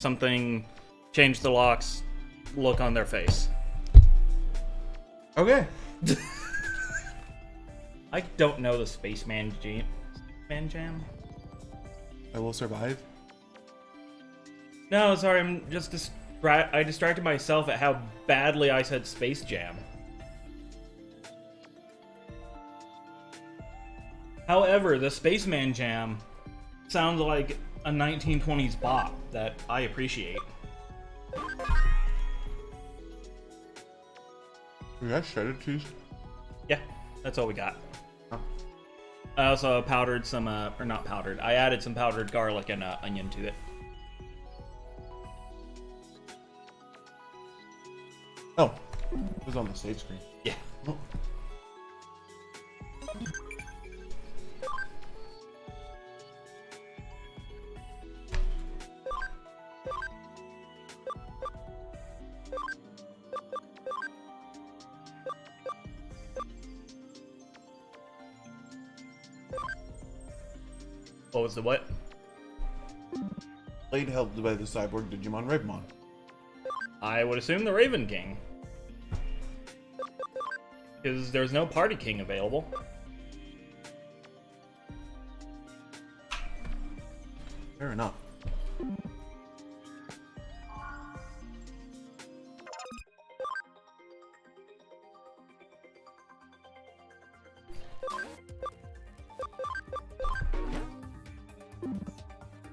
something, change the locks, look on their face. Okay. I don't know the Spaceman Jam. I will survive. No, sorry, I'm just I distracted myself at how badly I said Space Jam. However, the Spaceman Jam sounds like a 1920s bop that I appreciate. We got shredded cheese. Yeah, that's all we got. Oh. I also powdered some, or not powdered, I added some powdered garlic and onion to it. Oh, it was on the save screen. Yeah. Oh. What was the what? Blade held by the cyborg Digimon Ravemon. I would assume the Raven King. Because there's no Party King available. Fair enough.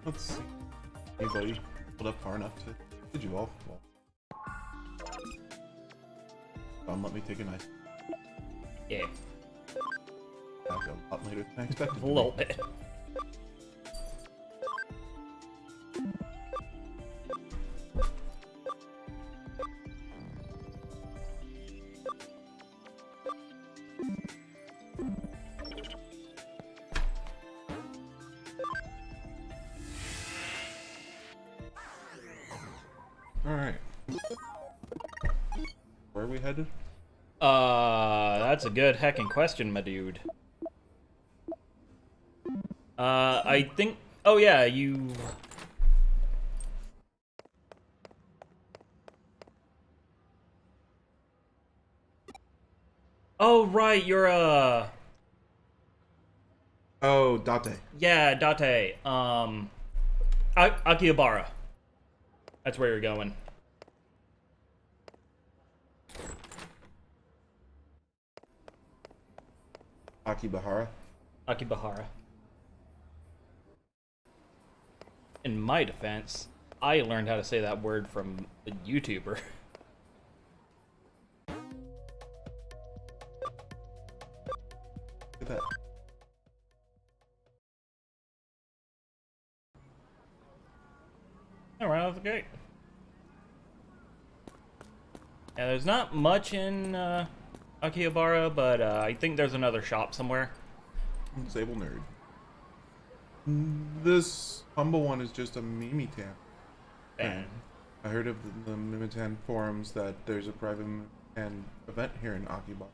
Let's see. Anybody pulled up far enough to... Did you all? Well. Let me take a nice... Yeah. Back a lot later than I expected. A little bit. Alright. Where are we headed? That's a good heckin' question, my dude. I think... Oh, yeah, you... Oh, right, you're, Oh, Date. Yeah, Date. Akihabara. That's where you're going. Akibahara. Akibahara. In my defense, I learned how to say that word from a YouTuber. Look at that. Alright, that's great. Yeah, there's not much in Akihabara, but I think there's another shop somewhere. Sable nerd. This humble one is just a Mimitan. And I heard of the Mimitan forums that there's a private Mimitan event here in Akihabara.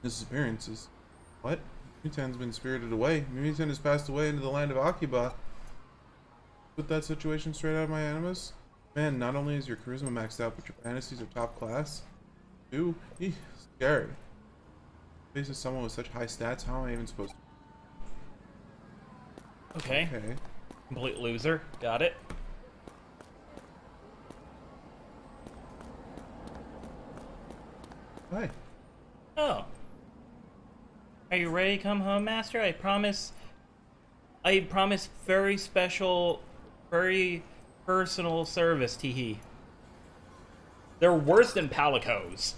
Disappearances. What? Mimitan's been spirited away. Mimitan has passed away into the land of Akiba. Put that situation straight out of my animus? Man, not only is your charisma maxed out, but your fantasies are top class. Ooh, scary. Faces someone with such high stats, how am I even supposed to... okay. Complete loser. Got it. Hi. Oh. Are you ready to come home, Master? I promise very special, very personal service, teehee. They're worse than palicos.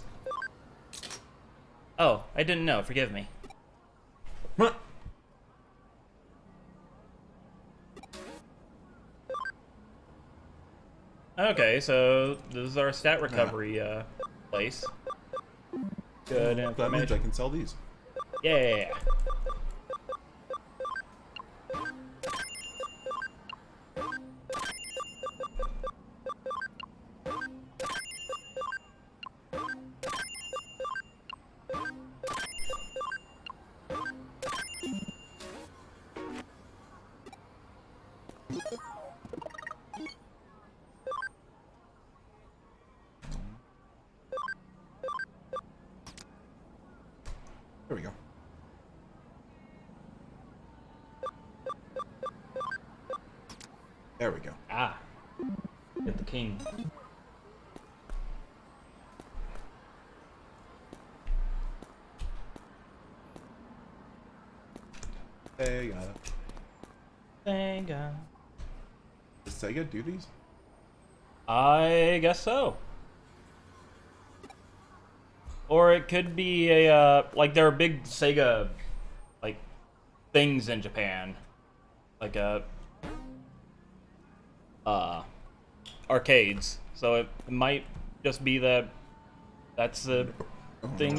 Oh, I didn't know. Forgive me. Huh. Okay, so this is our stat recovery place. Good That means information. I can sell these. Yeah. There we go. There we go. Ah. Get the king. Sega. Sega. Does Sega do these? I guess so. Or it could be a, like, there are big Sega, like, things in Japan. Like, arcades. So it might just be that that's the thing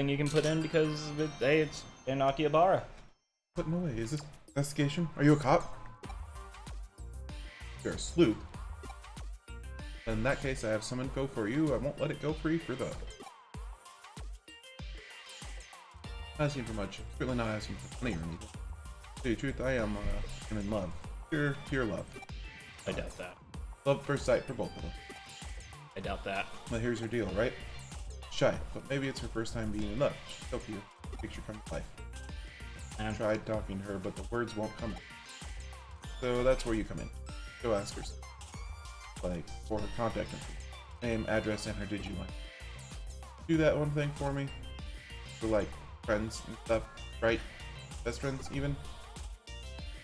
you can put in because, hey, it's in Akihabara. But no way, is this investigation? Are you a cop? You're a sleuth. In that case, I have some info for you. I won't let it go free for though. Not asking for much. Certainly not asking for money or anything. To tell you the truth, I'm in love. Pure love. I doubt that. Love at first sight for both of them. I doubt that. But here's her deal, right? Shy, but maybe it's her first time being in love. She's so cute. Picture come to life. I tried talking to her, but the words won't come out. So that's where you come in. Go ask her. Like, for her contact info. Name, address, and her Digimon. Do that one thing for me. For like, friends and stuff, right? Best friends, even?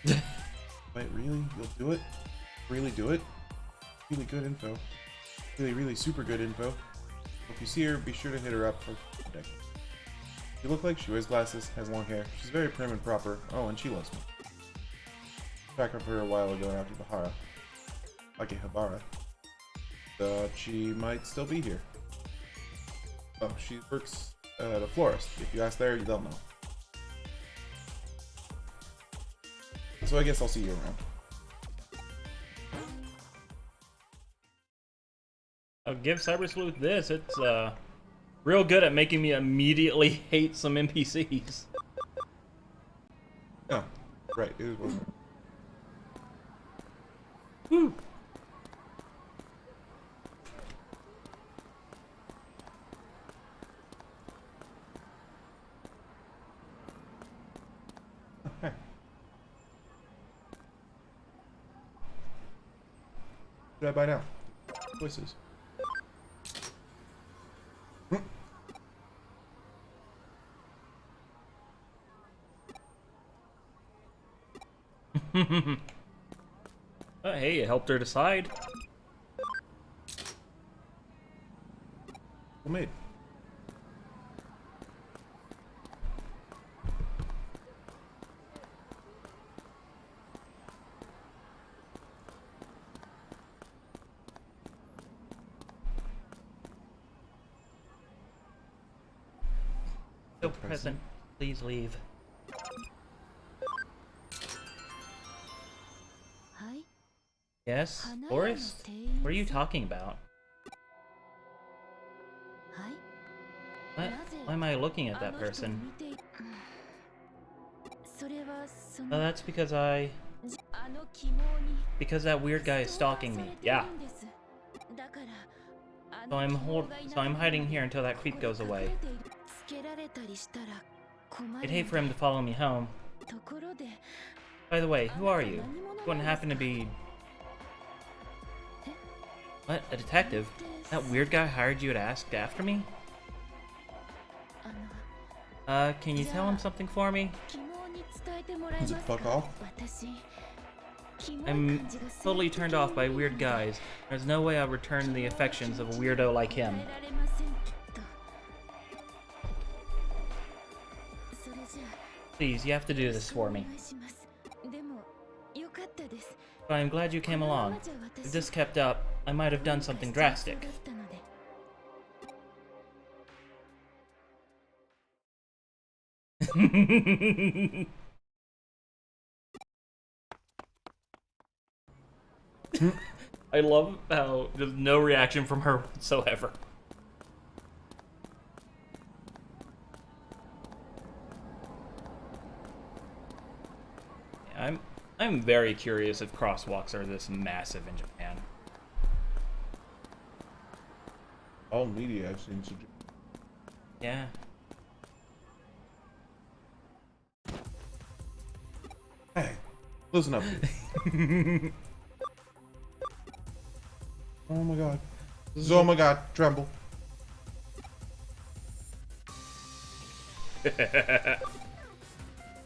Wait, really? You'll do it? Really do it? Really good info. Really super good info. If you see her, be sure to hit her up for contact. You look like she wears glasses, has long hair. She's very prim and proper. Oh, and she loves me. Back up her a while ago after Bahara. Akihabara. Thought she might still be here. Oh, she works at a florist. If you ask there, they'll know. So I guess I'll see you around. I'll give Cyber Sleuth this. It's real good at making me immediately hate some NPCs. Oh, right. It is one. Woo. Okay. What did I buy now? Choices. Oh, hey, it helped her decide. Well made. No present. Please leave. Yes, Forrest? What are you talking about? What? Why am I looking at that person? Oh, that's because because that weird guy is stalking me. Yeah. So I'm hiding here until that creep goes away. I'd hate for him to follow me home. By the way, who are you? You wouldn't happen to be... What? A detective? That weird guy hired you to ask after me? Can you tell him something for me? Does it fuck off? I'm totally turned off by weird guys. There's no way I'll return the affections of a weirdo like him. Please, you have to do this for me. But I'm glad you came along. If this kept up, I might have done something drastic. I love how there's no reaction from her whatsoever. I'm very curious if crosswalks are this massive in Japan. All media I've seen suggest. Yeah. Hey, listen up. Oh my god. Oh my god, tremble.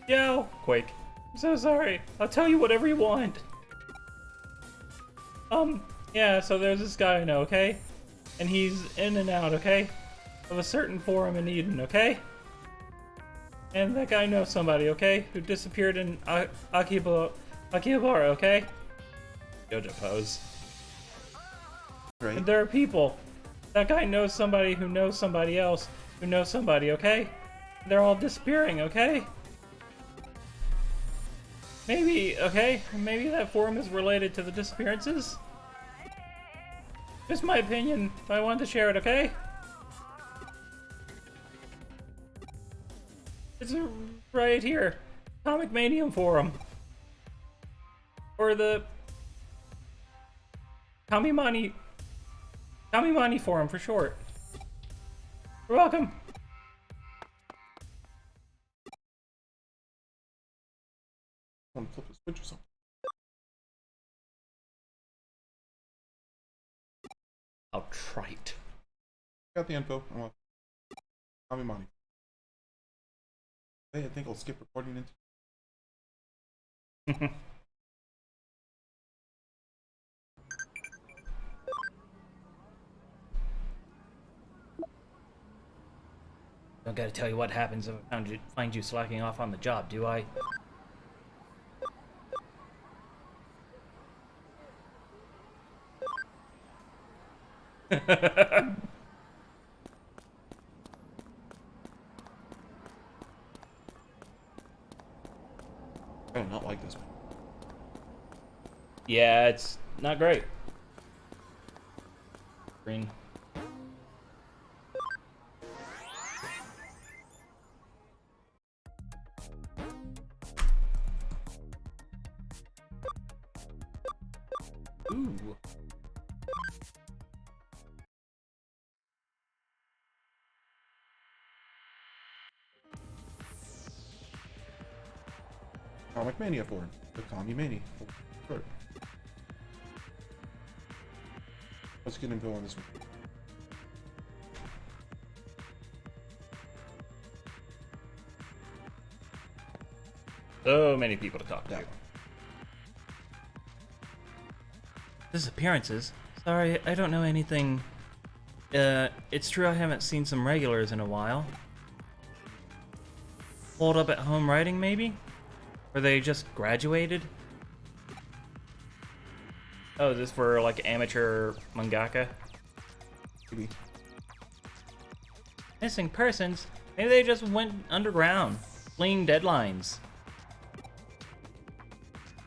Yo, Quake. I'm so sorry. I'll tell you whatever you want. Yeah, so there's this guy I know, okay? And he's in and out, okay? Of a certain forum in Eden, okay? And that guy knows somebody, okay? Who disappeared in Akihabara, okay? Jojo pose. Right. And there are people. That guy knows somebody who knows somebody else who knows somebody, okay? They're all disappearing, okay? Maybe, okay? Maybe that forum is related to the disappearances? Just my opinion, but I wanted to share it, okay? It's right here. Comic Manium forum. Or the Kamimani forum for short. You're welcome. I want to flip a switch or something. How trite. Got the info. I'm off. Call me money. Hey, I think I'll skip recording into. Don't gotta tell you what happens if I find you slacking off on the job, do I? I do not like this one. Yeah, it's not great. Green. Ooh. Comic Mania forum. The Commie Mania. Sure. Let's get info on this one. So many people to talk to. Yeah. Disappearances? Sorry, I don't know anything. It's true I haven't seen some regulars in a while. Holed up at home writing, maybe? Or they just graduated? Oh, is this for, like, amateur mangaka? Maybe. Missing persons? Maybe they just went underground, fleeing deadlines.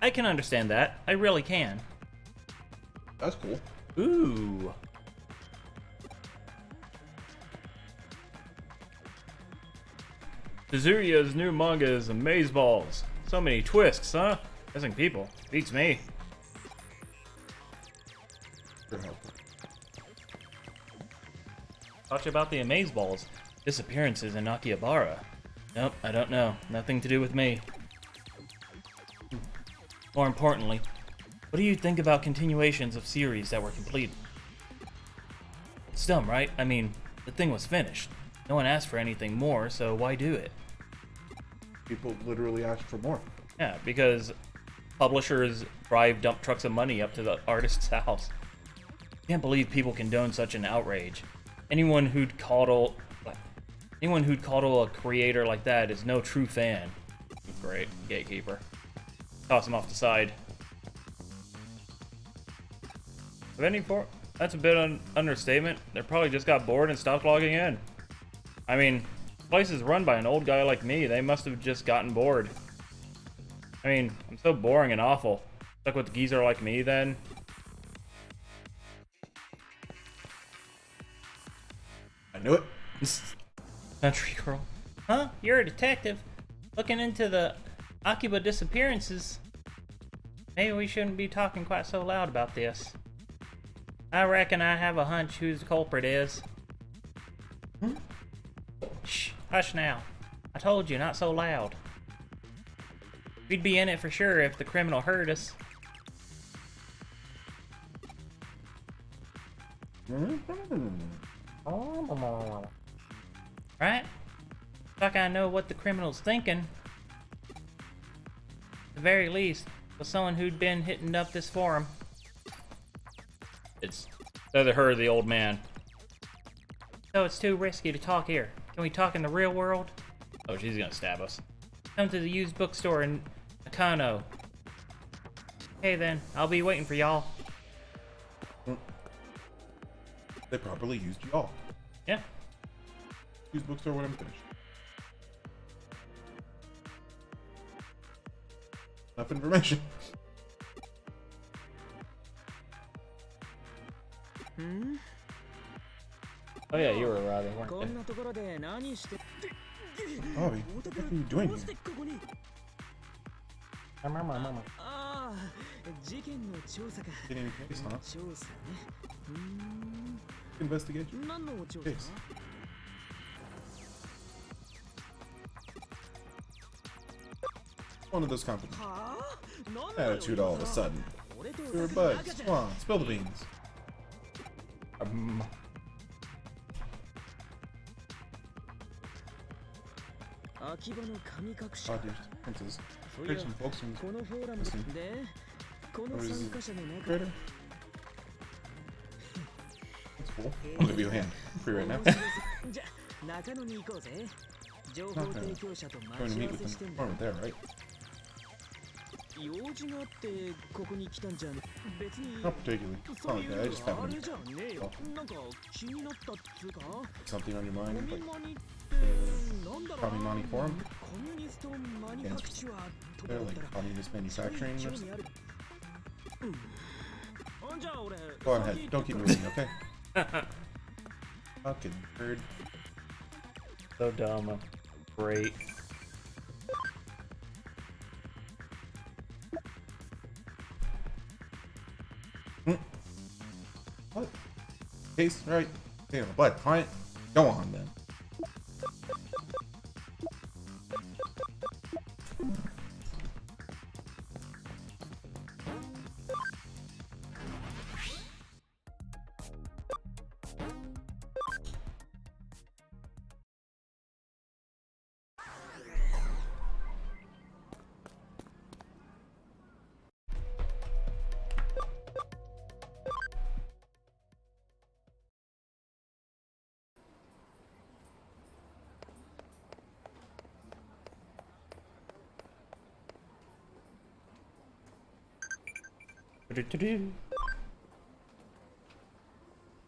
I can understand that. I really can. That's cool. Ooh. Tazuria's new manga is Amazeballs. So many twists, huh? Missing people. Beats me. Sure helpful. Talk about the Amazeballs. Disappearances in Akihabara. Nope, I don't know. Nothing to do with me. More importantly, what do you think about continuations of series that were completed? It's dumb, right? I mean, the thing was finished. No one asked for anything more, so why do it? People literally ask for more. Yeah, because publishers drive dump trucks of money up to the artist's house. Can't believe people condone such an outrage. Anyone who'd coddle a creator like that is no true fan. Great, gatekeeper. Toss him off the side. Of any form, that's a bit understatement. They probably just got bored and stopped logging in. I mean, the place is run by an old guy like me. They must have just gotten bored. I mean, I'm so boring and awful. Stuck with a geezer like me then. I knew it. Country girl. Huh? You're a detective? Looking into the Akiba disappearances? Maybe we shouldn't be talking quite so loud about this. I reckon I have a hunch who the culprit is. Shh, hush now. I told you, not so loud. We'd be in it for sure if the criminal heard us. Right? Like I know what the criminal's thinking. At the very least, was someone who'd been hitting up this forum. It's either her or the old man. So it's too risky to talk here. Can we talk in the real world? Oh, she's gonna stab us. Come to the used bookstore in Nakano. Okay then, I'll be waiting for y'all. They properly used y'all. Yeah. Use bookstore when I'm finished. Enough information. Oh yeah, you were arriving, weren't you? Bobby, what the heck are you doing here? Getting a case, huh? Investigation? Case. One of those companies. Attitude all of a sudden. You're buds. Come on, spill the beans. Audience princes. Heard some folks in listen. What is it? Critter? That's cool. I'm gonna give you a hand. Free right now. Not gonna. Going to meet with them. Oh, there, right? Not particularly. It's not like that. I just happened to something on your mind, like Kamimani Forum? They're like communist manufacturing or something. Go on ahead. Don't keep moving, okay? Fucking bird. So dumb. Great. What? Case, right? Damn, but fine. Go on then.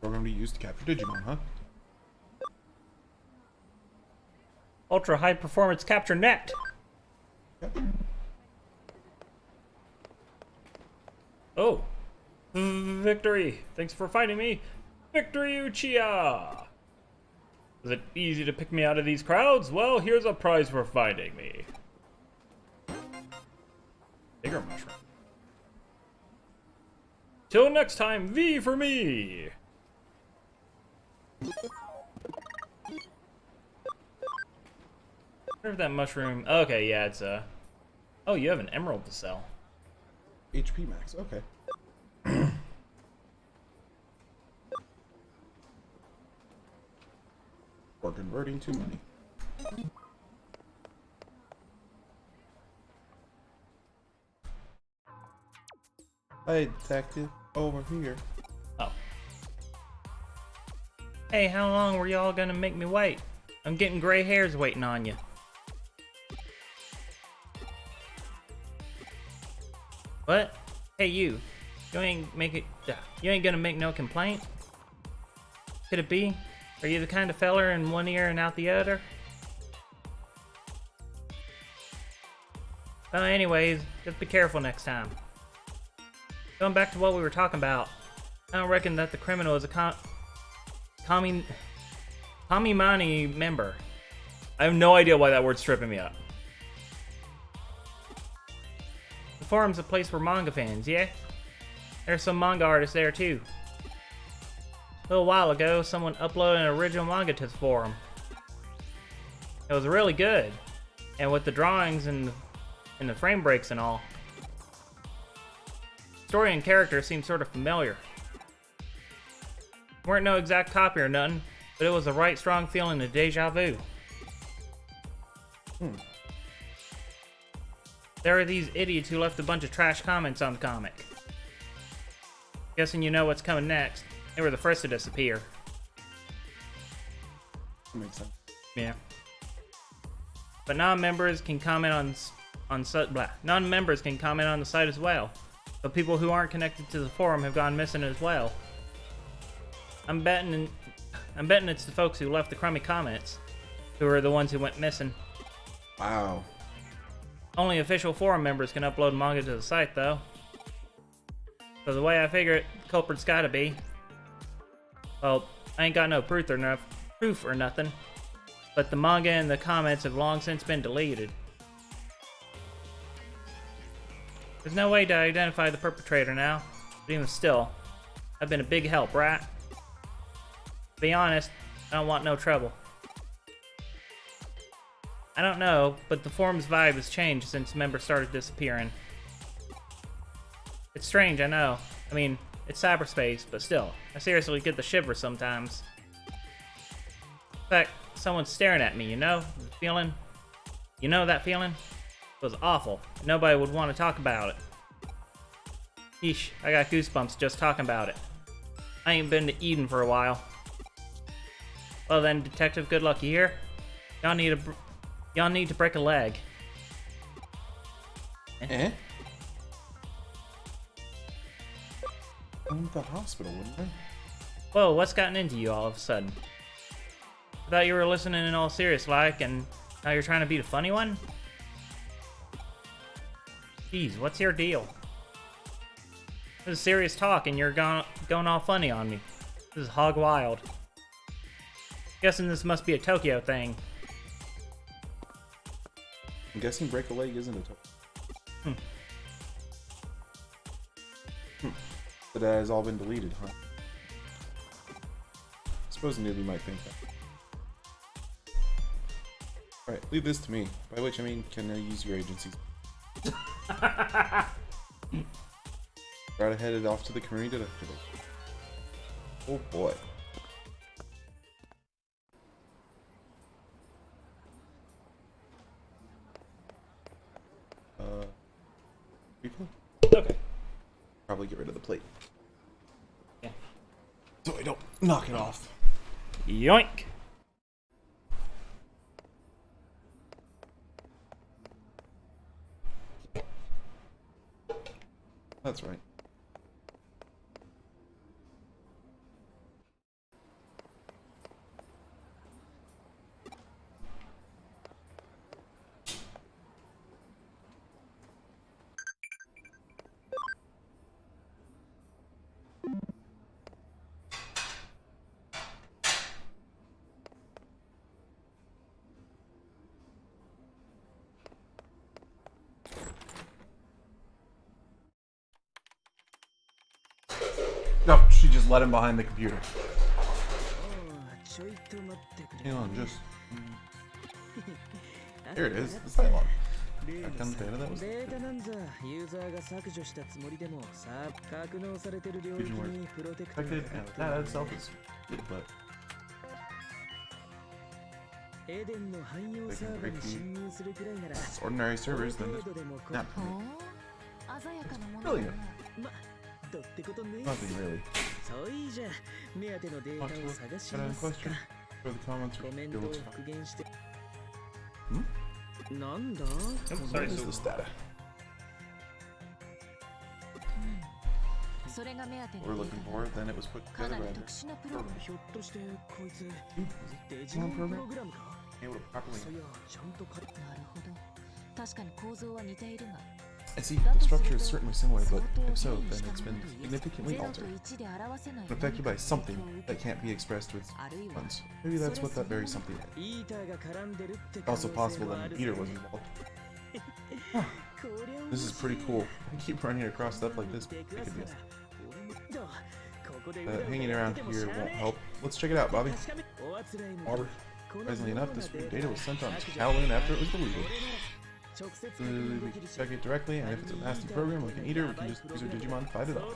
Program to use to capture Digimon, huh? Ultra high performance capture net. Yep. Oh. Victory. Thanks for finding me. Victory Uchiha. Was it easy to pick me out of these crowds? Well, here's a prize for finding me. Bigger mushroom. Till next time, V for me! Where if that mushroom... Okay, yeah, it's a... Oh, you have an emerald to sell. HP max, okay. Or converting to money. Hey, detective, over here. Oh. Hey, how long were y'all gonna make me wait? I'm getting gray hairs waiting on you. What? Hey, you. You ain't gonna make no complaint? Could it be? Are you the kind of feller in one ear and out the other? Well, anyways, just be careful next time. Going back to what we were talking about, I don't reckon that the criminal is a Kamimani member. I have no idea why that word's tripping me up. forum's a place for manga fans, yeah? There's some manga artists there too. A little while ago, someone uploaded an original manga to the forum. It was really good, and with the drawings and the frame breaks and all. Story and character seemed sort of familiar. Weren't no exact copy or nothing, but it was a right strong feeling of deja vu. There are these idiots who left a bunch of trash comments on the comic. Guessing you know what's coming next. They were the first to disappear. That makes sense. Yeah. But non-members can comment non-members can comment on the site as well. But people who aren't connected to the forum have gone missing as well. I'm betting it's the folks who left the crummy comments who are the ones who went missing. Wow. Only official forum members can upload manga to the site, though. So the way I figure it, the culprit's gotta be. Well, I ain't got no proof or nothing. But the manga and the comments have long since been deleted. There's no way to identify the perpetrator now. But even still, I've been a big help, right? To be honest, I don't want no trouble. I don't know, but the forum's vibe has changed since members started disappearing. It's strange, I know. I mean, it's cyberspace, but still, I seriously get the shivers sometimes. In fact, someone's staring at me, you know? The feeling? You know that feeling? It was awful. Nobody would want to talk about it. Yeesh, I got goosebumps just talking about it. I ain't been to Eden for a while. Well then, Detective Good Lucky here. Y'all need to break a leg. Eh? I'm at the hospital, wouldn't I? Whoa, what's gotten into you all of a sudden? I thought you were listening in all serious like, and now you're trying to be the funny one? Jeez, what's your deal? This is serious talk and you're going all funny on me. This is hog wild. Guessing this must be a Tokyo thing. I'm guessing break a leg isn't a token. But that has all been deleted, huh? I suppose a newbie might think that. Alright, leave this to me. By which I mean, can I use your agencies? Right, headed off to the community today. Oh boy. People? Okay. Probably get rid of the plate. Yeah. So I don't knock it off. Yoink! That's right. No, she just let him behind the computer. Hang on, just... Here it is, the dialogue. Back on the data that was... Vision work protected, and that itself is good, but... They can break the ordinary servers, then just... Not brilliant. Nothing really. Got a question? For the comments or Sorry, what is this data? What we're looking for, then it was put together by Digimon program? Able to properly... I see, the structure is certainly similar, but if so, then it's been significantly altered. Affected by something that can't be expressed with words. Maybe that's what that very something is. Also possible that an eater was involved. Huh. This is pretty cool. I keep running across stuff like this. Hanging around here won't help. Let's check it out, Bobby. Robert. Surprisingly enough, this data was sent on to Kowloon after it was deleted. We can check it directly, and if it's a nasty program like an eater, we can just use our Digimon to fight it off.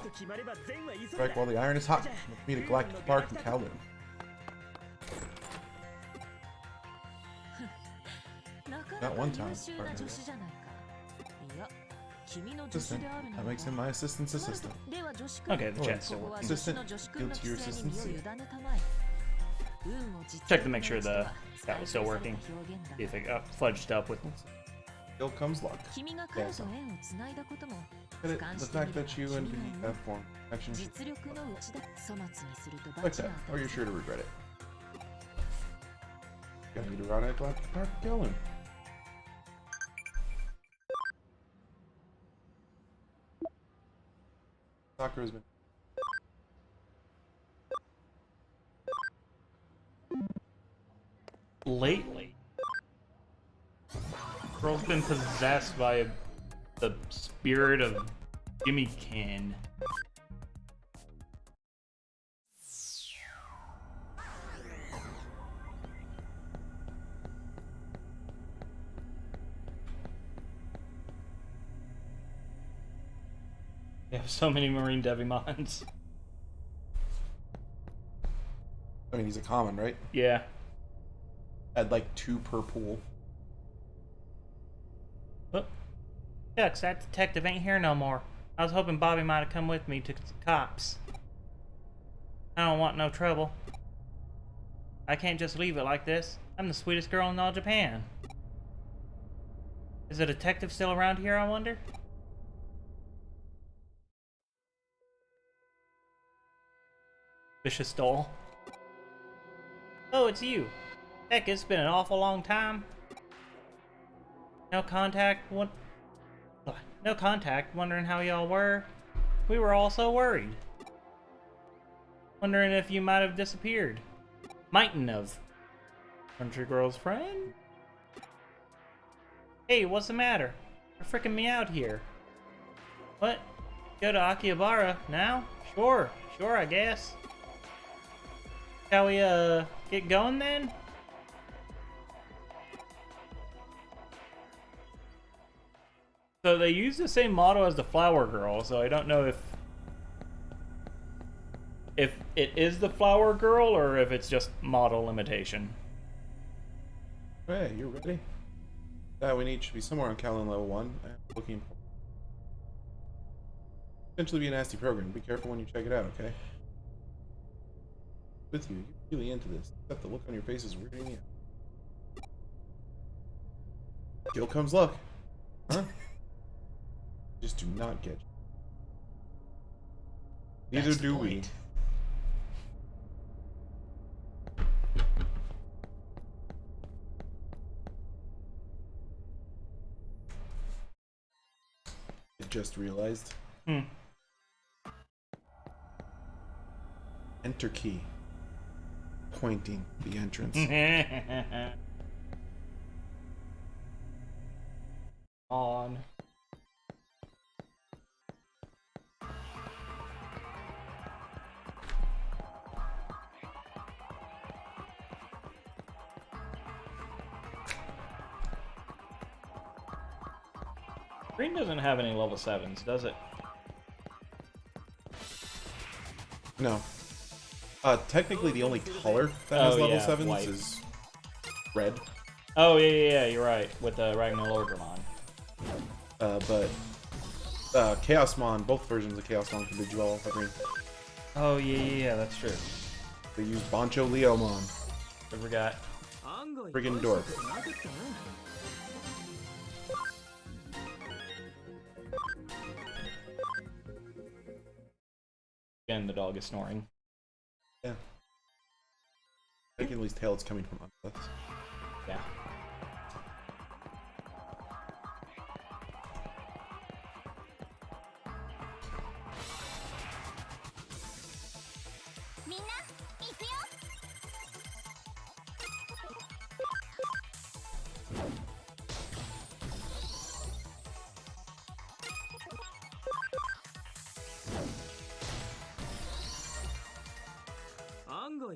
Strike while the iron is hot. Let's meet at Galactic Park in Kowloon. Not one time, partner. Assistant. That makes him my assistant's assistant. Okay, the chat's still working. Assistant, yield to your assistance. Check to make sure that was still working. See if it got fudged up with. Still comes luck. Yeah, so. The fact that you and me have formed action like that, or you're sure to regret it. Got me to ride at Galactic Park in Kowloon. Soccer has been Lately, girl's been possessed by the spirit of Jimmy Ken. They have so many marine Digimons. I mean, he's a common, right? Yeah. Had like 2 per pool. Oh. Shucks, that detective ain't here no more. I was hoping Bobby might have come with me to the cops. I don't want no trouble. I can't just leave it like this. I'm the sweetest girl in all Japan. Is a detective still around here, I wonder? Vicious doll. Oh, it's you. Heck, it's been an awful long time. No contact, no contact, wondering how y'all were. We were all so worried. Wondering if you might have disappeared. Mightn't have. Country girl's friend? Hey, what's the matter? You're freaking me out here. What? Go to Akihabara now? Sure, I guess. Shall we, get going then? So they use the same model as the Flower Girl, so I don't know if it is the Flower Girl or if it's just model imitation. Hey, you ready? That we need should be somewhere on Kowloon level 1. And looking for. Potentially be a nasty program. Be careful when you check it out, okay? With you, you're really into this. Except the look on your face is weirding me out. Here comes luck. Huh? Just do not get you. Neither do we. I just realized. Enter key. Pointing the entrance. On. Green doesn't have any level 7s, does it? No. Technically the only color that has level 7s white. is red. Oh, yeah, you're right, with the Ragnar Lordramon. But Chaosmon, both versions of Chaosmon can be dual green. Oh, yeah, that's true. They use Boncho Leomon. I forgot. Friggin' dork. Again, the dog is snoring. Yeah. I can at least tell it's coming from under us. Yeah.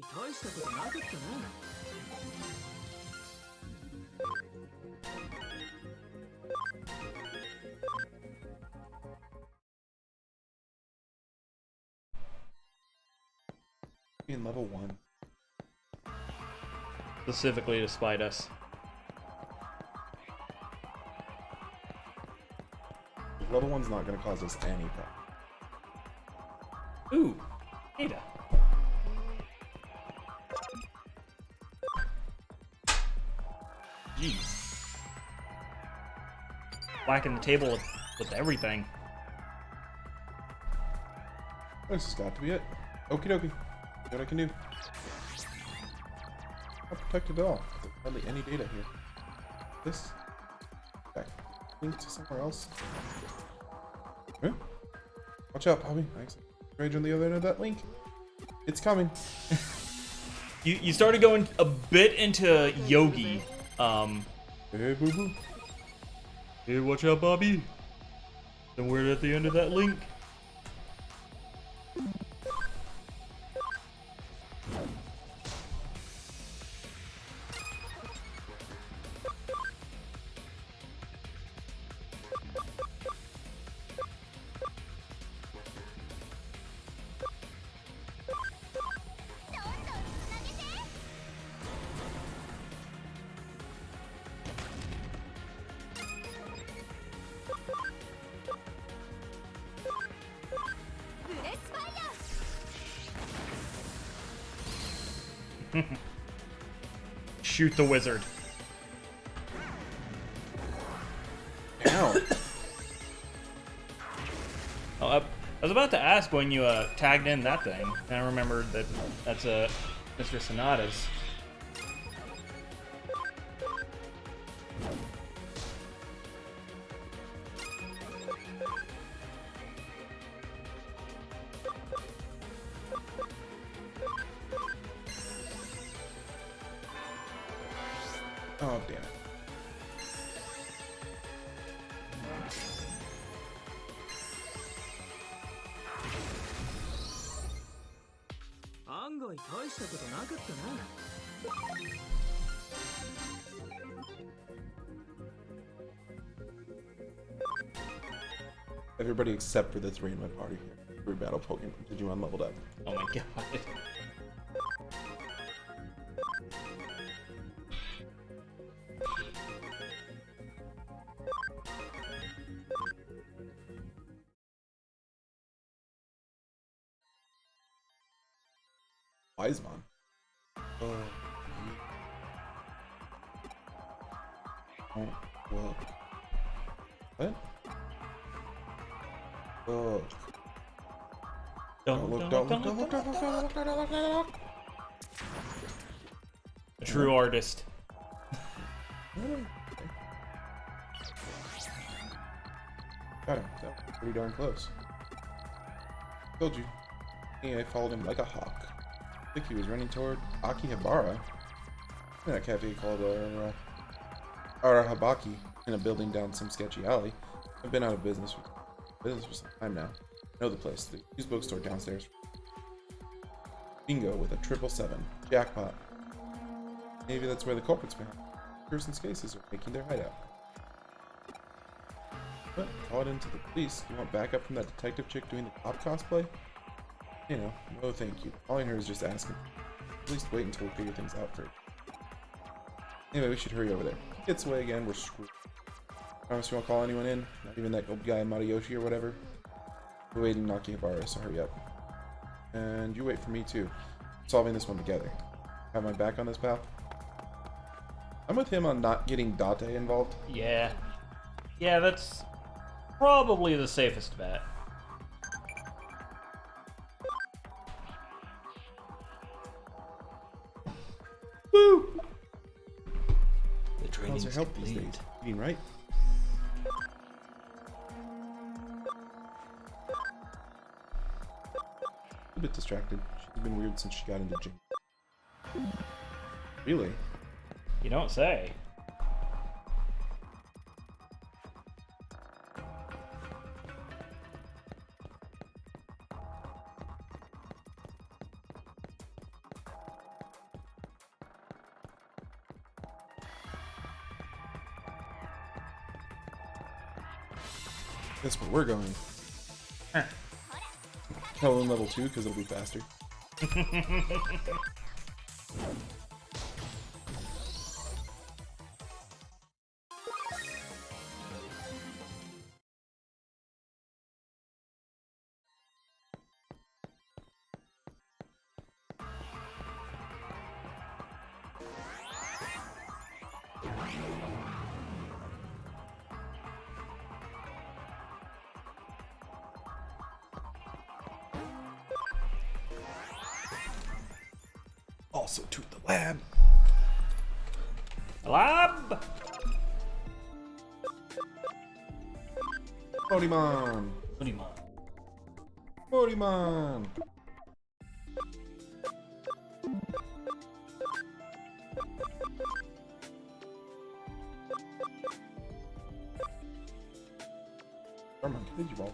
大したことなかったな。In level 1. Specifically to spite us. Level 1's not going to cause us any problem. Ooh, Ada. Jeez. Whacking the table with everything. This has got to be it. Okie dokie. What I can do. Not protected at all. There's hardly any data here. This. Back. Link to somewhere else. Huh? Watch out, Bobby. Nice. Rage on the other end of that link. It's coming. You started going a bit into Yogi. Hey, boo boo. Hey, watch out, Bobby. Somewhere at the end of that link. Shoot the wizard. Ow. Oh, I was about to ask when you tagged in that thing, and I remembered that that's Mr. Sonata's. Oh, damn it. Everybody except for the 3 in my party here. 3 battle Pokemon Digimon leveled up. Oh my god. Wisemon. Oh. Oh, look. What? Look. Don't look, don't look, don't look, don't look, don't look, don't look, don't look. A true artist. Got him. That was pretty darn close. Told you. Yeah, I followed him like a hawk. I think he was running toward Akihabara. In a cafe called Arahabaki, in a building down some sketchy alley. I've been out of business for some time now. I know the place. The used bookstore downstairs. Bingo with a 777. Jackpot. Maybe that's where the culprits behind the person's cases are making their hideout. But call it into the police. You want backup from that detective chick doing the cop cosplay? You know, no thank you. Calling her is just asking. At least wait until we figure things out first. Anyway, we should hurry over there. If he gets away again, we're screwed. Promise you won't call anyone in? Not even that old guy Matayoshi or whatever? We're waiting in Akihabara, so hurry up. And you wait for me too. We're solving this one together. Have my back on this, pal? I'm with him on not getting Date involved. Yeah. Yeah, that's probably the safest bet. Woo! The How's training's your help these days? complete. Eating right? A bit distracted. She's been weird since she got into gym. Really? You don't say. That's where we're going. Kill in level 2 because it'll be faster. Also to the lab. Lab. Modimon. Digimon. Modimon. Come on, Digimon.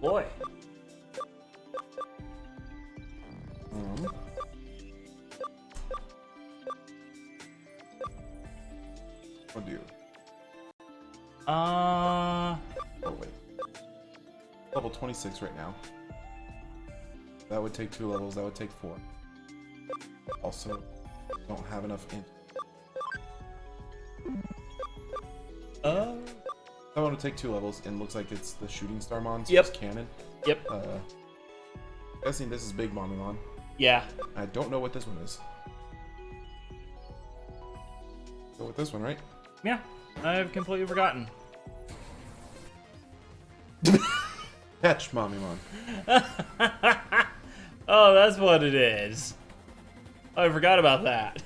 Boy. What do you? Uh. Oh wait. Level 26 right now. That would take 2 levels. That would take 4. Also, don't have enough int. That one would take 2 levels, and looks like it's the shooting star mon, so Yep. it's canon. Yep. Guessing this is Big Momimon. Yeah. I don't know what this one is. Go with this one, right? Yeah. I've completely forgotten. Catch Momimon. Oh, that's what it is. Oh, I forgot about that.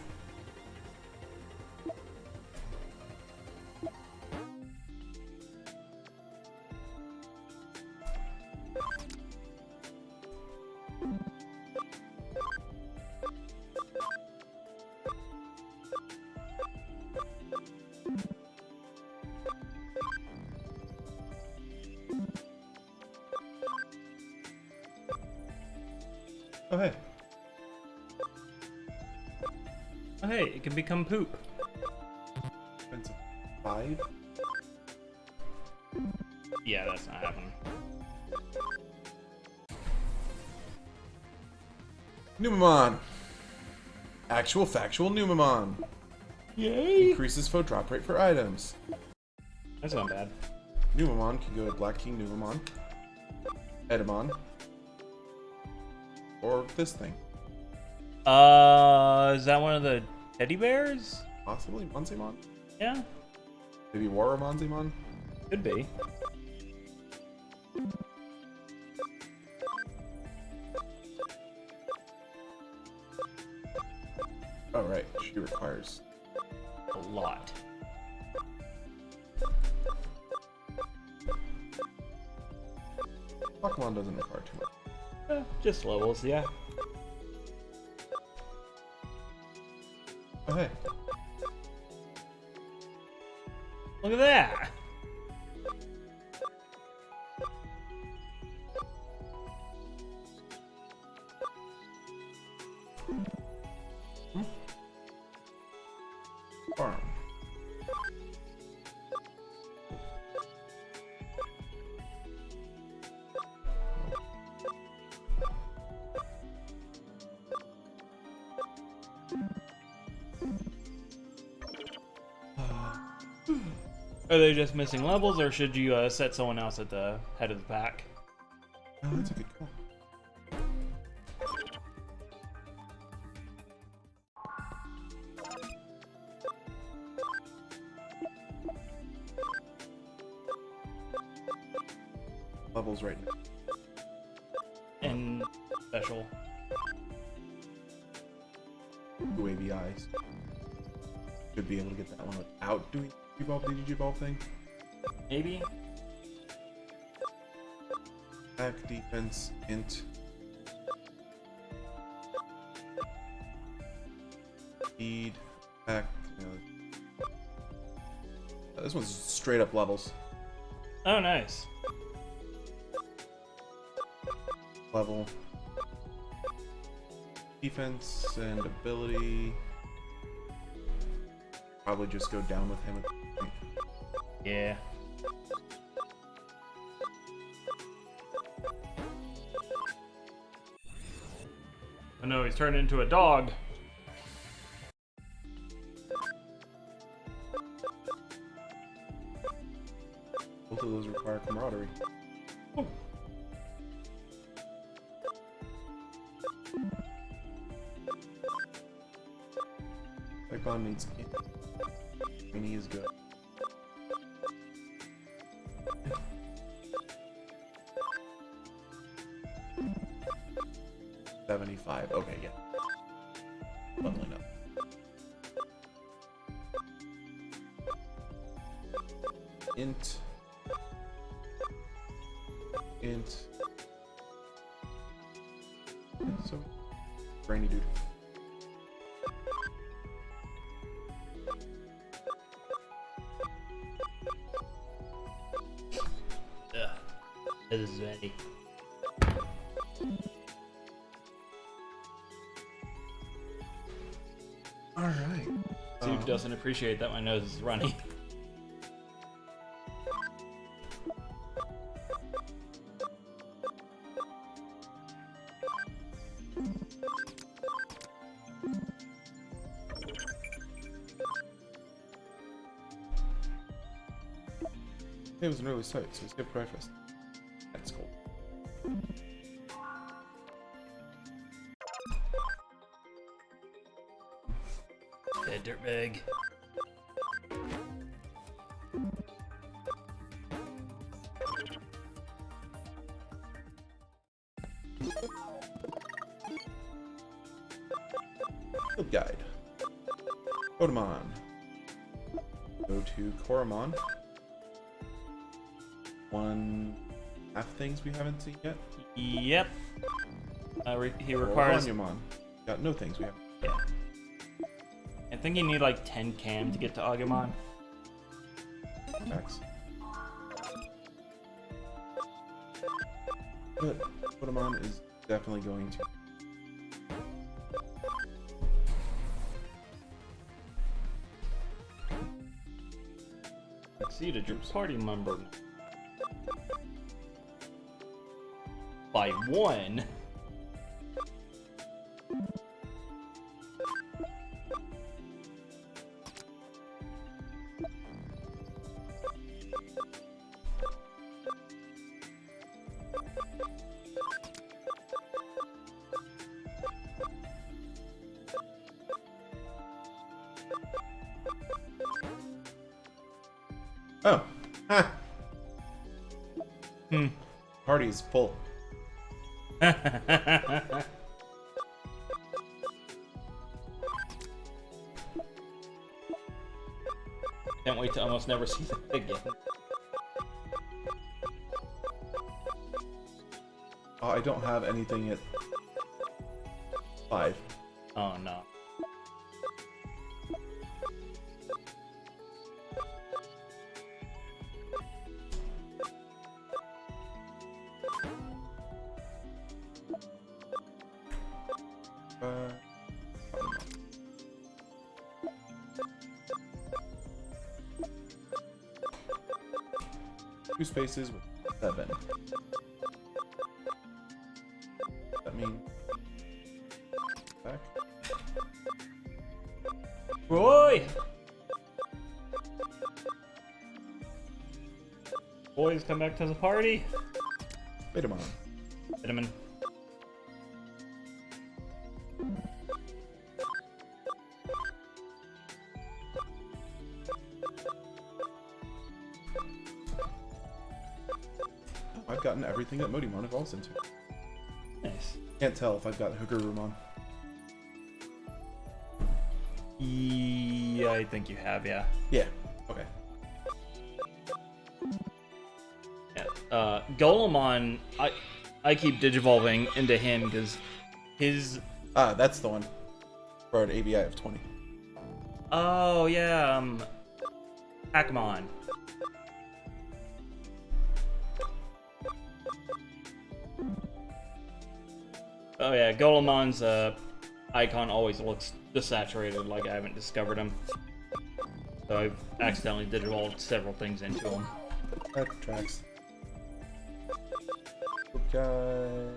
Oh hey. Oh, hey, it can become poop. Expensive. 5? Yeah, that's not happening. Numamon. Actual factual Numamon. Yay! Increases foe drop rate for items. That's not bad. Numamon can go to Black King Numamon, Edamon, or this thing. Is that one of the teddy bears? Possibly Monzemon? Yeah, Maybe Waramonzemon? could be. Oh right, she requires. A lot. Pokemon doesn't require too much. Just levels, yeah. Oh hey. Look at that! Farm. Are they just missing levels, or should you set someone else at the head of the pack? Oh, that's a good call. Levels right now. And special. UAV eyes. Should be able to get that one without doing the Digivolve thing. Maybe? Attack, defense, int. Speed, attack. This one's straight up levels. Oh, nice. Level. Defense and ability. Probably just go down with him. Yeah. Oh no, he's turned into a dog. Both of those require camaraderie. Oh. Icon needs skin. And he is good. $75. Okay, yeah. Leveling up. Int. So, brainy dude. This is ready. All right. Dude doesn't appreciate that my nose is runny. It was an early start, so skip breakfast. That's cool. Yeah, dirtbag. Field guide. Kodamon. Go to Koromon. One half things we haven't seen yet. Yep. He requires. Agumon. Got no things we haven't. Yeah. I think you need like 10 cam to get to Agumon. Facts. But Kodamon is definitely going to. Exceeded your party member by 1. Oh. Ha. Hmm. Party is full. Can't wait to almost never see them again. Oh, I don't have anything at 5. Oh no. Two spaces with 7. That means back. Roy! Boys, come back to the party. Wait a moment. Vitamin. I've gotten everything that Modimon evolves into. Nice. Can't tell if I've got Hookerumon. Yeah, I think you have, yeah. Yeah. Okay. Yeah. Golemon, I keep digivolving into him because his. Ah, that's the one. For an ABI of 20. Oh yeah, Pac-Mon. Oh yeah, Golemon's icon always looks desaturated, like I haven't discovered him. So I've accidentally digivolved several things into him. That tracks. Okay.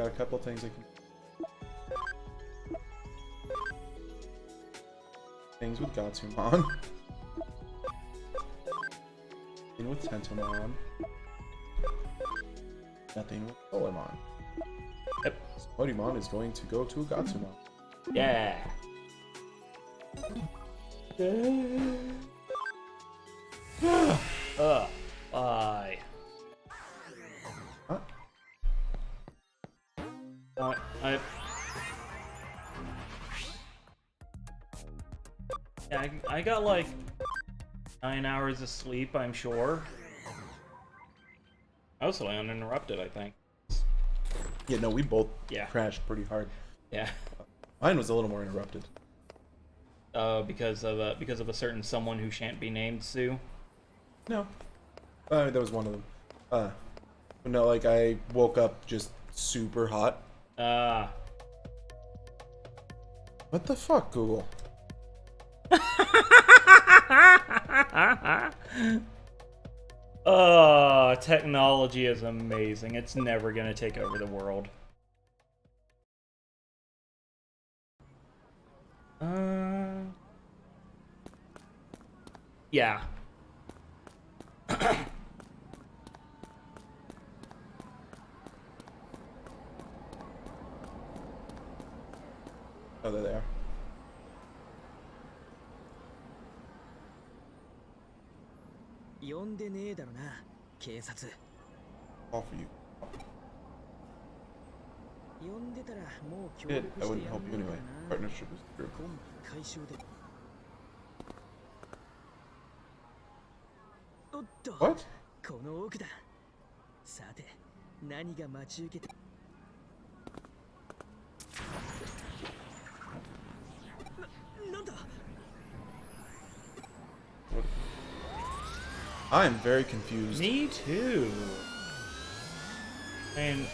Got a couple things I can. Things with Gatsumon. Nothing with Tentomon. Nothing with Solimon. Yep. Modimon is going to go to Gatsumon. Yeah. Bye. Huh? Yeah, I got like 9 hours of sleep, I'm sure. Mostly uninterrupted, I think. Yeah, no, we both Yeah. crashed pretty hard. Yeah. Mine was a little more interrupted. Because of a certain someone who shan't be named, Sue. No. That was one of them. No, like I woke up just super hot. What the fuck, Google? Oh, technology is amazing. It's never gonna take over the world. Yeah. Oh, they're there. All for you. Did I wouldn't help you anyway. Partnership is true. What? I'm very confused. Me too. I mean,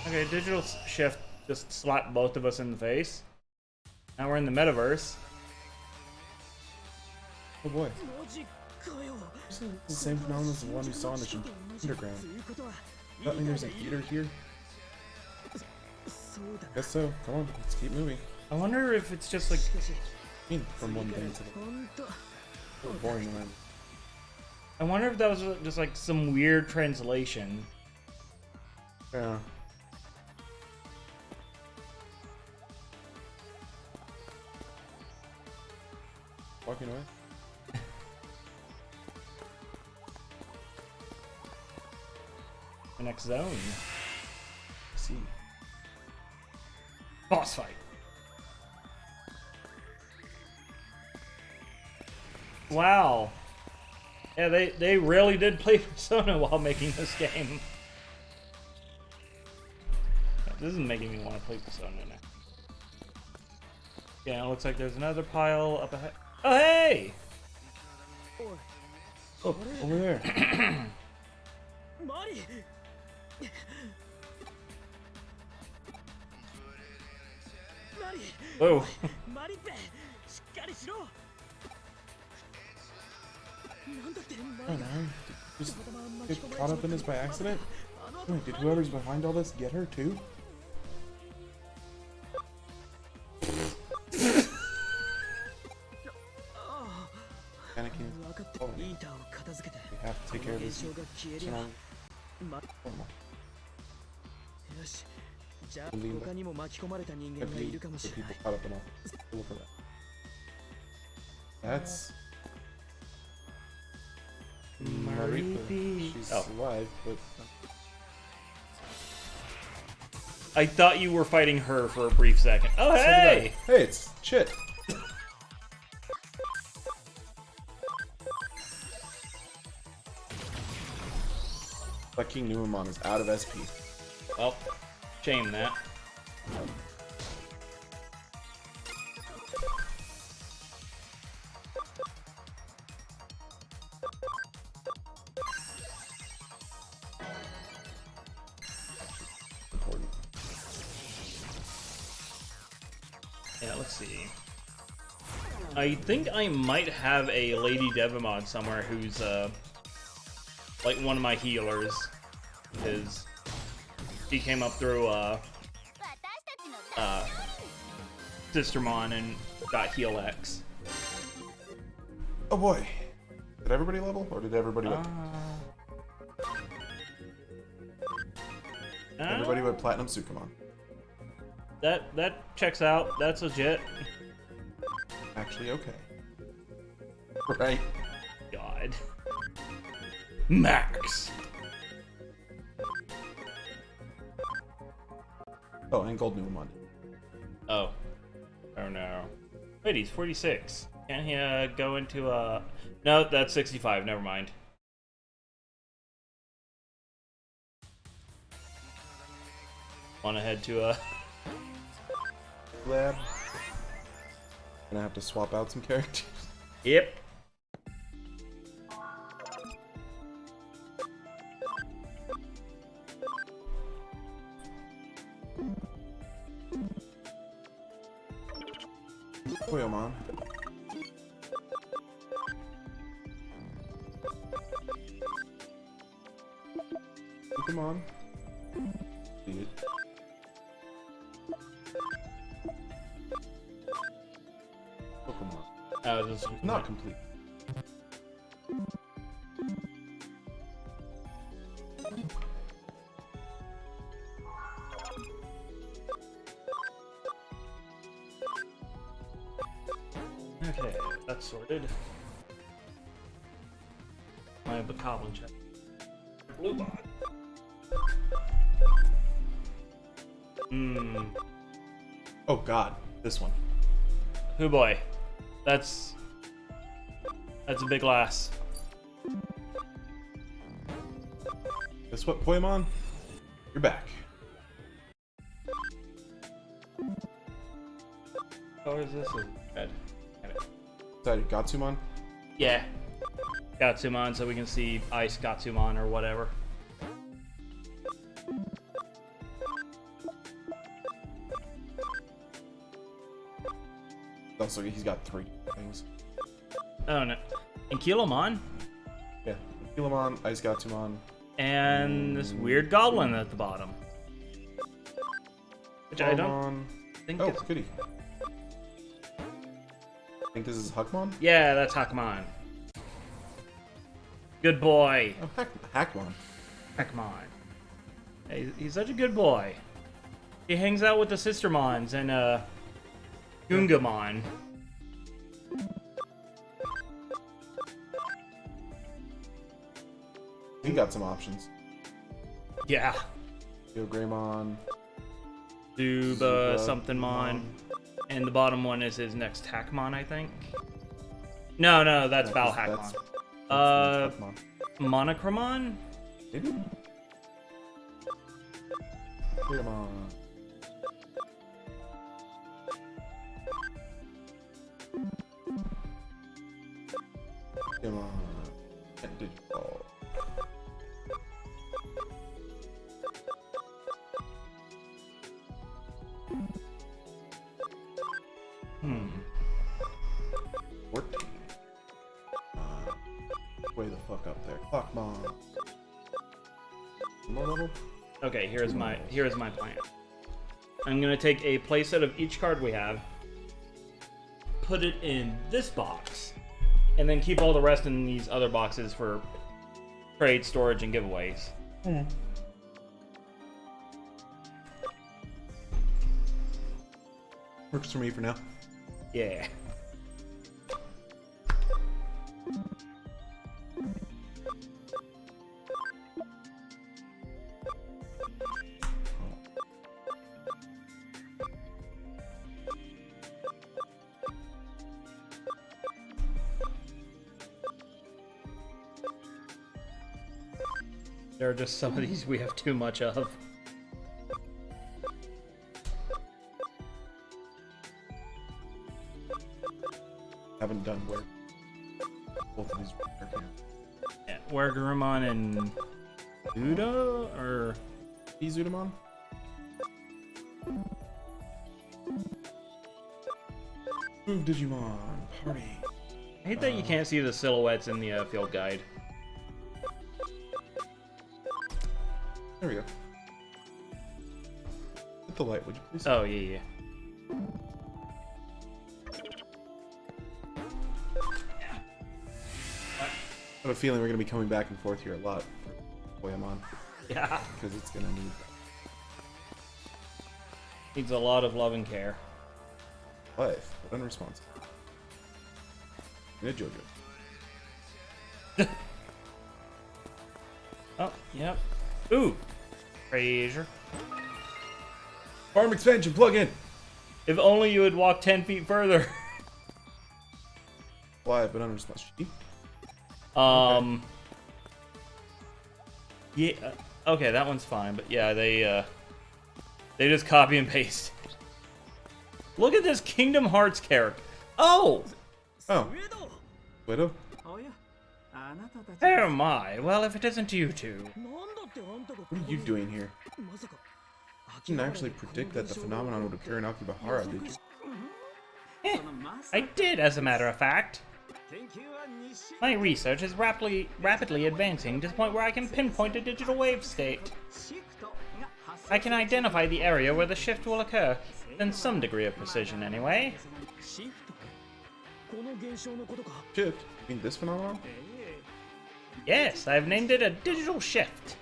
okay, digital shift just slapped both of us in the face. Now we're in the metaverse. Oh boy. This is the same phenomenon as the one we saw in the underground. Does that mean there's a heater here? Guess so. Come on, let's keep moving. I wonder if it's just like... From one thing to the... So boring one. I wonder if that was just like some weird translation. Yeah. Walking away. The next zone. See. Boss fight. Wow. Yeah, they really did play Persona while making this game. This is making me want to play Persona now. Yeah, it looks like there's another pile up ahead. Oh, hey! Oh, over there. Whoa. Oh no. Just get caught up in this by accident? Wait, did whoever's behind all this get her too? Panicking. Oh, we have to take care of this. People caught up in all. Look at that. That's Maripi. She's alive, but I thought you were fighting her for a brief second. Oh, hey! Hey, it's Chit. But King Numamon is out of SP. Well, shame that. Yeah, let's see. I think I might have a Lady Devimon somewhere who's like one of my healers. Because she came up through Sistermon and got heal X. Oh boy. Did everybody level, or did everybody went? Everybody went Platinum Sukamon. That checks out. That's legit. Actually, okay. Right. God. Max. Oh, and Gold Numamon. Oh. Oh no. Wait, he's 46. Can't he go into a... No, that's 65. Never mind. Wanna head to a... Lab. Gonna have to swap out some characters. Yep. Koyomon. Pokemon. See it. Pokemon. This is Not complete. Okay, that's sorted. I have a Goblin check. Blue bot. Oh god, this one. Hoo boy. That's a big lass. Guess what, Poemon? You're back. Oh, is this? Red. Is that Gatsumon? Yeah. Gatsumon, so we can see Ice Gatsumon or whatever. Also, he's got 3 things. Oh no. And Kilomon. Yeah. Kilomon, Ice Gatsumon. And this weird goblin at the bottom. Which I don't think Oh, it's... goody. I think this is Huckmon? Yeah, that's Hackmon. Good boy. Oh, Hackmon. Hackmon. Hey, he's such a good boy. He hangs out with the Sistermons and Gungamon. He got some options. Yeah. Yo Greymon. Zuba something mon. And the bottom one is his next Hackmon, I think. No, that's Val Hackmon. That's Hackmon. Monochromon? Maybe? Greymon. Come on. And Digimon. Hmm. 14. Way the fuck up there. Clock bomb. More level? Okay, here's my plan. I'm gonna take a playset of each card we have, put it in this box, and then keep all the rest in these other boxes for trade, storage, and giveaways. Works for me for now. Yeah. There are just some of these we have too much of. Haven't done where both of these are here. Yeah, Wargarumon and Zuda, or Izudamon? Move Digimon, party. I hate that you can't see the silhouettes in the field guide. There we go. the light, would you please? Oh, yeah. I have a feeling we're going to be coming back and forth here a lot for Poyamon. Yeah. Because it's going to need Needs a lot of love and care. life, but unresponsive. And a JoJo. Oh, yep. Ooh. Treasure. Farm expansion, plug in! If only you had walked 10 feet further. Live, but unresponsive. Sheep? Yeah. Okay, that one's fine, but yeah, they just copy and paste. Look at this Kingdom Hearts character. Oh! Oh. Widow? Oh my. Well, if it isn't you two. What are you doing here? You didn't actually predict that the phenomenon would occur in Akibahara, did you? I did, as a matter of fact. My research is rapidly advancing to the point where I can pinpoint a digital wave state. I can identify the area where the shift will occur, in some degree of precision anyway. Shift? You mean this phenomenon? Yes, I've named it a digital shift.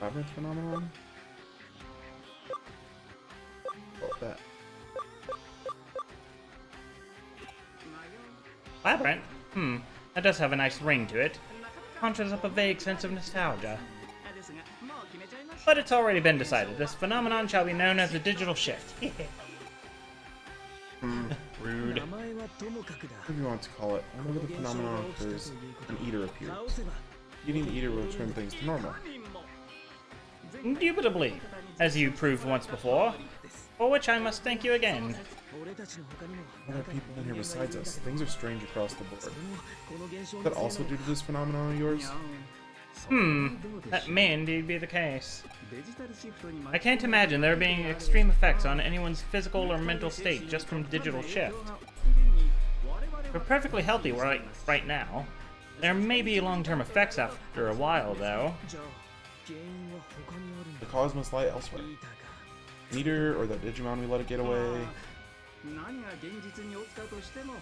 Labyrinth phenomenon? What that? Labyrinth? That does have a nice ring to it. Conjures up a vague sense of nostalgia. But it's already been decided. This phenomenon shall be known as the digital shift. Rude. Whatever you want to call it, whenever the phenomenon occurs, an eater appears. Eating the eater will return things to normal. Indubitably, as you proved once before, for which I must thank you again. Other people in here besides us. Things are strange across the board. Is that also due to this phenomenon of yours? That may indeed be the case. I can't imagine there being extreme effects on anyone's physical or mental state just from digital shift. We're perfectly healthy right now. There may be long-term effects after a while, though. The cause must lie elsewhere. An eater or the Digimon we let it get away.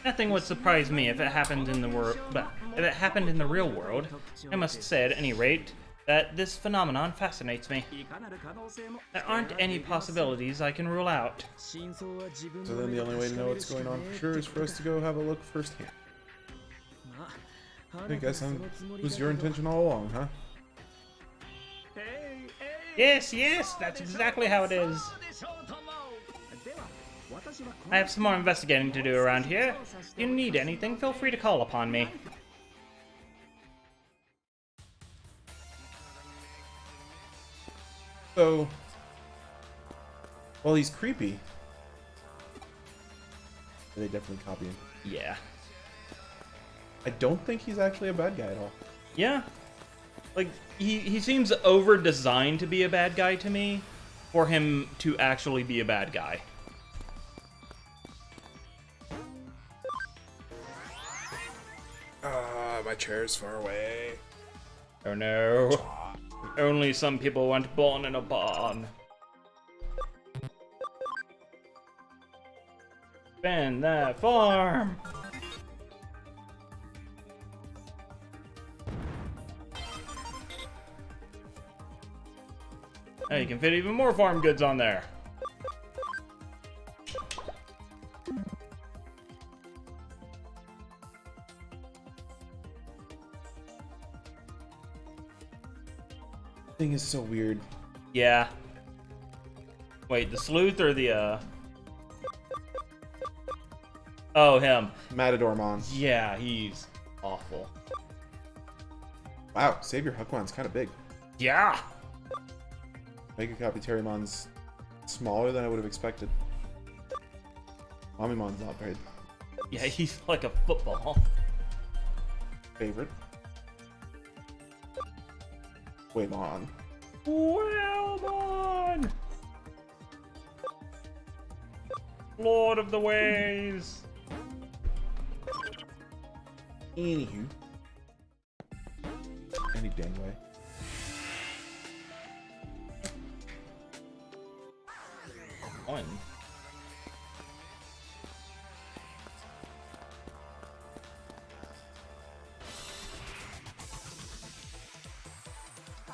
Nothing would surprise me if it happened in the real world. I must say, at any rate, that this phenomenon fascinates me. There aren't any possibilities I can rule out. So then the only way to know what's going on for sure is for us to go have a look firsthand. I guess was your intention all along, huh? Yes, that's exactly how it is. I have some more investigating to do around here. If you need anything, feel free to call upon me. So, well, he's creepy. They definitely copy him. Yeah. I don't think he's actually a bad guy at all. Yeah. Like, he seems over-designed to be a bad guy to me, for him to actually be a bad guy. My chair's far away. Oh no. Only some people weren't born in a barn. Spend that farm! Now you can fit even more farm goods on there. Thing is so weird. Yeah. Wait, the sleuth or the, Oh, him. Matadormon. Yeah, he's awful. Wow, Savior Huckwan's kind of big. Yeah! Mega Copy Terrymon's smaller than I would have expected. Mamimon's not very Yeah, he's like a football. favorite. Waylon. Waylon! Lord of the Ways! Anywho. Any dang way. One.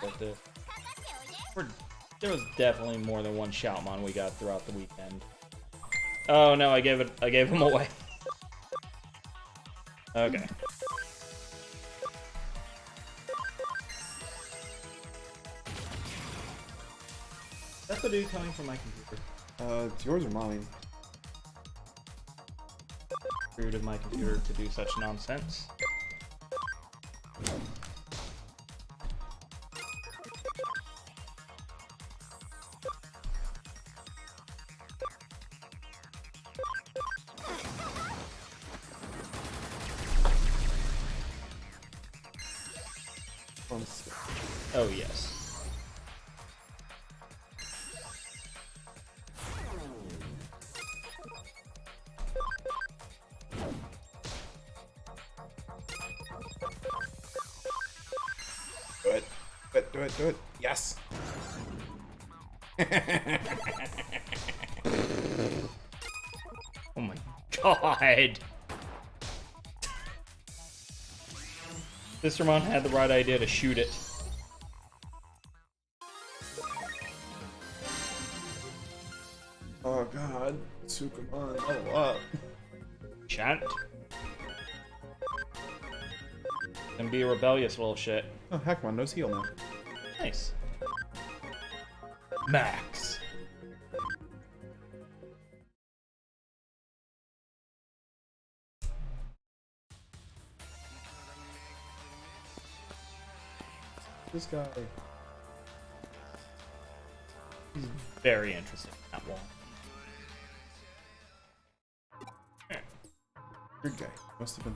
But there was definitely more than one Shoutmon we got throughout the weekend. Oh no, I gave him away. Okay. That's the dude coming from my computer. It's yours or mine? Rude of my computer to do such nonsense. Oh yes. Do it. Do it, do it, do it. Yes! Oh my god! Sistermon had the right idea to shoot it. Oh god. Sukamon, level up. Chant. And be a rebellious little shit. Oh, Hackmon knows heal now. Nice. Max. This guy. He's very interesting, that wall. Weird guy. Must have been.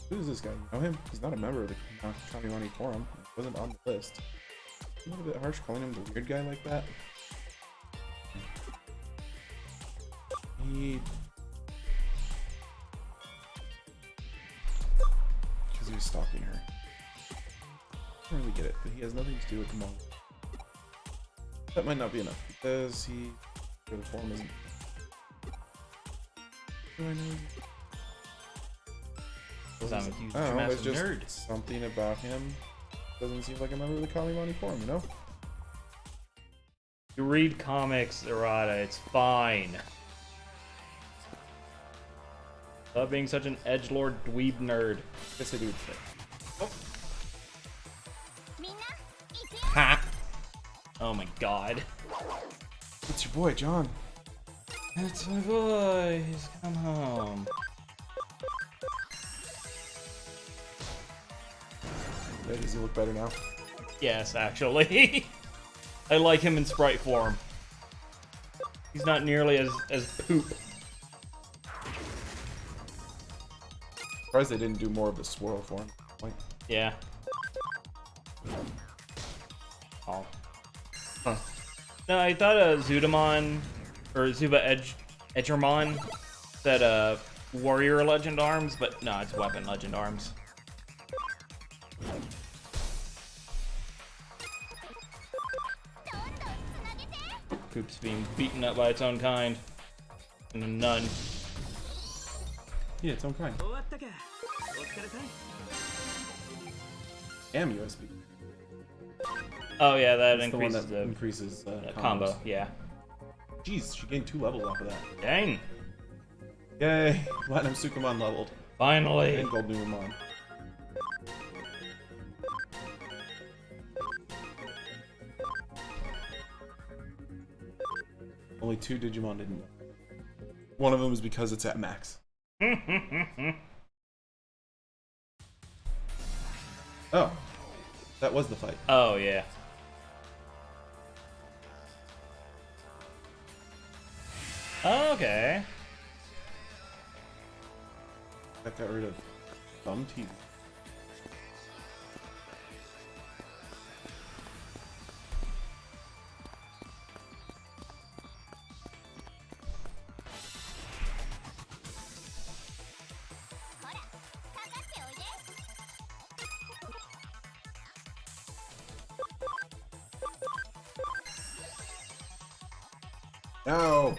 Who is this guy? You know him? He's not a member of the Kamiwani Forum. He wasn't on the list. A little bit harsh calling him the weird guy like that. Because he was stalking her. I don't really get it, but he has nothing to do with the mall. That might not be enough because the forum isn't. Do I know? Because I'm a huge I don't know, it's massive just nerd. something about him doesn't seem like a member of the Kalimani Forum, you know? You read comics, errata, it's fine. Stop being such an edgelord dweeb nerd. Guess I do fit. Oh. Ha! Oh my god. It's your boy, John. It's my boy, he's come home. Yeah, does he look better now? Yes, actually. I like him in sprite form. He's not nearly as poop. Surprised they didn't do more of the swirl form. Like, Yeah. Oh. Huh. No, I thought Zudamon or Edgermon said warrior legend arms, but no, it's weapon legend arms. Poop's being beaten up by its own kind. And a nun. yeah, its own kind. And USB. Oh yeah, that That's the one increases that the increases combo. combos. Yeah. Jeez, she gained 2 levels off of that. Dang. Yay! Platinum Sukamon leveled. Finally. And Gold Numamon. Only 2 Digimon didn't. One of them is because it's at max. Oh, that was the fight. Oh yeah. Okay. That got rid of thumb teeth. No.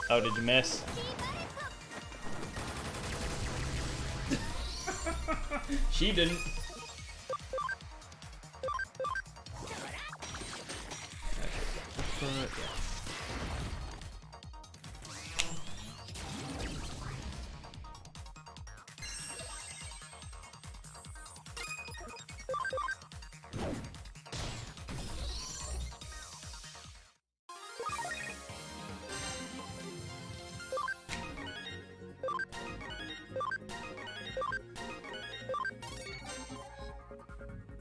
Oh, did you miss? She didn't.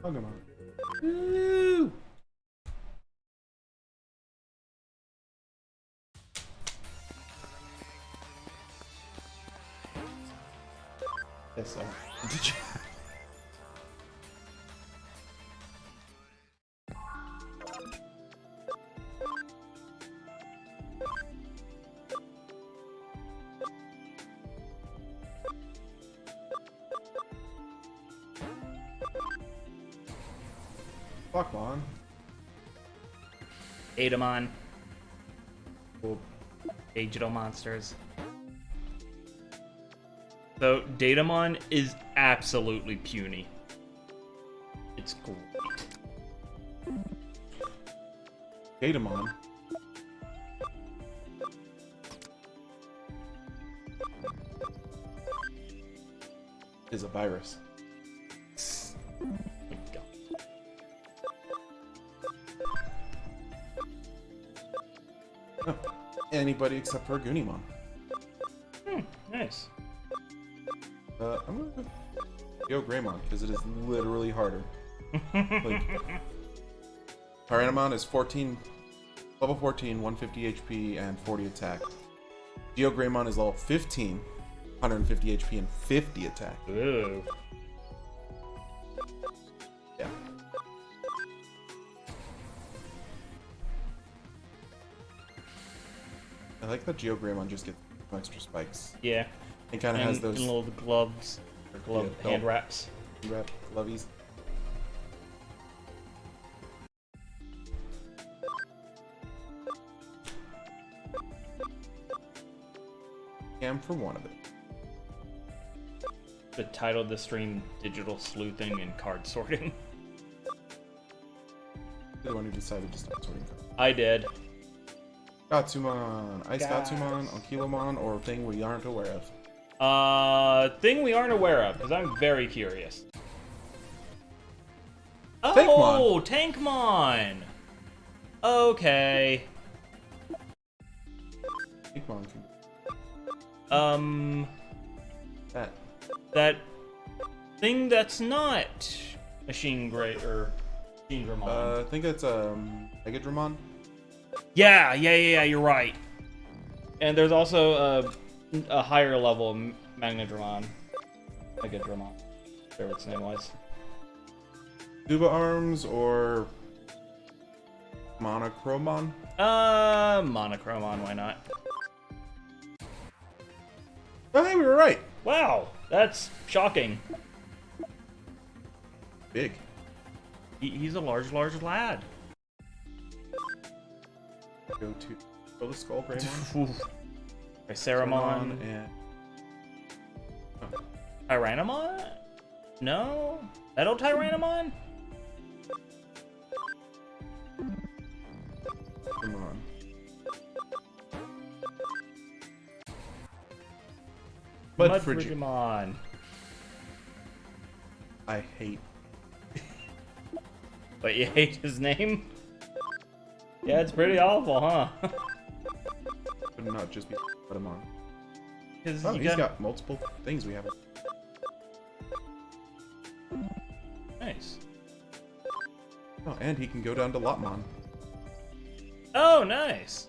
Pokemon. Woo! Yes, did you? Pokemon. Digimon. Digital monsters. So, Datamon is absolutely puny. It's great. Digimon. Is a virus. Oh my God. Oh, anybody except for Goonimon. Nice. I'm gonna go Greymon because it is literally harder. Like, Tyrannomon is 14, level 14, 150 HP and 40 attack. Geo Greymon is level 15, 150 HP and 50 attack. Ooh. Yeah. I like that Geo Greymon just gets some extra spikes. Yeah. It kind of has those little gloves, or glove Yeah, hand wraps. wrap glovies. Cam for one of it. The title of the stream: Digital Sleuthing and Card Sorting. You're the one who decided to start sorting cards. I did. Gatsumon, Ice Guys. Gatsumon, Ankylomon, or thing we aren't aware of. Thing we aren't aware of, because I'm very curious. Tankmon. Oh, Tankmon! Okay. Tankmon can that. That thing that's not Machine Great or Machine Dramon. I think it's Megadramon. Yeah, you're right. And there's also a higher level Magnadramon. Megadramon. Whatever its name was. Duba Arms or Monochromon. Monochromon, why not? Oh, hey, we were right. Wow, that's shocking. Big. He's a large lad. Go to the Skull Greymon. Triceramon. And Tyrannomon? No? Metal Tyrannomon? come on. Mudfrigimon. I hate. But you hate his name? Yeah, it's pretty awful, huh? Could not just be put him on. Because Oh, he's got multiple things we haven't. Nice. Oh, and he can go down to Lotmon. Oh, nice.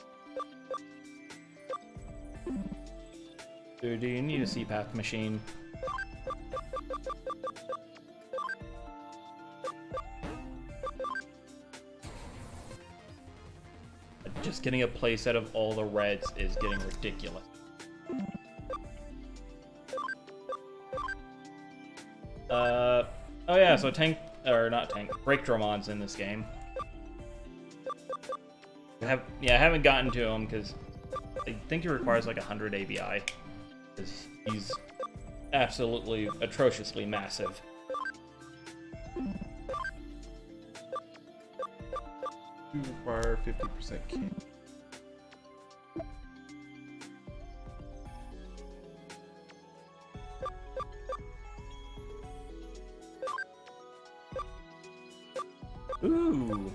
Dude, do you need a CPAP machine? Just getting a playset of all the reds is getting ridiculous. Oh yeah, so Break Dramon's in this game. I haven't gotten to him because I think he requires like 100 ABI. Because he's absolutely atrociously massive. You require 50% key. Ooh.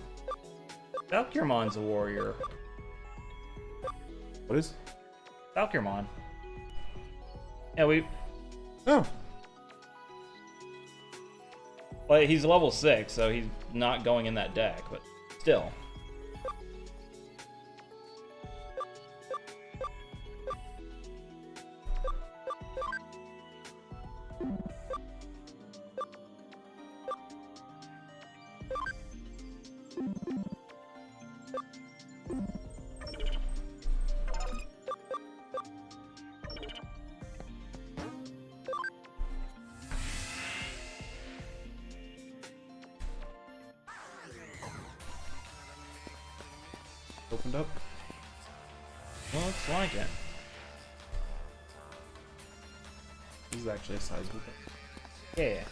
Valkyrimon's a warrior. What is? Valkyrimon. Yeah, Oh. Well, he's level 6, so he's not going in that deck, but still. Opened up. Well, looks like it. This is actually a sizable thing. Yeah.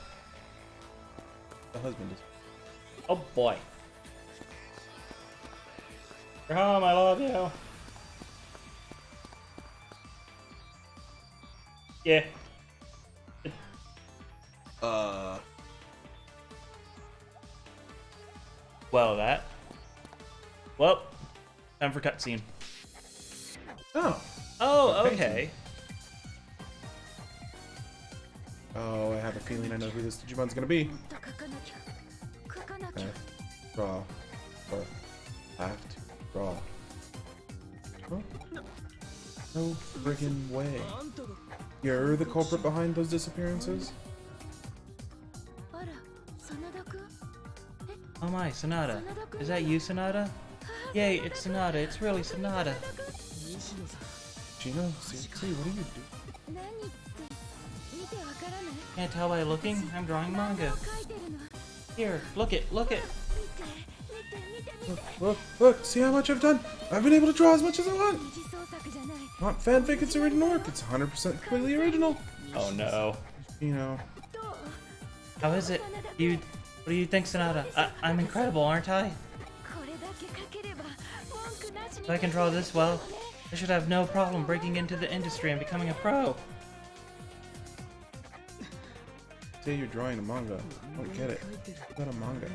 The husband is. Oh boy. You're home, I love you. Yeah. Well, time for cutscene. Oh. Oh, Okay. okay. Oh, I have a feeling I know who this Digimon's gonna be. Okay. Draw. Or have to draw. Huh? No friggin' way. You're the culprit behind those disappearances? Oh my, Sonata. Is that you, Sonata? Yay, it's Sonata. It's really Sonata. Gino, seriously, what are you doing? Can't tell by looking? I'm drawing manga. Here, look it, look it. Look, see how much I've done? I've been able to draw as much as I want! Not fanfic, it's original work. It's 100% completely original. Oh no. You know. How is it? What do you think, Sonata? I'm incredible, aren't I? If I can draw this well, I should have no problem breaking into the industry and becoming a pro. Say you're drawing a manga. I don't get it. It's not a manga.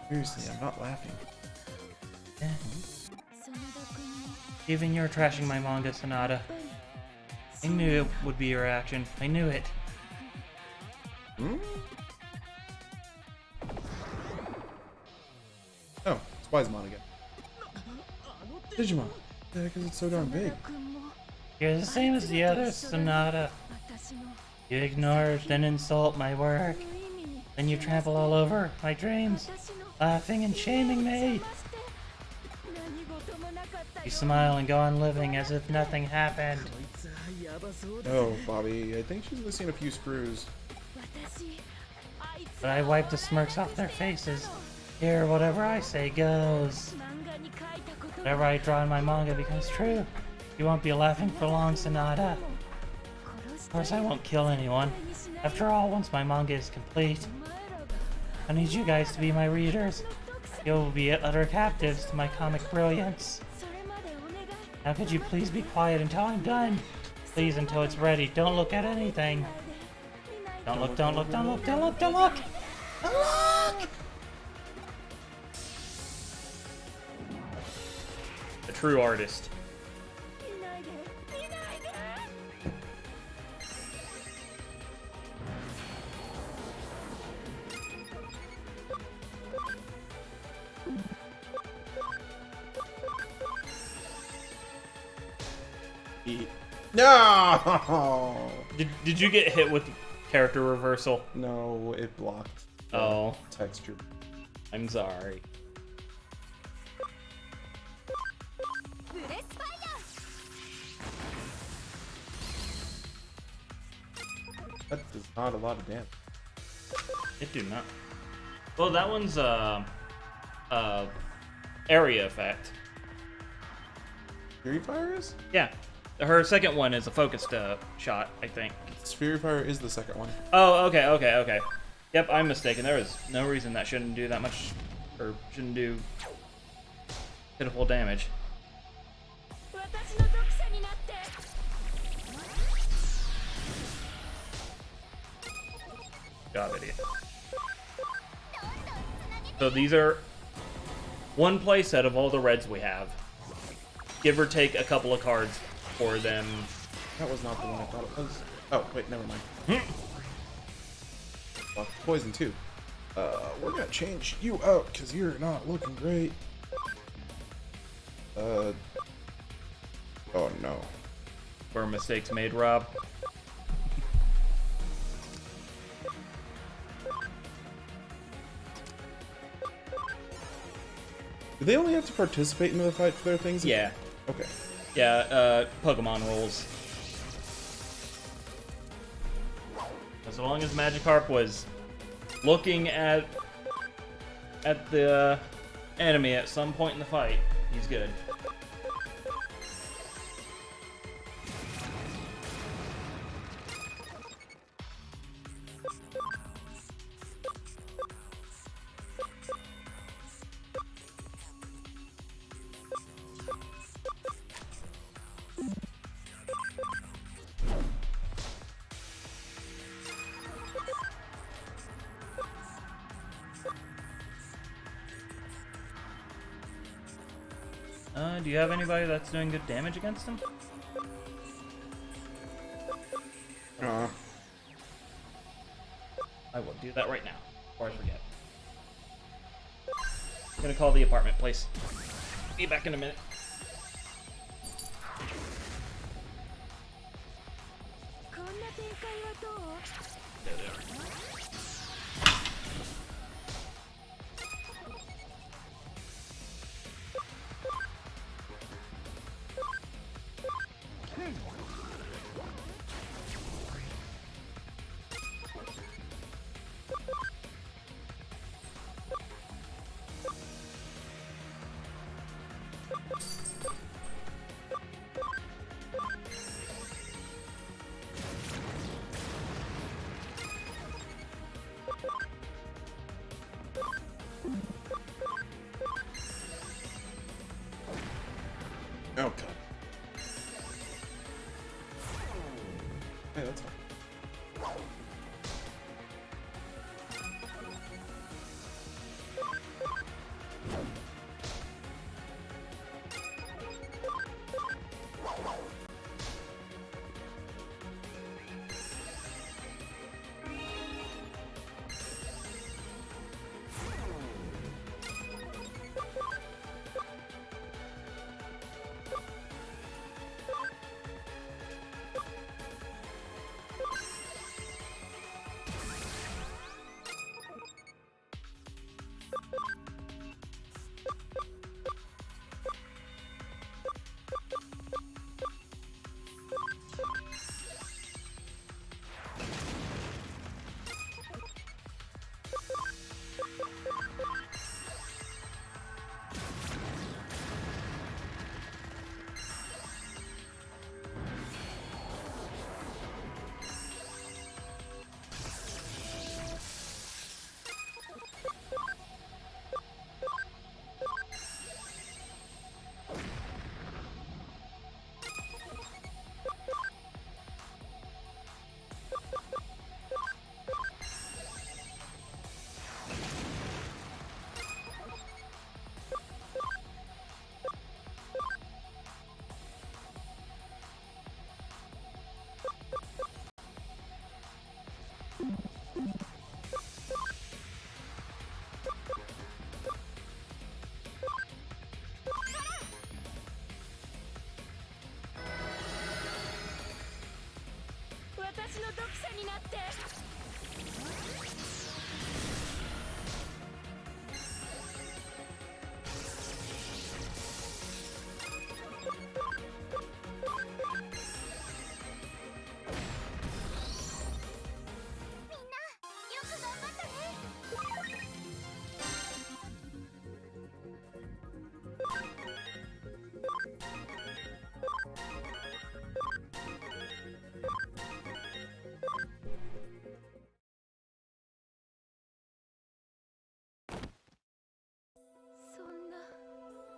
Seriously, I'm not laughing. Eh. Even you're trashing my manga, Sonata. I knew it would be your reaction. I knew it. Hmm? Oh, it's Wisemon again. Digimon. The heck is it so darn big? You're the same as the others, Sonata. You ignore and insult my work. Then you trample all over my dreams, laughing and shaming me. You smile and go on living as if nothing happened. Oh, Bobby, I think she's missing a few screws. But I wipe the smirks off their faces. Here, whatever I say goes. Whatever I draw in my manga becomes true. You won't be laughing for long, Sonata. Of course I won't kill anyone. After all, once my manga is complete, I need you guys to be my readers. You'll be utter captives to my comic brilliance. Now could you please be quiet until I'm done? Please, until it's ready. Don't look at anything. Don't look, don't look, don't look, don't look, don't look! Don't look! A true artist. No! Did you get hit with character reversal? No, it blocked. the Oh, texture. I'm sorry. That does not a lot of damage. It do not. Well, that one's area effect. Fury Fire is? Yeah. Her second one is a focused shot, I think. Fury Fire is the second one. Oh, okay. Yep, I'm mistaken. There is no reason that shouldn't do that much, or shouldn't do pitiful damage. Job, idiot. So these are one playset of all the reds we have. Give or take a couple of cards for them. That was not the one I thought it was. Oh, wait, never mind. Well, poison too. We're gonna change you out because you're not looking great. Oh no. Were mistakes made, Rob? Do they only have to participate in the fight for their things? Yeah. Okay. Yeah, Pokemon rules. As long as Magikarp was looking at the enemy at some point in the fight, he's good. Do you have anybody that's doing good damage against him? I will do that right now, before I forget. I'm gonna call the apartment place. Be back in a minute. There they are. Oh, God. Hey, that's fine.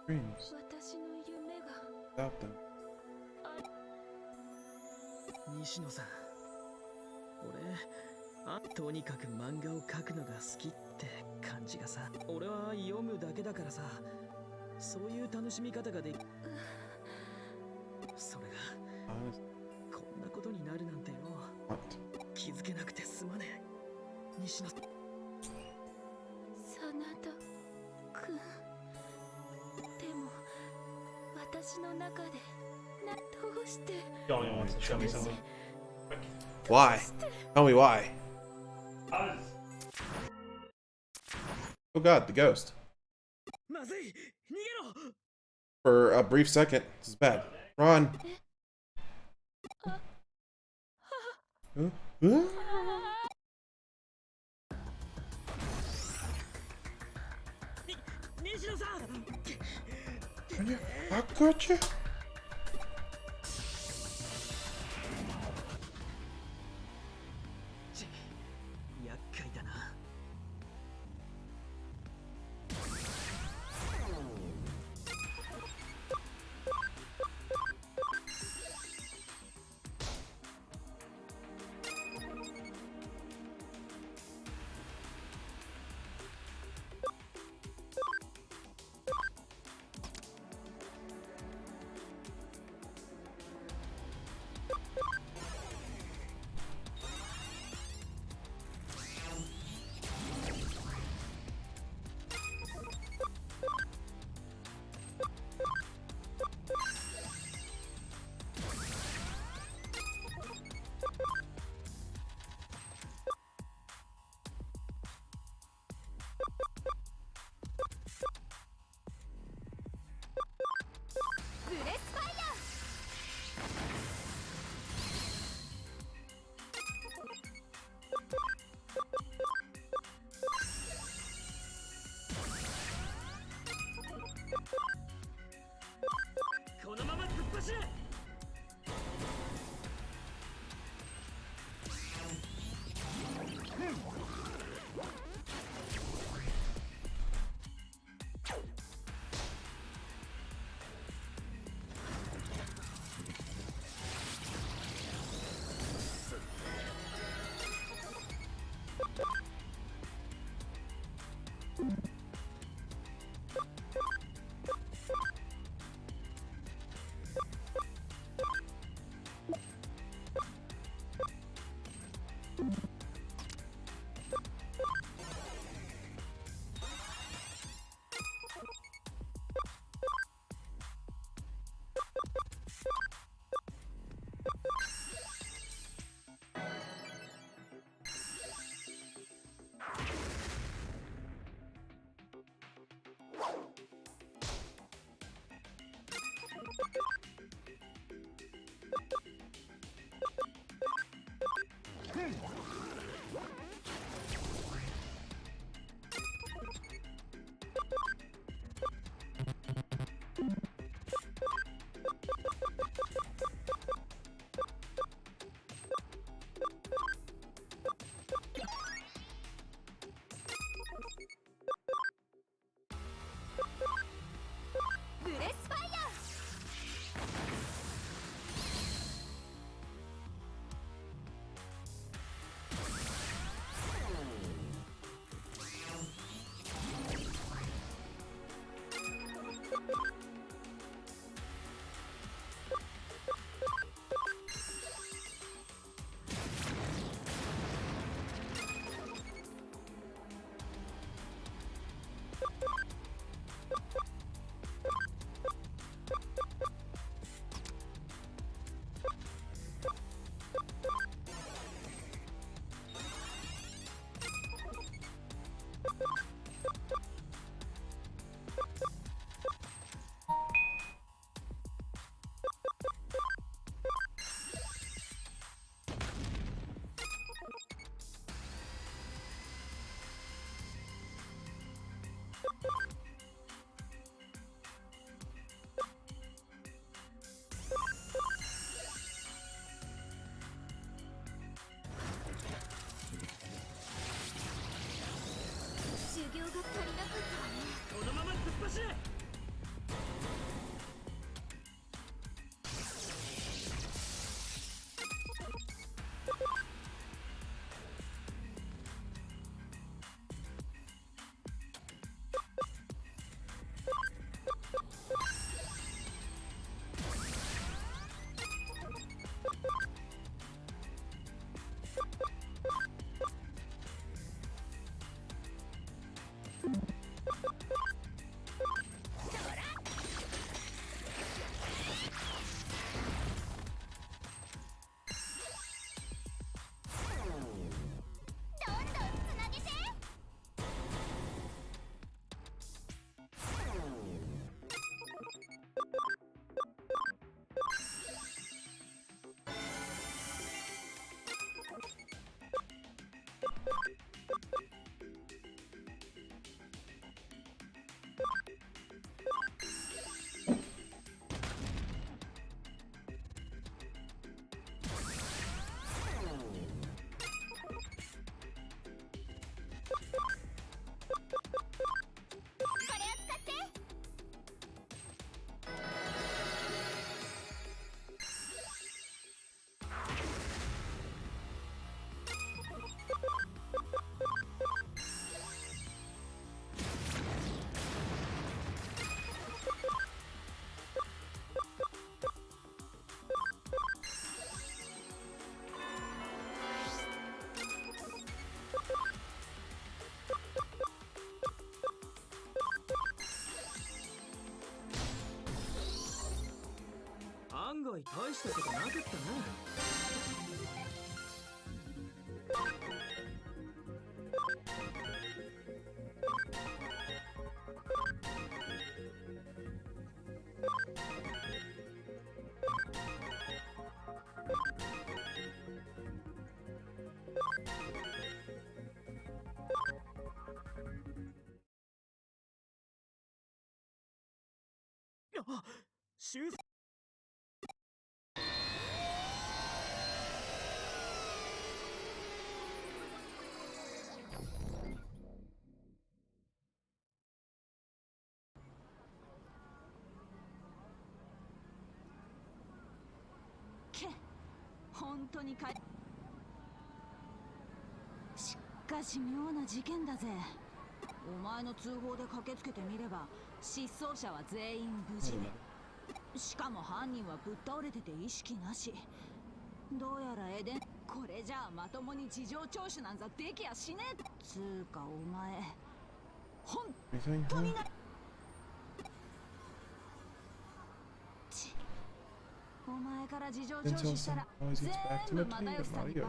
dreams without them. 西野さん、とにかく漫画を描くのが好きって感じがさ、俺は読むだけだからさ、そういう楽しみ方ができ、それが Honest. こんなことになるなんてよ。 What? 気づけなくてすまねえ。西野さん、真田くん。でも私の中でどうして He only wants to show me something. Why? Tell me why. Oh god, the ghost. まずい、逃げろ。 For a brief second, this is bad. Run. Huh? 西野さん、 I got you. 厄介だな。ブレスファイヤこのまま突っ走れ。 ブレスファイヤー案外大したことなかったな。あ、修正。本当にしかし妙な事件だぜ。お前の通報で駆けつけてみれば失踪者は全員無事で、しかも犯人はぶっ倒れてて意識なし。どうやらエデン、これじゃあまともに事情聴取なんざできやしねえ。つうかお前本当になお前から事情聴取したら全部又吉さんにバレちゃう。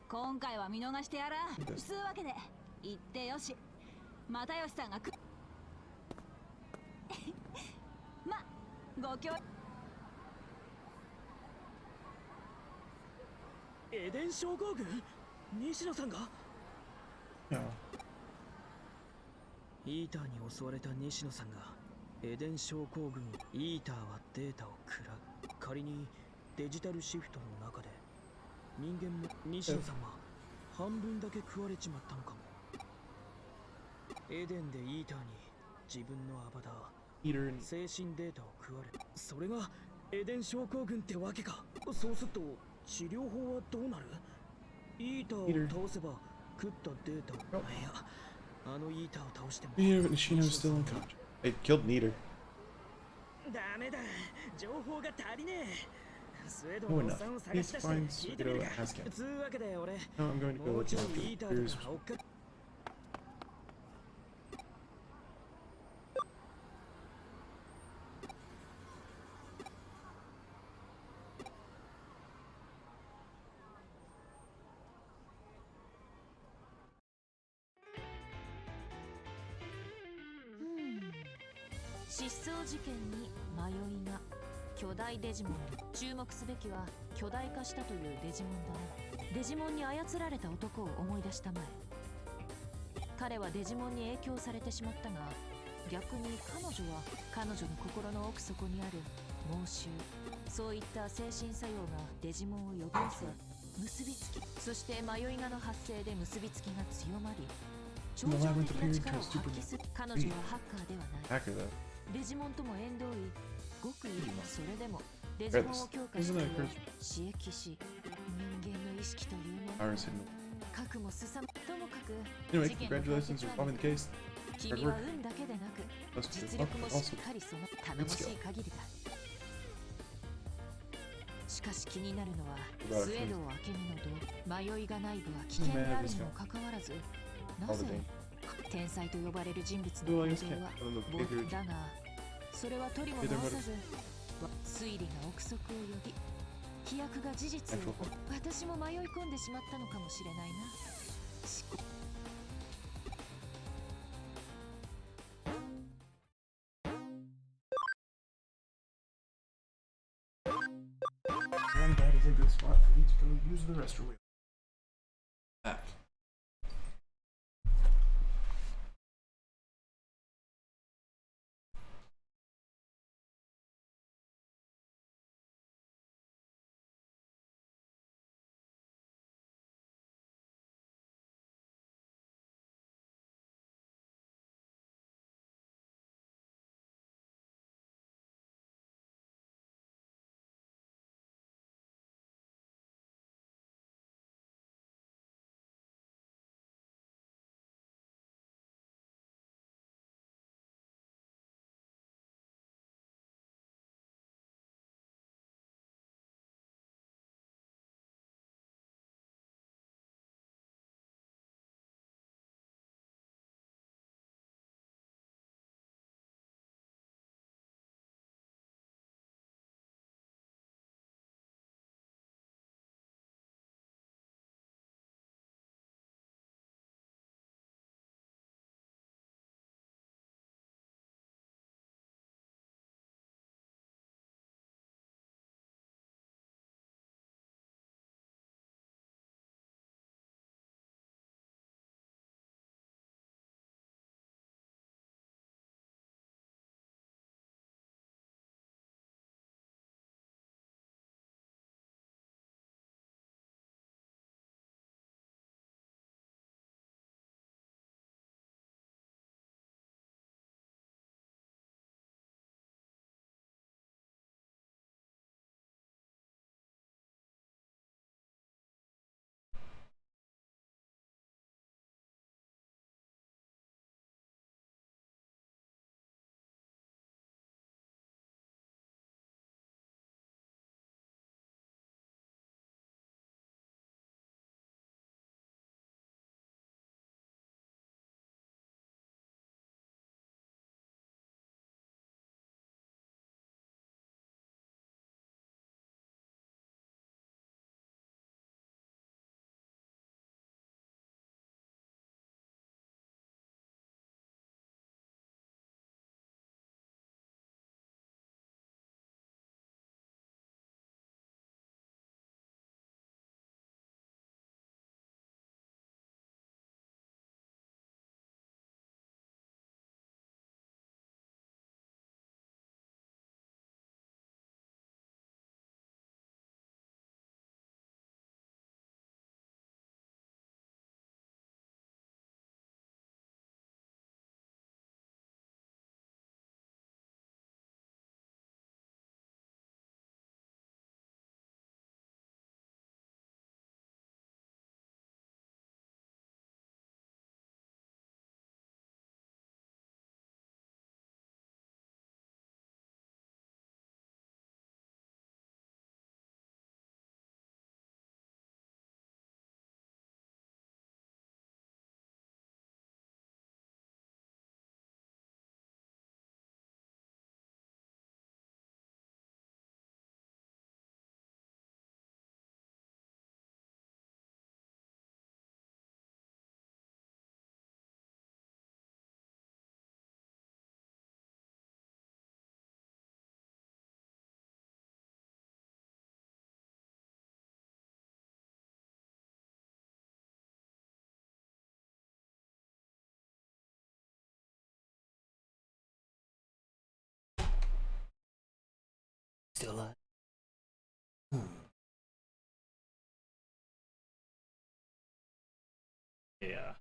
今回は見逃してやら。つうわけで言ってよし、又吉さんがま、ご協力。エデン症候群？西野さんが？ Yeah. イーターに襲われた西野さんがエデン症候群。イーターはデータを食らう。仮にデジタルシフトの中で人間も西野さんは半分だけ食われちまったのかも。エデンでイーターに自分のアバター、精神データを食われ、それがエデン症候群ってわけか。そうすると治療法はどうなる？イーターを倒せば食ったデータを、いや、あのイーターを倒してもNishino's still unconscious. It killed Neater. ダメだ、情報が足りねえ。スウェード Oh, のおっ enough. さんを探 Please し出して find 聞いてみる Suido か。 and ask him. つうわけで俺 No, I'm going to も go う look ちょい into イータ it. ー Here's とか追っかけ。失踪事件に迷いが。巨大デジモン。注目すべきは巨大化したというデジモンだな。デジモンに操られた男を思い出したまえ。彼はデジモンに影響されてしまったが、逆に彼女は彼女の心の奥底にある妄執、そういった精神作用がデジモンを呼び寄せ結びつき、そして迷いがの発生で結びつきが強まり超常的な力を発揮する。彼女はハッカーではない。 Hacker, though. デジモンとも縁遠い。ごくいいもそれでもデジモンを強化して刺激し、人間の意識というもの Power signal. 核もすさむ。ともかく Anyway, 事件の解 congratulations 決 for は solving the case. 君は運だけでなく Let's 実 do 力も it. しっ Also, かりその頼もしい限りだ。しかし気になるのはスウェードを明美の動迷いが内部は危険であるにもかかわらず、なぜ天才と呼ばれる人物の行動はだが、それは取りも直さず推理が憶測を呼び、飛躍が事実を。私も迷い込んでしまったのかもしれないな。Granddad is in a good spot. I need to go use the restroom. Back. Still alive. Yeah.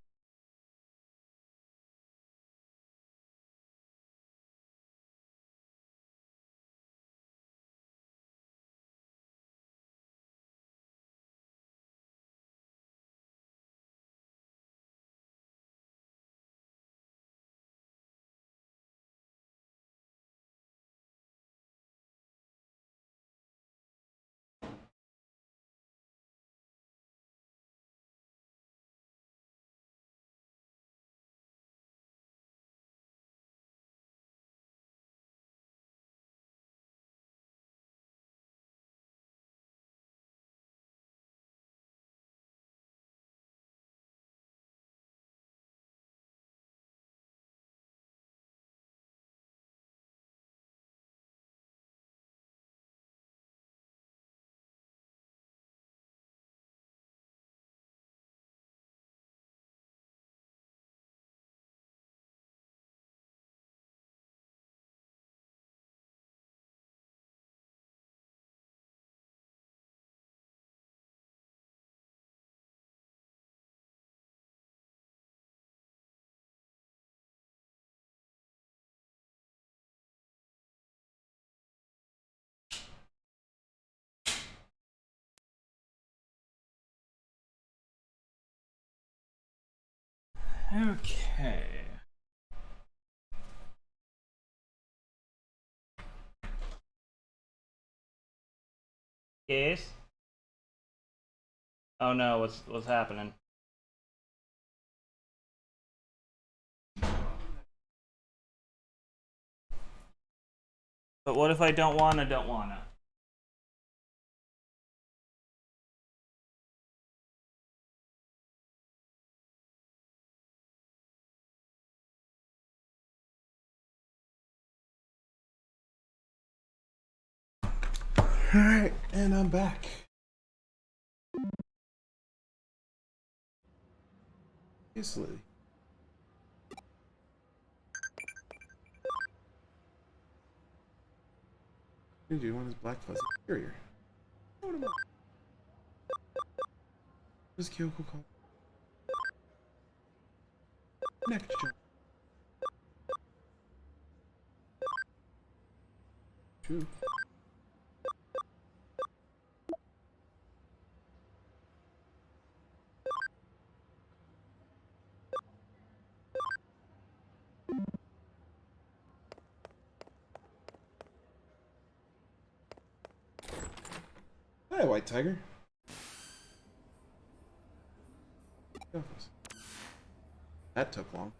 Okay. Yes. Oh no, what's happening? But what if I don't wanna? Alright, and I'm back. Easily. Dude, one is black fuzzy carrier. This Kyoko called next jump. True. Hi, White Tiger. That took long.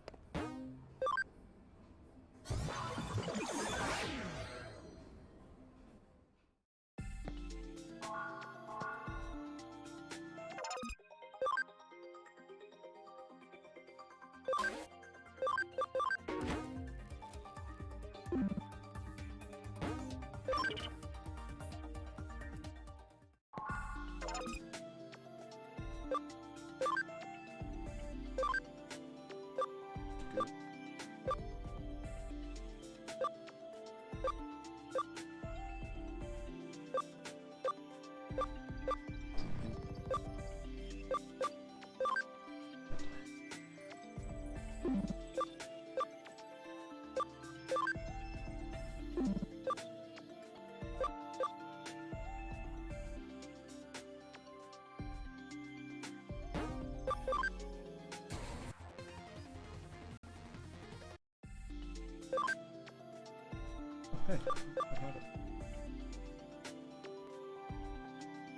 Hey,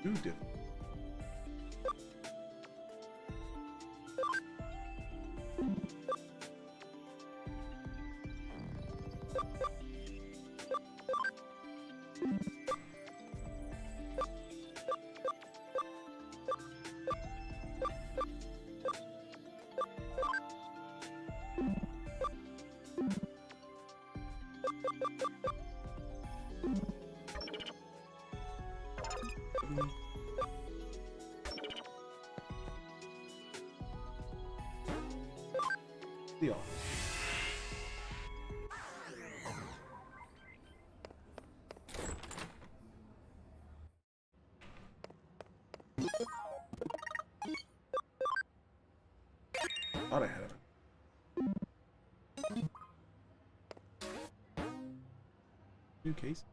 do dip. The office. Thought I had it. New case.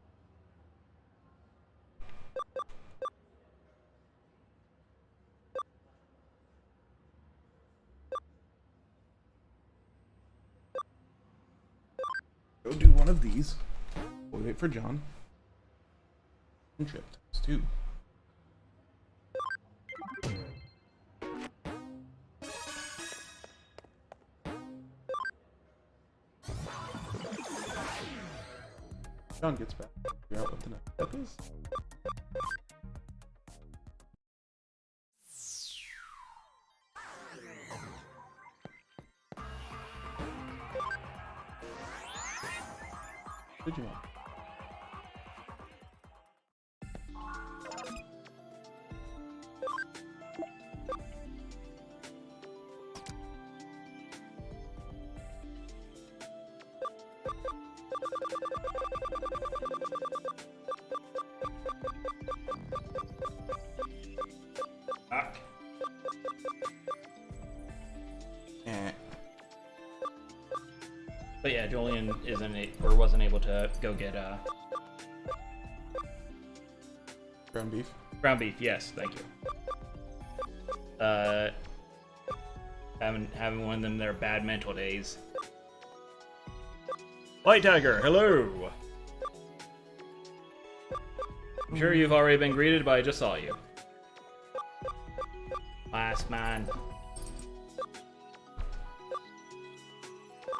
Go do one of these. We'll wait for John. And trip times 2. John gets back. Figure out what the next step is. Digimon. Fuck. But yeah, Julian wasn't able to go get Ground beef. ground beef. Yes, thank you. Having one of them their bad mental days. White Tiger, hello. I'm sure you've already been greeted, but I just saw you. Last man.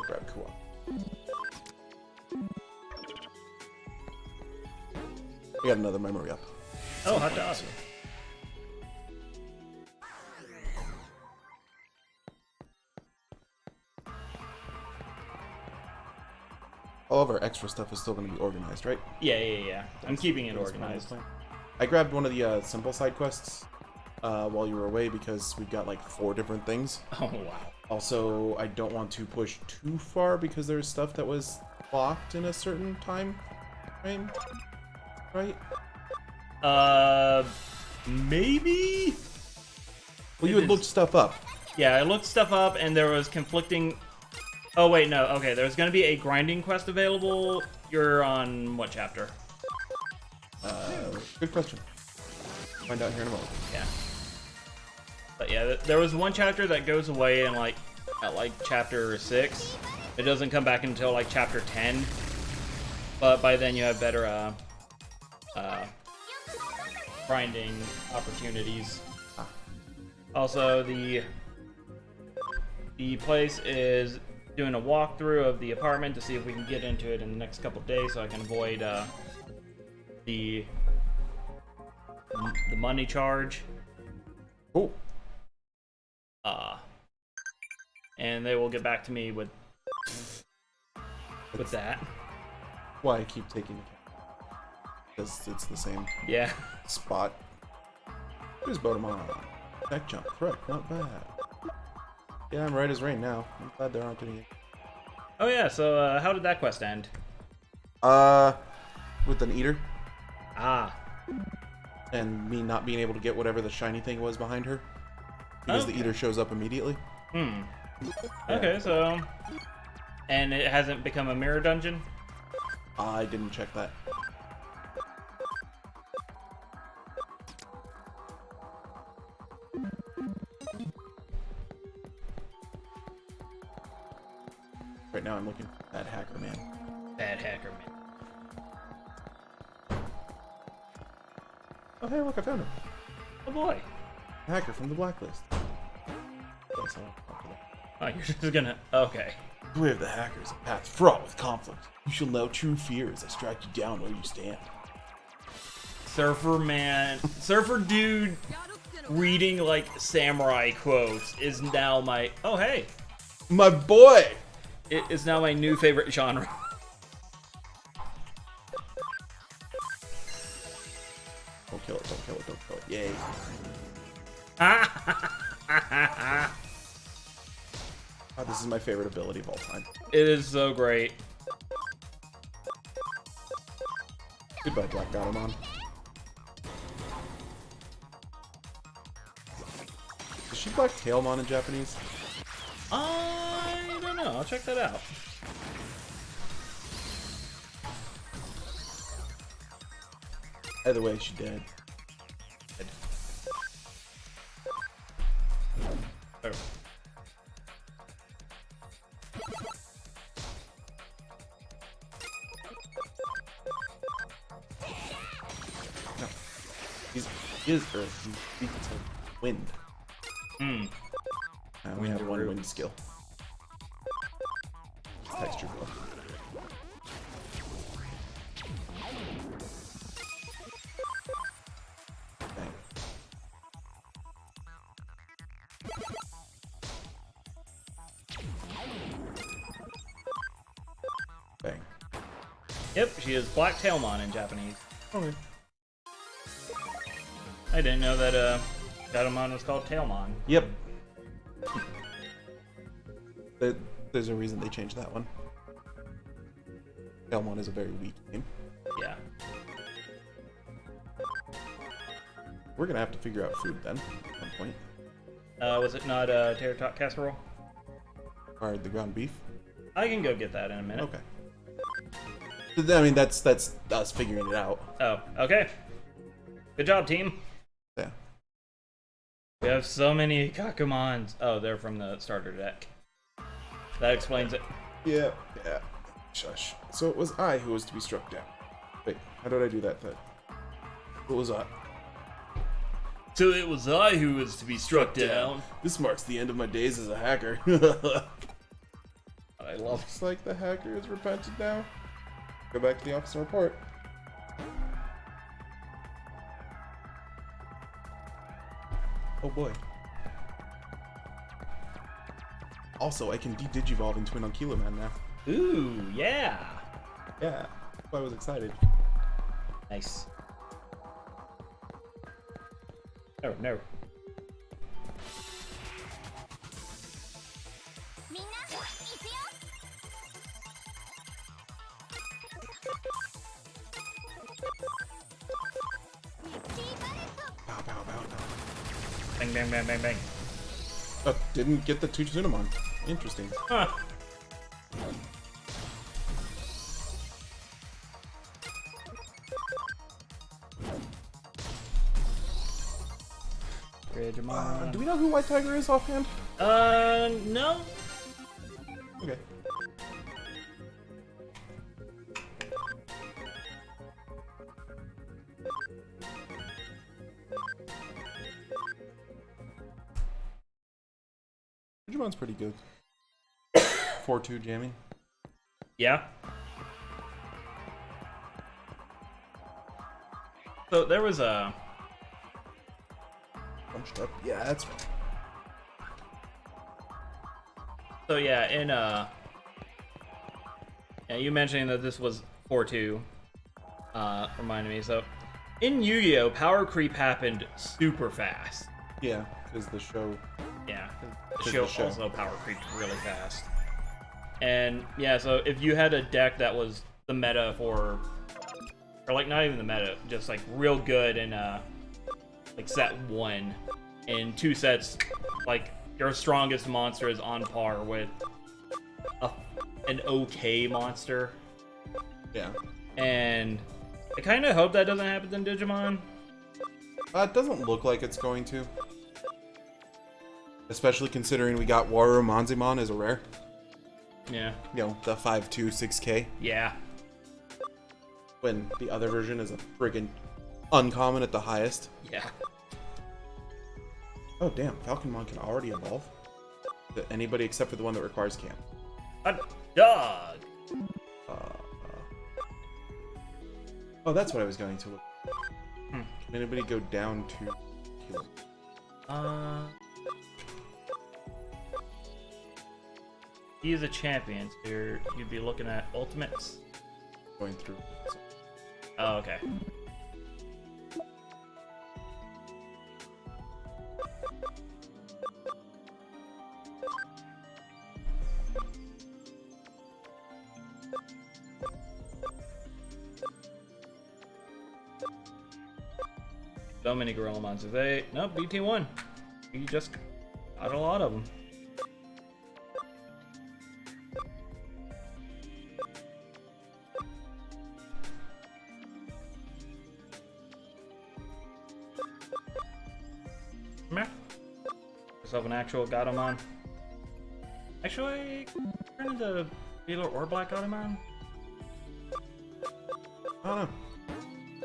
Grab co-op. We got another memory up. Oh, hot dog. All of our extra stuff is still going to be organized, right? Yeah. I'm keeping it organized. I grabbed one of the simple side quests while you were away because we've got like 4 different things. Oh, wow. Also, I don't want to push too far because there's stuff that was locked in a certain time frame, right? Maybe? Well, you had looked stuff up. Yeah, I looked stuff up and there was conflicting... Oh, wait, no. Okay, there's going to be a grinding quest available. You're on what chapter? Good question. Find out here in a moment. Yeah. But yeah, there was one chapter that goes away in at chapter 6. It doesn't come back until like chapter 10. But by then you have better grinding opportunities. Also, the place is doing a walkthrough of the apartment to see if we can get into it in the next couple of days, so I can avoid the money charge. Oh. And they will get back to me with that. Why I keep taking it. Because it's the same Yeah. spot. Here's Botamon. Tech jump, correct, not bad. Yeah, I'm right as rain now. I'm glad there aren't any. Oh yeah, so how did that quest end? With an eater. Ah. And me not being able to get whatever the shiny thing was behind her. Because the eater shows up immediately. Okay, so... And it hasn't become a mirror dungeon? I didn't check that. Right now I'm looking for that hacker man. Bad hacker man. Oh hey, look, I found him. Oh boy. Hacker from the blacklist. Yes, I'll talk to that. Oh, you're just gonna... Okay. The way of the hacker is a path fraught with conflict. You shall know true fear as I strike you down where you stand. Surfer man... Surfer dude reading, like, samurai quotes is now my... Oh, hey. My boy! It is now my new favorite genre. Don't kill it, don't kill it, don't kill it. Yay. Oh, this is my favorite ability of all time. It is so great. Goodbye, Black Gatomon. she Black Tailmon in Japanese? I don't know. I'll check that out. Either way, she dead. Oh. No. He is Earth. He's weak to wind. Hmm. I only have one wind skill. Texture blow. Bang. Bang. Yep, she is Black Tailmon in Japanese. Okay. I didn't know that Shadowmon was called Tailmon. Yep. There's a reason they changed that one. Tailmon is a very weak name. Yeah. We're gonna have to figure out food then, at some point. Was it not tater tot casserole? Or the ground beef. I can go get that in a minute. Okay. I mean, that's us figuring it out. Oh, okay. Good job, team. Yeah. We have so many Kakumons. Oh, they're from the starter deck. That explains it. Yeah. Yeah. Shush. So it was I who was to be struck down. Wait, how did I do that then? What was I? So it was I who was to be struck down. This marks the end of my days as a hacker. I love Looks like the hacker has repented now. Go back to the office and report. Oh boy. Also, I can de-digivolve into an Ankila Man now. it. Ooh, yeah. Yeah, that's why I was excited. Nice. Oh, no. みんな行くよ Pow, pow, pow, pow. Bang, bang, bang, bang, bang. Oh, didn't get the Tsunamon. Interesting. Huh. Digimon. Do we know who White Tiger is offhand? No. Okay. Digimon's pretty good. 4-2 jamming. Yeah. So there was a. Bunched up. Yeah, that's right. So yeah, in yeah, you mentioning that this was 4-2 reminded me. So in Yu-Gi-Oh, power creep happened super fast. Yeah, because the show. Yeah, the 'Cause show the show. also power creeped really fast. And yeah, so if you had a deck that was the meta for, or like not even the meta, just like real good in like set 1, in 2 sets, like your strongest monster is on par with an okay monster. Yeah. And I kind of hope that doesn't happen in Digimon. It doesn't look like it's going to. Especially considering we got Waru Manzimon as a rare. Yeah. You know, the 5/2 6K. Yeah. When the other version is a friggin' uncommon at the highest. Yeah. Oh damn, Falconmon can already evolve. To anybody except for the one that requires camp. A dog. Oh, that's what I was going to look. Hmm. Can anybody go down to kill? He is a champion, so you'd be looking at ultimates. Going through. So, Oh, okay. So many Gorilla monsters. Nope, BT1. You just Got a lot of them. Meh. Yourself an actual Gatomon. Actually, turn into Beetle or Black Gatomon. I don't know.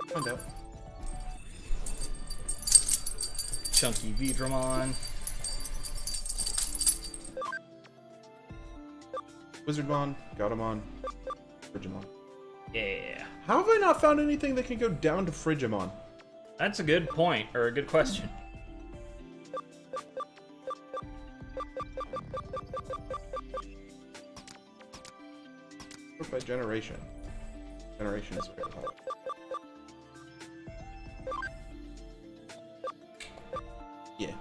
Find out. Chunky Vidramon. Wizardmon, Gatomon, Frigimon. Yeah. How have I not found anything that can go down to Frigimon? That's a good point, or a good question. Sort by generation. Generation is what I call it. Yeah.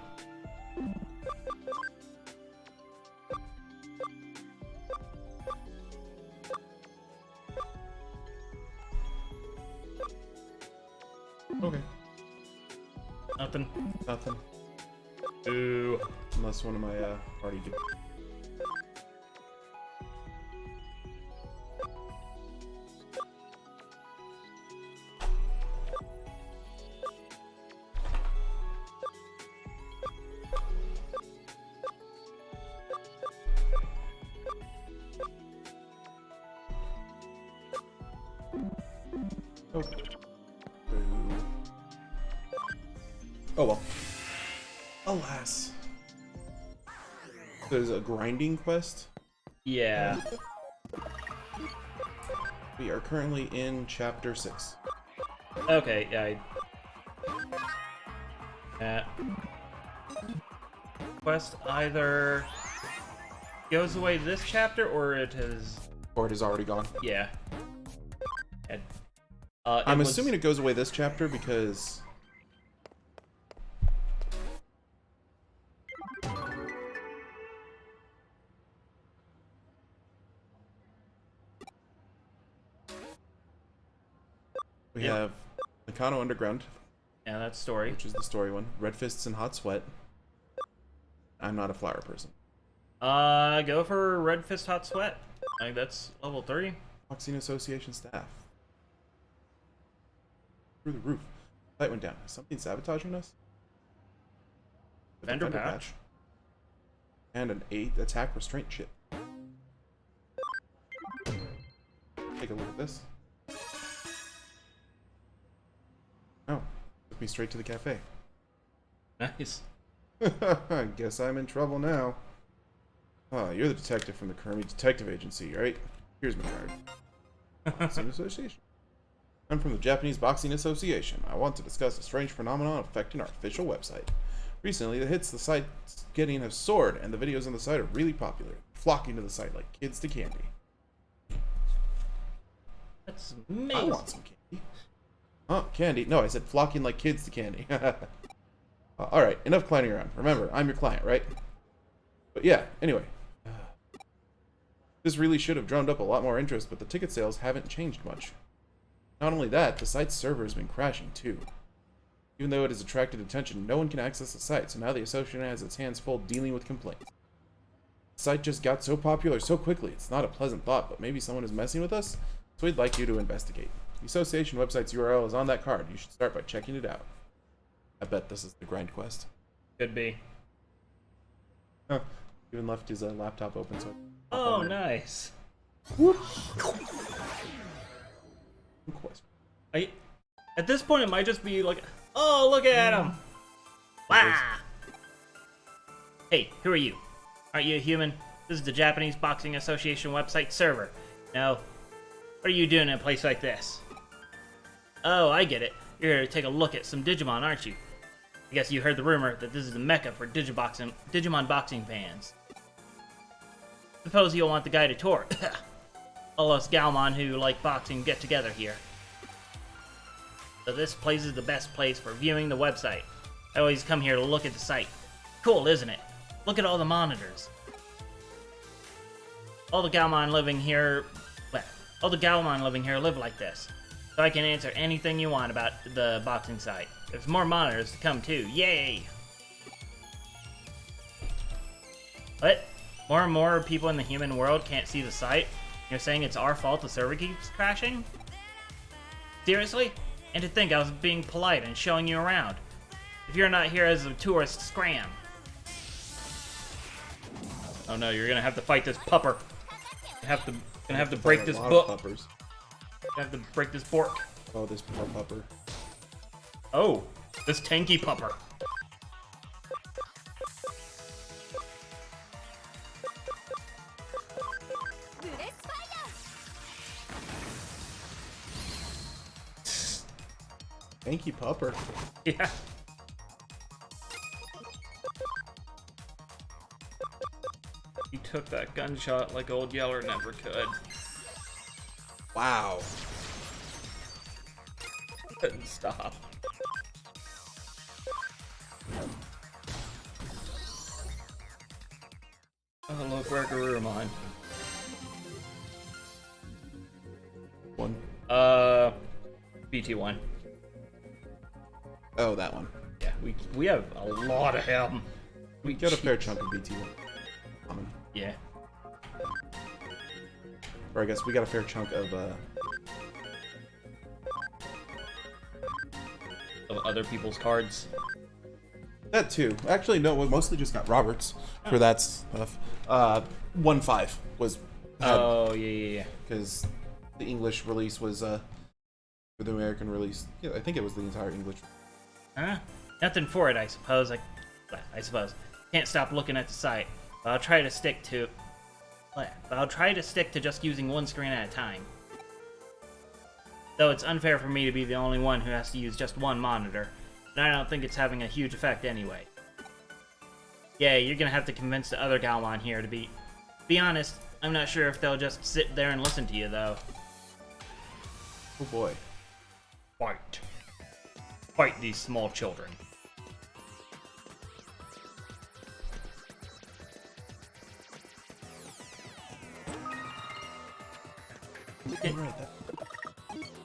Okay. Nothing. Nothing. Ooh. Unless one of my party did. Oh. Boo. Oh well. Alas. There's a grinding quest. Yeah. We are currently in chapter 6. Okay, yeah. Quest either goes away this chapter or it has. Or it is already gone. Yeah. I'm assuming it goes away this chapter because we Yep. have Nakano Underground, Yeah, that's story. which is the story one. Red Fists and Hot Sweat. I'm not a flower person. Go for Red Fist Hot Sweat. I think that's level 3. Boxing Association staff. Through the roof. Light went down. Is something sabotaging us? Vendor patch. And an 8 attack restraint chip. Take a look at this. Oh, took me straight to the cafe. Nice. I guess I'm in trouble now. Ah, you're the detective from the Kermie Detective Agency, right? Here's my card. Boxing Association. I'm from the Japanese Boxing Association. I want to discuss a strange phenomenon affecting our official website. Recently, the hits the site's getting have soared, and the videos on the site are really popular, flocking to the site like kids to candy. That's I amazing. want some candy. Huh? Candy? No, I said flocking like kids to candy. Alright, enough clowning around. Remember, I'm your client, right? But yeah, anyway. This really should have drummed up a lot more interest, but the ticket sales haven't changed much. Not only that, the site's server has been crashing too. Even though it has attracted attention, no one can access the site, so now the association has its hands full dealing with complaints. The site just got so popular so quickly, it's not a pleasant thought, but maybe someone is messing with us, so we'd like you to investigate. The association website's URL is on that card. You should start by checking it out. I bet this is the grind quest. Could be. Huh. Even left his laptop open, so... Oh, nice. Quest. At this point, it might just be like, oh, look at him. Wow. Hey, who are you? Aren't you a human? This is the Japanese Boxing Association website server. Now, what are you doing in a place like this? Oh, I get it. You're here to take a look at some Digimon, aren't you? I guess you heard the rumor that this is the mecca for Digimon boxing fans. Suppose you'll want the guided tour. All us Galmon who like boxing get together here. So this place is the best place for viewing the website. I always come here to look at the site. Cool, isn't it? Look at all the monitors. All the Galmon living here live like this. So I can answer anything you want about the boxing site. There's more monitors to come too. Yay! What? More and more people in the human world can't see the site? You're saying it's our fault the server keeps crashing? Seriously? And to think I was being polite and showing you around. If you're not here as a tourist, scram. Oh no, you're gonna have to fight this pupper. Gonna have to break this book. Gonna have to break this fork. Oh, this poor pupper. Oh, this tanky pupper. Thank you, pupper. Yeah. He took that gunshot like old Yeller never could. Wow. Couldn't stop. Oh look, where Garurumon. One. BT1. Oh, that one. Yeah, we have a lot of him. We got a fair chunk of BT1. Common. Yeah. Or I guess we got a fair chunk of Other people's cards. that too. Actually, no, we mostly just got Roberts for that stuff. 1.5 was. Oh yeah. Because the English release was for the American release. Yeah, I think it was the entire English. Huh? Nothing for it, I suppose. Can't stop looking at the site. But I'll try to stick to just using one screen at a time. Though it's unfair for me to be the only one who has to use just one monitor, and I don't think it's having a huge effect anyway. Yeah, you're gonna have to convince the other Galmon here to be honest, I'm not sure if they'll just sit there and listen to you, though. Oh boy. Fight. Fight these small children.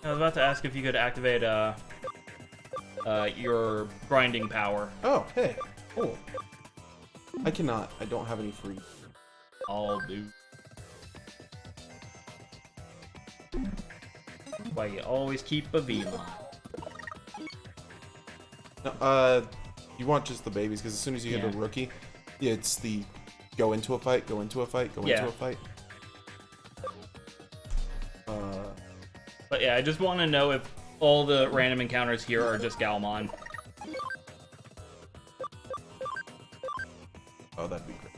I was about to ask if you could activate your grinding power. Oh, hey. Cool. I cannot. I don't have any free. I'll do. Why you always keep a V-Mon. No, you want just the babies, because as soon as you get a rookie, it's the go into a fight, go into a fight, go into a fight. But yeah, I just want to know if all the random encounters here are just Galmon. Oh, that'd be great.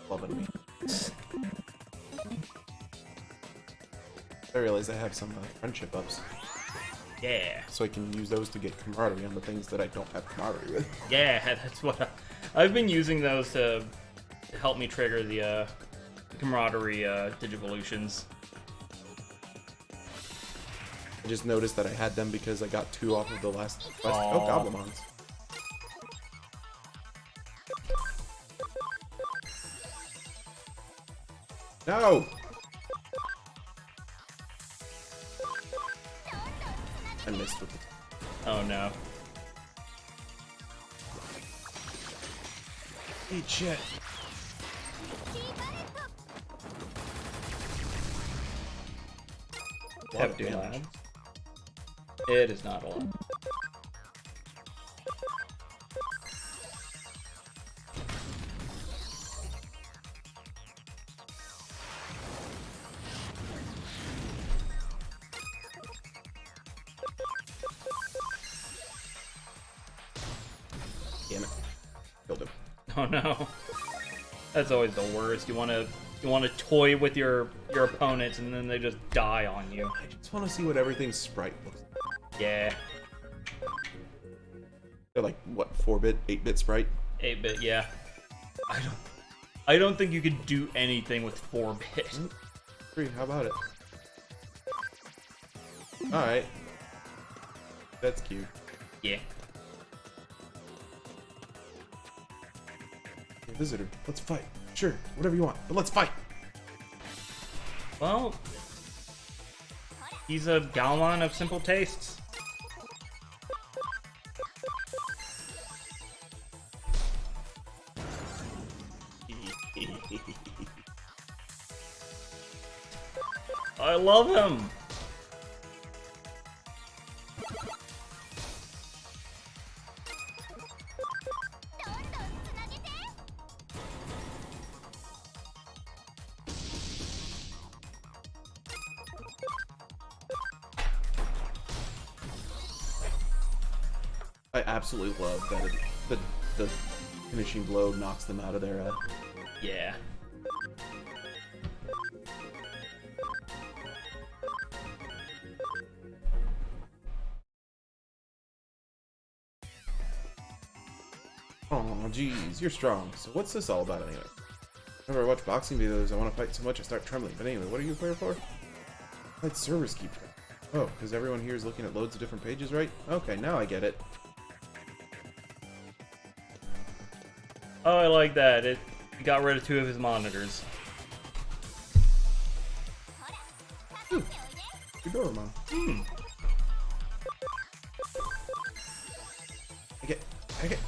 Loving me. I realize I have some friendship ups. Yeah. So I can use those to get camaraderie on the things that I don't have camaraderie with. Yeah, that's what I've been using those to help me trigger the camaraderie Digivolutions. I just noticed that I had them because I got 2 off of the last quest. Oh, Goblimons. No! I missed with it. Oh no. Eat shit. Have to lab. It is not a lot. Damn it. Killed him. Oh no. That's always the worst. You wanna toy with your opponents and then they just die on you. I just want to see what everything's sprite looks like. Yeah. They're like, what, 4-bit, 8-bit sprite? 8-bit, yeah. I don't think you could do anything with 4-bit. 3, how about it? Alright. That's cute. Yeah. Visitor, let's fight. Sure, whatever you want, but let's fight. Well, he's a Galmon of simple tastes. I love him. I absolutely love that the finishing blow knocks them out of their Yeah. Oh, geez, you're strong. So what's this all about anyway? Whenever I watch boxing videos, I want to fight so much I start trembling. But anyway, what are you here for? Let servers keep track. Oh, because everyone here is looking at loads of different pages, right? Okay, now I get it. Oh, I like that. He got rid of 2 of his monitors. Digimon. I get.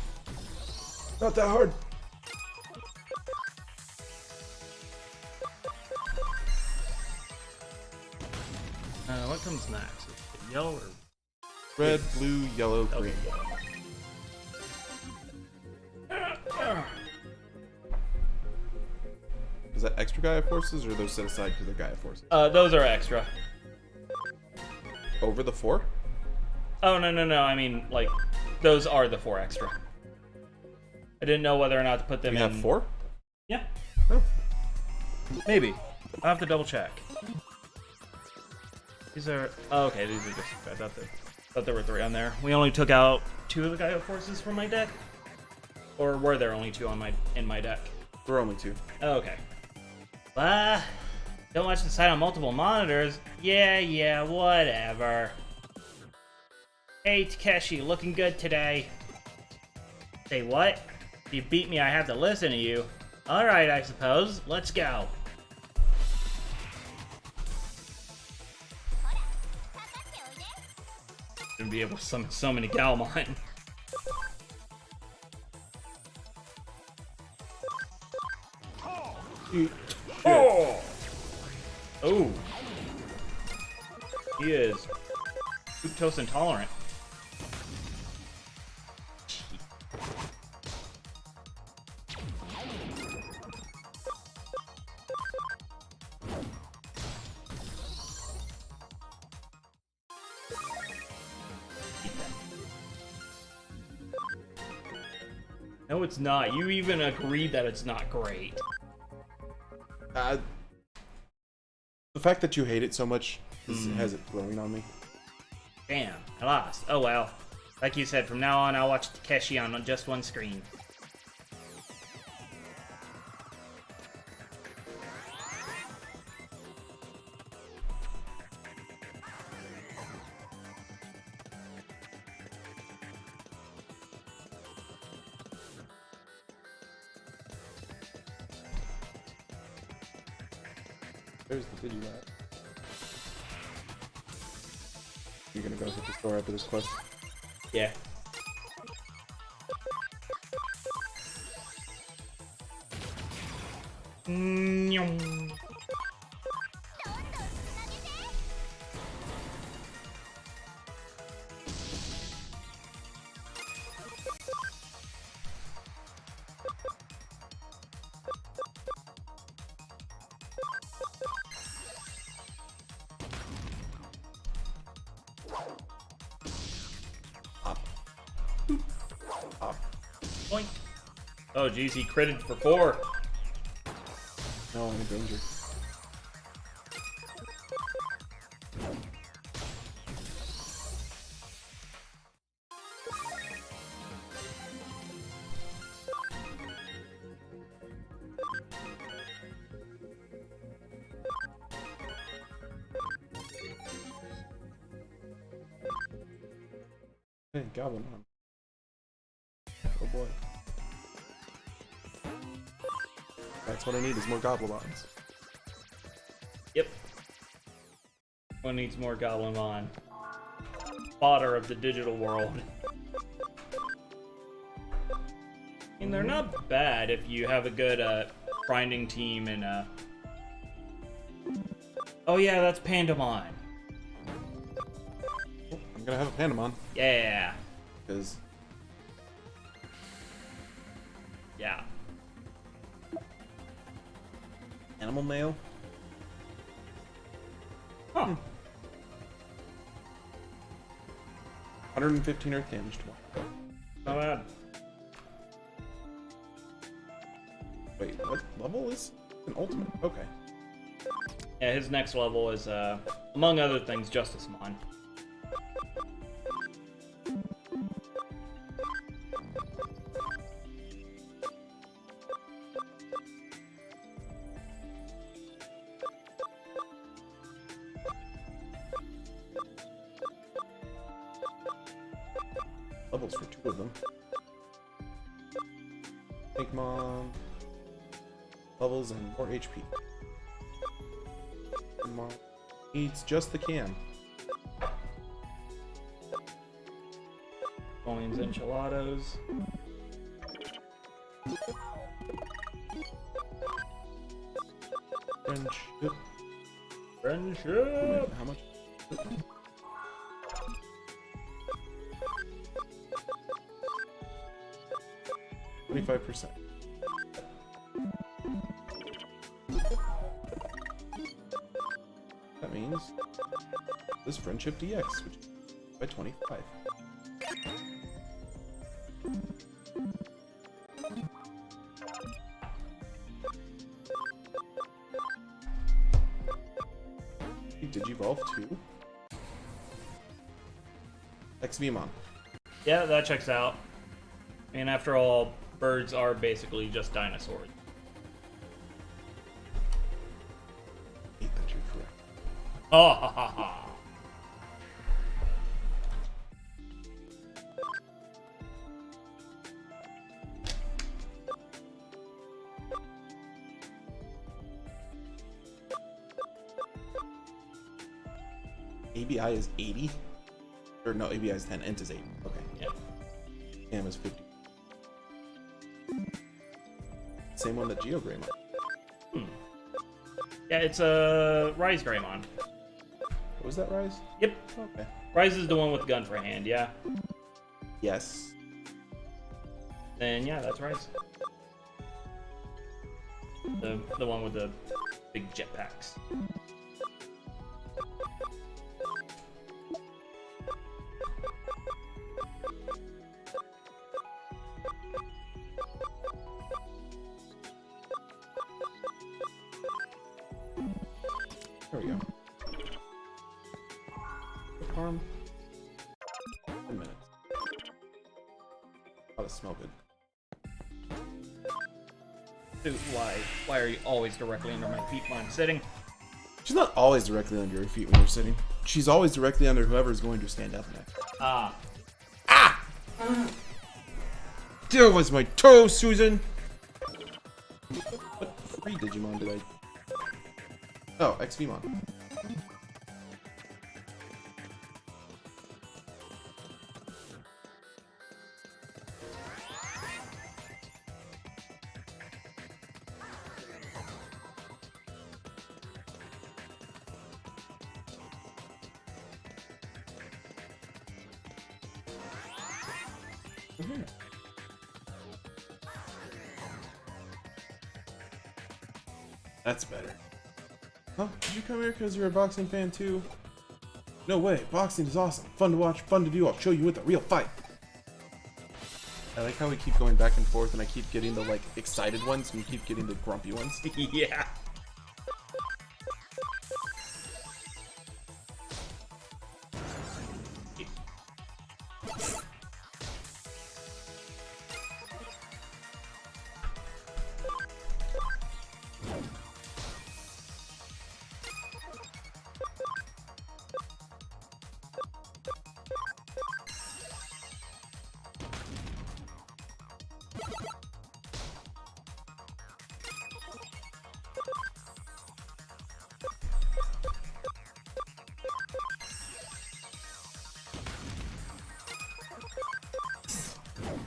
Not that hard. What comes next? Is it yellow or Red, blue, yellow, green. Is that extra Gaia forces, or are those set aside because they're Gaia forces? Those are extra. Over the 4? Oh, no. I mean, like, those are the 4 extra. I didn't know whether or not to put them We in. have 4? Yeah. Oh. Maybe. I'll have to double check. These are... Oh, okay, these are just... I thought there were 3 on there. We only took out 2 of the Gaia forces from my deck? Or were there only 2 in my deck? We're only 2. Oh, okay. Don't watch the site on multiple monitors. Yeah, whatever. Hey, Takeshi, looking good today. Say what? If you beat me, I have to listen to you. Alright, I suppose. Let's go. Gonna be able to summon so many Galmon. Oh! Oh! He is fructose intolerant. No, it's not. You even agreed that it's not great. The fact that you hate it so much has it growing on me. Damn, I lost. Oh well. Like you said, from now on I'll watch Takeshi on just one screen. There's the Digimon. You're gonna go hit the store after this quest? Yeah. Boink. Oh geez, he critted for 4. No, I'm in danger. Hey, Goblin on. Oh boy. That's what I need is more Gobblebons. Yep. One needs more Goblinmon. Fodder of the digital world. I mean, they're not bad if you have a good grinding team and Oh yeah, that's Pandamon. I'm gonna have a Pandamon. Yeah. Because Yeah. animal mail. Huh. 115 earth damage to one. Not bad. Wait, what level is an ultimate? Okay. Yeah, his next level is, among other things, Justicemon. Levels for 2 of them. Pinkmon. Levels and more HP. Pinkmon needs just the cam. Coins, enchiladas. Friendship. Friendship! How much? 25%. That means this friendship DX, which is by 25. Digivolve 2. XVmon. Yeah, that checks out. And after all, birds are basically just dinosaurs. I hate that you're correct. Oh, ha ha ha. ABI is 80? Or no, ABI is 10, Int is 8. Okay. Yeah. Cam is 50. Same one that Geogreymon. Yeah, it's a Rise Greymon. What was that, Rise? Yep. Okay. Rise is the one with the gun for hand, yeah. Yes. Then yeah, that's Rise. The one with the big jetpacks. There we go. Farm. 10 minutes. Ought to smell good. Dude, why are you always directly under my feet when I'm sitting? She's not always directly under your feet when you're sitting. She's always directly under whoever's going to stand up next. Ah. There was my toe, Susan! What free Digimon did I... Oh, XVmon. That's better. Huh? Did you come here because you're a boxing fan too? No way, boxing is awesome. Fun to watch, fun to do. I'll show you with a real fight. I like how we keep going back and forth and I keep getting the like excited ones and you keep getting the grumpy ones. Yeah.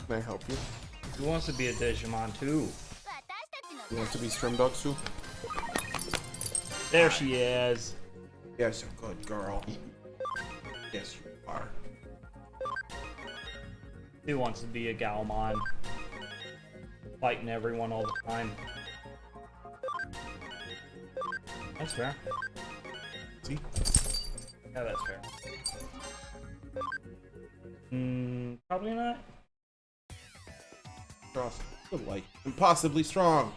Can I help you? Who wants to be a Digimon too? 私たちの You want to be Strim Dogs too? There she is. Yes, you're good girl. Yes, you are. Who wants to be a Galmon? Fighting everyone all the time. That's fair. See? Yeah, that's fair. Probably not. Cross. Good light. Impossibly strong.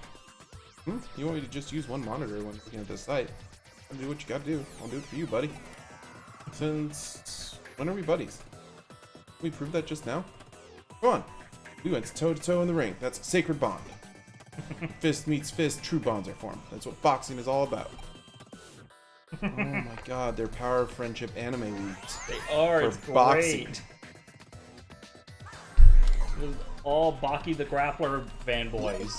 You want me to just use one monitor when looking at this site? I'll do what you gotta do. I'll do it for you, buddy. Since when are we buddies? We proved that just now. Come on. We went toe to toe in the ring. That's a sacred bond. Fist meets fist, true bonds are formed. That's what boxing is all about. Oh my god, they're Power of Friendship anime leagues. They are. For It's boxing. great. This is all Baki the Grappler fanboys.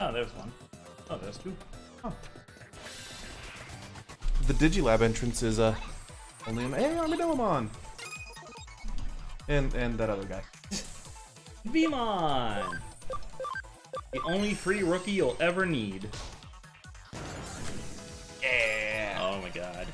Oh, there's one. Oh, there's two. The Digilab entrance is only an Armadillomon. And that other guy. Digimon! The only free rookie you'll ever need. Yeah! Oh my god.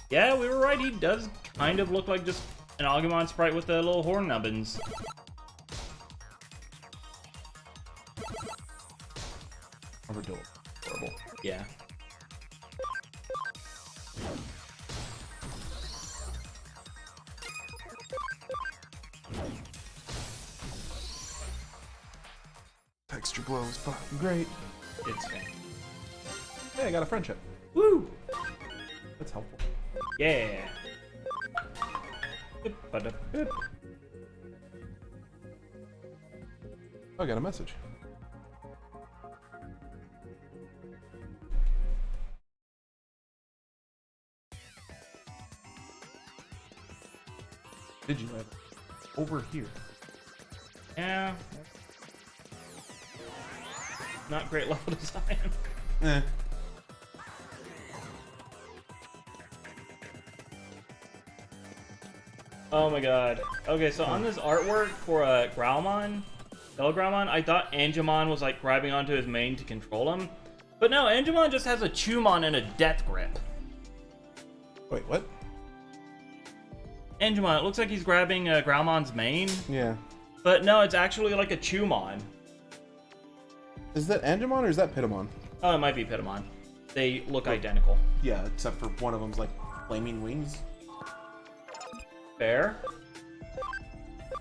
Yeah, we were right. He does kind of look like just an Agumon sprite with the little horn nubbins. Armadillo. Horrible. Yeah. Texture glow is fucking great. It's fine. Hey, I got a friendship. Woo! That's helpful. Yeah. Good. Oh, I got a message. Digilab. Over here. Yeah. Not great level design. Eh. Oh my god. Okay, so on this artwork for Growlmon, Yellow Growlmon, I thought Angemon was like grabbing onto his mane to control him. But no, Angemon just has a Chumon and a Death Grip. Wait, what? Angemon, it looks like he's grabbing Growlmon's mane, Yeah. but no, it's actually like a Chumon. Is that Angemon or is that Pitamon? Oh, it might be Pitamon. They look identical. Yeah, except for one of them's like flaming wings. Fair.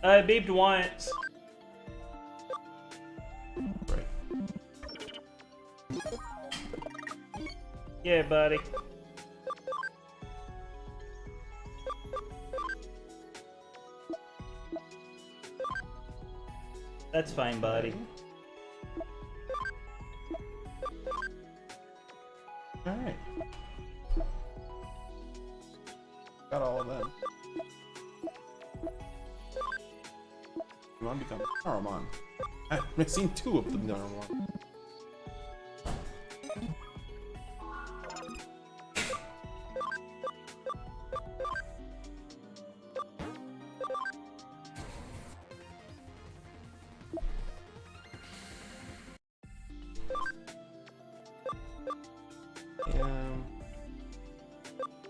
I beeped once. Right. Yeah, buddy. That's fine, buddy. Alright. Got all of them. Digimon become Naramon. I've seen two of them Naramon.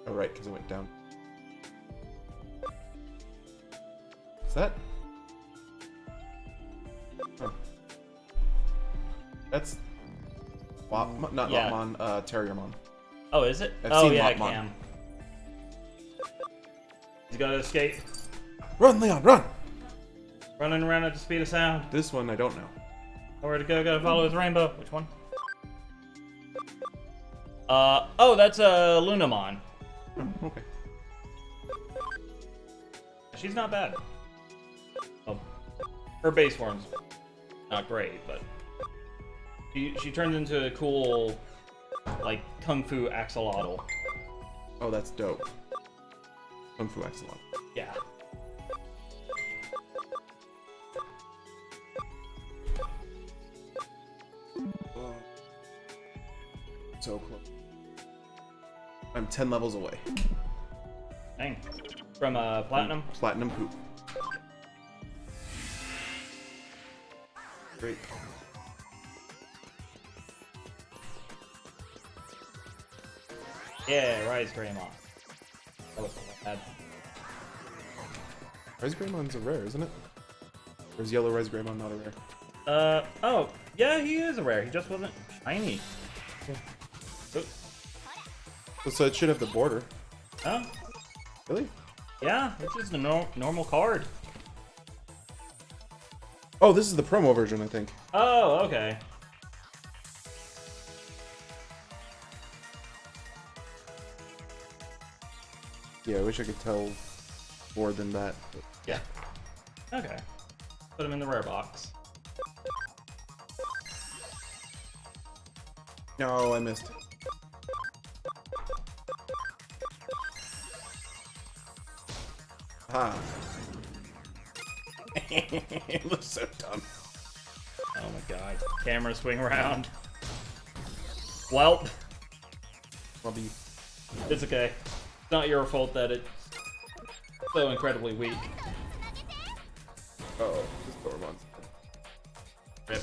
Oh, right, because it went down. Is that? Huh. That's not Yeah. Lopmon, Terriermon. Oh, is it? I've Oh, seen yeah, Lopmon. Cam. He's gotta escape. Run, Leon, run! Running around at the speed of sound. This one I don't know. Nowhere to go, gotta follow his rainbow. Which one? Oh, that's Lunamon. Oh, okay. she's not bad. Oh, her base form's not great, but she turns into a cool, like, kung fu axolotl. Oh, that's dope. Kung Fu Axolotl. Yeah. Oh. So close. I'm 10 levels away. Dang. From platinum. Platinum poop. Great. Yeah, Rise Greymon. That was bad. Rise Greymon's a rare, isn't it? Or is Yellow Rise Greymon not a rare? Oh, yeah, he is a rare. He just wasn't shiny. Yeah. Oh, So it should have the border. huh? Really? Yeah, it's just a normal card. Oh, this is the promo version, I think. Oh, okay. Yeah, I wish I could tell more than that. But... Yeah. Okay. Put him in the rare box. No, I missed. Ah. It looks so dumb. Oh my god. Camera swing around. Well, Bobby. it's okay. It's not your fault that it's so incredibly weak. Uh-oh, this Dormon's. Rip.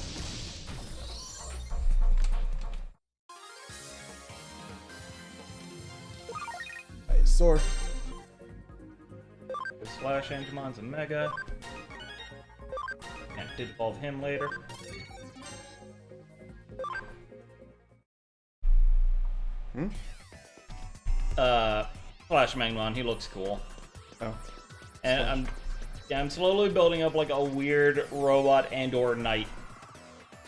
Nice sword. Slash Angemon's a mega. And did evolve him later. Hmm? Flash Magmon, he looks cool. Oh. And I'm slowly building up like a weird robot and/or knight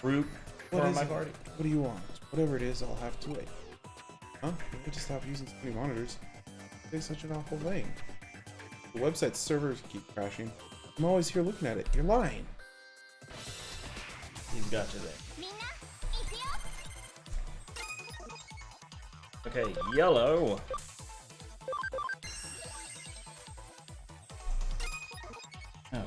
group What for is my it? party. What do you want? Whatever it is, I'll have to wait. Huh? You need to stop using so many monitors. Say such an awful thing. The website's servers keep crashing. I'm always here looking at it. You're lying. He's got you there. みんな行くよ Okay, yellow. Oh boy.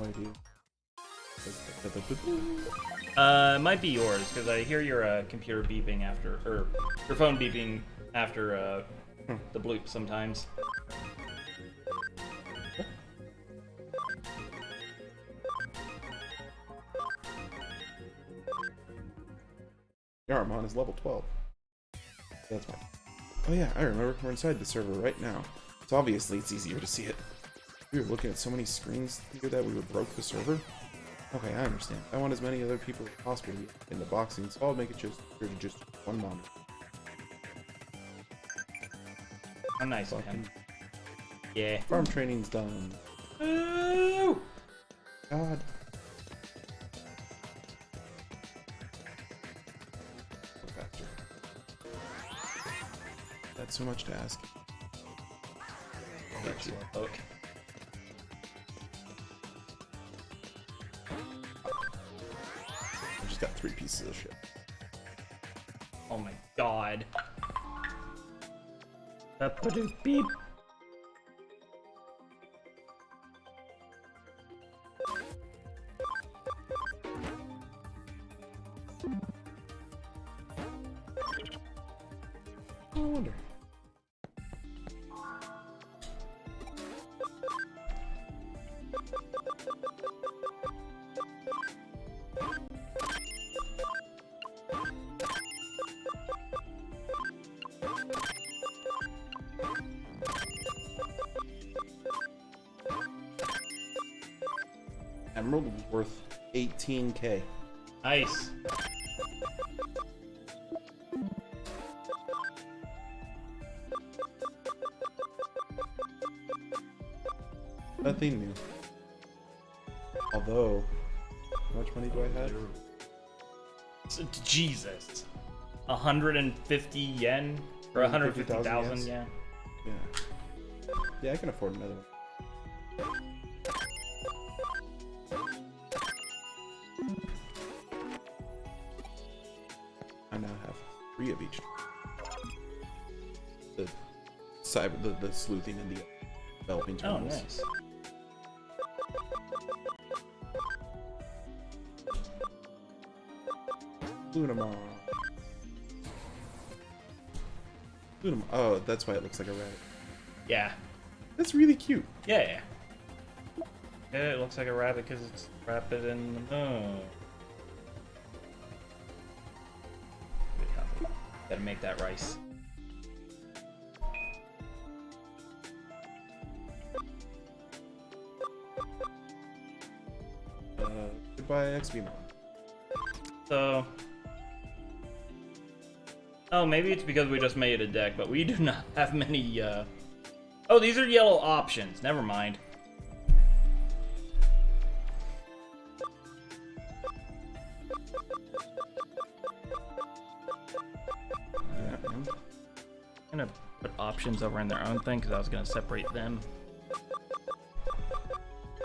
No idea. It might be yours because I hear your computer beeping after, or your phone beeping after the bloop sometimes. Yaramon is level 12. That's fine. Oh yeah, I remember. We're inside the server right now. So obviously it's easier to see it. We were looking at so many screens here that we would broke the server. Okay, I understand. I want as many other people as possible in the boxing, so I'll make it just one monitor. I'm nice of him. Yeah. Farm training's done. Ooh! God. Go faster. That's so much to ask. That's your book. I just got 3 pieces of shit. Oh my god. Beep. No wonder. Emerald was worth 18k. Nice. Nothing new. Although, how much money do I have? Jesus. 150 yen? Or 150,000 yens? yen? Yeah. Yeah, I can afford another one. I now have 3 of each. The the sleuthing and the developing Oh, tools. nice. Lunamon. Lunamon. Oh, that's why it looks like a rabbit. Yeah. That's really cute. Yeah. Yeah, it looks like a rabbit because it's rapid in the moon. Gotta make that rice. Goodbye, XVMon. So... Oh, maybe it's because we just made a deck, but we do not have many, Oh, these are yellow options. Never mind. I'm gonna put options over in their own thing because I was gonna separate them.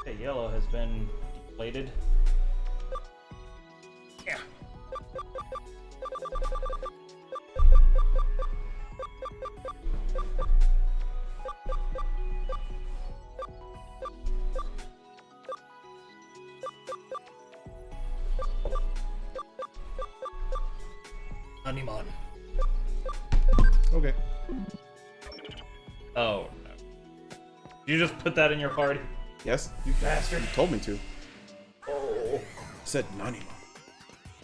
Okay, yellow has been deflated. Yeah. Honeyman. Okay. Oh, no. You just put that in your party? Yes, you Bastard. You told me to. Oh. Said Nanimon.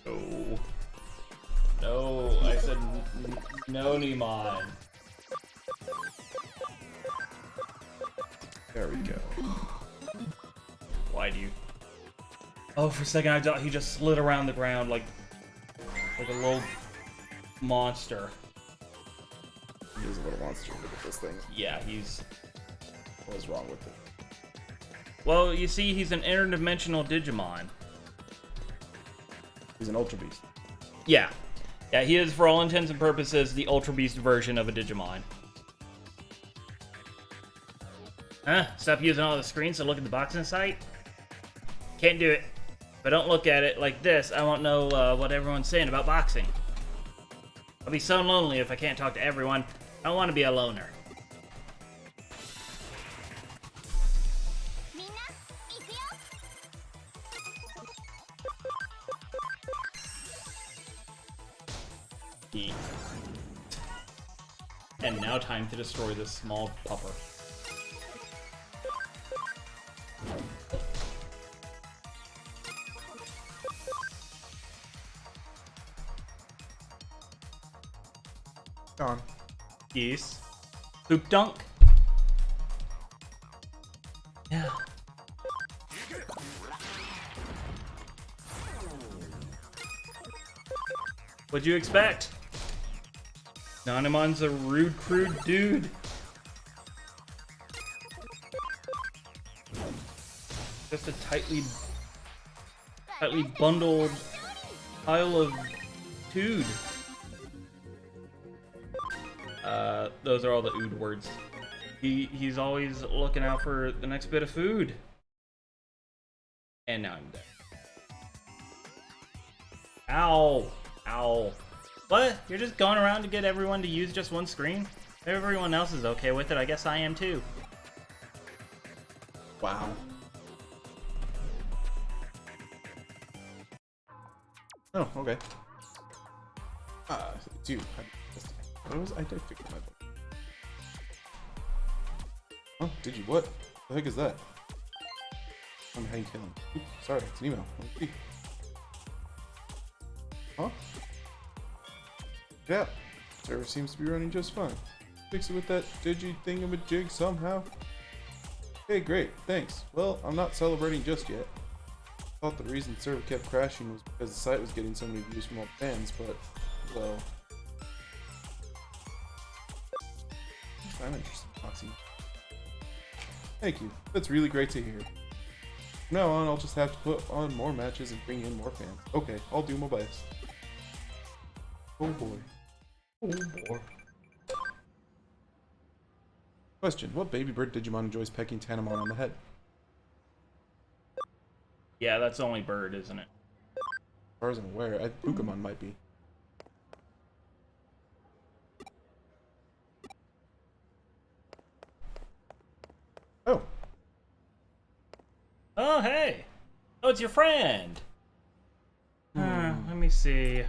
No. No, I said Nonimon. There we go. Why do you? Oh, for a second I thought he just slid around the ground like a little monster. He is a little monster. Look at this thing. Yeah, he's... What is wrong with it? Well, you see, he's an interdimensional Digimon. He's an Ultra Beast. Yeah. Yeah, he is, for all intents and purposes, the Ultra Beast version of a Digimon. Huh? Stop using all the screens to look at the boxing site? Can't do it. If I don't look at it like this, I won't know what everyone's saying about boxing. I'll be so lonely if I can't talk to everyone. I don't want to be a loner. And now time to destroy this small pupper. Gone. Geese. Poop dunk. Yeah. What'd you expect? Nanimon's a rude, crude dude. Just a tightly bundled pile of dude. Those are all the ood words. He's always looking out for the next bit of food. And now I'm dead. Ow! Ow. What? You're just going around to get everyone to use just one screen? If everyone else is okay with it, I guess I am too. Wow. Oh, okay. It's you. What was I did figure my book. Oh, did you? What? The heck is that? Tell me how you feeling. Oops, sorry, it's an email. Let's see. Huh? Yeah. Server seems to be running just fine. Fix it with that digi thingamajig somehow. Hey, great, thanks. Well, I'm not celebrating just yet. I thought the reason the server kept crashing was because the site was getting so many views from all fans, but, well... I'm interested in Foxy. Thank you. That's really great to hear. From now on, I'll just have to put on more matches and bring in more fans. Okay, I'll do my best. Oh boy. Oh boy. Question: what baby bird Digimon enjoys pecking Tanamon on the head? Yeah, that's the only bird, isn't it? As far as I'm aware, Pokemon might be. Oh, Oh, hey! Oh, it's your friend! Let me see.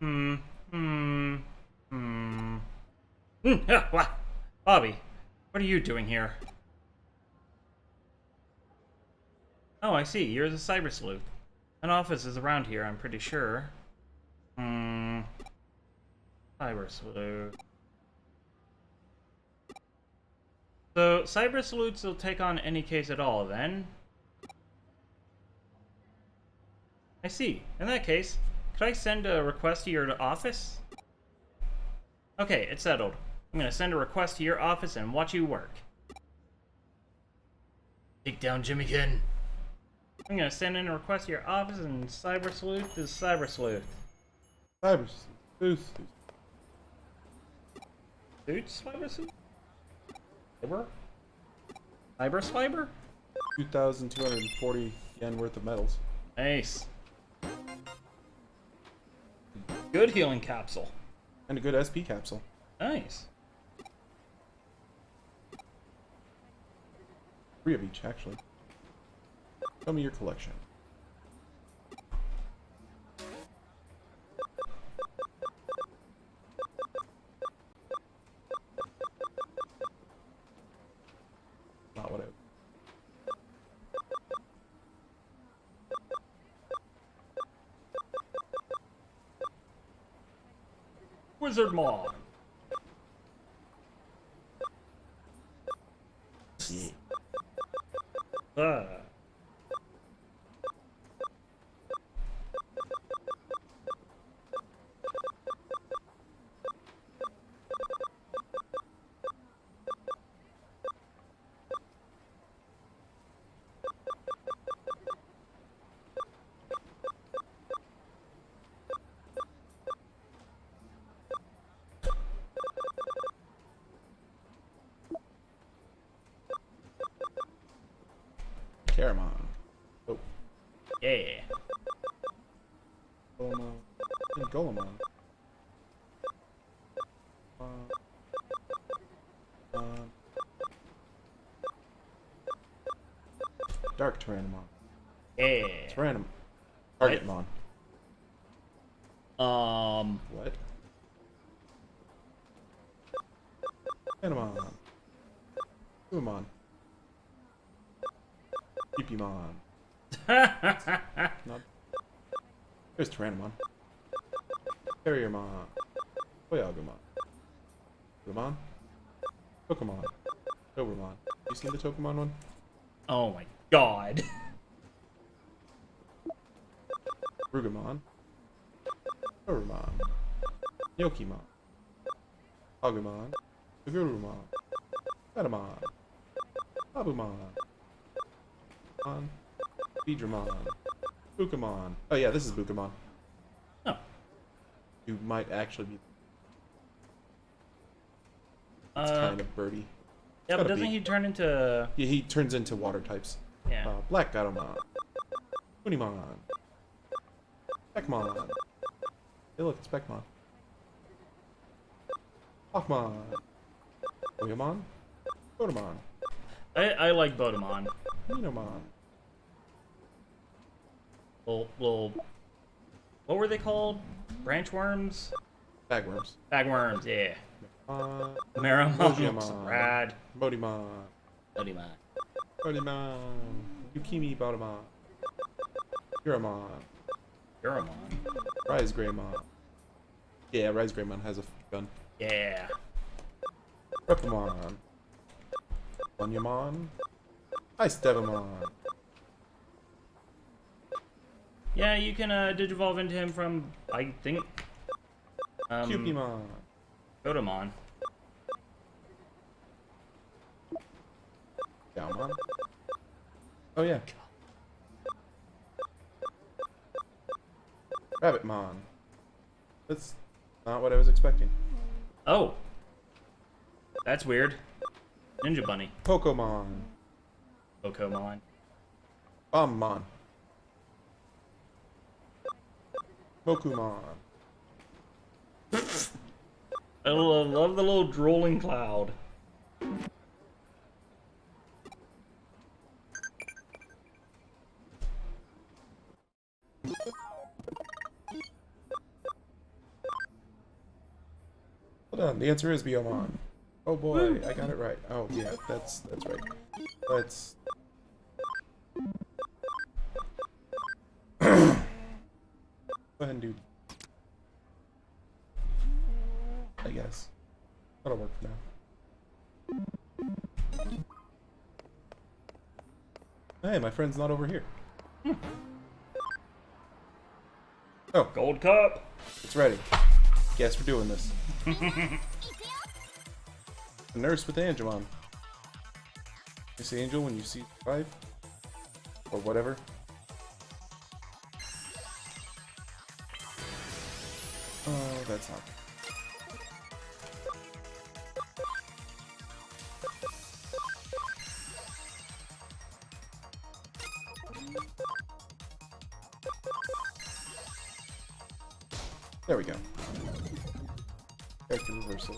Yeah, what? Bobby, what are you doing here? Oh, I see. You're the Cyber Sleuth. An office is around here, I'm pretty sure. Cyber Sleuth. So, Cyber Sleuths will take on any case at all, then? I see. In that case, could I send a request to your office? Okay, it's settled. I'm gonna send a request to your office and watch you work. Take down Jimmykin. I'm gonna send in a request to your office and Cyber Sleuth is Cyber Sleuth. Cyber Sleuth. Dude, Cyber Sleuth? Cyber? Cyber Sliber? 2,240 yen worth of medals. Nice. Good healing capsule. And a good SP capsule. Nice. 3 of each, actually. Show me your collection. Not what I... Wizard Maw. Yeah. Ah. Caramon. Oh. Yeah. Golemon. And Golemon. Dark Tyrannomon. Yeah. Tyrannomon. Targetmon. What? Tyrannomon. Umon. Creepymon. Not. There's Tyrannomon. Terriermon. Toyagumon. Pokemon. Pokemon. Dobermon. You seen the Pokemon one? Oh my god. Rugamon. Dobermon. Yokimon. Agumon. Agurumon. Metamon. Abumon. Beedramon. Bukamon. Oh yeah, this is Bukamon. Oh. You might actually be. It's Uh, kind of birdie. yeah, but gotta doesn't be. he turn into... Yeah, he turns into water types. Yeah. Black Gatomon. Unimon. Speckmon. Hey look, it's Speckmon. Hawkmon. Oyamon. Gotamon. I like Bodemon. Minomon. Little... What were they called? Branch worms? Bagworms. Bagworms, yeah. Mojiamon. Marimon. Rad. Bodimon. Bodemon. Bodimon. Yukimi Bodimon. Yuramon. Yuramon. Rise Greymon. Yeah, Rise Greymon has a gun. Yeah. Repamon. Onyamon. Ice Devamon. Yeah, you can digivolve into him from, I think, Cupimon. Godamon. Galmon? Oh yeah. Rabbitmon. That's not what I was expecting. Oh. That's weird. Ninja Bunny. Pokemon. Pokemon. Bombmon. Mokumon. I love the little drooling cloud. Hold on, the answer is Biomon. Oh boy, I got it right. Oh yeah, that's right. Let's go ahead and do. I guess that'll work for now. Hey, my friend's not over here. Oh, Gold Cup. it's ready. Guess we're doing this. A nurse with Angemon. Miss Angel when you see 5 or whatever. Oh, that's not. There we go. Character reversal.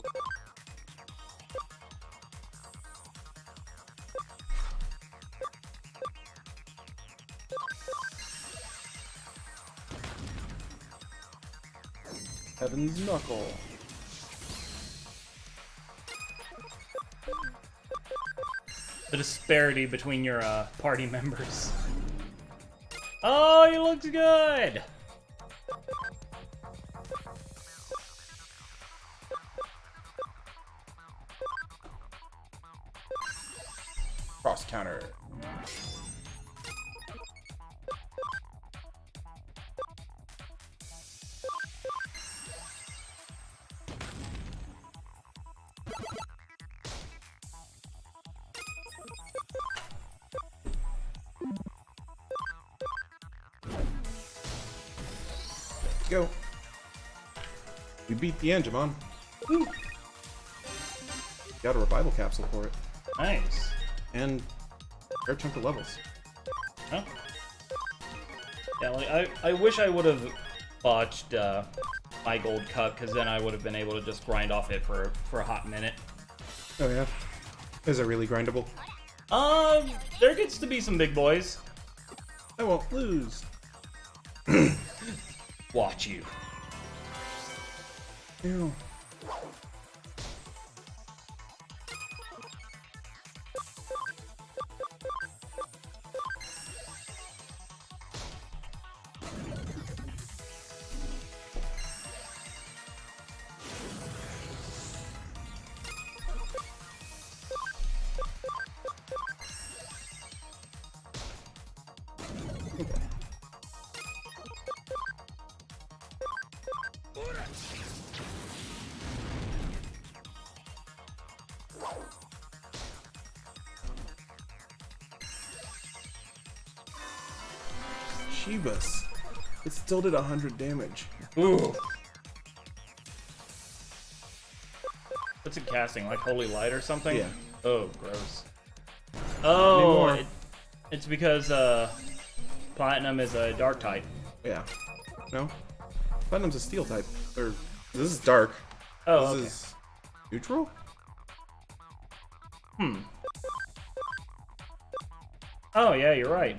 Heaven's Knuckle. The disparity between your party members. Oh, he looks good. Cross counter. Let's go. We beat the Angemon. Woo. Got a revival capsule for it. Nice. And a fair chunk of levels. Huh? Yeah, like I wish I would have botched my gold cup, because then I would have been able to just grind off it for a hot minute. Oh yeah? Is it really grindable? There gets to be some big boys. I won't lose. Watch you. Ew. Shibas. It still did 100 damage. Ooh. What's it casting? Like Holy Light or something? Yeah. Oh, gross. Oh, Anymore. it's because Platinum is a dark type. Yeah. No? Platinum's a steel type. Or this is dark. Oh, This okay. is neutral? Oh, yeah, you're right.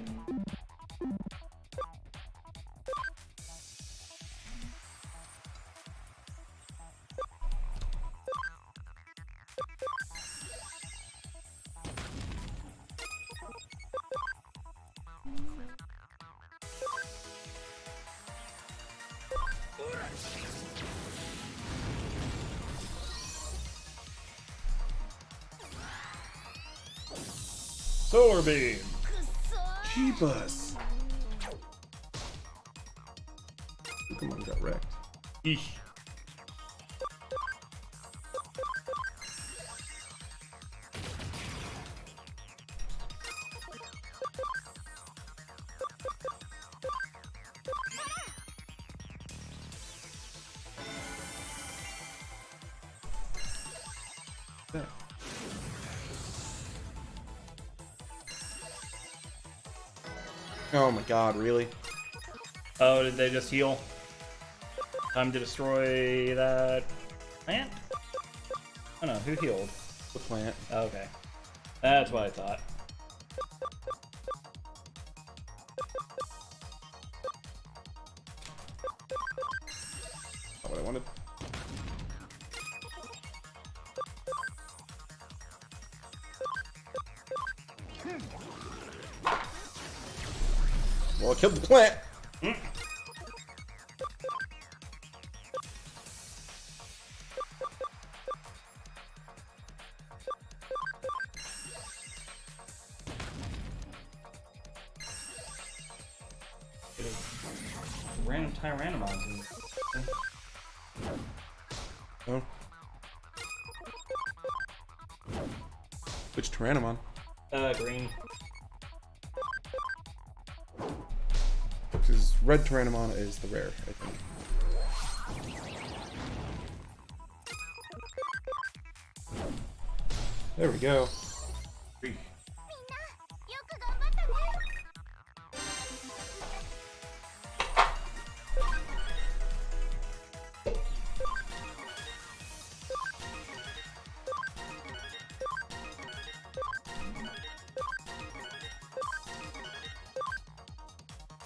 Solar Beam. Shibas. Pokemon got wrecked. Eesh. Yeah. Oh my god, really? Oh, did they just heal? Time to destroy that plant? Oh no, who healed? The plant. Okay. That's what I thought. Not what I wanted. Well, I killed the plant. Random Tyrannomons. Oh. Which Tyrannomon? Green. Because red Tyrannomon is the rare, I think. There we go. Three.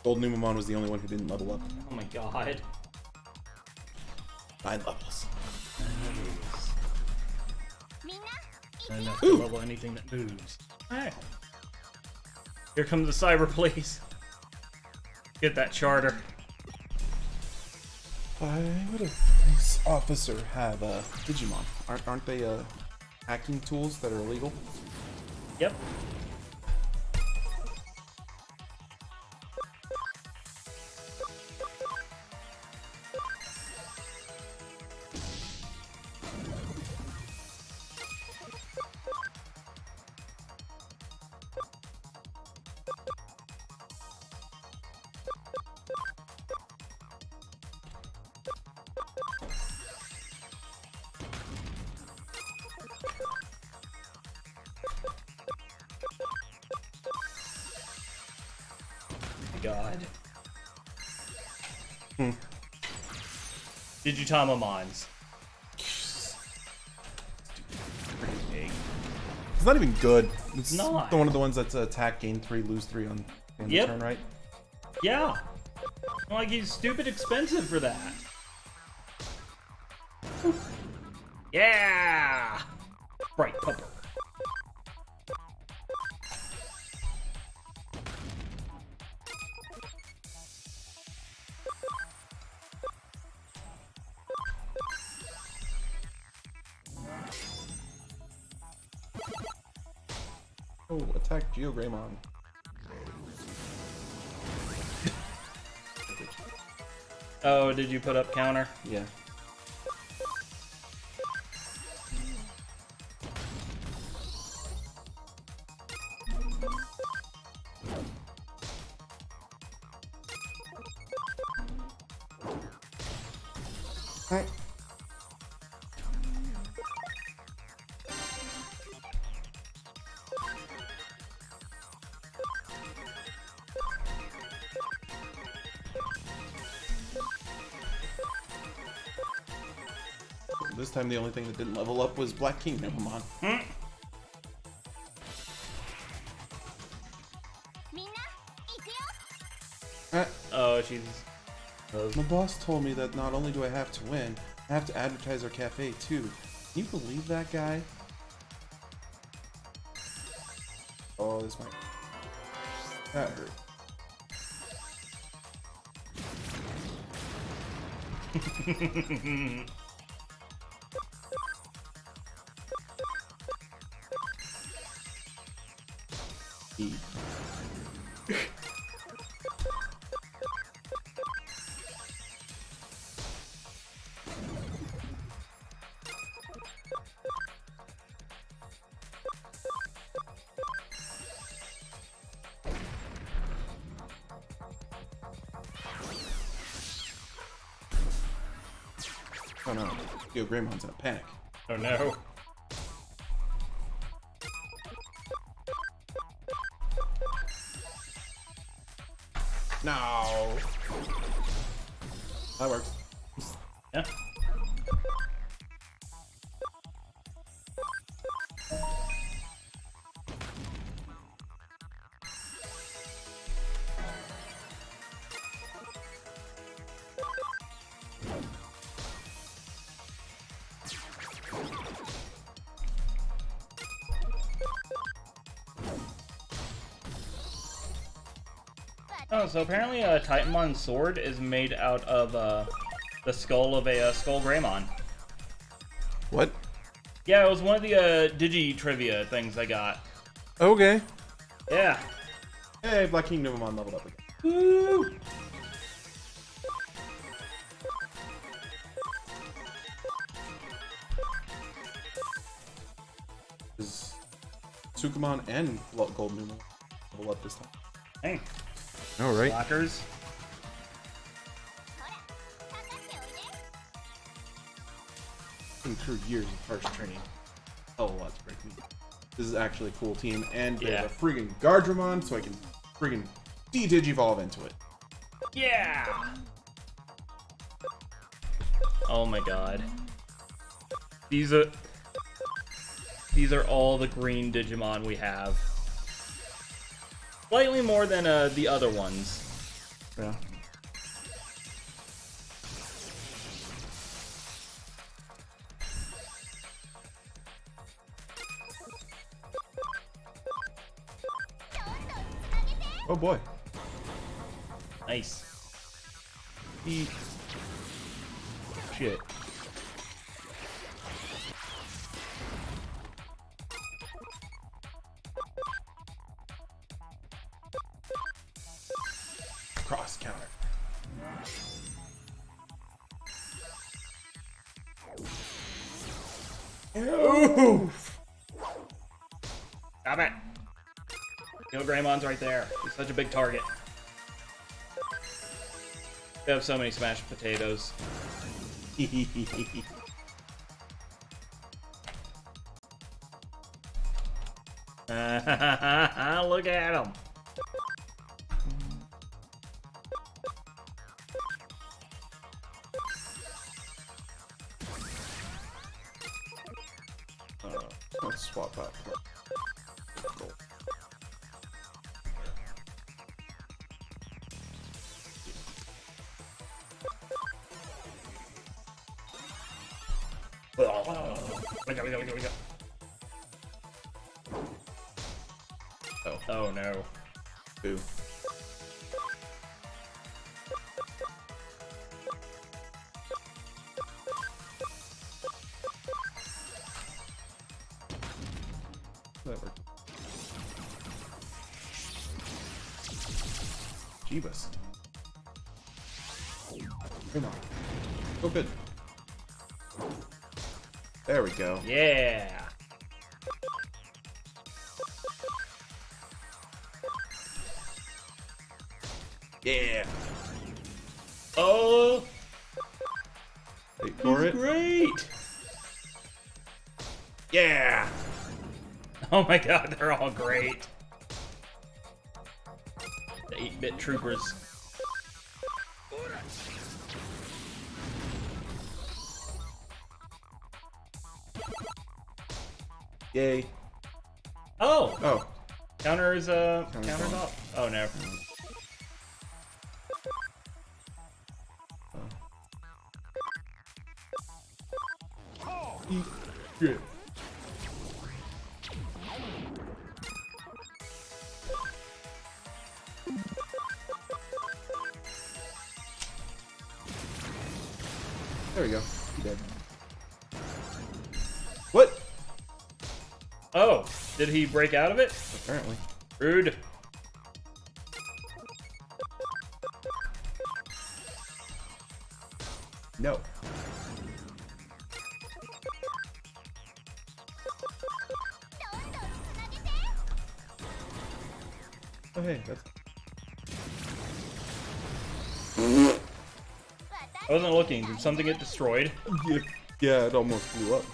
Gold Numamon was the only one who didn't level up. Oh my god. 9 levels. Not enough to level anything that moves. Hey. Here comes the cyber police. Get that charter. Why would a police officer have a Digimon? Aren't they hacking tools that are illegal? Yep. God. Digitamamons. It's not even good. It's not. one of the ones that's attack, gain 3, lose 3 on the Yep. turn, right? Yeah. Like, he's stupid expensive for that. Yeah! Bright purple. Oh, attack Geogreymon. Oh, did you put up counter? Yeah. Hi. This time the only thing that didn't level up was Black King Numamon. Oh, she's... My boss told me that not only do I have to win, I have to advertise our cafe too. Can you believe that guy? Oh, this might... That hurt. E. Oh no, Geogreymon in a panic. Oh no. No. That works. Yeah. Oh, so apparently a Titanmon's sword is made out of the skull of a Skull Greymon. What? Yeah, it was one of the Digi trivia things I got. Okay. Yeah. Hey, Black Kingdom on leveled up again. Woo! Is Sukumon and Gold Numo level up this time? Hey, All right. lockers. Been through years of harsh training. Hell of a lot to break me. This is actually a cool team, and they have a friggin' Guardramon, so I can friggin' de-digivolve into it. Yeah. Oh my god. These are all the green Digimon we have. Slightly more than the other ones. Yeah. Oh boy. Nice. Shit. Cross counter. Ooh. Stop it. Kill Greymon's right there. He's such a big target. We have so many smashed potatoes. Look at him. Let's swap out. Gold. Oh no. Boo. That worked. Jeebus. Come on. Oh, good. There we go. Yeah. Yeah. Oh, Wait for it. great. Yeah. Oh my god, they're all great. The 8-bit troopers. Yay. Oh, Oh. counters Counter's counters on. off. Oh no. Good. There we go. He dead. What? Oh, did he break out of it? Apparently. Rude. No. Oh hey, that's I wasn't looking. Did something get destroyed? yeah, it almost blew up.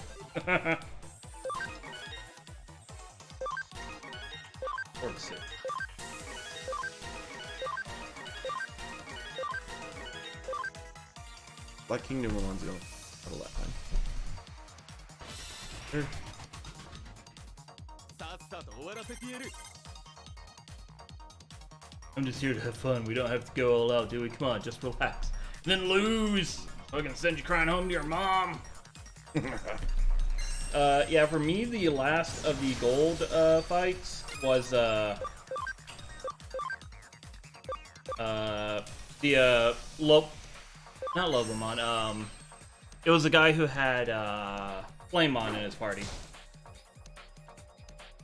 Or sick. Black Kingdom ones don't have a lap time. Sure. I'm just here to have fun. We don't have to go all out, do we? Come on, just relax. Then lose! So I can send you crying home to your mom! Yeah, for me, the last of the gold fights was not Lobomon, it was a guy who had Flamemon in his party.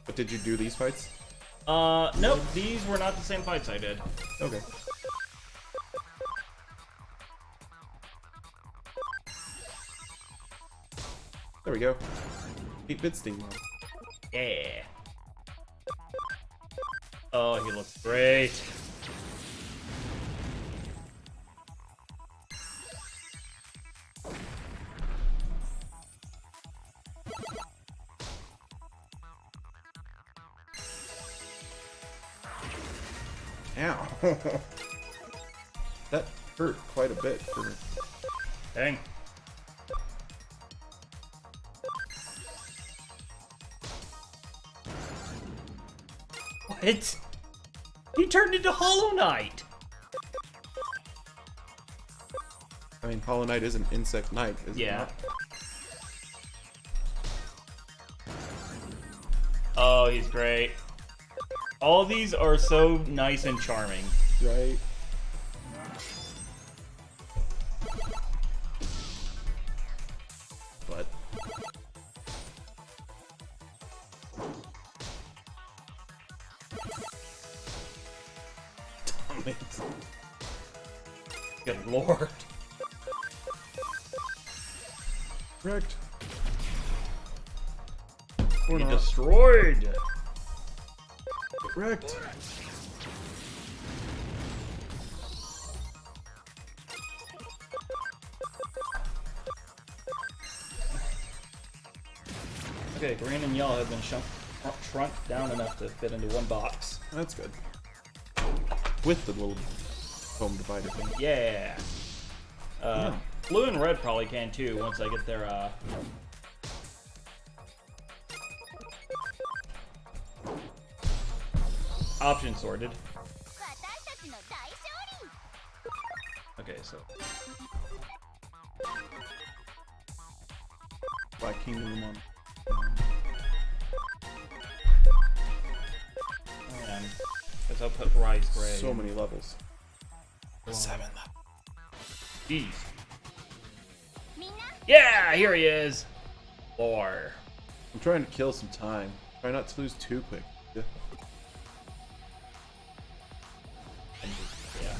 But did you do these fights? Nope, these were not the same fights I did. Okay. There we go. 8-bit Sting Mom. Yeah. Oh, he looks great. Ow. That hurt quite a bit for me. Dang. What? He turned into Hollow Knight! I mean, Hollow Knight is an insect knight, is it Yeah. not? Oh, he's great. All of these are so nice and charming. Right. But damn it. Good lord. Wrecked. He Or not. destroyed. Get wrecked. Okay, green and yellow have been shrunk down enough to fit into one box. That's good. With the little foam divider thing. Yeah. Blue and red probably can too once I get their options sorted. Okay, so Black Kingdom on. and guess I'll put Rise Gray. So many levels. Wow. 7 levels. Jeez. Yeah, here he is. 4. I'm trying to kill some time. Try not to lose too quick. Yeah. Yeah.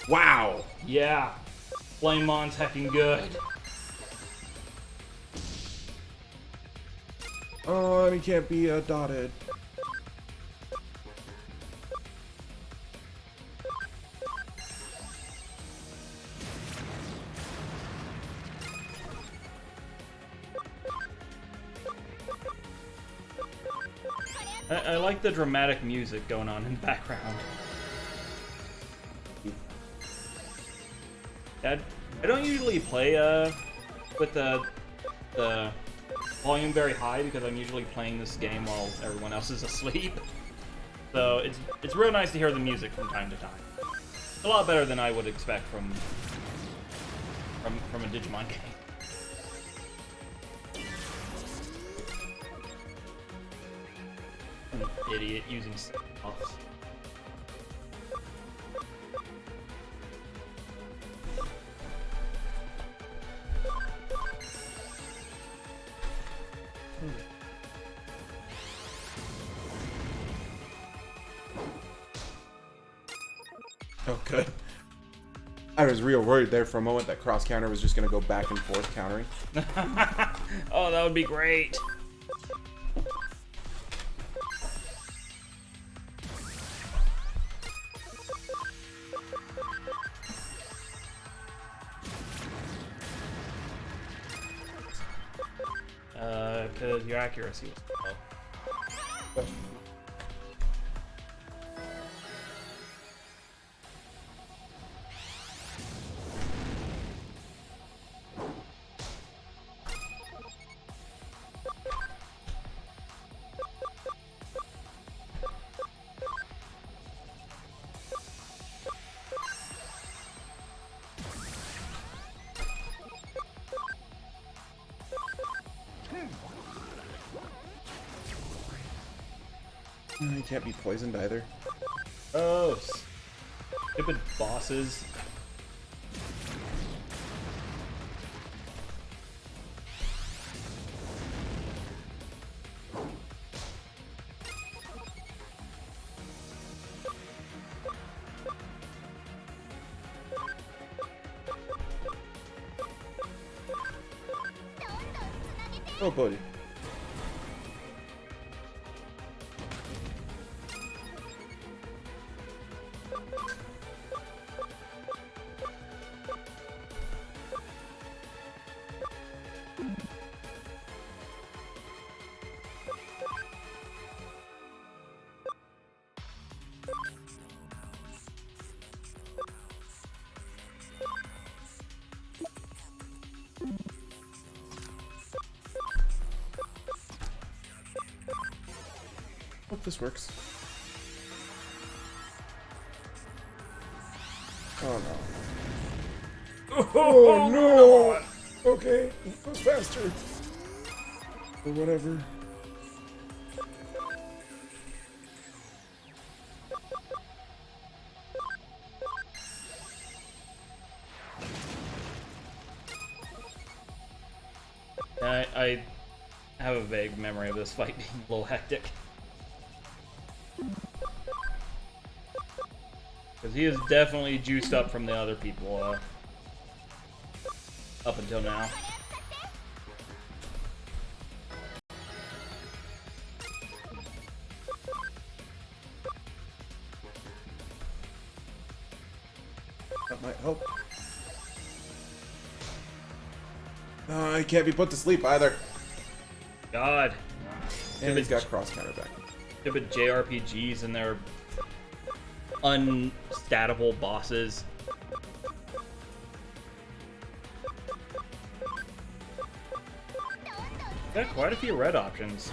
Wow! Yeah. Flamemon's hecking good. Oh, he can't be dotted. I like the dramatic music going on in the background. I don't usually play with the volume very high because I'm usually playing this game while everyone else is asleep. So it's real nice to hear the music from time to time. It's a lot better than I would expect from a Digimon game. I'm an idiot using stuff. Oh, good. I was real worried there for a moment that cross counter was just going to go back and forth countering. Oh, that would be great. Because your accuracy was low. You can't be poisoned either. Oh, stupid bosses. Oh, buddy. Hope this works. Oh no. Oh no! Okay, it goes faster. Or whatever. I have a vague memory of this fight being a little hectic. Because he is definitely juiced up from the other people up until now. That might help. He can't be put to sleep either. God. And he's got cross counter back. Stupid JRPGs and their unstatable bosses. Got quite a few red options.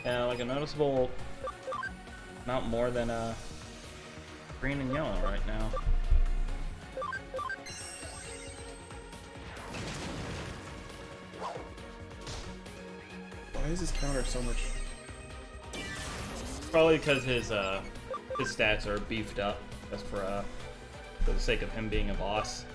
Yeah, like a noticeable amount more than green and yellow right now. Why is his counter so much? Probably because his stats are beefed up just for the sake of him being a boss.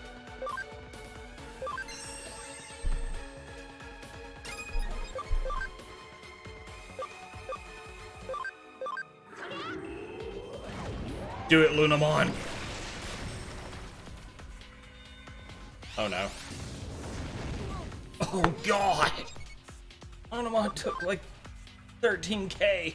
Do it, Lunamon! Oh no. Oh god! Lunamon took like 13k.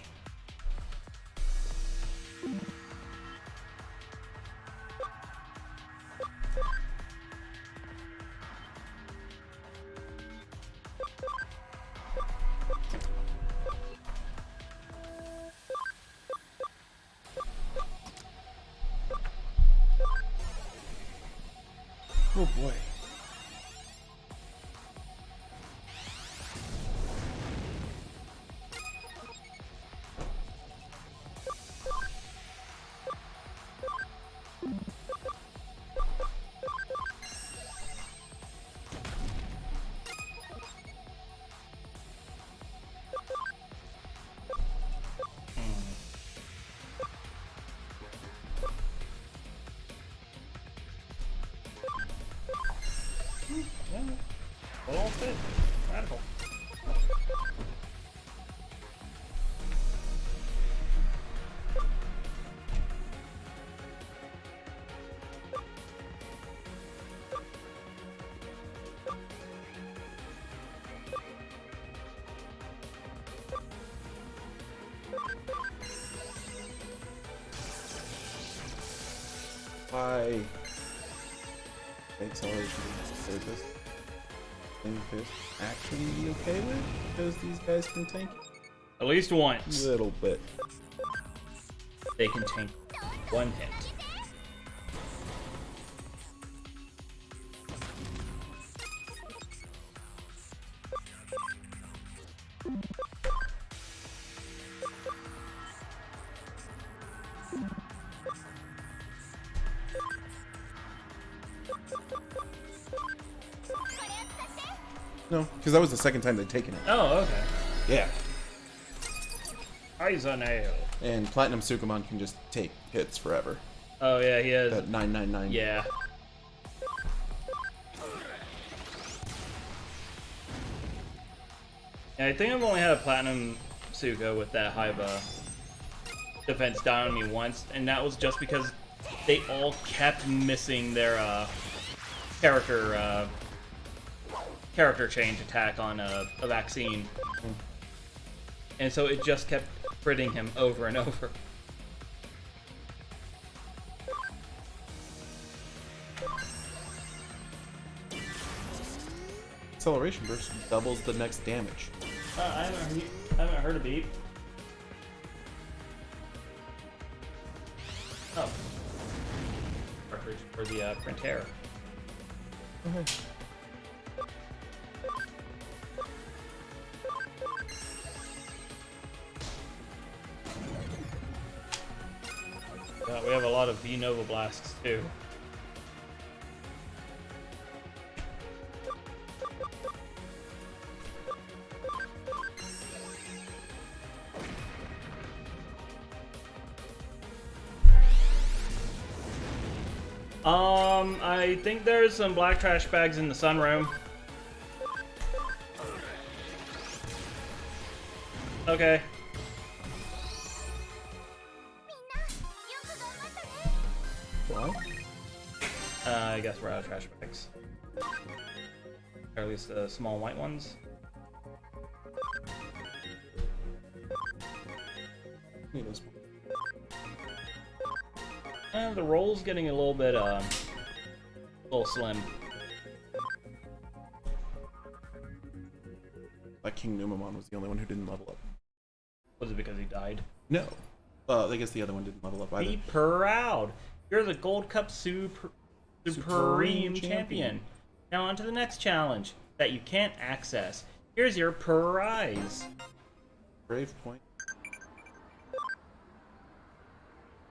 Oh boy. Yeah, all fit. Radical. Why? Acceleration surface. Think this actually be okay with? Because these guys can tank At least a once. little bit. They can tank one hit. No, because that was the second time they'd taken it. Oh, okay. Yeah. Nail. And Platinum Sukumon can just take hits forever. Oh yeah, he has. That 999. Yeah. Yeah, I think I've only had a Platinum Suka with that high of a defense down on me once, and that was just because they all kept missing their character change attack on a vaccine. And so it just kept critting him over and over. Acceleration burst doubles the next damage. I haven't heard a beep. Oh. Cartridge for the printer. Okay. We have a lot of V Nova Blasts too. I think there's some black trash bags in the sunroom. Okay. Why? I guess we're out of trash bags. Or at least the small white ones. Need those. The roll's getting a little bit, a little slim. Like King Numamon was the only one who didn't level up. Was it because he died? No. I guess the other one didn't level up either. Be proud. You're the Gold Cup Supreme Supreme champion. champion. Now on to the next challenge that you can't access. Here's your prize. Brave point.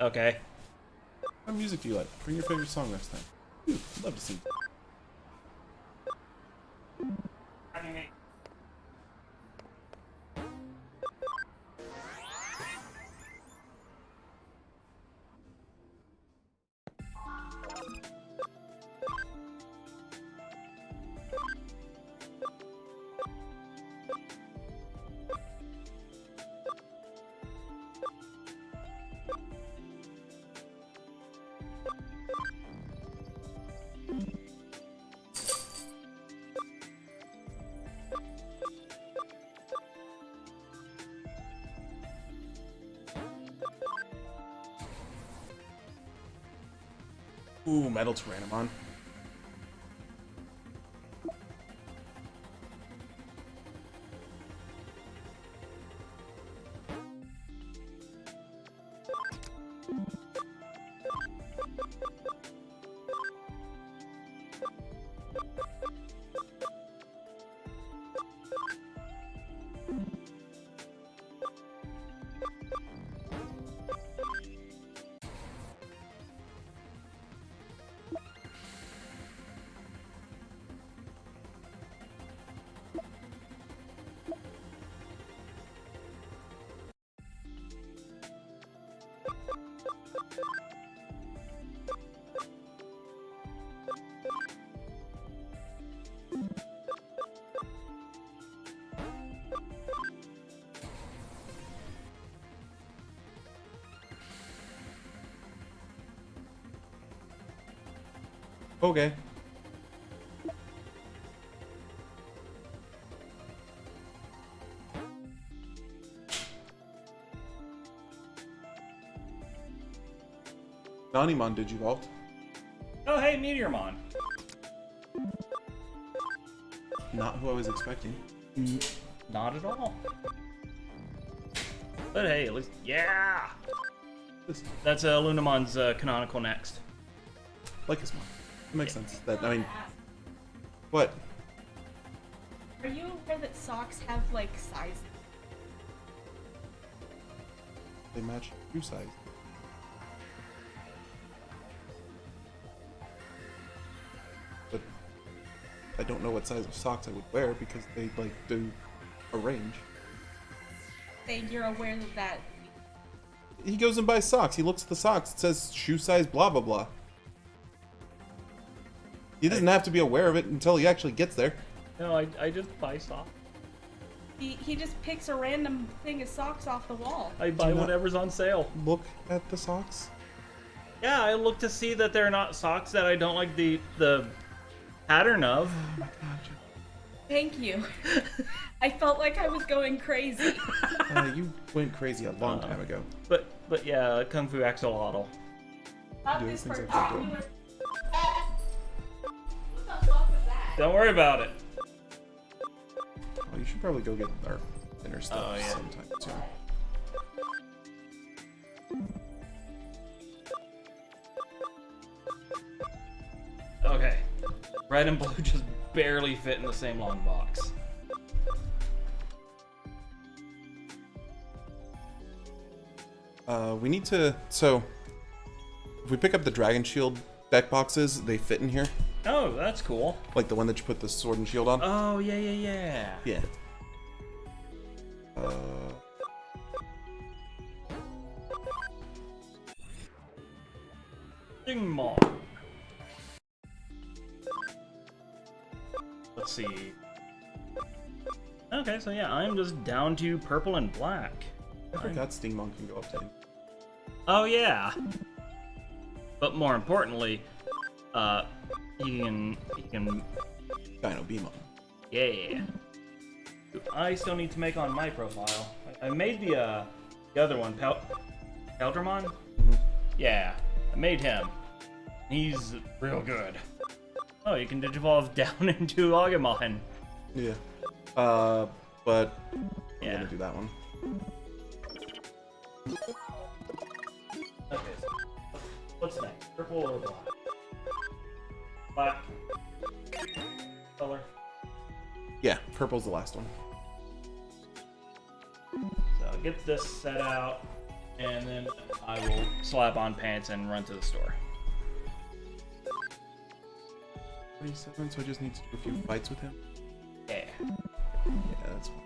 Okay. What music do you like? Bring your favorite song next time. Ooh, I'd love to see. Ooh, Metal Tyrannomon. Okay. Nanimon Digivolved. Oh hey, Meteormon. Not who I was expecting. Not at all. But hey, at least yeah. That's Lunamon's canonical next. Like his mom. It makes sense. That I mean, what? Are you aware that socks have like sizes? They match shoe size. But I don't know what size of socks I would wear because they like do a range. saying you're aware of that. He goes and buys socks. He looks at the socks. It says shoe size blah blah blah. He doesn't have to be aware of it until he actually gets there. No, I just buy socks. He just picks a random thing of socks off the wall. I buy not- whatever's on sale. Look at the socks. Yeah, I look to see that they're not socks that I don't like the pattern of. Oh my god. Thank you. I felt like I was going crazy. You went crazy a long time ago. But yeah, Kung Fu Axolotl. Not Doing this things part. like that. What the fuck was that? Don't worry about it. Well, you should probably go get our dinner stuff Oh, yeah. sometime soon. Okay. Red and blue just barely fit in the same long box. We need to. So, if we pick up the Dragon Shield deck boxes, they fit in here. Oh, that's cool. Like the one that you put the sword and shield on. Oh, yeah. Yeah. Digimon. Let's see. Okay, so yeah, I'm just down to purple and black. I forgot Stingmon can go up to him. Oh yeah. But more importantly, he can Dino Beamon. yeah. I still need to make on my profile. I made the other one, Peldramon? Mm-hmm. Yeah, I made him. He's real good. Oh, you can digivolve down into Agumon. Yeah. But I'm Yeah. gonna do that one. Okay, so what's next? Purple or black? Black. Color. Yeah, purple's the last one. So I'll get this set out, and then I will slap on pants and run to the store. 47, so I just need to do a few fights with him. Yeah. Yeah, that's fine.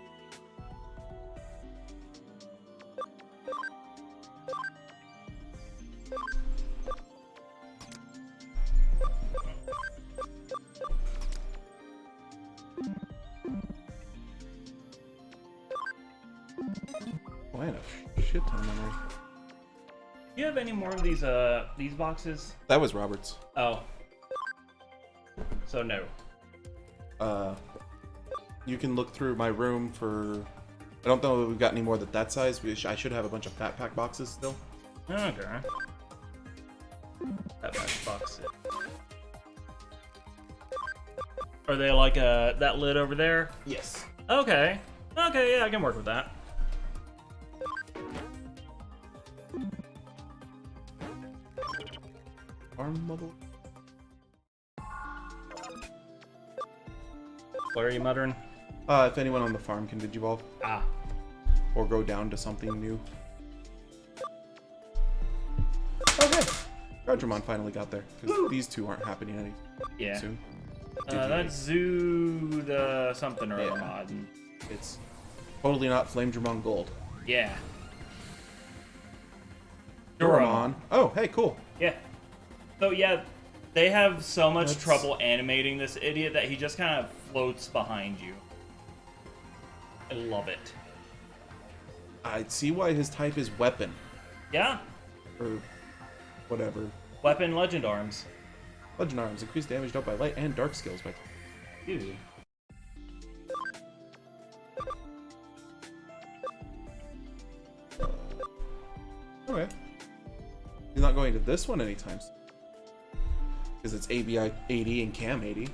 Oh, I had a shit ton of memory. Do you have any more of these boxes? That was Robert's. Oh. So no. You can look through my room for. I don't know if we've got any more that size. I should have a bunch of fat pack boxes still. Okay. That box. Are they like that lid over there? Yes. Okay. Okay, yeah, I can work with that. Arm level. What are you muttering? If anyone on the farm can digivolve Ah. or go down to something new. Okay. Gardramon finally got there because these two aren't happening any Yeah. soon. That's Zood something or other Yeah. mod. It's totally not Flame Dramon Gold. Yeah. Doramon. Oh, hey, cool. Yeah. So yeah, they have so much That's- trouble animating this idiot that he just kind of floats behind you. I love it. I see why his type is weapon Yeah. or whatever. Weapon Legend Arms. Legend arms increase damage dealt by light and dark skills by. Dude. Okay. He's not going to this one anytime soon. Because it's ABI 80 and CAM 80.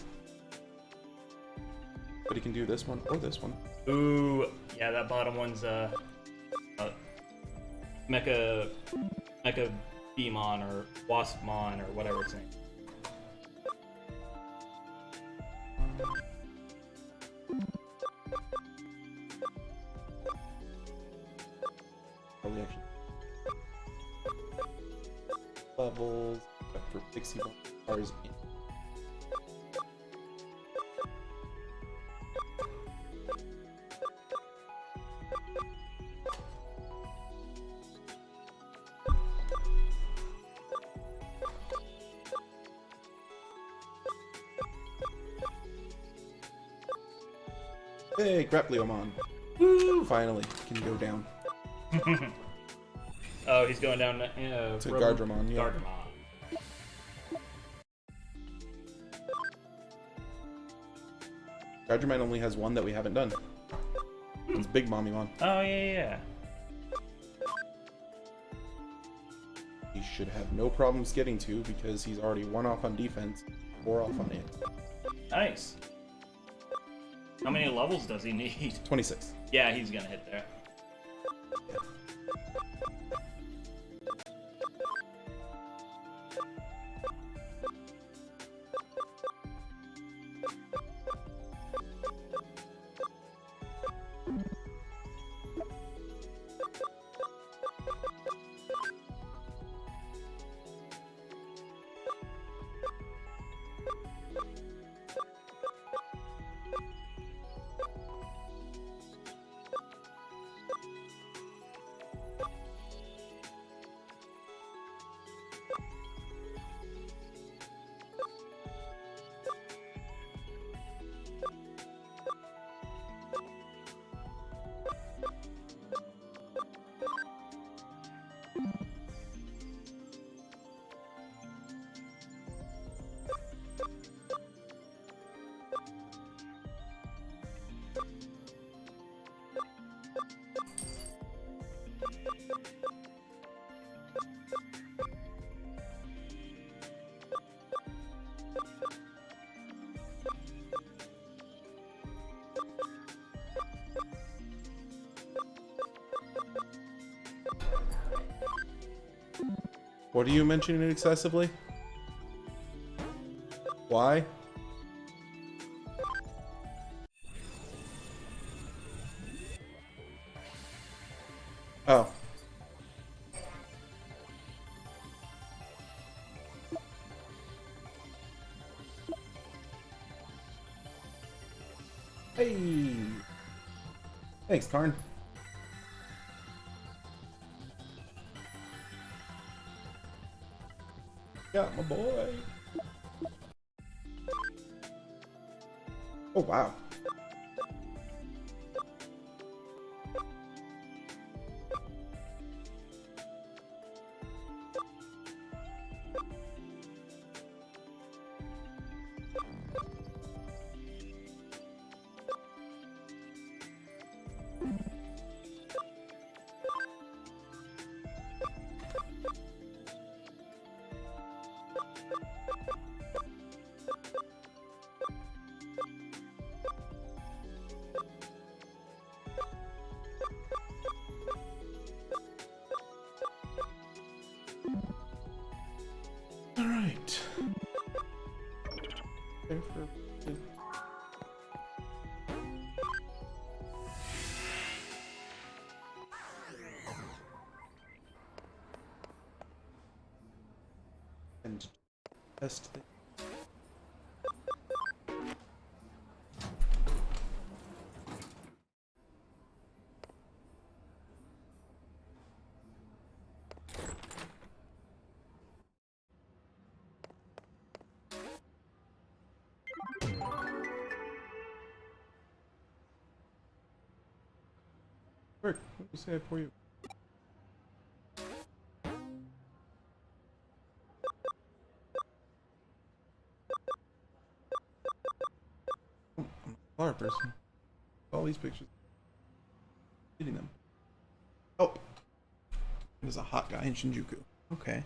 But he can do this one or this one. Ooh, yeah, that bottom one's Mecha Demon or Waspmon or whatever its name. Probably actually. Levels except for Pixie bars. Hey, Grapleomon. Woo! Finally, can go down. Oh, he's going down To Gardramon, yeah. Gardramon. Gardramon only has one that we haven't done. It's Big Mommymon. Oh, yeah. He should have no problems getting to because he's already 1 off on defense, 4 off on it. Nice. How many levels does he need? 26. Yeah, he's gonna hit there. What are you mentioning excessively? Why? Oh. Hey. Thanks, Karn. Got my boy. Oh, wow. All right. And test thing. Rick, what do you say I pour you? I'm a flower person. All these pictures. Eating them. Oh! There's a hot guy in Shinjuku. Okay.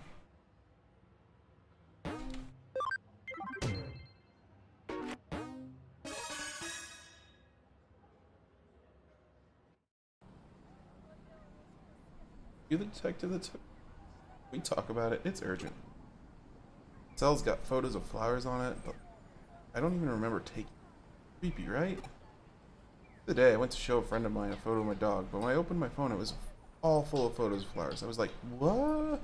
You the detective that took... We talk about it. It's urgent. Cell's got photos of flowers on it, but I don't even remember taking... Creepy, right? The day I went to show a friend of mine a photo of my dog, but when I opened my phone, it was all full of photos of flowers. I was like, what?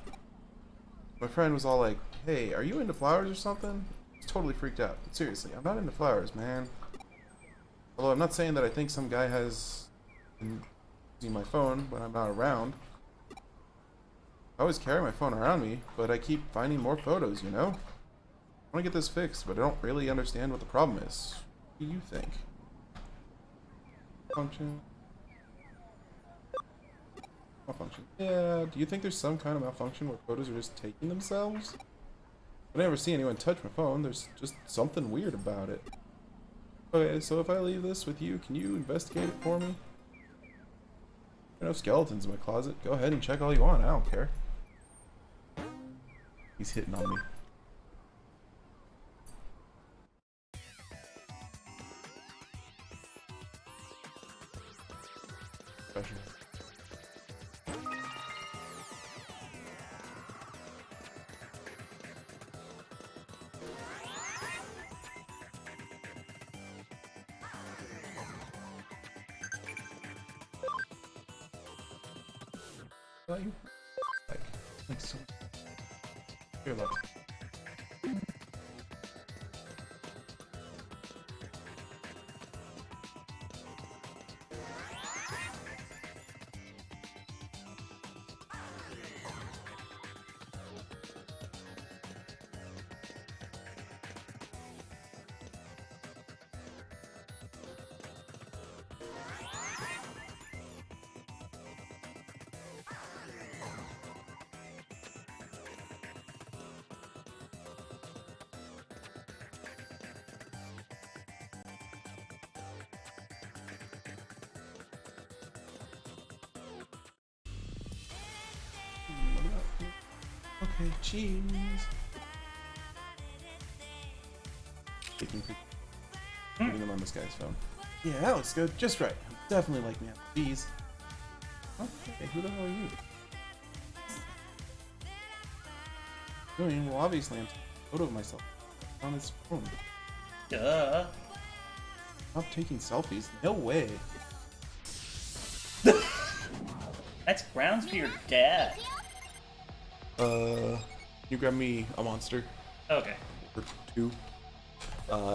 My friend was all like, hey, are you into flowers or something? I was totally freaked out. But seriously, I'm not into flowers, man. Although I'm not saying that I think some guy has been using my phone when I'm not around. I always carry my phone around me, but I keep finding more photos, you know? I want to get this fixed, but I don't really understand what the problem is. What do you think? Malfunction. Malfunction. Yeah, do you think there's some kind of malfunction where photos are just taking themselves? I never see anyone touch my phone. There's just something weird about it. Okay, so if I leave this with you, can you investigate it for me? I know skeletons in my closet. Go ahead and check all you want. I don't care. He's hitting on me. Pressure. You? Like so. Here, look. Okay, cheese. Taking putting them on this guy's phone. Yeah, that looks good. Just right. Definitely like me on cheese. Okay, who the hell are you? Well, obviously I'm taking a photo of myself on his phone. Duh. Stop taking selfies. No way. That's grounds for your dad. You grab me a monster Okay. or two.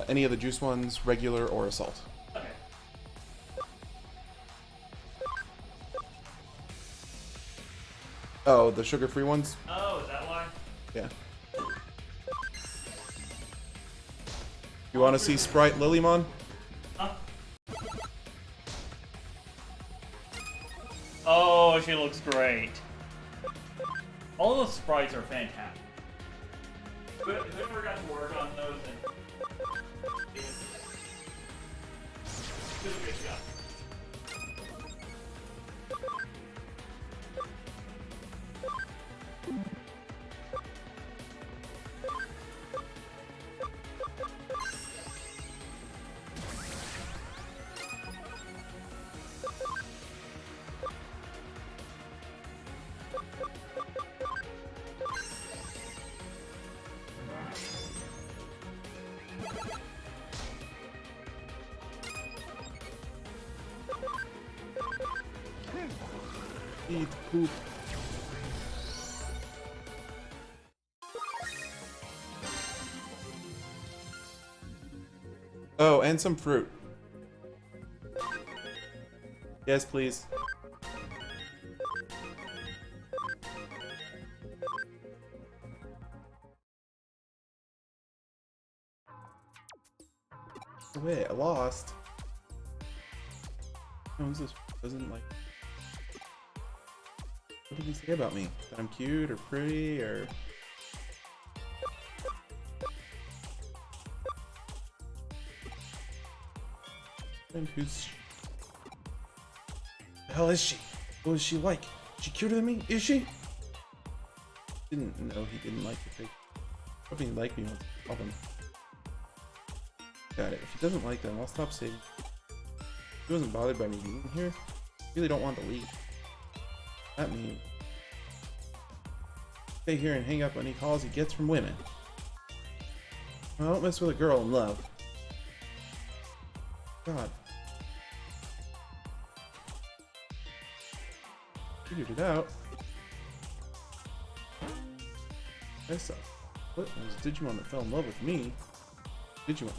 Any of the juice ones, regular or assault. Okay. Oh, the sugar-free ones? Oh, is that why? Yeah. You want to see Sprite Lilymon? Huh? Oh, she looks great. All those sprites are fantastic. Whoever got to work on those and did a good job. Eat poop. Oh, and some fruit. Yes, please. Wait, I lost. No, who's this? Doesn't like. What did he say about me? That I'm cute or pretty or? And who's? The hell is she? What is she like? Is she cuter than me? Is she? Didn't know he didn't like the pig. Hope he liked me once. Help him. Got it. If he doesn't like them, I'll stop saving. He wasn't bothered by me being here. Really don't want to leave. That means stay here and hang up any calls he gets from women. Well, don't mess with a girl in love. God. Figured it out. I saw. What? It was Digimon that fell in love with me. Digimon.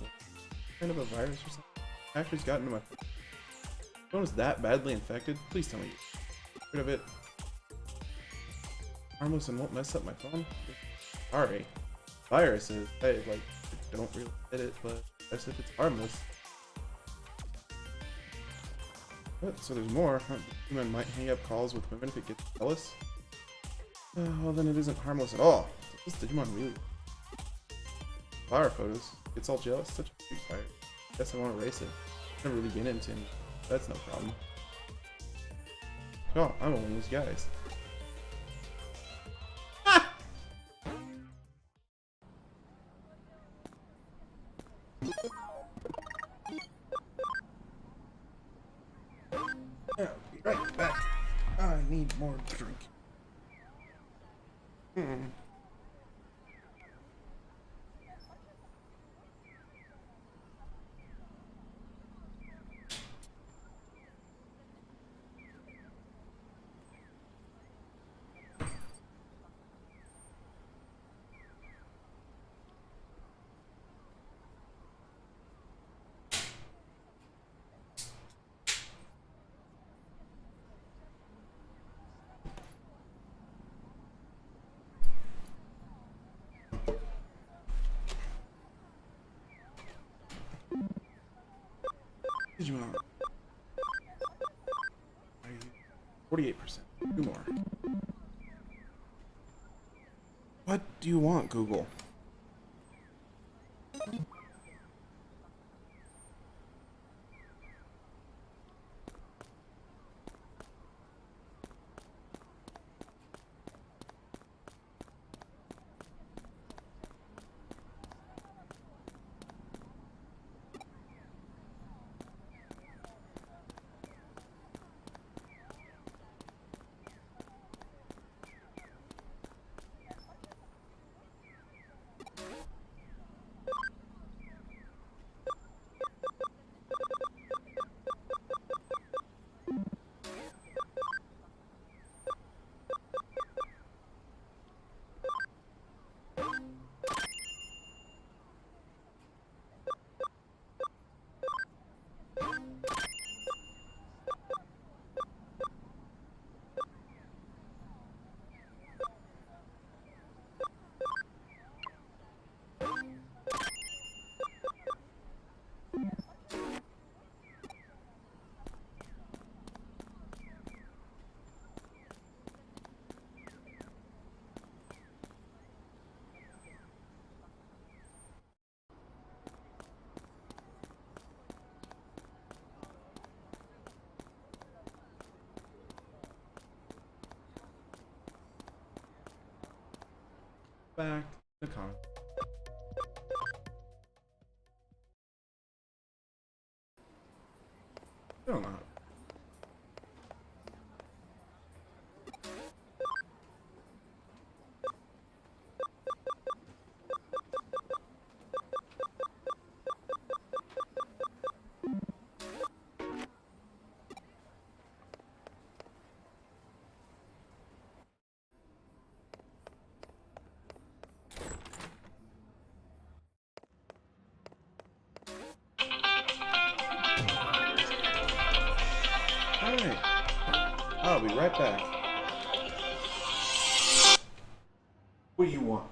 Kind of a virus or something. Actually's gotten into my phone. Was that badly infected? Please tell me. Get rid of it. Harmless and won't mess up my phone. Sorry. Viruses. I don't really get it, but I guess if it's harmless. What? So there's more. Huh? Digimon might hang up calls with women if it gets jealous. Well, then it isn't harmless at all. This Digimon really. Flower photos. It's all jealous. Such a big fire. Guess I want to race it. Never really been into him. That's no problem. Oh, I'm one of those guys. I'll be right back. I need more drink. Digimon. 48%. Two more. What do you want, Google? Back to the comment. I don't know. Alright. I'll be right back. What do you want?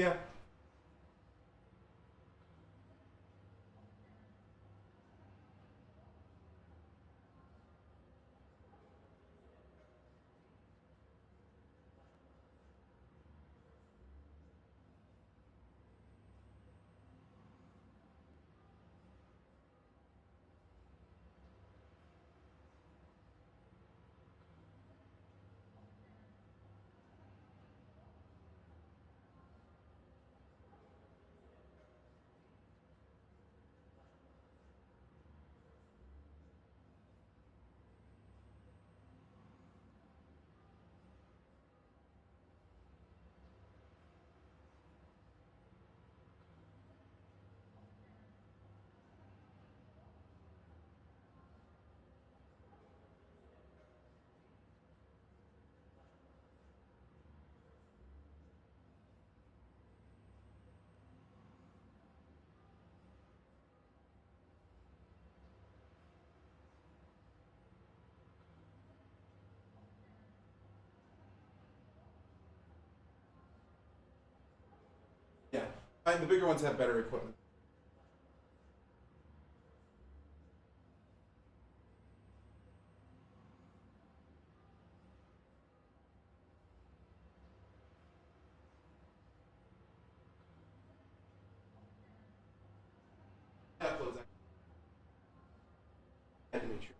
Yeah. Yeah. The bigger ones have better equipment. Uploads. I had to make sure.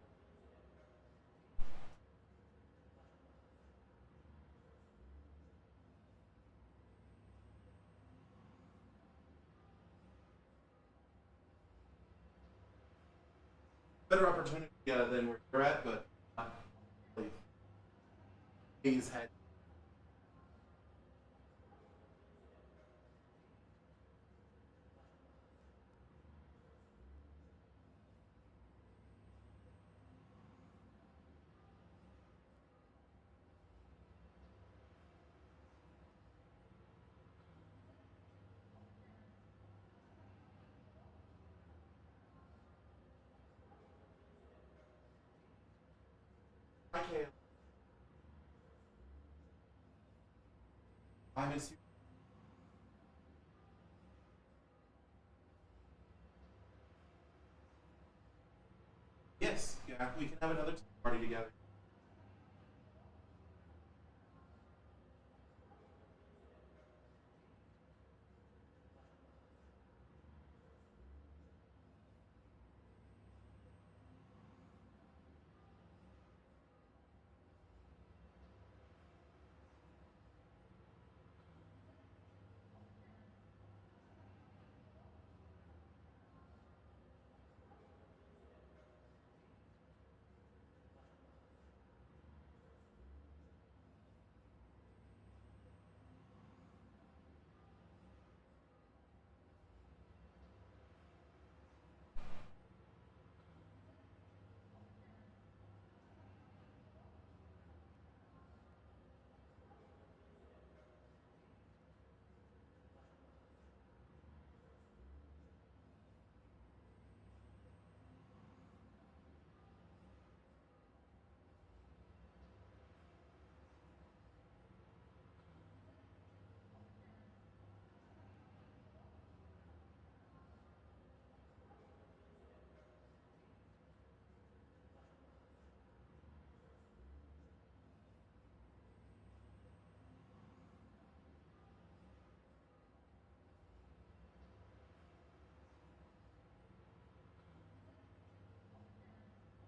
Better opportunity than where you're at, but really, he's had. I can't. I miss you. Yes. Yeah. We can have another party together.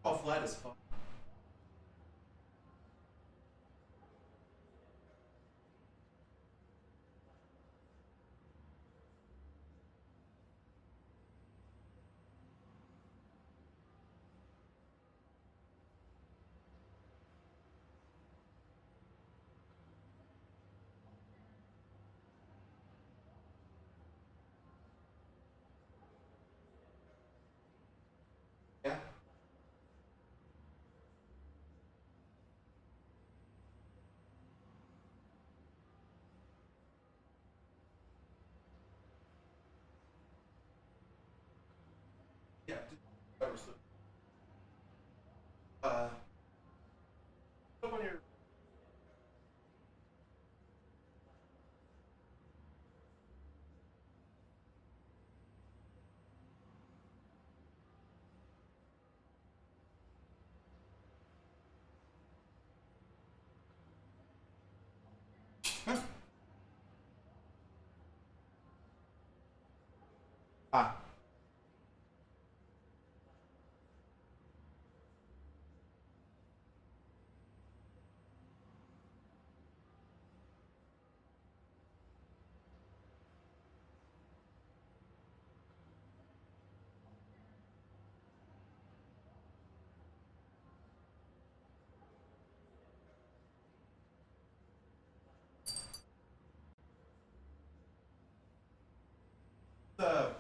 All flat is fun. Yeah.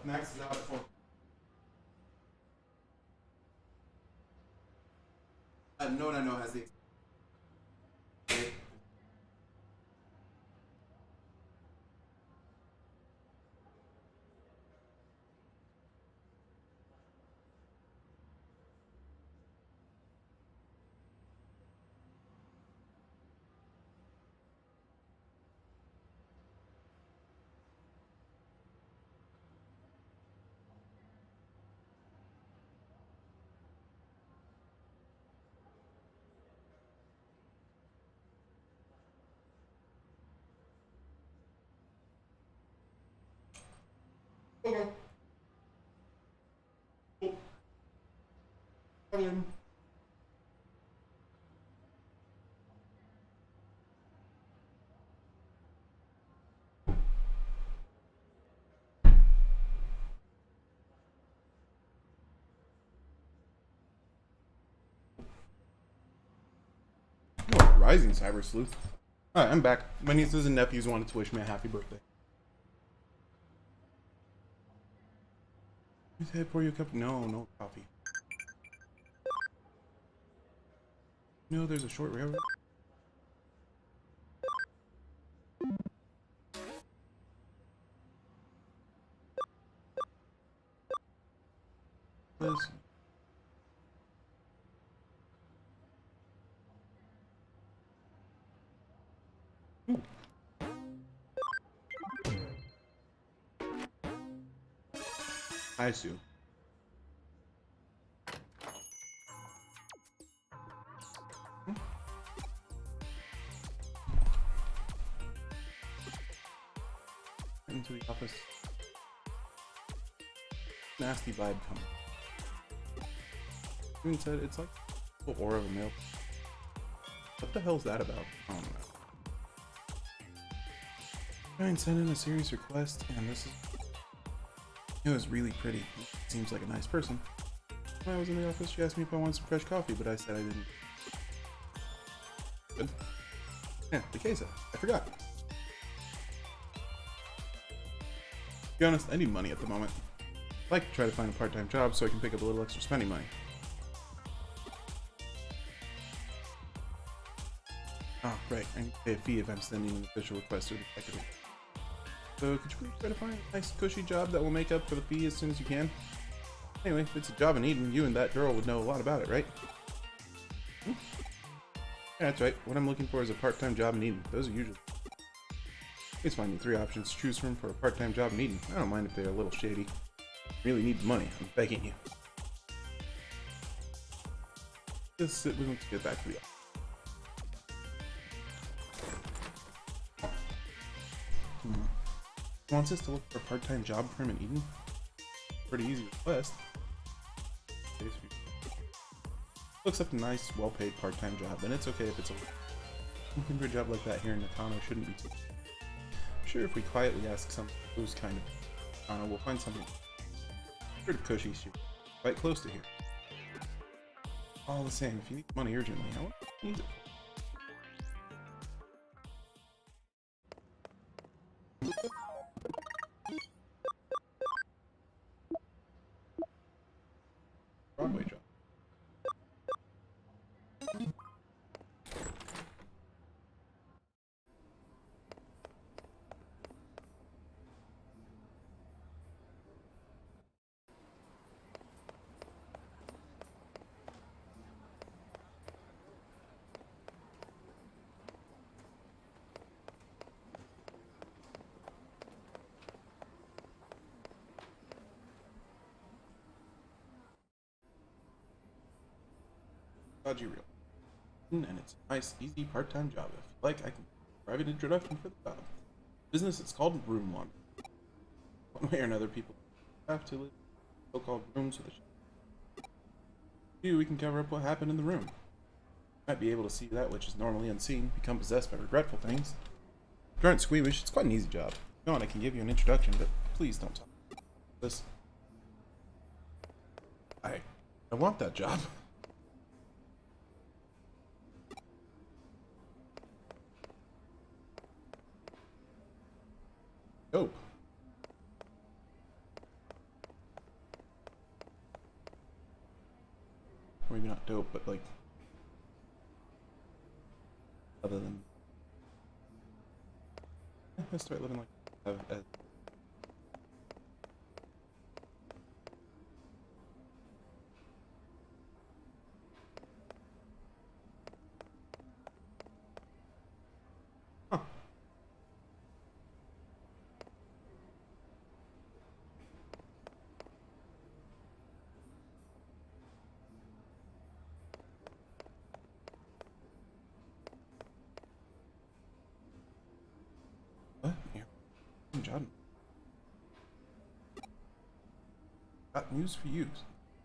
Max is out for. No one I know has the. Okay. Cool. Oh, rising Cyber Sleuth. Alright, I'm back. My nieces and nephews wanted to wish me a happy birthday. Can I pour you a cup? No, no coffee. You know there's a short railroad? Liz. Ooh. Hi, Sue. Into the office. Nasty vibe coming. Even said it's like the aura of a male. What the hell's that about? I don't know. Ryan sent in a serious request, and this is. It was really pretty. Seems like a nice person. When I was in the office, she asked me if I wanted some fresh coffee, but I said I didn't. Good. Yeah, the case. I forgot. To be honest, I need money at the moment. I'd like to try to find a part-time job so I can pick up a little extra spending money. Oh, right. I need to pay a fee if I'm sending an official request to the executive. So, could you please try to find a nice, cushy job that will make up for the fee as soon as you can? Anyway, if it's a job in Eden, you and that girl would know a lot about it, right? Hmm? Yeah, that's right. What I'm looking for is a part-time job in Eden. Those are usually... Please find me 3 options to choose from for a part-time job in Eden. I don't mind if they're a little shady. Really need the money. I'm begging you. Just sit with them to get back to the office. Wants us to look for a part-time job for him in Eden? Pretty easy request. Looks like a nice, well-paid part-time job, and it's okay if it's a looking for a job like that here in Nakano shouldn't be too. I'm sure if we quietly ask some who's kind of Nakano, we'll find something pretty cushy, quite close to here. All the same, if you need money urgently, I wonder if you need it. Broadway job. Dodgy real. And it's a nice, easy part-time job. If you like, I can provide an introduction for the job. Business, it's called room laundry. One way or another, people have to live in so-called rooms with a we can cover up what happened in the room. Might be able to see that which is normally unseen, become possessed by regretful things. If you aren't squeamish, it's quite an easy job. If you want, I can give you an introduction, but please don't talk. This. I want that job. Dope. not dope, but like, other than, let's start living like as huh. What? Yeah. Job. Got news for you.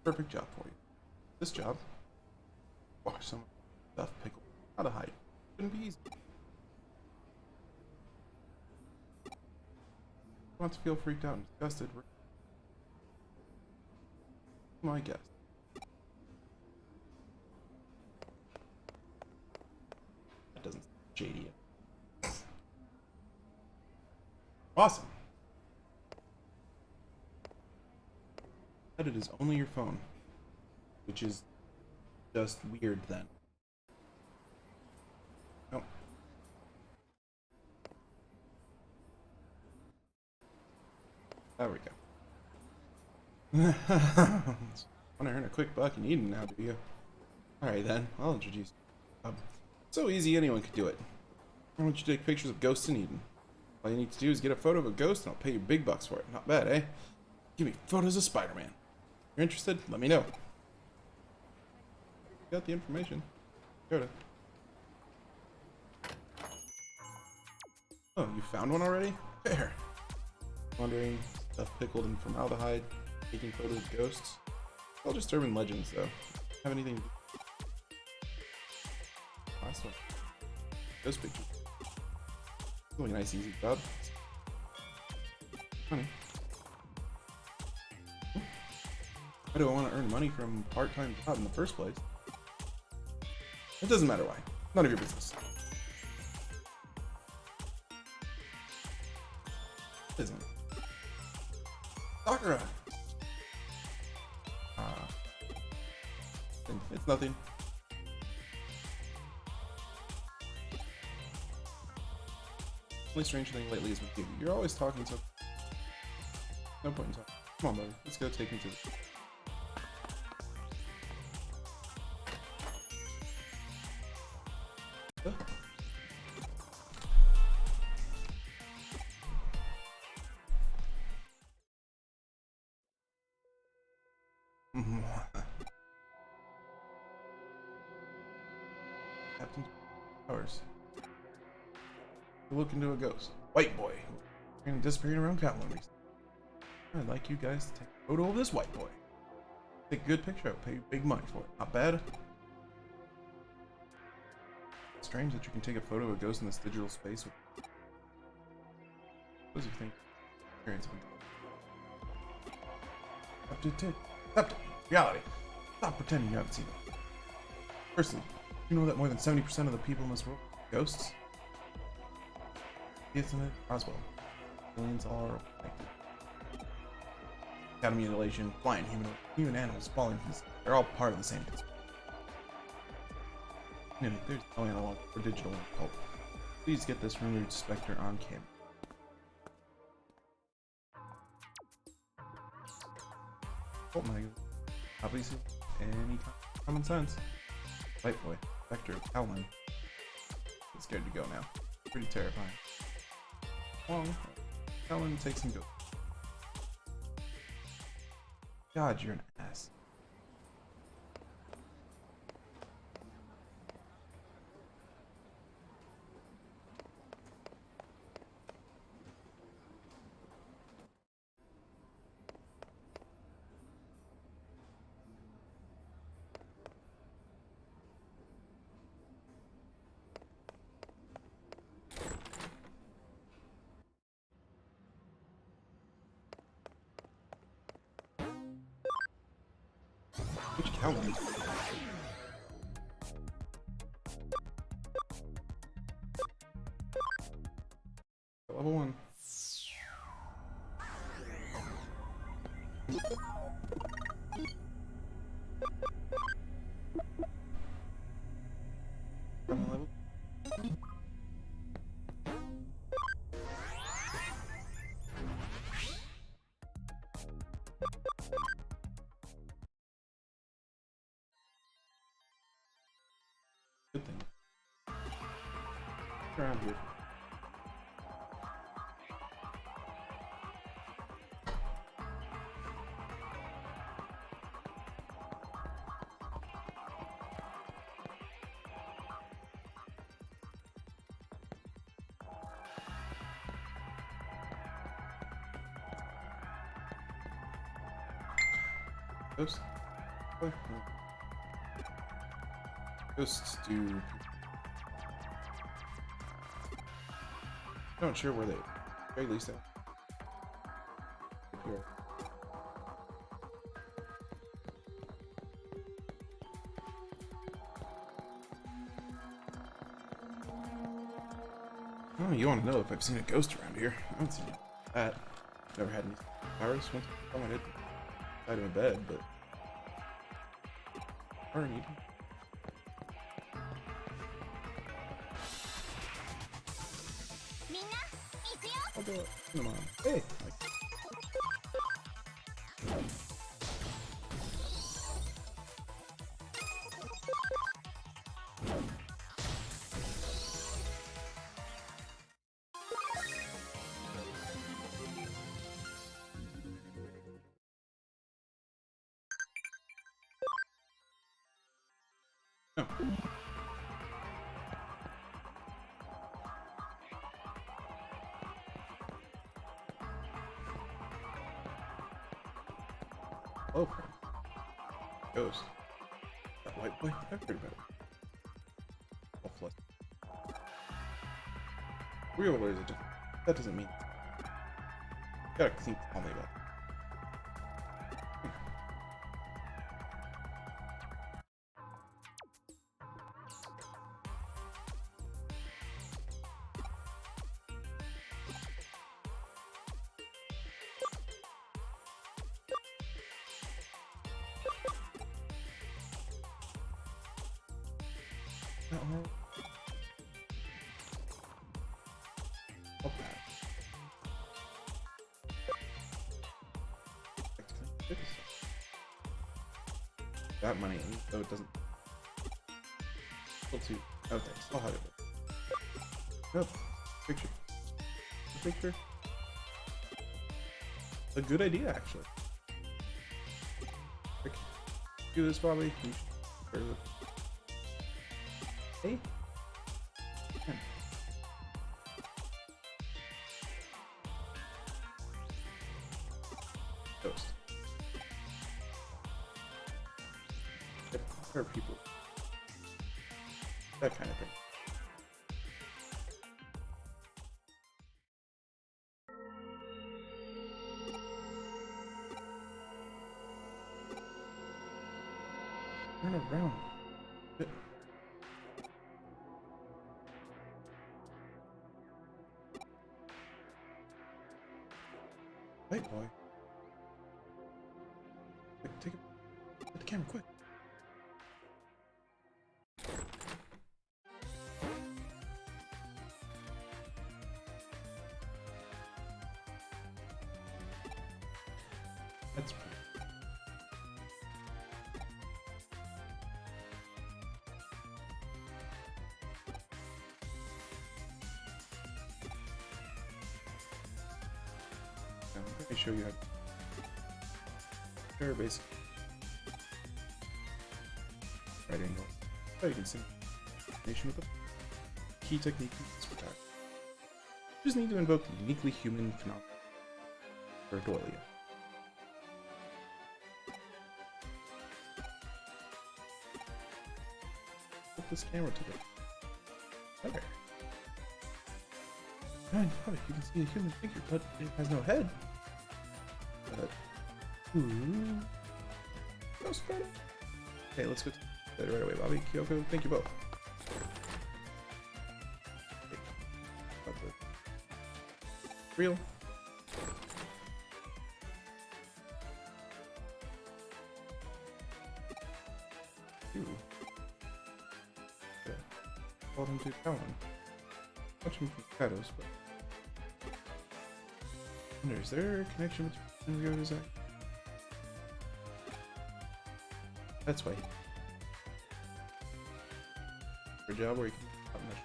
Perfect job for you. This job. Wash some stuff pickled. How to hide. Shouldn't be easy. Not to feel freaked out and disgusted. My guess. That doesn't sound shady. Awesome. But it is only your phone, which is just weird then. Oh. There we go. Want to earn a quick buck in Eden now, do you? Alright then, I'll introduce you. So easy, anyone could do it. I want you to take pictures of ghosts in Eden. All you need to do is get a photo of a ghost and I'll pay you big bucks for it. Not bad, eh? Give me photos of Spider-Man. If you're interested? Let me know. Got the information. Go to. Oh, you found one already? Fair. Wondering, stuff pickled in formaldehyde, taking photos of ghosts. All just urban legends, though. Have anything to do. Last one. Ghost pictures. Really nice, easy job. Funny. Why do I want to earn money from a part-time job in the first place? It doesn't matter why. None of your business. It isn't. Sakura! It's nothing. Only strange thing lately is with you. You're always talking so. No point in talking. Come on, buddy. Let's go take me to the. Captain Powers. Look into a ghost. White boy. And disappearing around Catwoman recently. I'd like you guys to take a photo of this white boy. Take a good picture, I'll pay you big money for it. Not bad. It's strange that you can take a photo of a ghost in this digital space with. What do you think? Experience Up to reality. Stop pretending you haven't seen it. Firstly, you know that more than 70% of the people in this world are ghosts? Isn't it? Roswell. Aliens all are connected. Cat mutilation, flying human animals falling from the sky. They're all part of the same conspiracy. You know, there's no analog for digital and cult. Please get this rumored specter on camera. Oh my god. Obviously, any common sense. White boy, specter, Howlin. I'm scared to go now. Pretty terrifying. Well, Helen takes some go. God, you're an ass. Which Helen? Level 1. On the level. Good thing. Around here. Ghosts? What? No. Ghosts do. I'm not sure where they. At the very least, here. Oh, you want to know if I've seen a ghost around here? I haven't seen that. Never had any powers. Once I did side of a bed, but. Or need. I'll do it. Come on. Hey. No. Oh, friend. Ghost. That white boy? I've heard about it. All flush. Real boys are different. That doesn't mean. You gotta think calmly about it. That money, though it doesn't. Still too. Oh, thanks. I'll have it. Nope. Picture. A picture. A good idea, actually. Okay. Do this, Bobby. Hey. Man. Ghost. There are people. That kind of thing. Turn around. Wait, boy. Quick, take it. Get the camera, quick. That's pretty. Now, let me show you how. Very basic. Right angle. So you can see combination with a key technique. Just need to invoke the uniquely human phenomenon for Doilia. Put this camera to the there. Now in public, you can see a human figure, but it has no head. Ooh. No spider. Okay, let's go to that right away, Bobby. Kyoko, thank you both. Okay. Real. Ooh. Okay. called him to Talon. Watch him from the shadows, but I wonder, is there a connection between Rio and Zach? That's why. For a job where you can not much.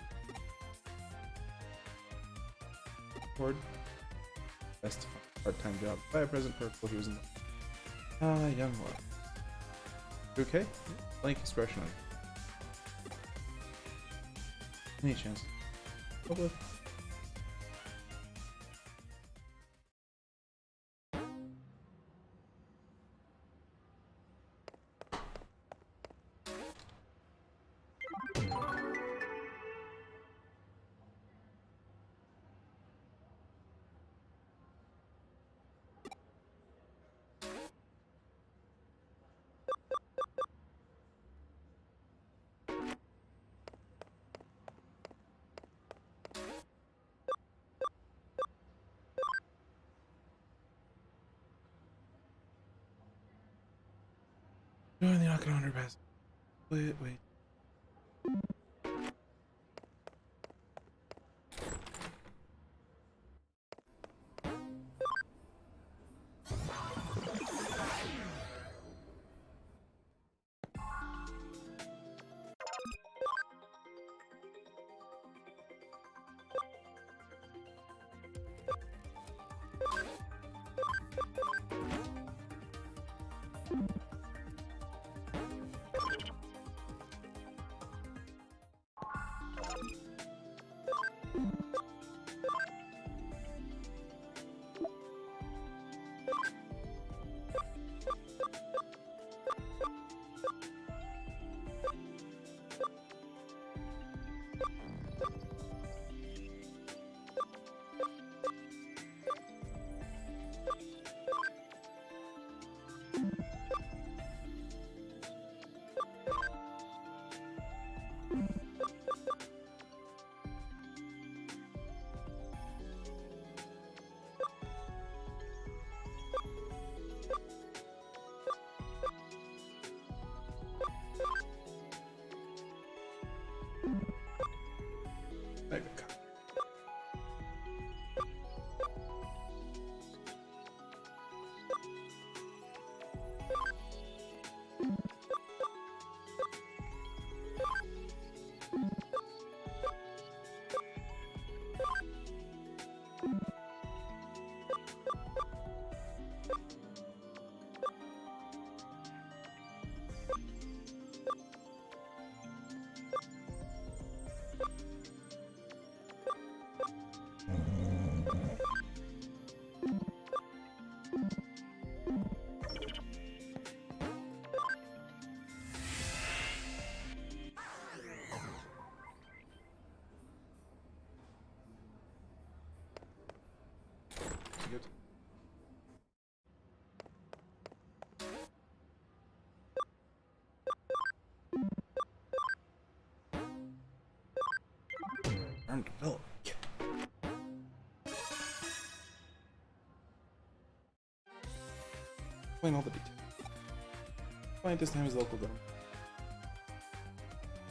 Board. Best part-time job. Buy a present for what he was in. Young love. You okay? Blank expression on it. Any chance? Probably. No, they're not gonna underpass. Wait. Armed develop. Explain all the details. Client this time is local government.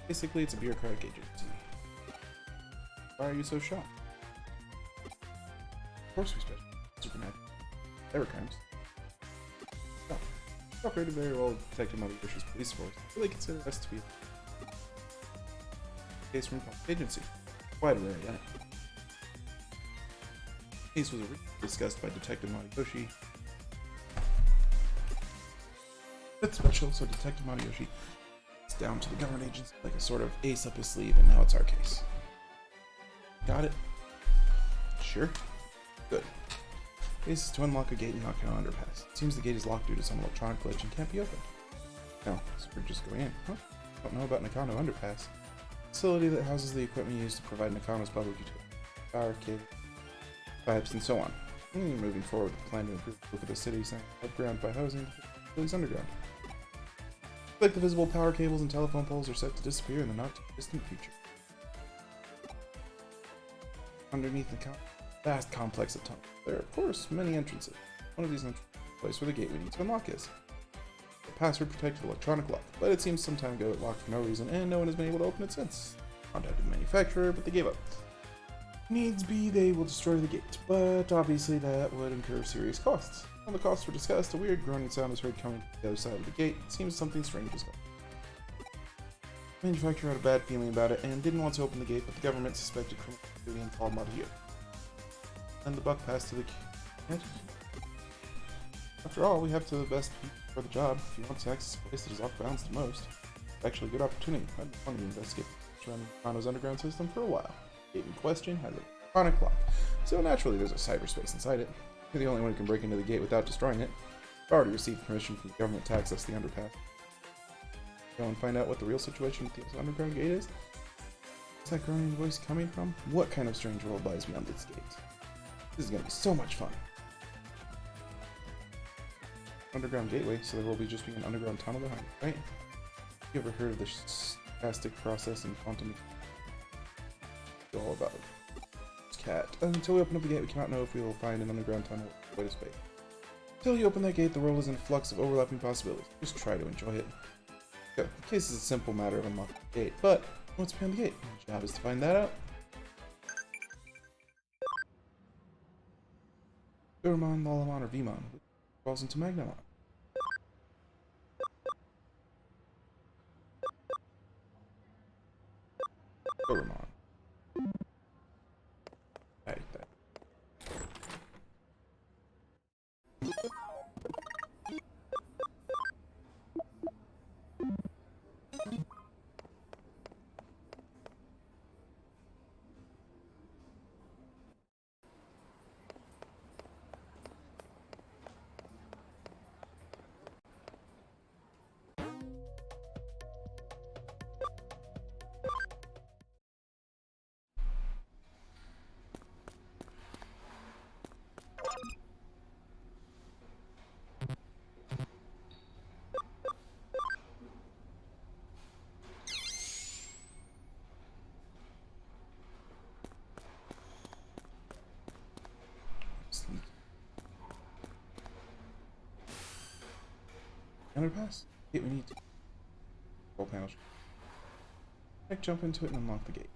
Basically, it's a bureaucratic agency. Why are you so shocked? Of course we stretch supernatural. Cyber crimes. No. Operated very well with Detective Motivish's police force. So they consider us to be a case from the agency. Quite a rare event. The case was originally discussed by Detective Moriyoshi. That's special, so Detective Moriyoshi is down to the government agency like a sort of ace up his sleeve, and now it's our case. Got it? Sure. Good. Case is to unlock a gate in Nakano Underpass. It seems the gate is locked due to some electronic glitch and can't be opened. No, so we're just going in. Huh? Don't know about Nakano Underpass. Facility that houses the equipment used to provide Nakano's public utility. Power, cable, pipes, and so on. Moving forward with the plan to improve the look of the city, saying upground by housing facilities underground. Like the visible power cables and telephone poles are set to disappear in the not too distant future. Underneath the vast complex of tunnels, there are of course many entrances. One of these entrances is the place where the gate we need to unlock is. A password protected electronic lock, but it seems some time ago it locked for no reason and no one has been able to open it since. Contacted the manufacturer, but they gave up. Needs be, they will destroy the gate, but obviously that would incur serious costs. When the costs were discussed, a weird groaning sound was heard coming from the other side of the gate. It seems something strange is going on. The manufacturer had a bad feeling about it and didn't want to open the gate, but the government suspected criminal activity and called Mario. And the buck passed to the kid. After all, we have to the best people for the job. If you want to access a place that is off bounds to most, it's actually a good opportunity. I've been wanting to investigate surrounding Toronto's underground system for a while. The gate in question has a electronic lock, so naturally there's a cyberspace inside it. You're the only one who can break into the gate without destroying it. I've already received permission from the government to access the underpass. Go and find out what the real situation with the underground gate is. Where's that groaning voice coming from? What kind of strange world lies beyond this gate? This is gonna be so much fun. Underground gateway, so there will be just being an underground tunnel behind it, right? You ever heard of the stochastic process in quantum? It's all about this cat. Until we open up the gate, we cannot know if we will find an underground tunnel way to space. Until you open that gate, the world is in a flux of overlapping possibilities. Just try to enjoy it. So, the case is a simple matter of unlocking the gate, but what's behind the gate? Your job is to find that out. Digimon, Lolamon, or Vmon falls into Magnamon. Digimon. Right there. Underpass? Gate we need to. Control panel. Jump into it and unlock the gate.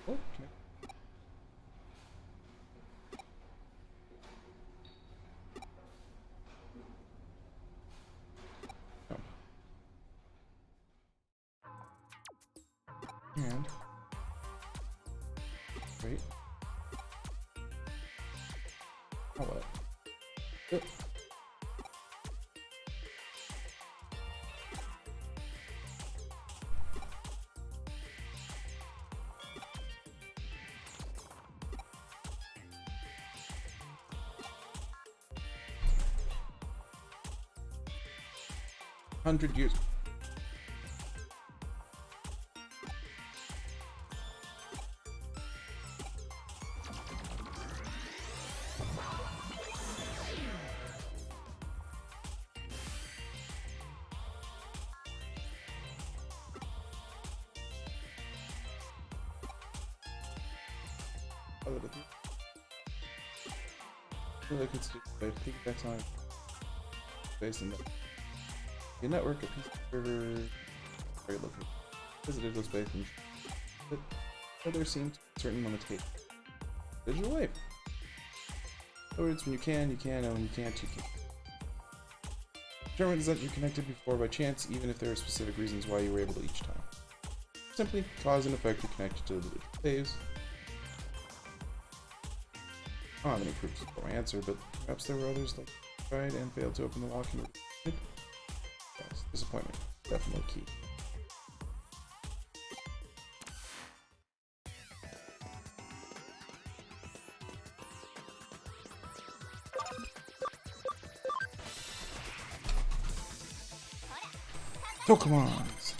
Oh, okay. And wait. Oh what? Yep. $100. I feel like it's a piggyback on based on the network, a piece of server, very local. Visited those bases, but there seems certain limitations. Digital wave. In other words, when you can, and when you can't, you can't. Determines that you're connected before by chance, even if there are specific reasons why you were able to each time. Simply, cause and effect are connected to the digital waves. I don't have any proofs for my answer, but perhaps there were others that tried and failed to open the lock and yes, disappointment. Definitely key. Pokemons!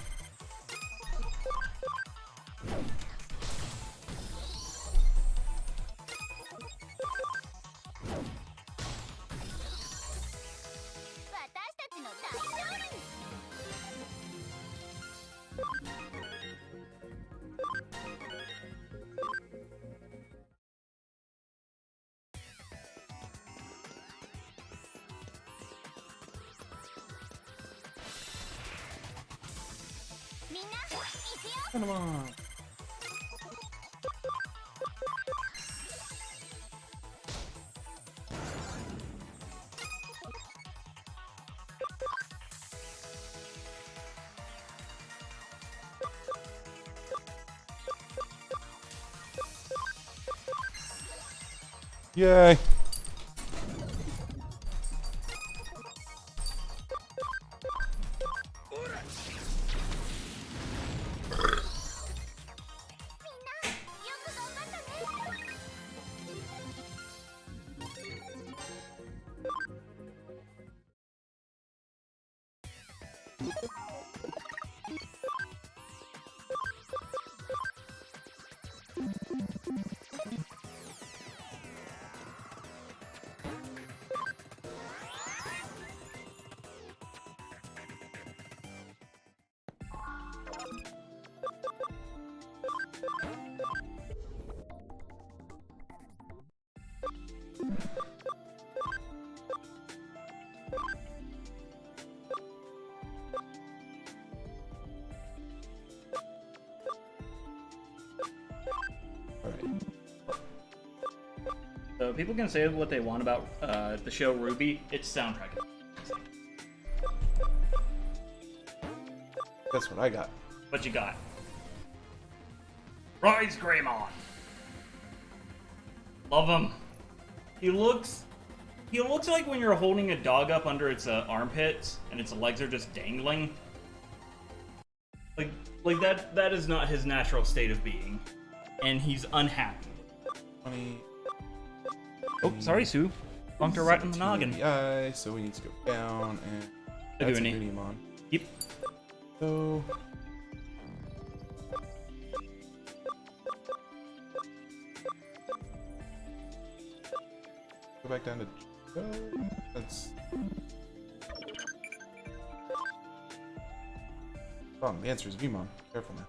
Come on. Yay. So people can say what they want about the show Ruby. Its soundtrack. That's what I got. What you got? Rise Greymon. Love him. He looks like when you're holding a dog up under its armpits and its legs are just dangling. Like that is not his natural state of being, and he's unhappy. 20. Oh, sorry, Sue. Bunked her right in the 17 noggin. ABI, so we need to go down and I that's do a any. Digimon. Yep. So go back down to that's wrong. The answer is Vmon. Careful now.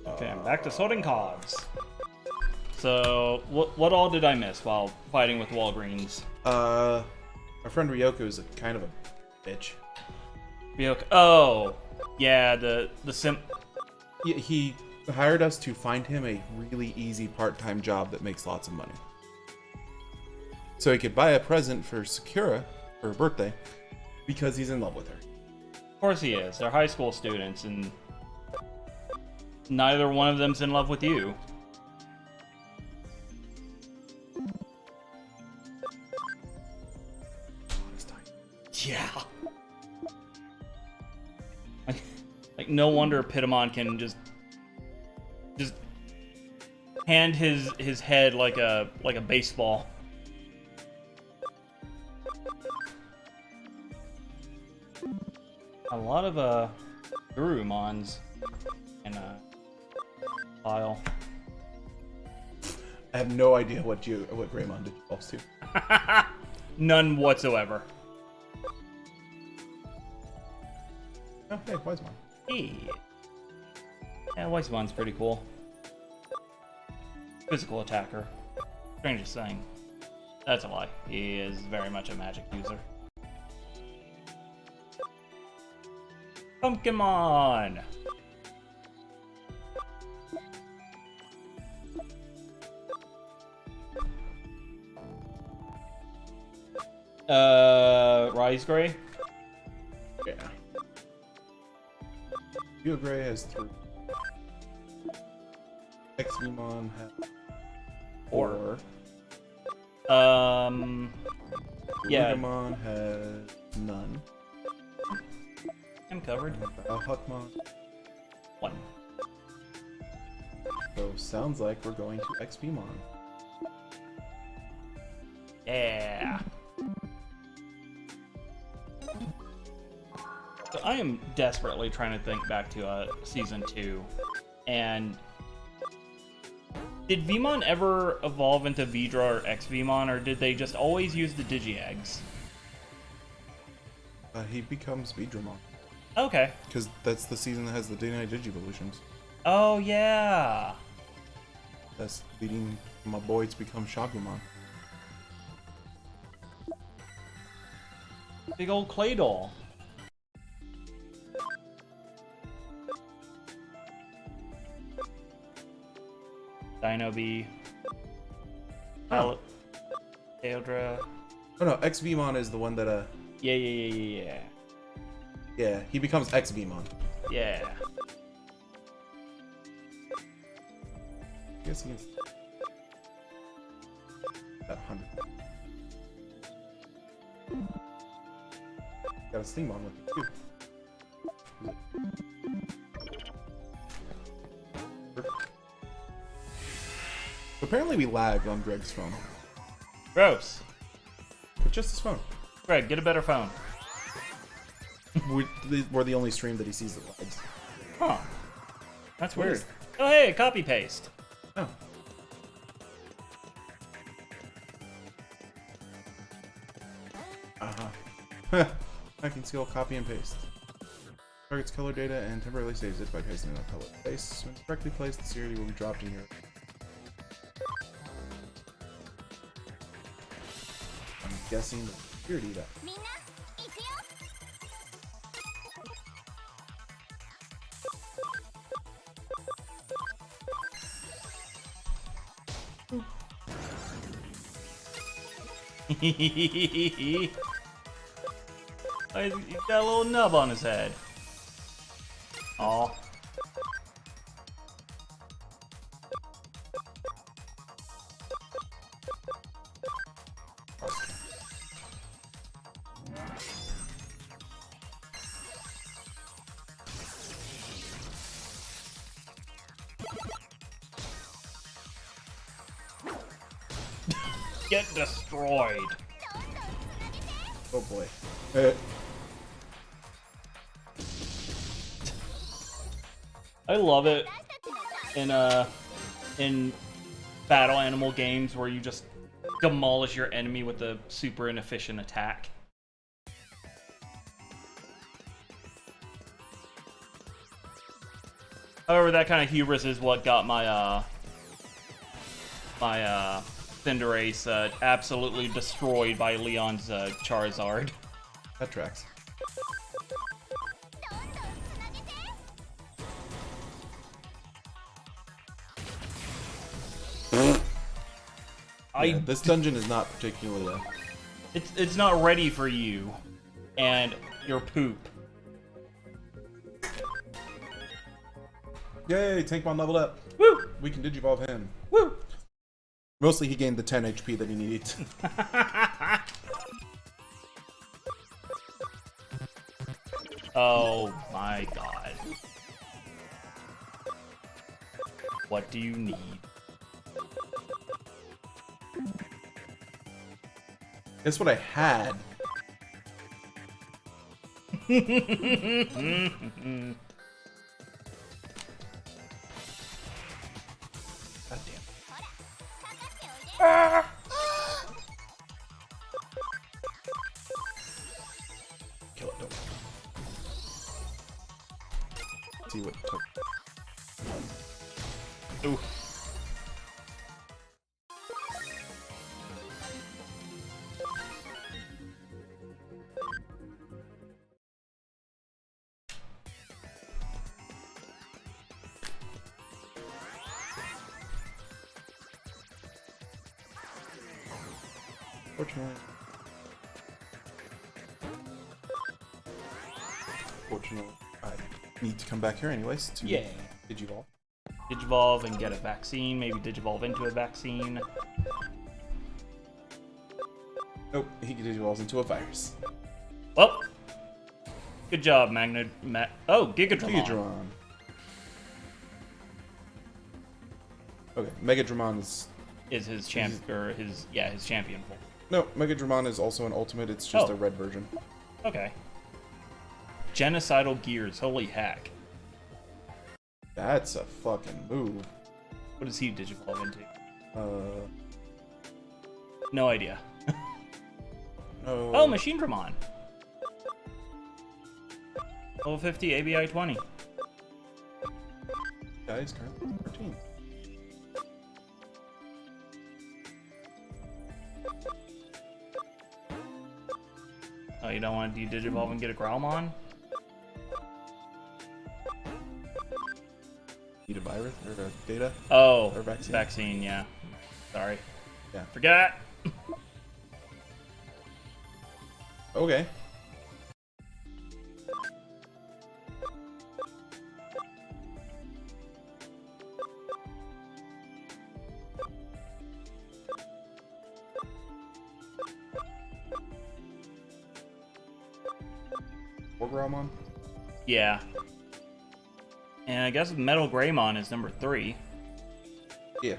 Okay, I'm back to sorting cards. So, what all did I miss while fighting with Walgreens? Our friend Ryoko is a kind of a bitch. Ryoko. Oh, yeah, the simp. He hired us to find him a really easy part-time job that makes lots of money, so he could buy a present for Sakura for her birthday because he's in love with her. Of course he is. They're high school students, and neither one of them's in love with you. Yeah. Like no wonder Pitamon can just hand his head like a baseball. A lot of Gurumons in a file. I have no idea what Greymon defaults to. None whatsoever. Oh, hey, Wisemon. Hey. Yeah, Weisemon's pretty cool. Physical attacker. Strangest thing. That's a lie. He is very much a magic user. Pumpkinmon! Rise Gray? Yeah. Gray has 3. Xvmon has 4. Yeah. Digimon has none. I'm covered. Huckmon. 1. So sounds like we're going to Xvmon. Yeah. So I am desperately trying to think back to season 2, and did Vmon ever evolve into Vidra or Xvmon, or did they just always use the Digi-Eggs? He becomes Vidramon. Okay. Because that's the season that has the Day Night Digivolutions. Oh yeah. That's leading my boy to become Shagumon. Big old clay doll. Dino B. Oh. Eldra. Oh no, X-Vmon is the one that Yeah. yeah, he becomes X-Vmon. Yeah. I guess he can that 100. Got a Stingmon with it too. Apparently we lagged on Greg's phone. Gross. But just his phone. Greg, get a better phone. We're the only stream that he sees that lags. Huh. That's What weird. is- Oh, hey, copy paste. Oh. Uh-huh. I can still copy and paste. Targets color data and temporarily saves it by pasting it on color place. When it's correctly placed, the security will be dropped in your... I'm guessing the security that... He's got a little nub on his head. Aw. Get destroyed. Oh boy. I love it in battle animal games where you just demolish your enemy with a super inefficient attack. However, that kind of hubris is what got my Cinderace absolutely destroyed by Leon's Charizard. That tracks. Yeah, this dungeon is not particularly... It's not ready for you and your poop. Yay, Tankmon leveled up. Woo! We can Digivolve him. Woo! Mostly he gained the 10 HP that he needed. Oh my god. What do you need? Guess what I had? God damn. Kill it, don't. See what it took. Ooh. Fortunately, I need to come back here anyways to Yeah. Digivolve. Digivolve and get a vaccine, maybe Digivolve into a vaccine. Nope, he Digivolves into a virus. Well, good job, oh, Gigadramon. Gigadramon. Okay, Megadramon Is his champ or his champion form. no, Megadramon is also an ultimate. It's just Oh. a red version. Okay. Genocidal Gears, holy heck. That's a fucking move. What does he Digivolve into? No idea. No. Oh, Machine Dramon. Level 50, ABI 20. Guys, currently 14. Oh, you don't want to de-digivolve and get a Growlmon? Need a virus or a data? Oh, Or vaccine? vaccine, yeah. Sorry. Yeah. Forgot. Okay. Or Gromon? Yeah. And I guess Metal Greymon is number 3. Yeah.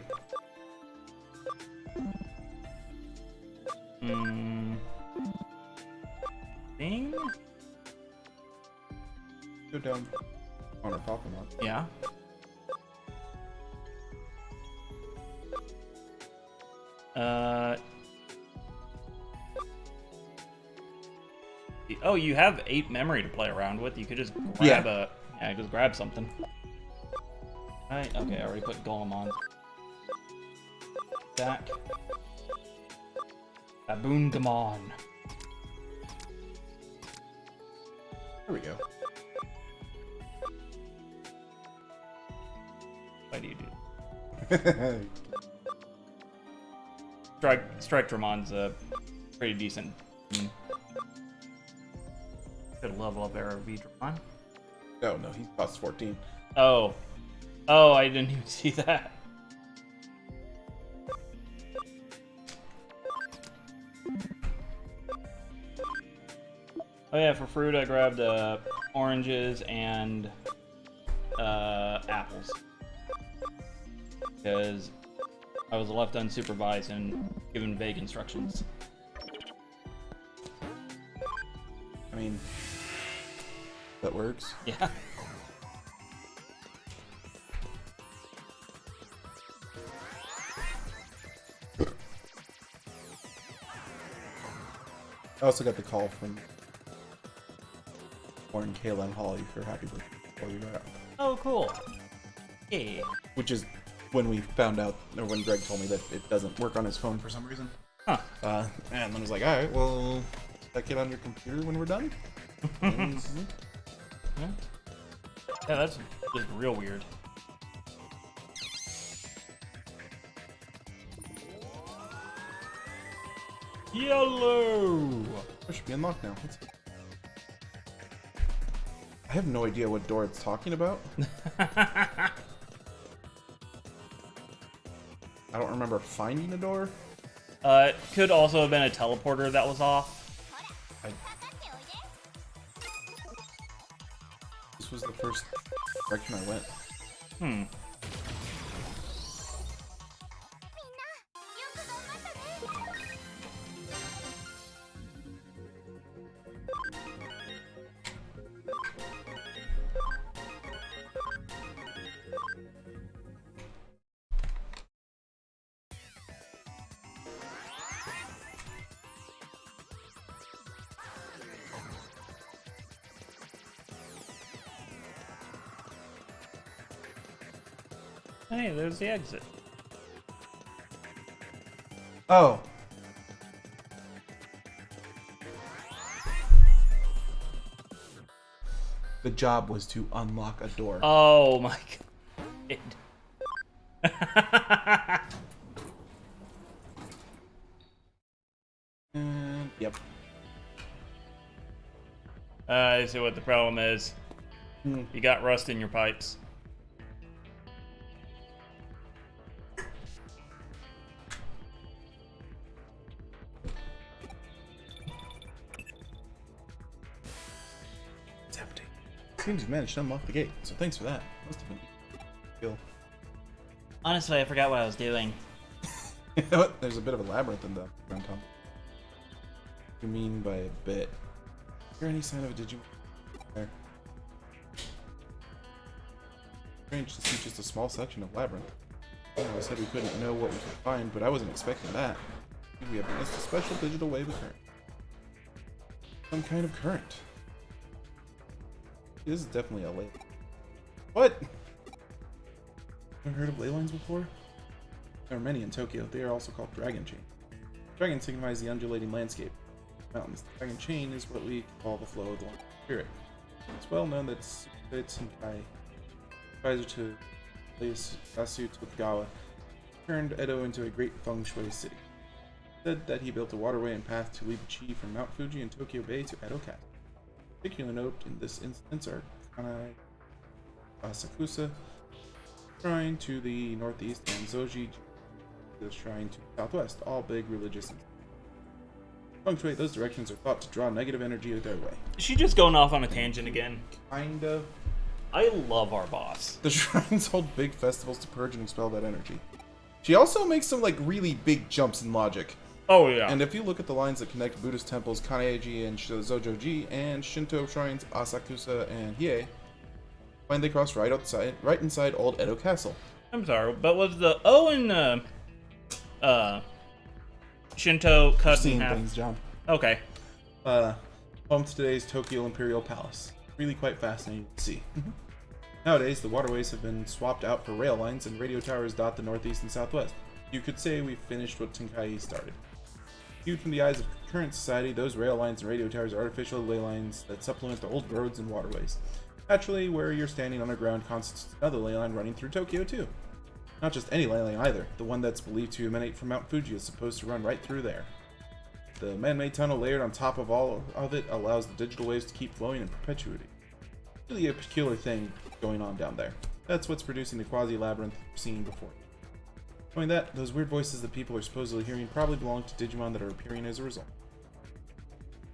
Thing? Go down on a Pokemon. Yeah. Oh, you have 8 memory to play around with. You could just grab just grab something. Right, okay, I already put Golem on. Back. Baboon-gamon. There we go. Why do you do Strike-Dramon's a pretty decent. Good level up Arrow V-Dramon. Oh no, he costs 14. Oh. Oh, I didn't even see that. Oh yeah, for fruit I grabbed oranges and apples. Because I was left unsupervised and given vague instructions. I mean, that works. Yeah. I also got the call from Warren, Kayla, and Holly for happy birthday before we were Oh, cool. Yeah. which is when we found out, or when Greg told me that it doesn't work on his phone for some reason. Huh. And then I was like, alright, well, check it on your computer when we're done. And, Yeah, that's just real weird. Yellow! it should be unlocked now. I have no idea what door it's talking about. I don't remember finding a door. It could also have been a teleporter that was off. This was the first direction I went. Hmm. Hey, there's the exit. Oh. The job was to unlock a door. Oh my god. Yep. I see what the problem is. You got rust in your pipes. It's empty. Seems you managed to unlock the gate, so thanks for that. Must have been skill. Honestly, I forgot what I was doing. There's a bit of a labyrinth in the ground comp. What do you mean by a bit? Is there any sign of a Digimon there? Strange to see just a small section of labyrinth. I said we couldn't know what we could find, but I wasn't expecting that. We have witnessed a special digital wave of current. Some kind of current. This is definitely a ley. What? Ever heard of ley lines before? There are many in Tokyo. They are also called dragon chain. Dragon signifies the undulating landscape. mountains. The dragon chain is what we call the flow of the Lion Spirit. It's well known that Tsukai, advisor to Yasu Tokugawa, turned Edo into a great feng shui city. Said that he built a waterway and path to lead the chi from Mount Fuji and Tokyo Bay to Edo Castle. Particular note in this instance are Kanai Asakusa Shrine to the northeast and Zoji the Shrine to the southwest, all big religious. Feng shui, those directions are thought to draw negative energy their way. Is she just going off on a tangent again? Kind of. I love our boss. The shrines hold big festivals to purge and expel that energy. She also makes some like really big jumps in logic. Oh yeah. And if you look at the lines that connect Buddhist temples Kanaeji and Zojoji and Shinto shrines Asakusa and Hiei, find they cross right inside old Edo Castle. I'm sorry, but was the O in Shinto cut in Seeing half? things, John. Okay. Home to today's Tokyo Imperial Palace. Really quite fascinating to see. Nowadays, the waterways have been swapped out for rail lines and radio towers dot the northeast and southwest. You could say we finished what Tenkaichi started. Viewed from the eyes of current society, those rail lines and radio towers are artificial ley lines that supplement the old roads and waterways. Naturally, where you're standing underground constitutes another ley line running through Tokyo too. Not just any ley line either, the one that's believed to emanate from Mount Fuji is supposed to run right through there. The man-made tunnel layered on top of all of it allows the digital waves to keep flowing in perpetuity. Really a peculiar thing going on down there. That's what's producing the quasi-labyrinth we've seen before. Knowing that, those weird voices that people are supposedly hearing probably belong to Digimon that are appearing as a result.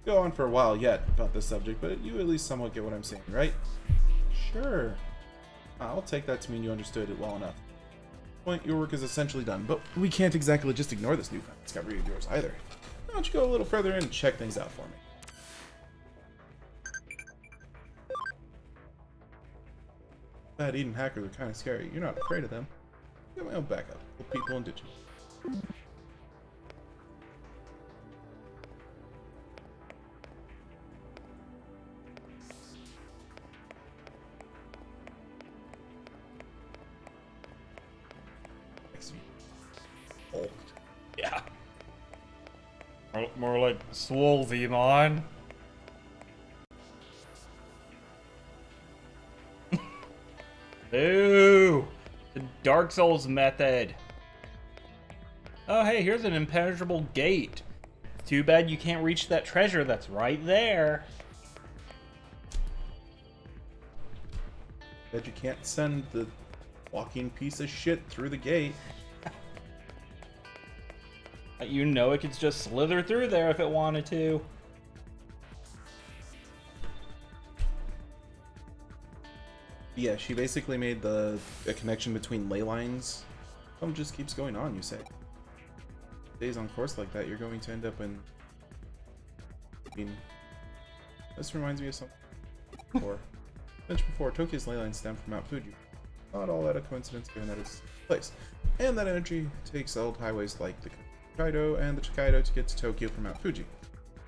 Go on for a while yet about this subject, but you at least somewhat get what I'm saying, right? Sure. I'll take that to mean you understood it well enough. Point, your work is essentially done, but we can't exactly just ignore this newfound discovery of yours either. Why don't you go a little further in and check things out for me? Bad Eden hackers are kind of scary. You're not afraid of them. I got my own backup. With people and Digimon. Oh. Yeah. More like Swolvimon. Ooh, the Dark Souls method. Oh, hey, here's an impenetrable gate. Too bad you can't reach that treasure that's right there. Bet you can't send the walking piece of shit through the gate. You know it could just slither through there if it wanted to. Yeah, she basically made a connection between ley lines. Some just keeps going on, you say. Days on course like that, you're going to end up in... I mean, this reminds me of something before. Mentioned before, Tokyo's ley lines stem from Mount Fuji. Not all that a coincidence given that it's place. And that energy takes old highways like the Kaido and the Tokaido to get to Tokyo from Mount Fuji.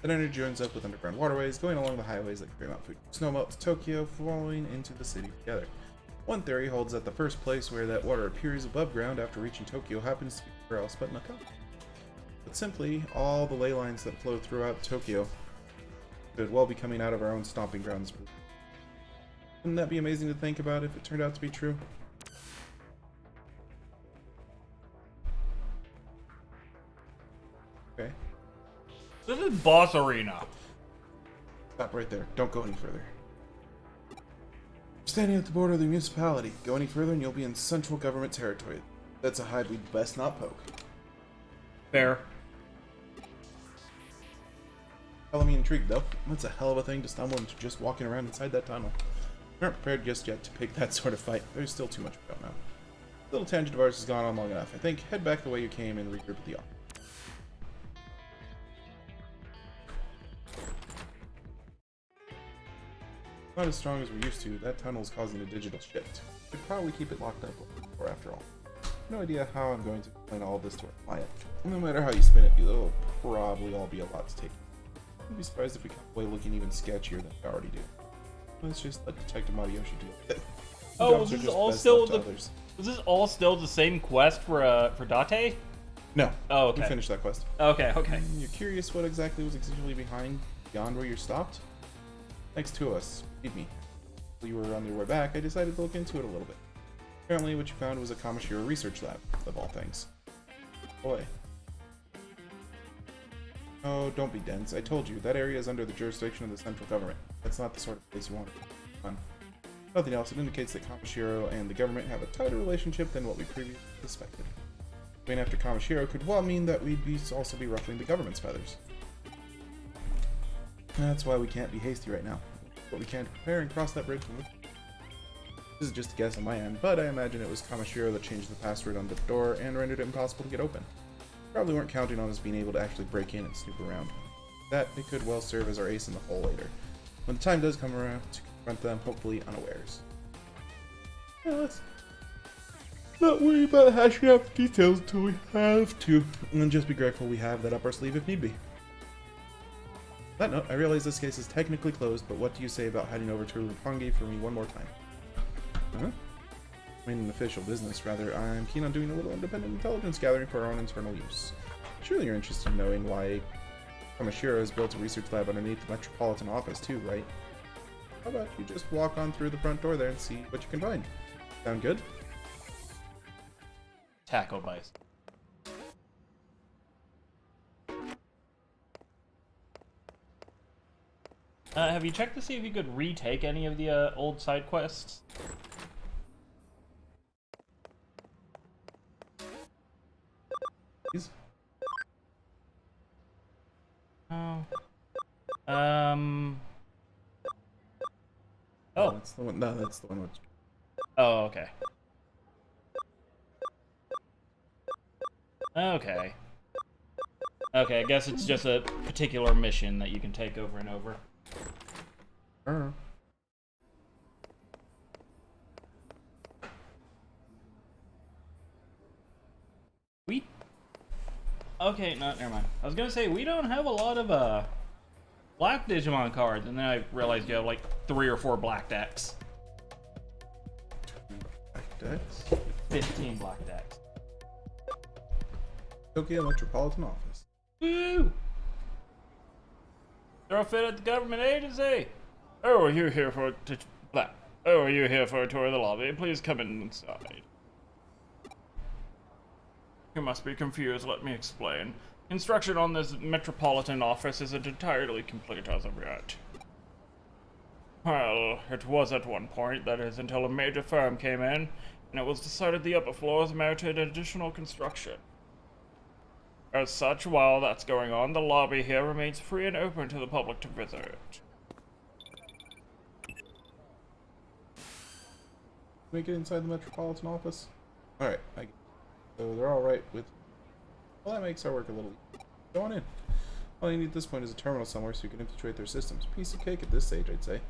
That energy joins up with underground waterways going along the highways that carry Mount Fuji. Snow melts Tokyo, flowing into the city together. One theory holds that the first place where that water appears above ground after reaching Tokyo happens to be where else but Nakata. But simply, all the ley lines that flow throughout Tokyo could well be coming out of our own stomping grounds. Wouldn't that be amazing to think about if it turned out to be true? Okay. This is Boss Arena. Stop right there. Don't go any further. Standing at the border of the municipality. Go any further and you'll be in central government territory. That's a hide we'd best not poke. Fair. Hell, I'm intrigued though. That's a hell of a thing to stumble into just walking around inside that tunnel. We aren't prepared just yet to pick that sort of fight. There's still too much we don't know. This little tangent of ours has gone on long enough. I think head back the way you came and regroup with the office. Not as strong as we're used to, that tunnel is causing a digital shift. Should probably keep it locked up or after all. No idea how I'm going to explain all of this to our client. No matter how you spin it, it'll probably all be a lot to take. I'd be surprised if we come away looking even sketchier than we already do. Let's just let Detective Matayoshi do it. Oh, was this all still the same quest for Date? No. Oh, okay. We finished that quest. Okay, okay. You're curious what exactly was actually beyond where you stopped? Thanks to us. Believe me. While you were on your way back, I decided to look into it a little bit. Apparently, what you found was a Kamishiro research lab, of all things. Boy. Oh, don't be dense. I told you, that area is under the jurisdiction of the central government. That's not the sort of place you want to be on. Nothing else, it indicates that Kamishiro and the government have a tighter relationship than what we previously suspected. Going after Kamishiro could well mean that we'd also be ruffling the government's feathers. That's why we can't be hasty right now. But we can prepare and cross that bridge when we... This is just a guess on my end, but I imagine it was Kamishiro that changed the password on the door and rendered it impossible to get open. Probably weren't counting on us being able to actually break in and snoop around. That, it could well serve as our ace in the hole later, when the time does come around to confront them, hopefully unawares. Yeah, let's not worry about hashing out the details until we have to, and just be grateful we have that up our sleeve if need be. On that note, I realize this case is technically closed, but what do you say about heading over to Roppongi for me one more time? Huh? I mean, in official business, rather, I'm keen on doing a little independent intelligence gathering for our own internal use. Surely you're interested in knowing why Kamishiro has built a research lab underneath the Metropolitan Office too, right? How about you just walk on through the front door there and see what you can find? Sound good? Tackle bice. Have you checked to see if you could retake any of the old side quests? Please? Oh. Oh, that's the one. No, that's the one which... Oh, okay. Okay. Okay, I guess it's just a particular mission that you can take over and over. We... Okay, no, never mind. I was gonna say, we don't have a lot of, black Digimon cards, and then I realized you have, like, 3 or 4 black decks. Black decks? 15 black decks. Tokyo Metropolitan Office. Woo! Throw a fit at the government agency! Oh, are you here for Oh, are you here for a tour of the lobby? Please come inside. You must be confused, let me explain. Instruction on this Metropolitan Office isn't entirely complete as of yet. Well, it was at one point, that is, until a major firm came in, and it was decided the upper floors merited additional construction. As such, while that's going on, the lobby here remains free and open to the public to visit. Make it inside the Metropolitan Office? Alright, so they're alright with... Well, that makes our work a little easier. Go on in. All you need at this point is a terminal somewhere so you can infiltrate their systems. Piece of cake at this stage, I'd say.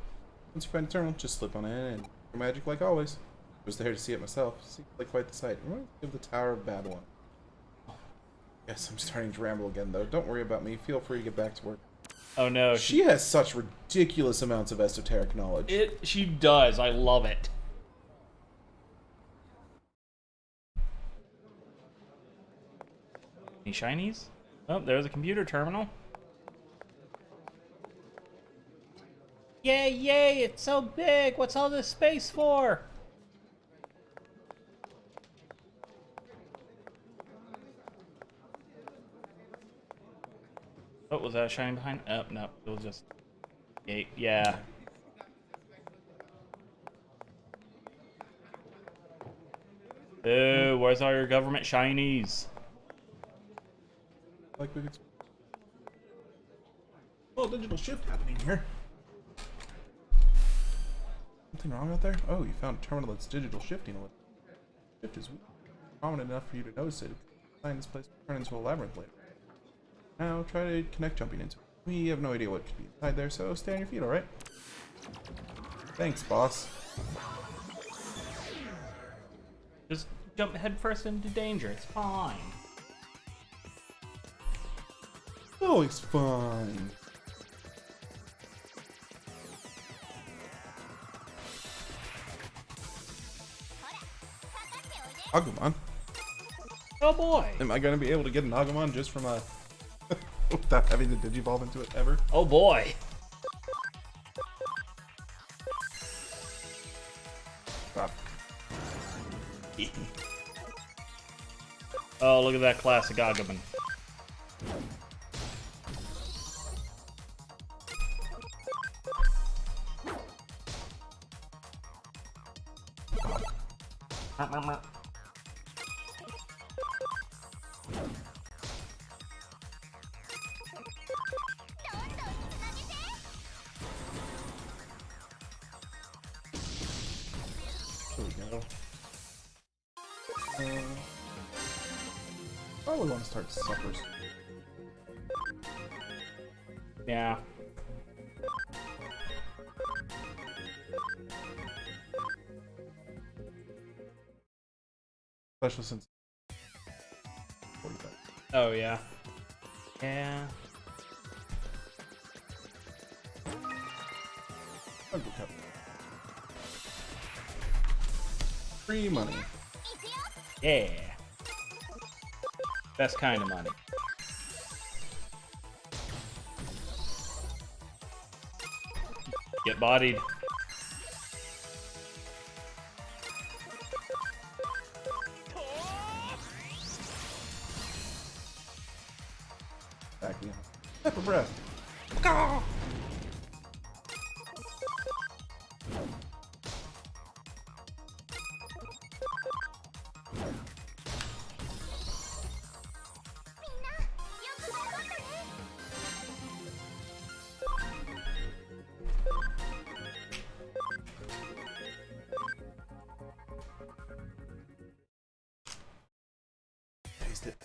Once you find a terminal, just slip on in and your magic like always. I was there to see it myself. Seems like quite the sight. Reminds me of the Tower of Babylon. Yes, I'm starting to ramble again, though. Don't worry about me. Feel free to get back to work. Oh no. She has such ridiculous amounts of esoteric knowledge. She does. I love it. Any shinies? Oh, there's a computer terminal. Yay, yay, it's so big! What's all this space for? Oh, was that a shiny behind? Oh, no, it was just... Yeah. Ooh, where's all your government shinies? Like we could... Oh, digital shift happening here. Something wrong out there? Oh, you found a terminal that's digital shifting a little. Shift is prominent enough for you to notice it. Find this place will turn into a labyrinth later. Now try to connect jumping into it. We have no idea what could be inside there, so stay on your feet, alright? Thanks, boss. Just jump headfirst into danger, it's fine. Oh, it's fine. Agumon. Oh boy. Am I gonna be able to get an Agumon just from a without having to digivolve into it ever? Oh boy. Stop. Oh, look at that classic Agumon. There we go. Probably want to start suppers. Yeah. Especially since 45. Oh yeah. Yeah. Ugly cup. Free money. Yeah. Best kind of money. Get bodied. Back in. Pepper breath. Taste it.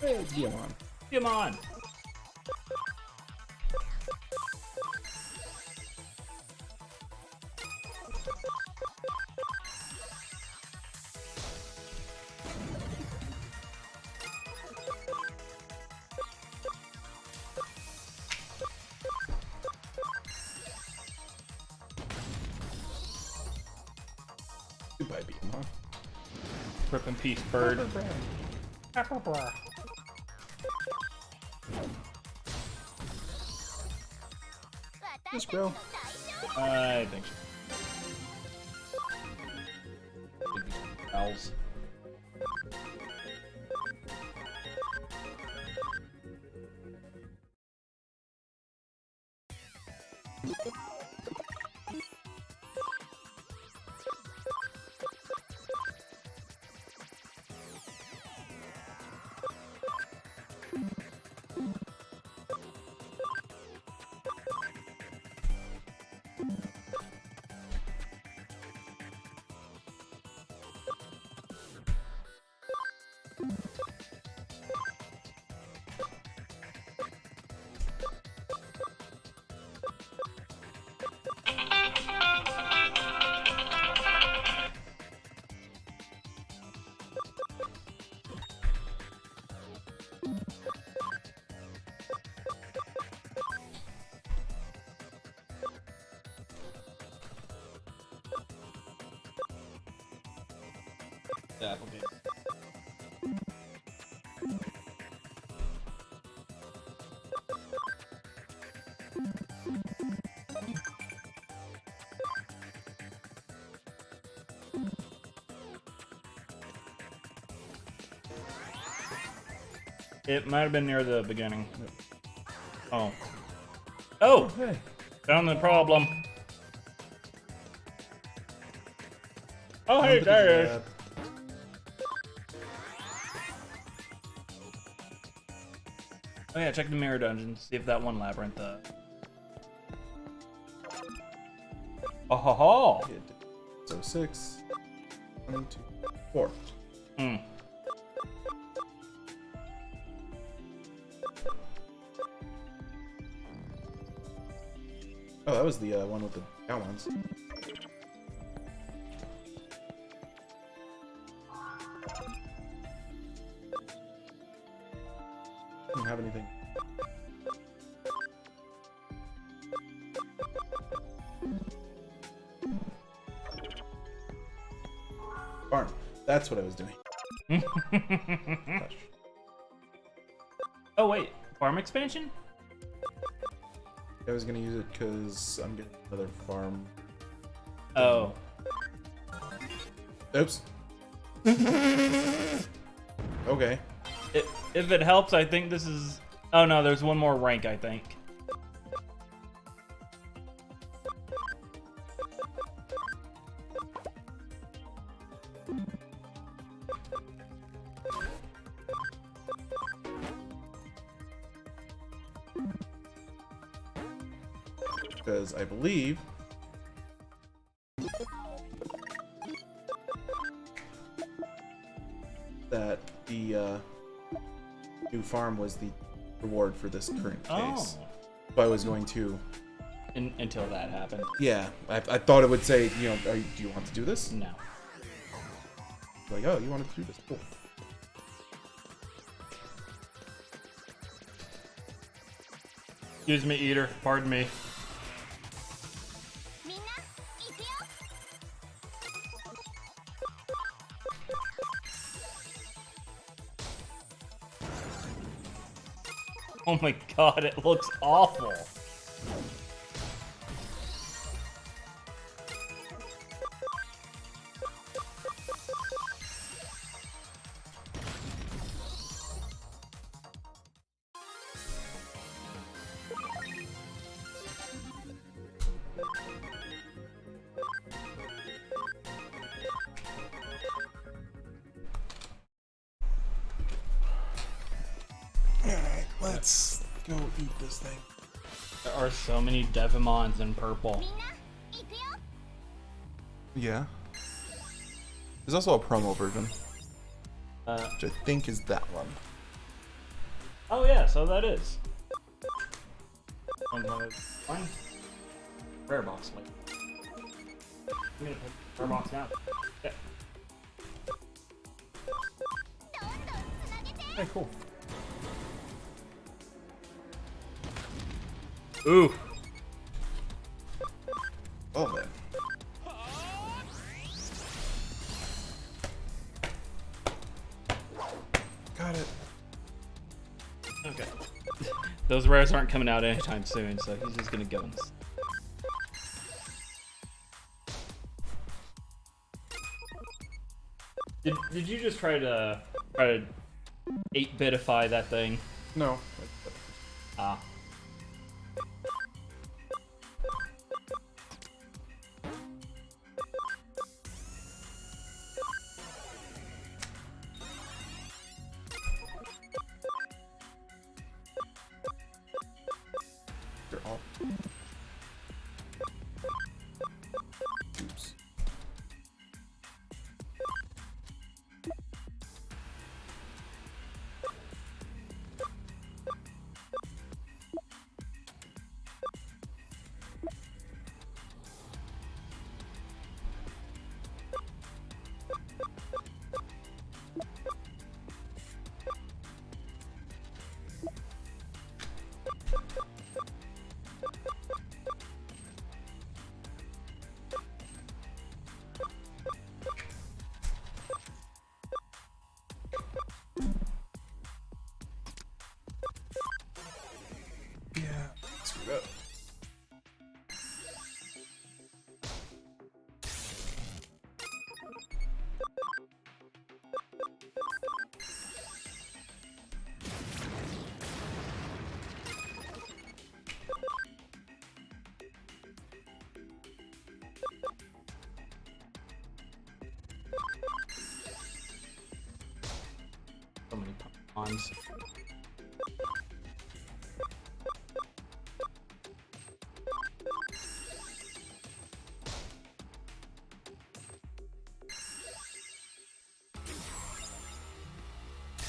Hey, it's Digimon. Come on. Goodbye, Digimon. Rip in peace, bird. Yes, bro. I think so. Owls. That'll be. It might have been near the beginning. Oh. Oh! Hey. Found the problem. Oh, hey, Onto the there it is. grab. Oh yeah, check the mirror dungeon. See if that one labyrinth. Oh ho ho! So 6, 1, 2, 4. Hmm. Oh, that was the one with the cow ones. Farm. That's what I was doing. Gosh. Oh wait, farm expansion? I was gonna use it because I'm getting another farm. Oh. Oops. Okay. If it helps, I think this is... Oh no, there's one more rank, I think. Because I believe that the new farm was the reward for this current case. Oh. So I was going to... Until that happened. Yeah, I thought it would say, you know, do you want to do this? No. Like, oh, you wanted to do this. Cool. Excuse me, Eater. Pardon me. Oh my god, it looks awful. Alright, let's go eat this thing. There are so many Devimons in purple. Yeah. There's also a promo version, Uh, which I think is that one. oh yeah, so that is. Fine. Rare box, like. I'm gonna put rare box now. Yeah. Hey, cool. Ooh. Oh man. Got it. Okay. Those rares aren't coming out anytime soon, so he's just gonna go in this. Did you just try to 8-bitify that thing? No. Ah. They're all. Oops. Yeah, screwed up. So many pawns.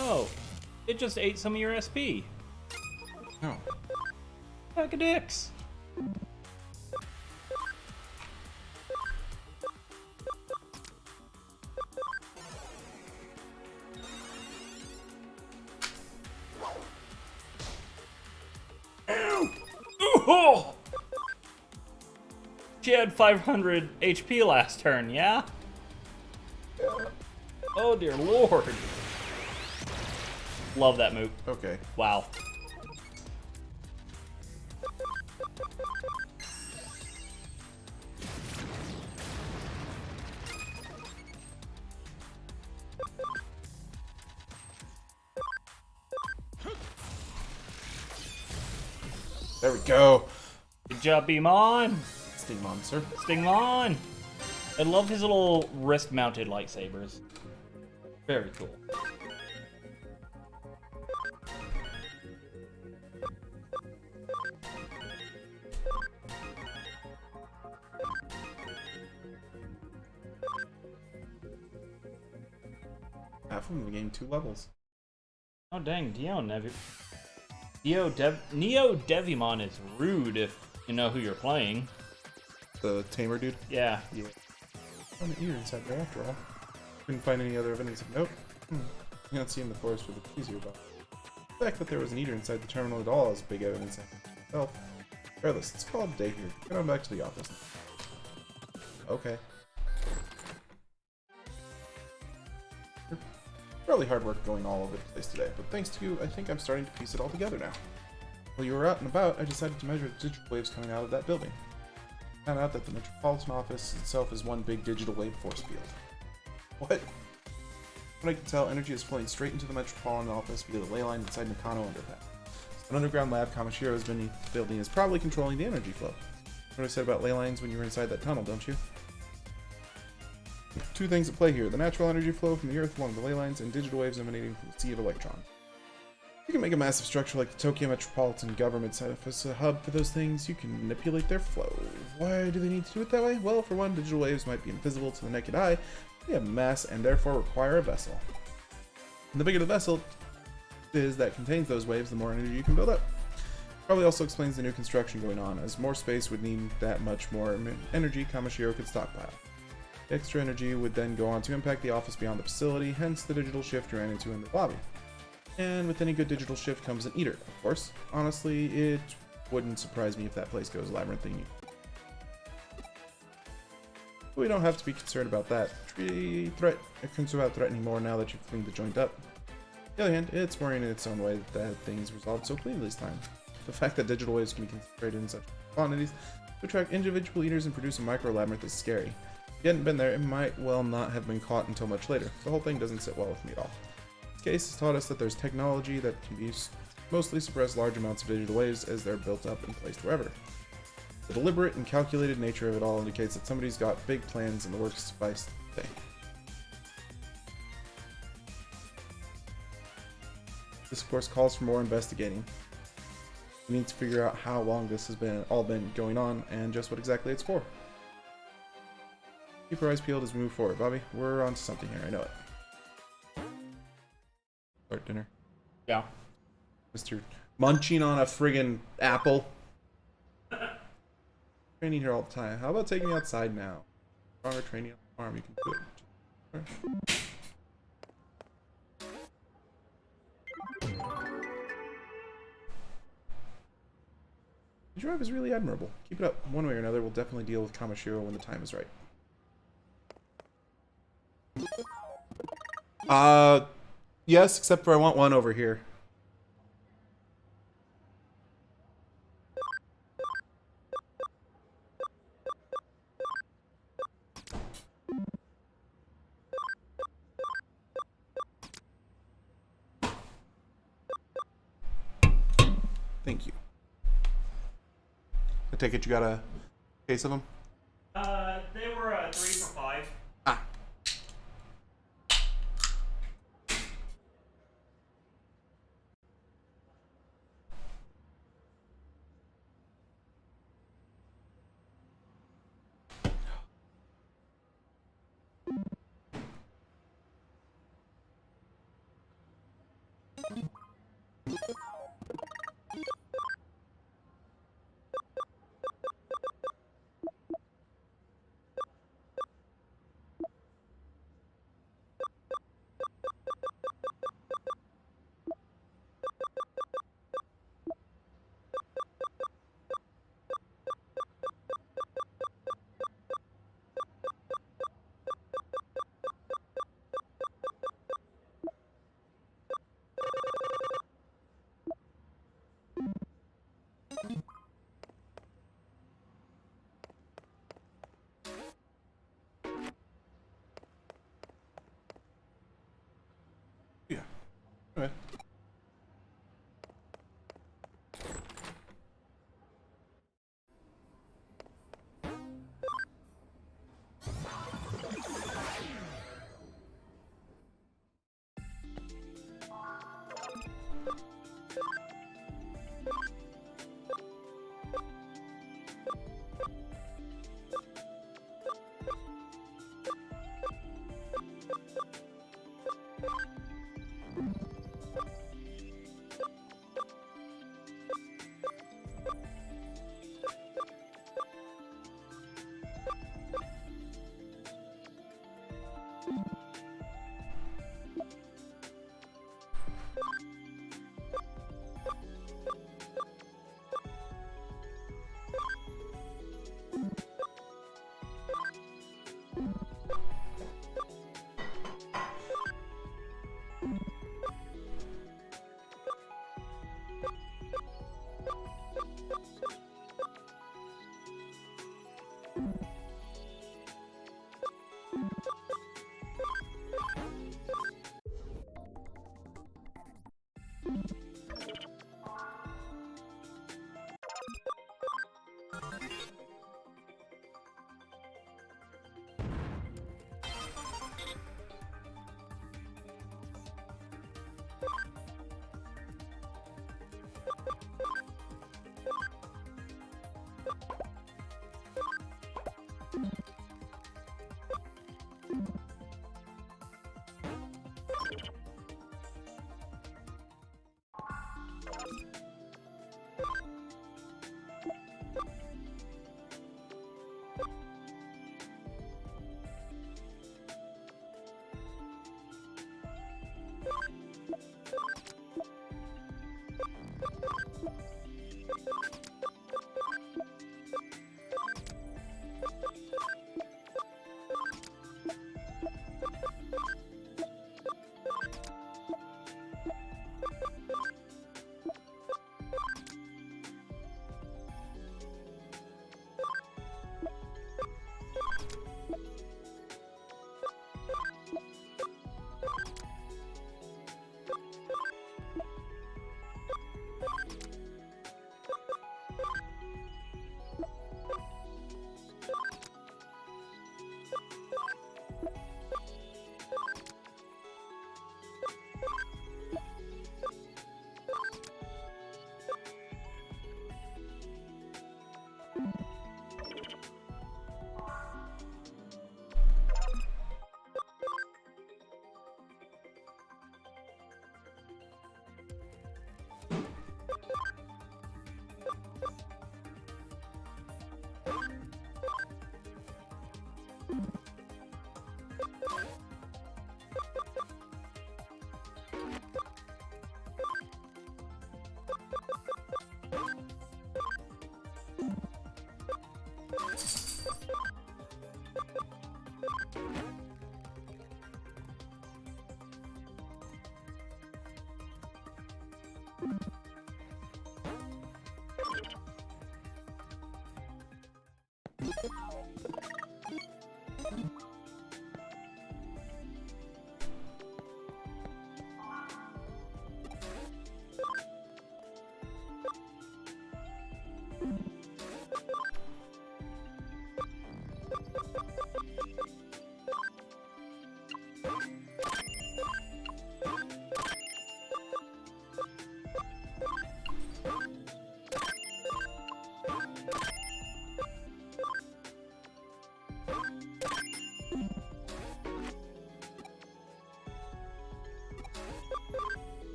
Oh, it just ate some of your SP. No. Pack of dicks. Ow! Oh! She had 500 HP last turn, yeah? Oh dear lord. Love that move. Okay. Wow. There we go. Good job, Beamon. Sting monster. Stingmon. I love his little wrist-mounted lightsabers. Very cool. Half of them gained 2 levels. Oh dang, Neo Devimon is rude if you know who you're playing. The tamer dude. Yeah. Found an eater inside there after all. Couldn't find any other evidence of note. You don't see in the forest with the easier about. The fact that there was an eater inside the terminal at all is big evidence itself. Regardless, let's call it a day here. Get on back to the office. Okay. Fairly hard work going all over the place today, but thanks to you, I think I'm starting to piece it all together now. While you were out and about, I decided to measure the digital waves coming out of that building. I found out that the Metropolitan Office itself is one big digital wave force field. What? From what I can tell, energy is flowing straight into the Metropolitan Office via the ley line inside Nakano Underpass. An underground lab Kamashiro's beneath the building is probably controlling the energy flow. What I said about ley lines when you were inside that tunnel, don't you? 2 things at play here: the natural energy flow from the Earth along the ley lines, and digital waves emanating from the sea of electrons. You can make a massive structure like the Tokyo Metropolitan Government's office a hub for those things. You can manipulate their flow. Why do they need to do it that way? Well, for one, digital waves might be invisible to the naked eye. They have mass and therefore require a vessel. And the bigger the vessel is that contains those waves, the more energy you can build up. Probably also explains the new construction going on, as more space would mean that much more energy Kamashiro could stockpile. The extra energy would then go on to impact the office beyond the facility, hence the digital shift you ran into in the lobby. And with any good digital shift comes an eater, of course. Honestly, it wouldn't surprise me if that place goes labyrinthine. But we don't have to be concerned about that. Concerned about threat anymore now that you've cleaned the joint up. On the other hand, it's worrying in its own way that things resolved so cleanly this time. The fact that digital waves can be concentrated in such quantities to attract individual eaters and produce a micro labyrinth is scary. If you hadn't been there, it might well not have been caught until much later. The whole thing doesn't sit well with me at all. This case has taught us that there's technology that can be used to mostly suppress large amounts of digital waves as they're built up and placed wherever. The deliberate and calculated nature of it all indicates that somebody's got big plans in the works by today. This of course calls for more investigating. We need to figure out how long this has all been going on and just what exactly it's for. Keep your eyes peeled as we move forward, Bobby. We're on to something here, I know it. Start dinner. Yeah. Mr. Munching on a friggin' apple. Training here all the time. How about taking me outside now? Stronger training on the farm, you can do it. Your drive is really admirable. Keep it up. One way or another, we'll definitely deal with Kamashiro when the time is right. Yes, except for I want one over here. Thank you. I take it you got a case of them? They were 3 for 5. Ah.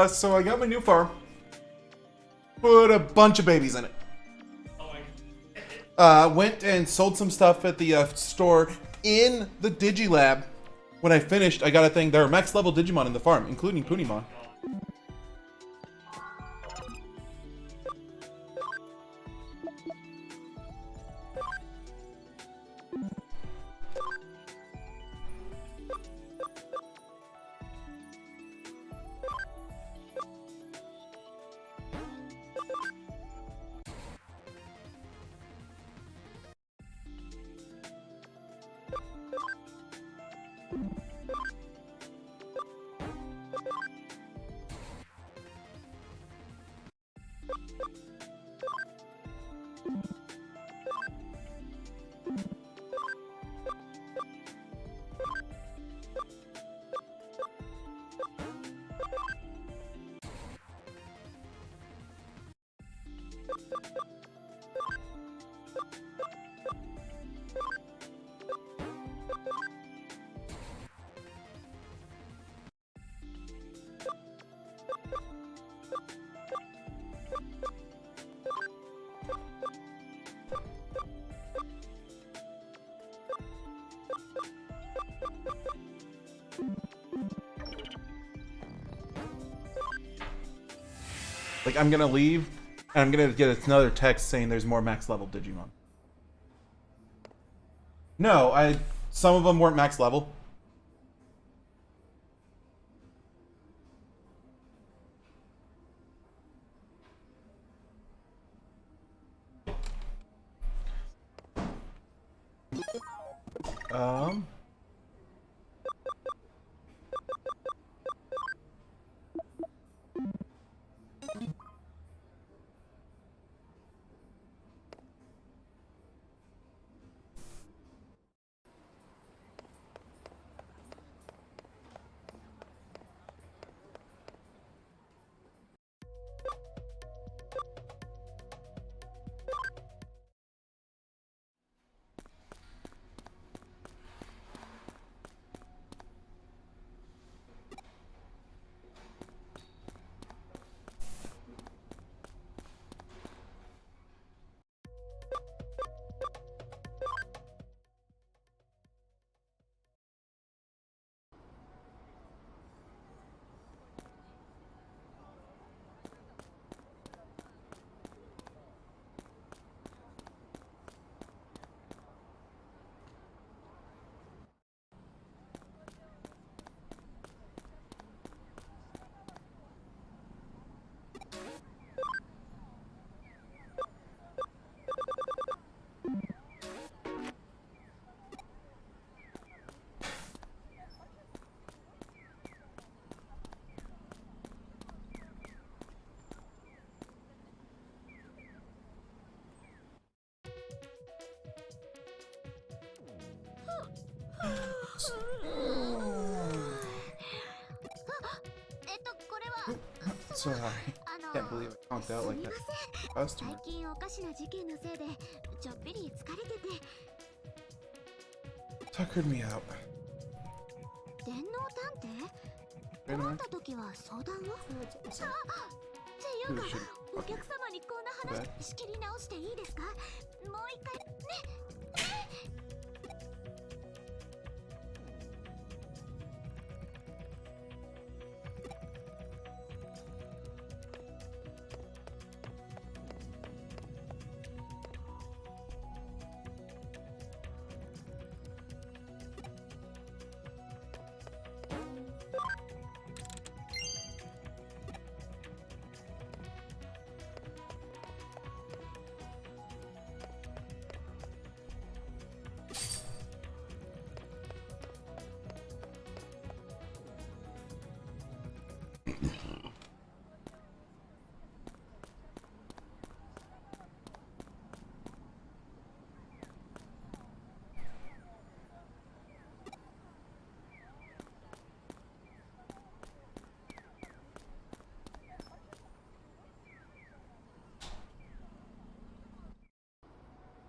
So I got my new farm. Put a bunch of babies in it. Went and sold some stuff at the store in the Digilab. When I finished, I got a thing. There are max level Digimon in the farm, including Punimon. Like, I'm gonna leave, and I'm gonna get another text saying there's more max level Digimon. No, some of them weren't max level. Um. Sorry. Can't believe I conked out like that. Customer. 最近おかしな事件のせいでちょっぴり疲れてて Tuckered me out. 電脳探偵 Wait a 困っ minute. た時は相談をっていう Who か should お客様にこんな話 that? 仕切り直していいですかもう一回ね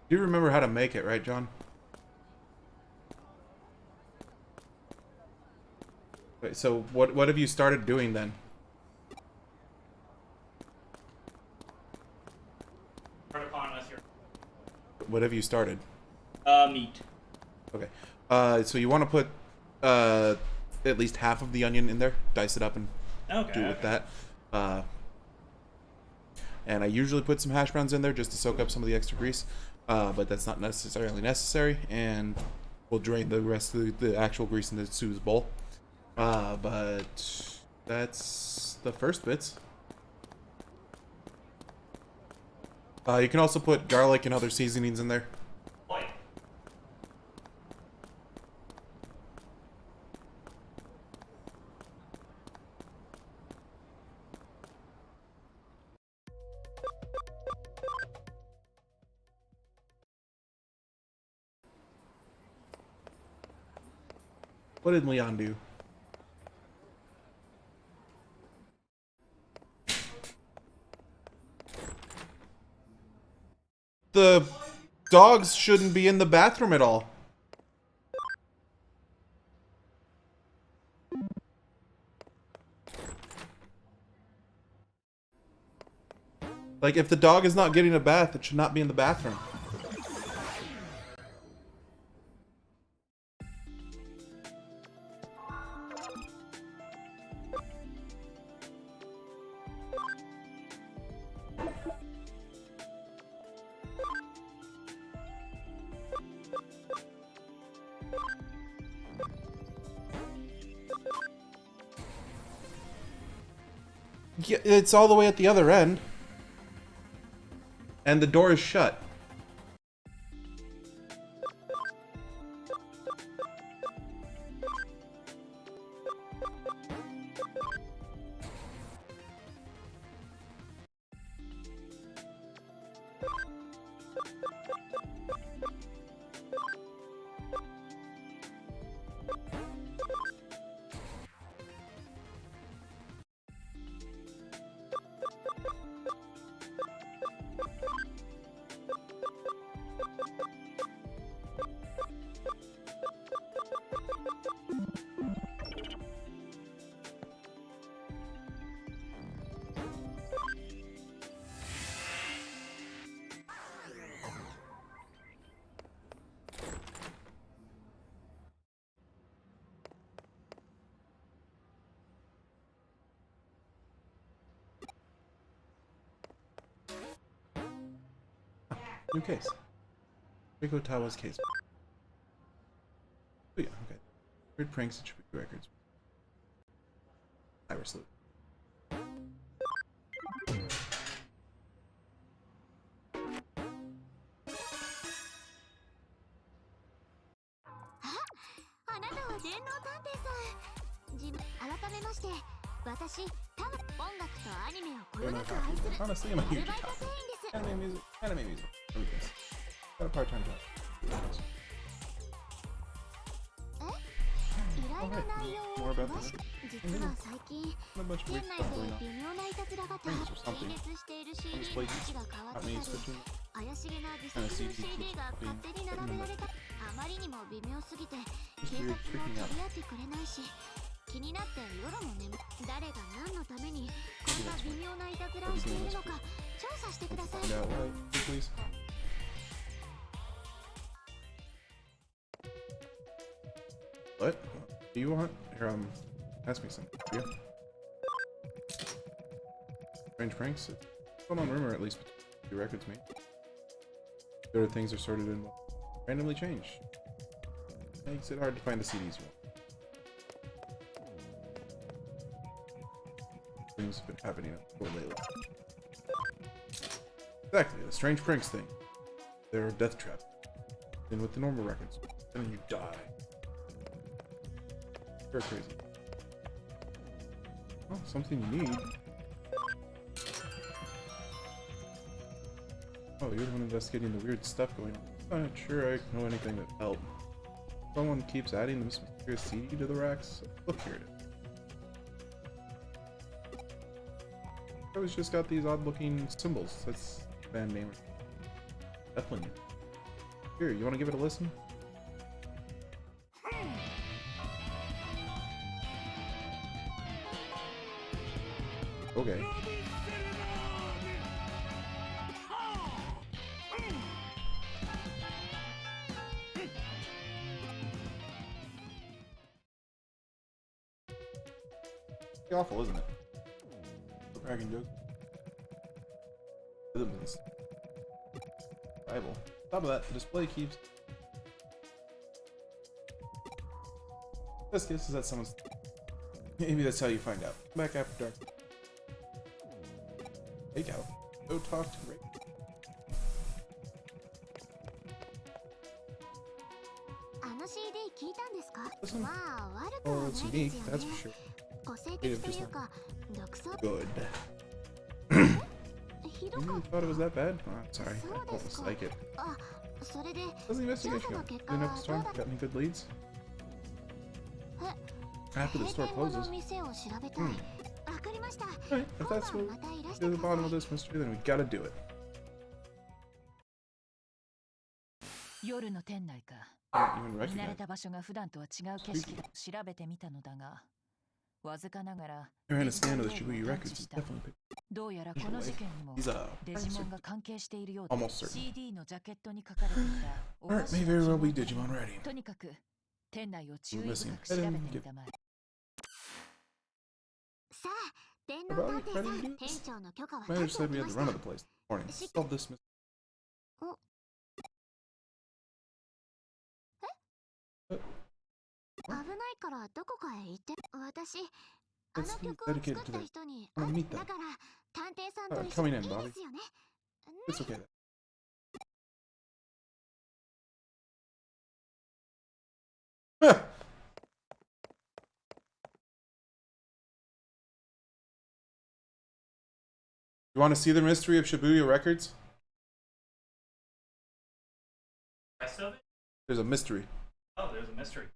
You remember how to make it, right, John? Wait, so what have you started doing then? What have you started? Meat. Okay. So you want to put at least half of the onion in there, dice it up and Okay. do with that. And I usually put some hash browns in there just to soak up some of the extra grease, but that's not necessarily necessary, and we'll drain the rest of the actual grease into Sue's bowl. But that's the first bits. You can also put garlic and other seasonings in there. What did Leon do? dogs shouldn't be in the bathroom at all. Like, if the dog is not getting a bath, it should not be in the bathroom. Yeah, it's all the way at the other end. And the door is shut. New case. Rico Tawa's case. Oh yeah, okay. Weird pranks and tribute records. Cyber Sleuth. あなたは電脳探偵さん。改めまして、私、多分音楽とアニメをこよなく愛する Honestly, I'm a アル huge バイト店員です。 anime music. Anime music. Let me guess. Got a part-time job. 依頼の内容 More を about 詳 this. しく。実は最近、 A bunch of 店 weird 内 stuff going で on. 微妙ないたずらが多 Things or 発 something. 陳列している On CD の display 位置が変わっ got て me たり switching. 怪しげな自 And a 作する CD CD が keeps 勝手に並べられた。あまりにも微妙すぎて Just 警察 weird も freaking 取 out. り合ってくれないし、気になって夜も眠誰が何のためにこんな微妙ないたずらをしているのか調査してください。 Find out why, please. What? Do you want? Here, ask me something. Yeah. Strange pranks? Well known rumor, at least, the records made. There are things are sorted and randomly change. Makes it hard to find the CDs you want. Things have been happening lately. Exactly, the strange pranks thing. They're a death trap. Then with the normal records, and then you die. You're crazy. Oh, something you need. Oh, you're the one investigating the weird stuff going on. I'm not sure I know anything that help. Someone keeps adding this mysterious CD to the racks. Look, here it is. I always just got these odd-looking symbols. That's the band name. Definitely. Here, you want to give it a listen? Okay. Pretty awful, isn't it? The cracking joke. Rhythms. Bible. Top of that, the display keeps. Best guess is that someone's. Maybe that's how you find out. Come back after dark. Take out. Go talk to Rick. CD 聞いたんですか？ Listen. まあ悪く Oh, はない it's です unique, よ that's ね。 for sure. 個性的というか独創 Good. ひど You か really っ thought it was that bad? Oh, sorry. I そうで don't すか。 like it. あ、それで How's the investigation going? Clean up the store? Got any good leads? After the 閉 store 店後の closes. 店を調べたい。わかりました。 Alright, if 今 that's 晩 what またいらし to て the くださ bottom い of。this mystery, then we gotta do it. 夜の店内か。 Can't even 見慣れ recognize. た場所が普段とは違う景色だと調べてみたのだが、わずかながら Behind デ a ジタ stand ル of the ロゴを Shibuya 探 Records 知 is した。 definitely picked. どうやらこの事件にも He's デジモンが関係しているようだ。 almost certain. CD のジャケットに書かれていたお Alright, かしな may 記 very well 号 be が Digimon writing. とにかく店内を注 We're 意 missing 深く調べ a て head み and たまえ。さあ電脳 About 探 it, 偵 ready さ to ん do 店 this? 長の許可は Manager 取ってお said き we ま had し the た run of the place this morning. Solve this mystery. 危ないからどこかへ行って私あ It's の he's 曲を dedicated 作 to った the. 人に I want to meet だ them. から探偵さんと Alright, 一緒 coming にい in, い Bobby. ですよね It's okay. Huh. You want to see the mystery of Shibuya Records? Rest of it? There's a mystery. Oh, there's a mystery.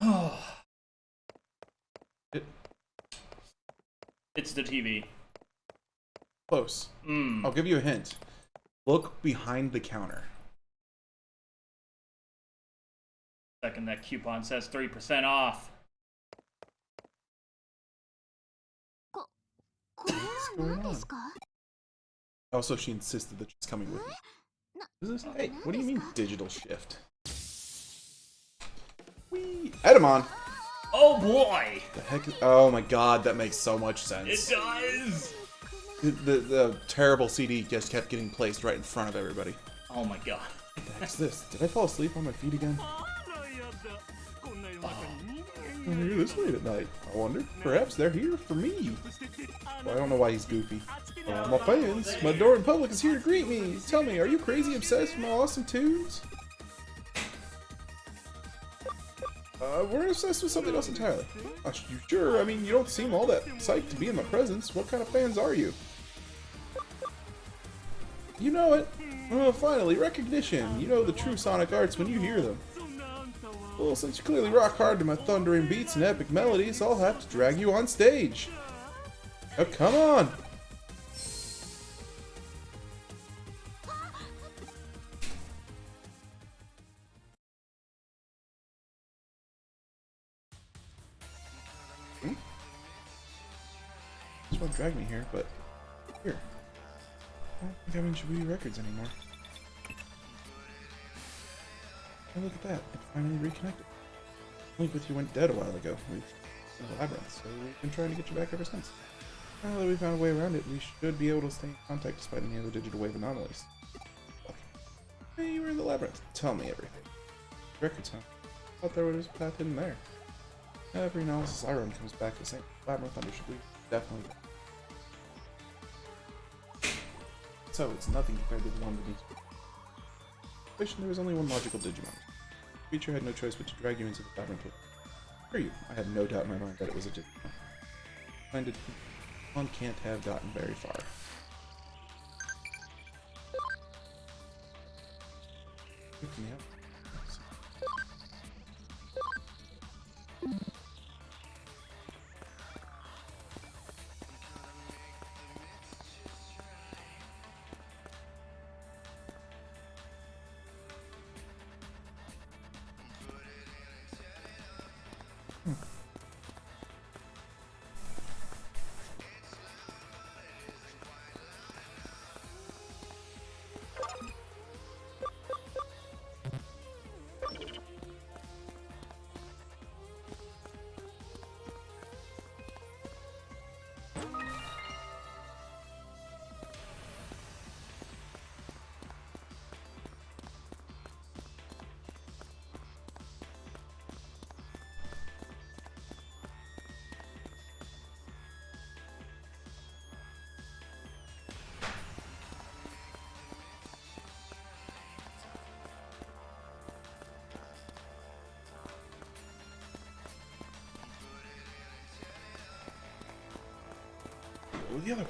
Oh. It, It's the TV. close. I'll give you a hint. Look behind the counter. Second, that coupon says 3% off. これは何ですか Also, she insisted that she's coming with me. Is this? Hey, what do you mean digital shift? Wee! Edamon! Oh boy! The heck is, oh my god, that makes so much It sense. does! The terrible CD just kept getting placed right in front of everybody. Oh my god. What the heck's this? Did I fall asleep on my feet again? I'm here this late at night. I wonder, perhaps they're here for me. Well, I don't know why he's goofy. My fans, my door in public is here to greet me. Tell me, are you crazy obsessed with my awesome tunes? We're obsessed with something else entirely. You sure? I mean, you don't seem all that psyched to be in my presence. What kind of fans are you? You know it. Oh, finally, recognition. You know the true sonic arts when you hear them. Well, since you clearly rock hard to my thundering beats and epic melodies, I'll have to drag you on stage. Oh, come on! Just want to drag me here, but here. I don't think I'm in Shibuya Records anymore. Oh, look at that. It finally reconnected. Link with you went dead a while ago. We've been in a labyrinth, so we've been trying to get you back ever since. Now that we found a way around it, we should be able to stay in contact despite any other digital wave anomalies. Hey, you were in the labyrinth. Tell me everything. Records, huh? Thought there was a path hidden there. Every analysis I run comes back the same. Labyrinth under Shibuya. Definitely. So, it's nothing compared to the one beneath. Wish there was only one logical Digimon. The creature had no choice but to drag you into the labyrinth with. Screw you. I had no doubt in my mind that it was a Digimon. Minded, one can't have gotten very far. Pick me up. Go the other way.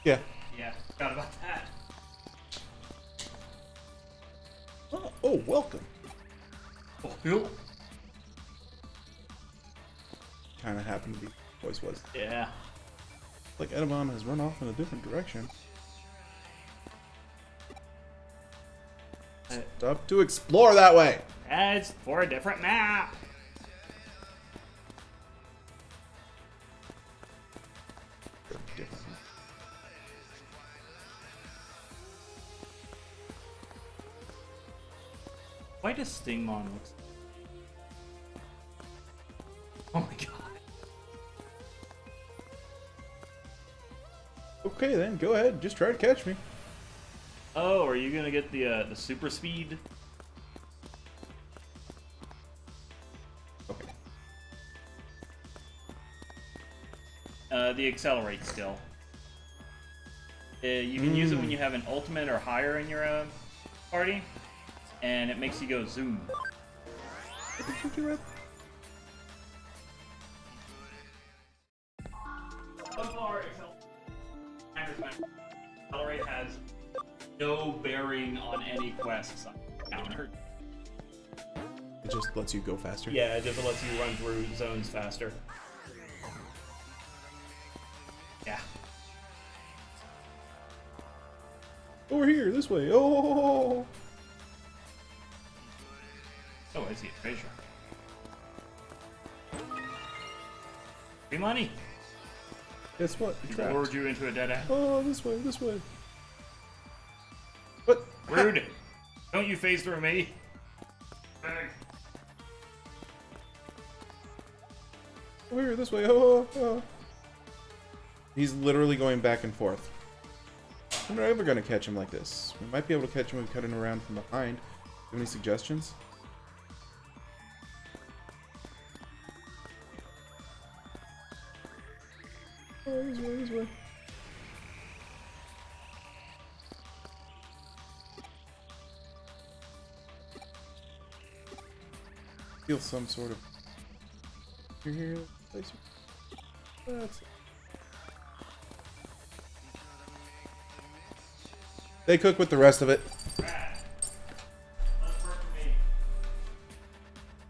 Yeah. Yeah, forgot about that. Oh, welcome. Oh, Bill. Kind of happened to be. Always was. Yeah. Like Edamon has run off in a different direction. Stop to explore that way. It's for a different map. Different. Why does Stingmon look so... Oh my god. Okay then, go ahead. Just try to catch me. Oh, are you gonna get the super speed? Okay. The accelerate still. You can use it when you have an ultimate or higher in your party, and it makes you go zoom. So far, accelerate has no bearing on any quests I've encountered. It just lets you go faster. Yeah, it just lets you run through zones faster. Yeah. Over here, this way. Oh. Oh, I see a treasure. Free money! Guess what? You're trapped. Lured you into a dead end. Oh, this way, this way. What? Rude! Don't you phase through me! Over here, this way. Oh. He's literally going back and forth. We're not ever gonna catch him like this. We might be able to catch him with cutting around from behind. Do you have any suggestions? Oh, this way, this way. Feel some sort of... You're here, place. That's it. They cook with the rest of it.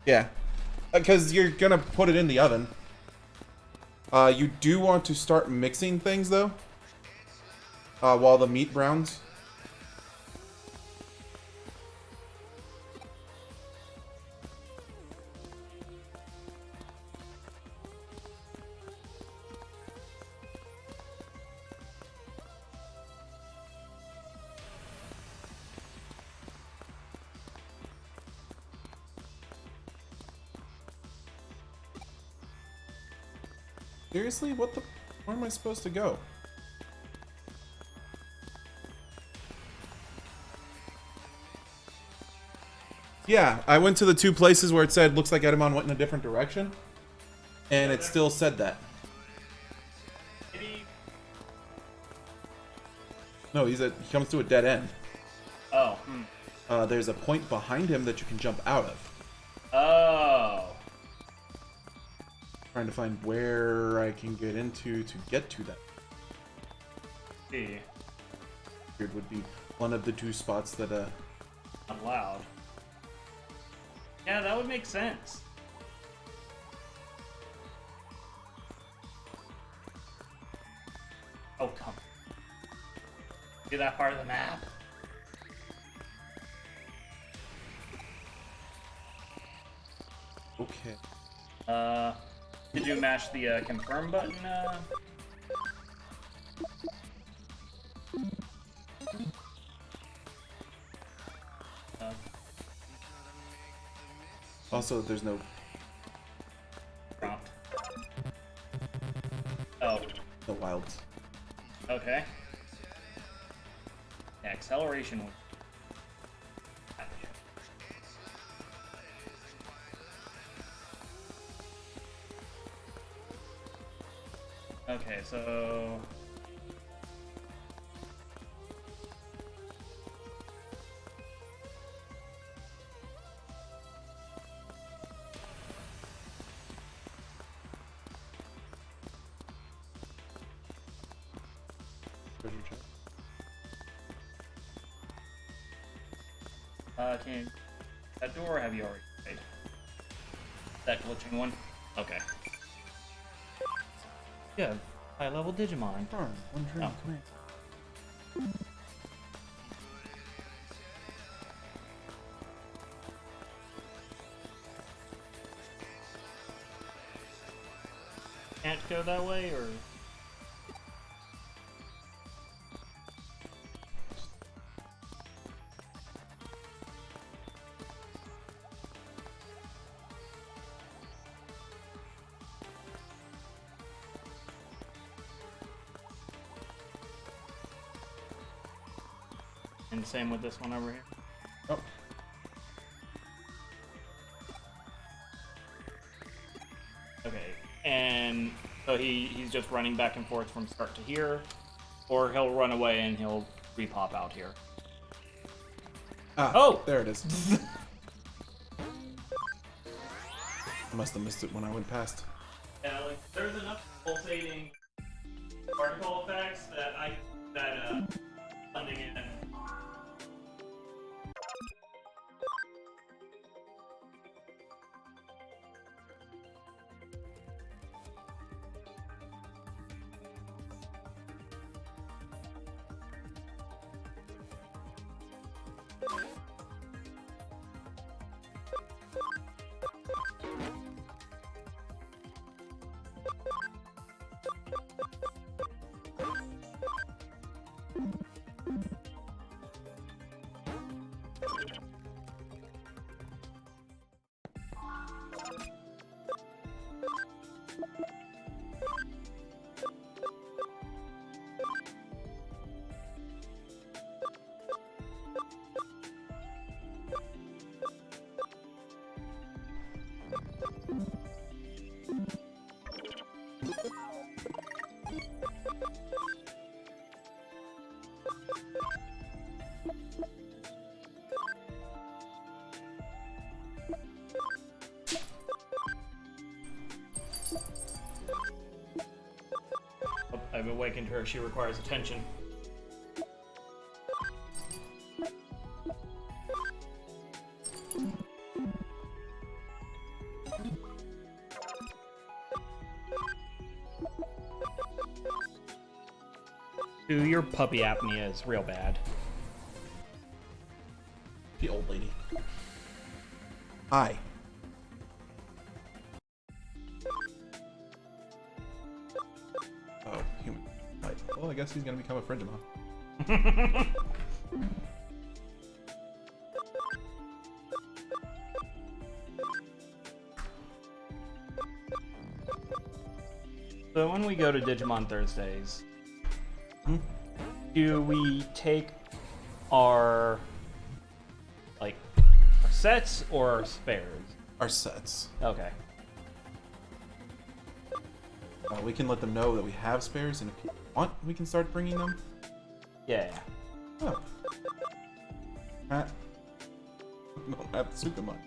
Yeah. Because you're gonna put it in the oven. You do want to start mixing things though. While the meat browns. Seriously? What the... Where am I supposed to go? Yeah, I went to the two places where it said, looks like Edamon went in a different direction. And it still said that. No, he comes to a dead end. Oh. There's a point behind him that you can jump out of. Oh. Trying to find where I can get into to get to that. See. It would be one of the two spots that Not loud. Yeah, that would make sense. Oh, come. See that part of the map? Okay. Did you mash the confirm button? Also, there's no Prompt. Oh, wilds. okay. Yeah, acceleration. Okay, so Treasure chest. Can that door, or have you already played? That glitching one? Okay. Yeah, high level Digimon. Darn, one dream. Oh. Come here. Can't go that way, or? And same with this one over here. Oh. Okay, and so he's just running back and forth from start to here, or he'll run away and he'll re-pop out here. Ah, Oh! there it is. I must have missed it when I went past. Yeah, like there's enough pulsating particle effects that blending in. Oh, I've awakened her. She requires attention. Dude, your puppy apnea is real bad. The old lady. Hi. Oh, human. Right. Well, I guess he's gonna become a Frigimon. So when we go to Digimon Thursdays, do we take our our sets or our spares? Our sets. Okay. We can let them know that we have spares, and if you want, we can start bringing them. Yeah. Oh. At... No, at the Sukamon.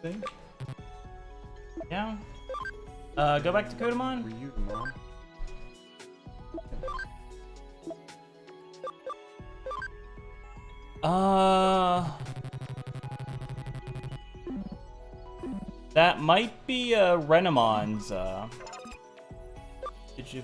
Think? Yeah. Go back to Kodamon. Ryudomon. That might be Renamon's. Did you?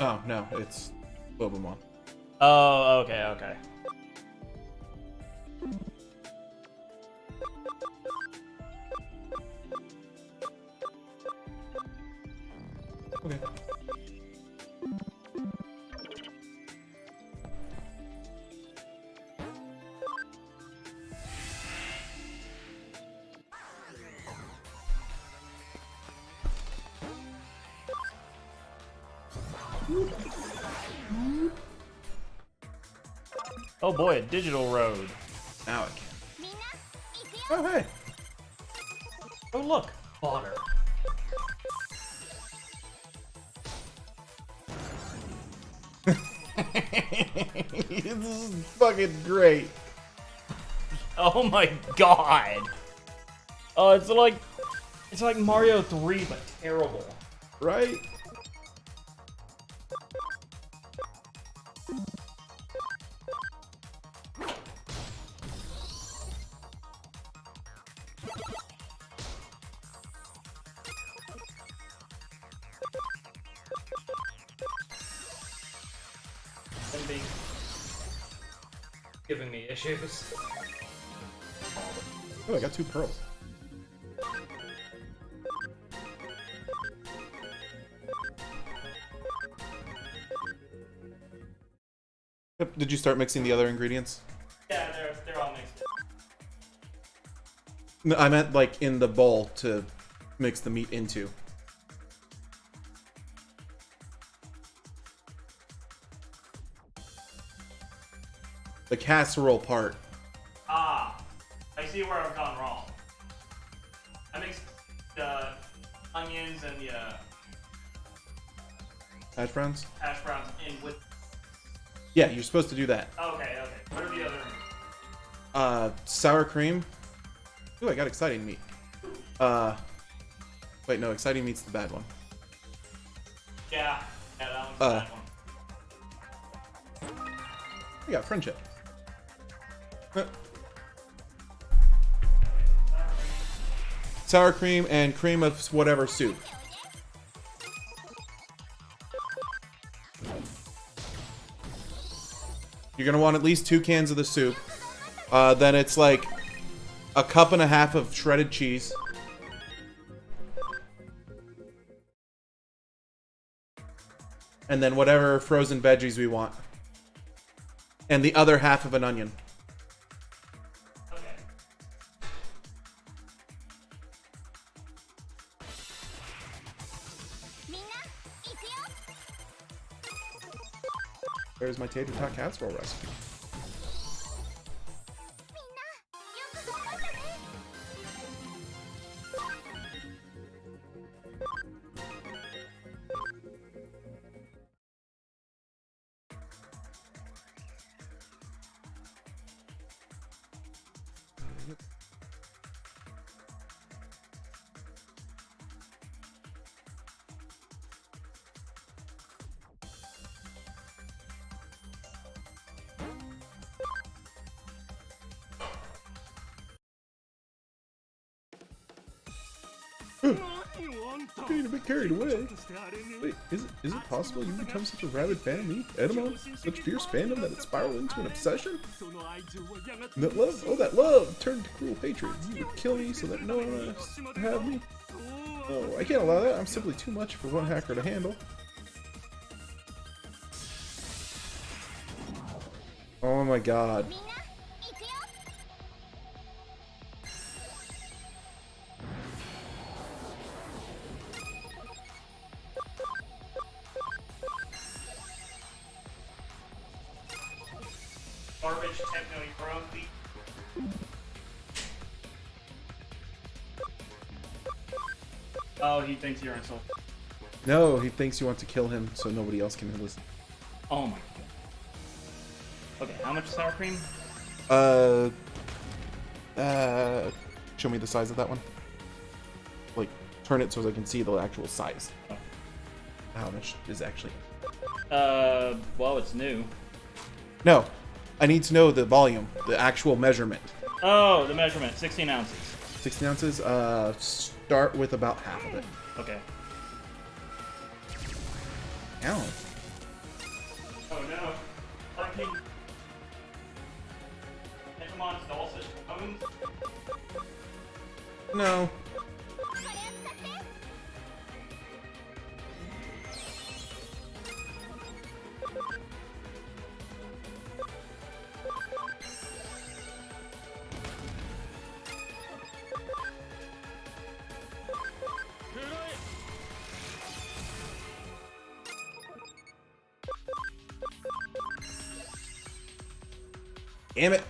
Oh, no, it's Bobomon. Oh, okay, okay. Okay. Oh boy, a digital road. Now I can. Oh, hey. Oh look, water. This is fucking great. Oh my god. Oh, it's like Mario 3, but terrible. Right? Something giving me issues. Oh, I got 2 pearls. Yep, did you start mixing the other ingredients? Yeah, they're all mixed. No, I meant like in the bowl to mix the meat into. The casserole part. Ah, I see where I've gone wrong. I mixed the onions and the Hash browns? hash browns in with. Yeah, you're supposed to do that. Okay. What are the other? Sour cream. Ooh, I got exciting meat. Wait, no, exciting meat's the bad one. Yeah, that one's the bad one. I got friendship. Sour cream and cream of whatever soup. You're gonna want at least 2 cans of the soup. Then it's like a cup and a half of shredded cheese. And then whatever frozen veggies we want. And the other half of an onion. Okay. There's my tater tot casserole recipe. Getting a bit carried away. Wait, is it possible you become such a rabid fan of me, Edamon? Such fierce fandom that it spiraled into an obsession? And that love? Oh, that love turned to cruel hatred. You would kill me so that no one else would have me? Oh, I can't allow that. I'm simply too much for one hacker to handle. Oh my god. Garbage techno grumpy. Oh, he thinks you're insulting. No, he thinks you want to kill him so nobody else can listen. Oh my god. Okay, how much sour cream? Show me the size of that one. Like, turn it so I can see the actual size. Oh. How much is actually? Well, it's new. No, I need to know the volume, the actual measurement. Oh, the measurement, 16 ounces. 16 ounces, start with about half of it. Okay. Ow. Oh no. Fucking Digimon's dulcet tones? No. Damn it.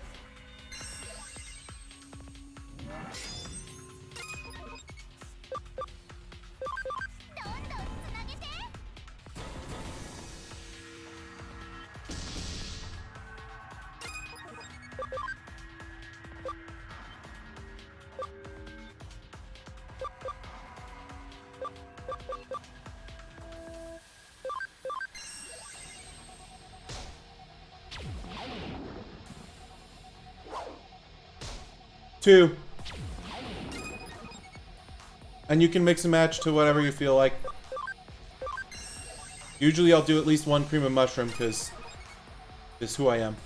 Two. And you can mix and match to whatever you feel like. Usually I'll do at least one cream of mushroom because it's who I am.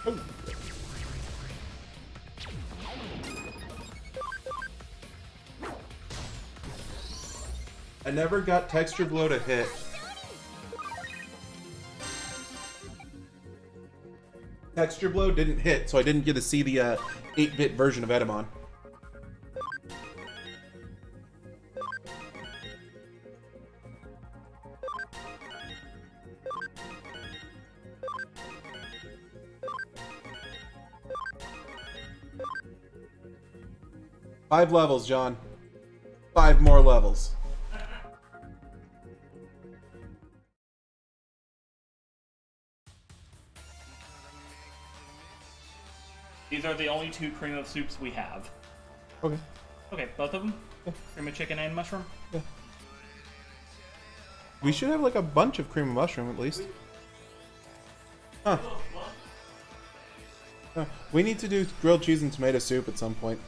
Oh. I never got Texture Blow to hit. Texture Blow didn't hit, so I didn't get to see the 8-bit version of Edamon. Five levels, John. 5 more levels. These are the only 2 cream of soups we have. Okay. Okay, both of them? Yeah. Cream of chicken and mushroom? Yeah. We should have like a bunch of cream of mushroom at least. Huh. We need to do grilled cheese and tomato soup at some point.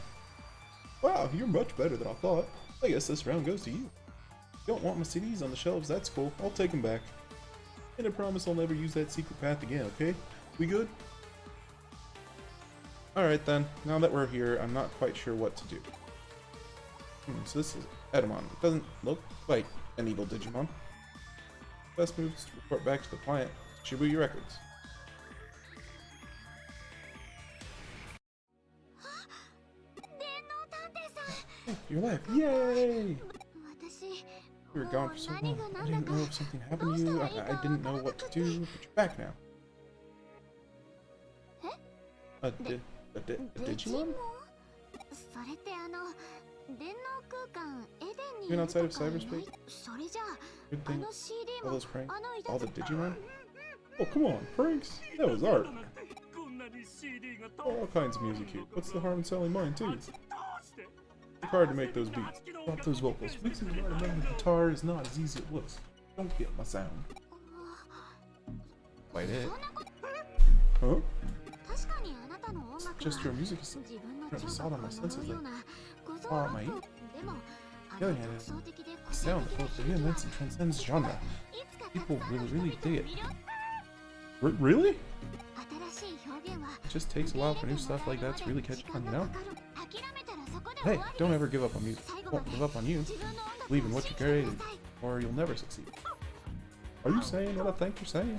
Wow, you're much better than I thought. I guess this round goes to you. You don't want my CDs on the shelves, that's cool. I'll take them back. And I promise I'll never use that secret path again, okay? We good? Alright then, now that we're here, I'm not quite sure what to do. So this is Edamon. It doesn't look like an evil Digimon. Best move is to report back to the client. Shibuya Records. Hey, you're alive. Yay! You were gone for so long. I didn't know if something happened to you. I didn't know what to do, but you're back now. A Digimon? Even outside of cyberspace? Good thing all those pranks, all the Digimon? Oh, come on, pranks? That was art. All kinds of music here. What's the harm in selling mine, too? It's hard to make those beats. Drop those vocals. Mixing the right amount of guitar is not as easy as it looks. Don't get my sound. Quite it. Huh? Just your music is so solid on my senses that far out my ear. On the other hand, the sound that both reinvents and transcends genre. People really dig it. Really? It just takes a while for new stuff like that to really catch on, you know? Hey, don't ever give up on music. It won't give up on you. Believe in what you created, or you'll never succeed. Are you saying what I think you're saying?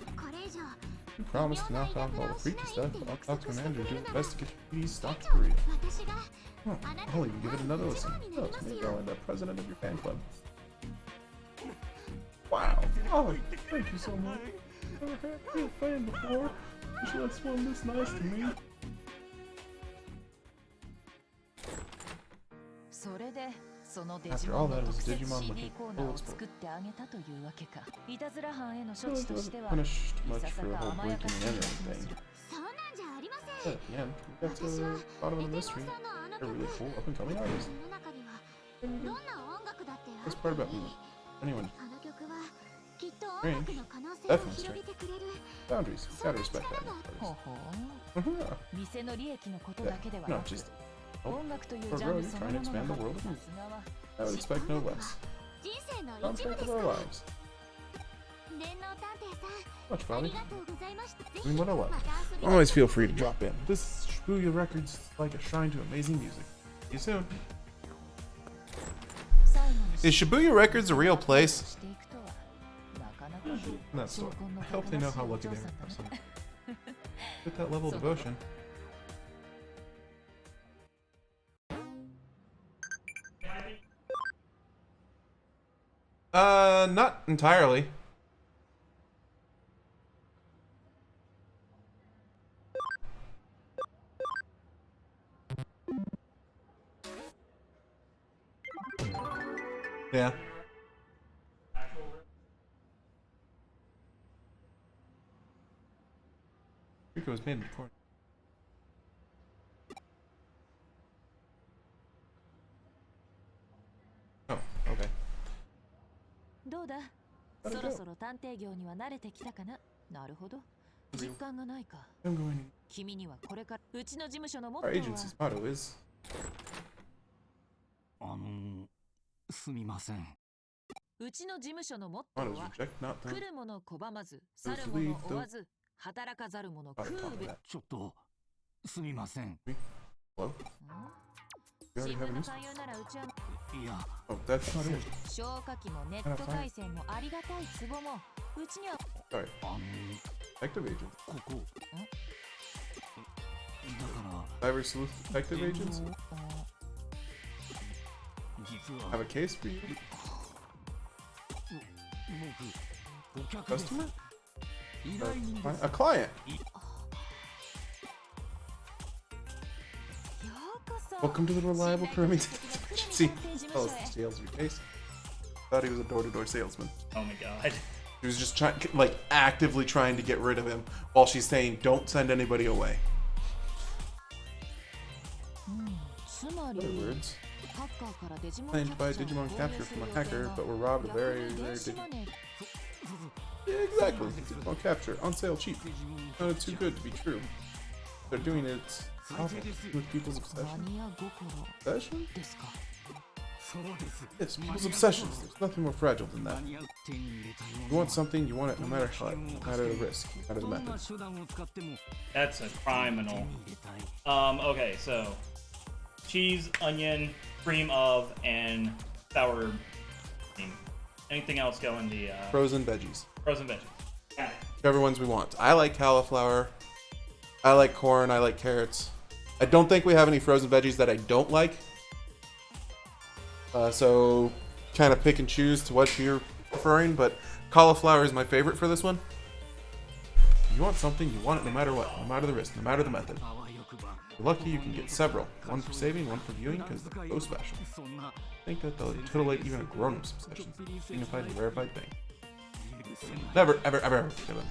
You promised to knock off all the freaky stuff, but I'll talk to a manager and do the best to get your CDs stocked for real. Huh, I'll even give it another listen. Oh, so maybe I'll end up president of your fan club. Wow. Oh, thank you so much. I've never had a fan before. You should have someone this nice to me. それでそのデジ After モ all ン that, の it was 特設 Digimon CD looking コーナー full を exposed. 作ってあげたというわけか。いたずら犯への処 Well, 置 it として wasn't は punished い much ささ for the か whole 甘やか breaking し and い entering 気も thing. する。 But at the end, we got to the bottom of the mystery. They're a really cool up-and-coming artist. What's part about music? Anyone strange? Definitely strange. Boundaries. Gotta respect that. ほほ Uh-huh. 店の利益のことだ Yeah, けではな not く just. 音楽という For ジャン growing, ルその trying も to expand の the の world of さ music. すがは I would expect no less. Soundtrack of our lives. Much, Bobby. I mean, what I love. Always feel free to drop in. This Shibuya Records is like a shrine to amazing music. See you soon. 最後に Is Shibuya Records a real し place? ていくとはなかなかの Not so. 証拠の I hope they know how 正しい lucky お they 嬢さ are. んだね With that level of devotion. Not entirely. Yeah. Rico was made before. Oh, okay. どうだそろそろ探偵業には慣れてきたかななるほど実感がないか I'm going. 君にはこれからうちの事務所のモッ Our トーは agency's motto is すみません。うちの事務所のモット motto ー is は reject not 来 done. る者拒まず去る者追わず働かざる者 Gotta 食 talk うべ about that. ちょっと、すみません。 Hello? We 新 already have 聞 a の news. 勧誘ならうちはいや、 Oh, that's not it. 消火器もネット回線もありがたいツボもうちには Sorry. あ Detective agent. ここ。だから、 Cyber Sleuth detective agents. 実 Have は a case for you? 僕、お客です。 Customer? 依頼人です。 A client. ようこそ Welcome to the reliable Kurumi agency. 事務 Tell 所 us へ the details of your case. Thought he was a door-to-door salesman. Oh my god. She was just trying, like, actively trying to get rid of him while she's saying, "Don't send anybody away." つま In り other words, ハッカーからデジモン claimed by キャプチャ Digimon ーを capture 購入す from る a 予 hacker, 定 but が were robbed of 逆 very に rare 電子 Digimon. マネー Yeah, exactly. Digimon capture on sale cheap. Sounded too good to be true. They're doing it awful with people's マ obsession. ニア心 Obsession? ですか Yes, people's obsessions. There's nothing more fragile than that. 間に合う手に入れたいも You のは want something, you want it no matter what, no matter the risk, no matter the どんな method. 手段を使っても That's a 手 criminal. に入れたい。 Okay, so cheese, onion, cream of, and sour cream. Anything else go in the Frozen veggies. frozen veggies? Got it. Whichever ones we want. I like cauliflower. I like corn. I like carrots. I don't think we have any frozen veggies that I don't like. So kind of pick and choose to what you're preferring, but cauliflower is my favorite for this one. You want something, you want it no matter what, no matter the risk, no matter the method. あわよくば。 If you're lucky, you can get several. One for saving, one for viewing, because they're so special. そんな I think that they'll titillate even a grown-up's obsessions. Dignified and rarefied thing. 許せない。 Never, ever, ever, ever forgive him.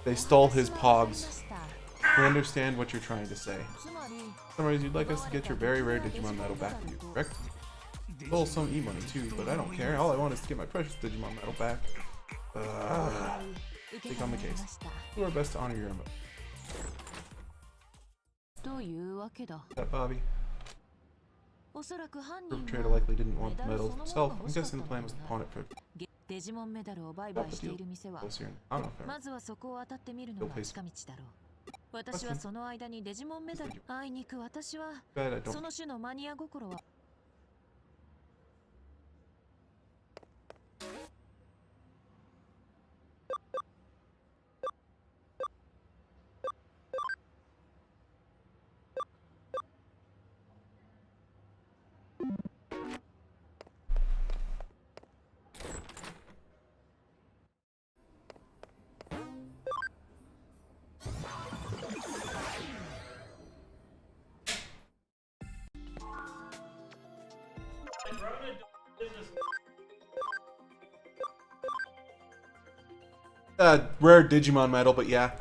They stole his pogs. We understand what you're trying to say. つまり Summarize, you'd like us to get your very rare Digimon medal back for you, correct? Stole some e-money too, but I don't care. All I want is to get my precious Digimon medal back. Take on the case. Do our best to honor your emotion. というわけだ That Bobby. おそらく犯人 Perpetrator は likely didn't want the medal himself. I'm guessing the plan was to pawn it for デジモンメダルを売買している店は closer. I don't know if I まずはそこを当たってみるのが近道だろう私はその間にデジモンメダルあいにく私は bet I そ don't. の種のマニア心は Rare Digimon medal, but yeah.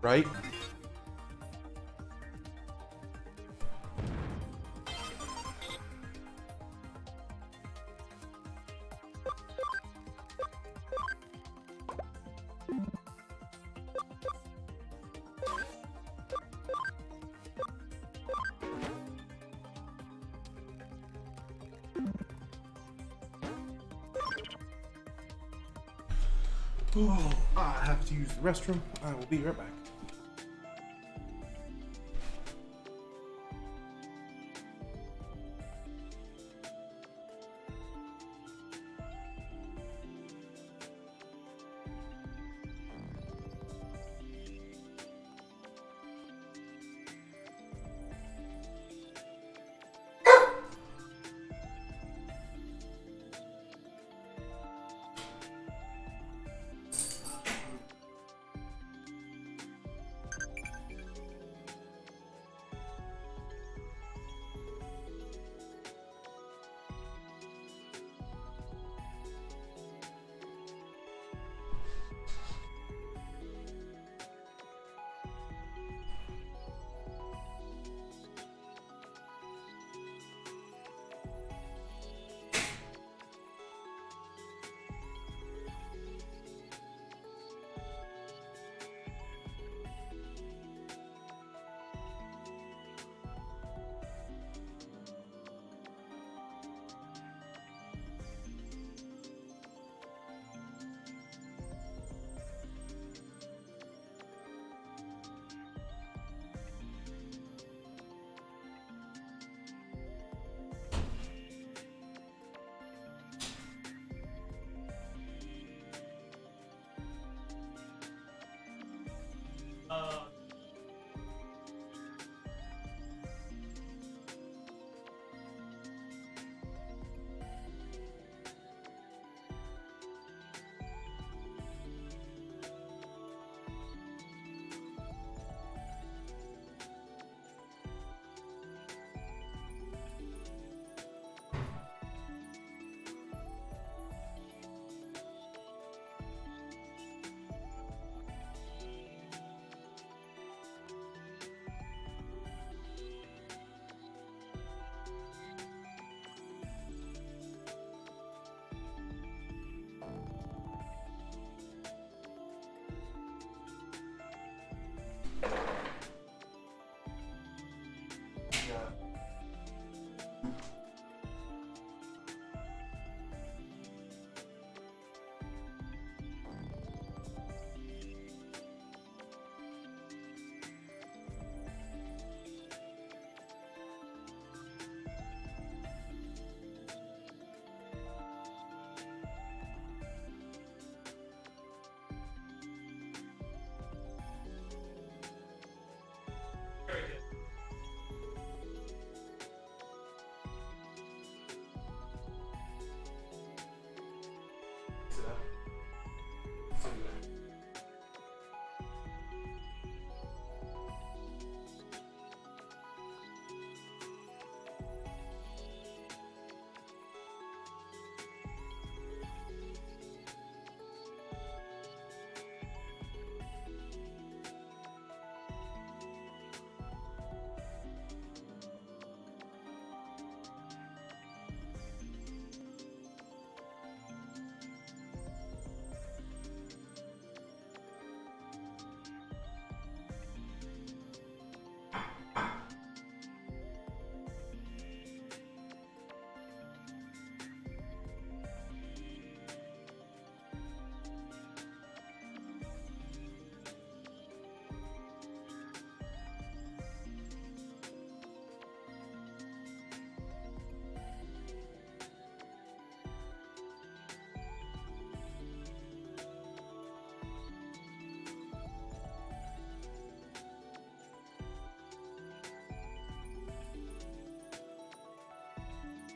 Right? Oh, I have to use the restroom. I will be right back.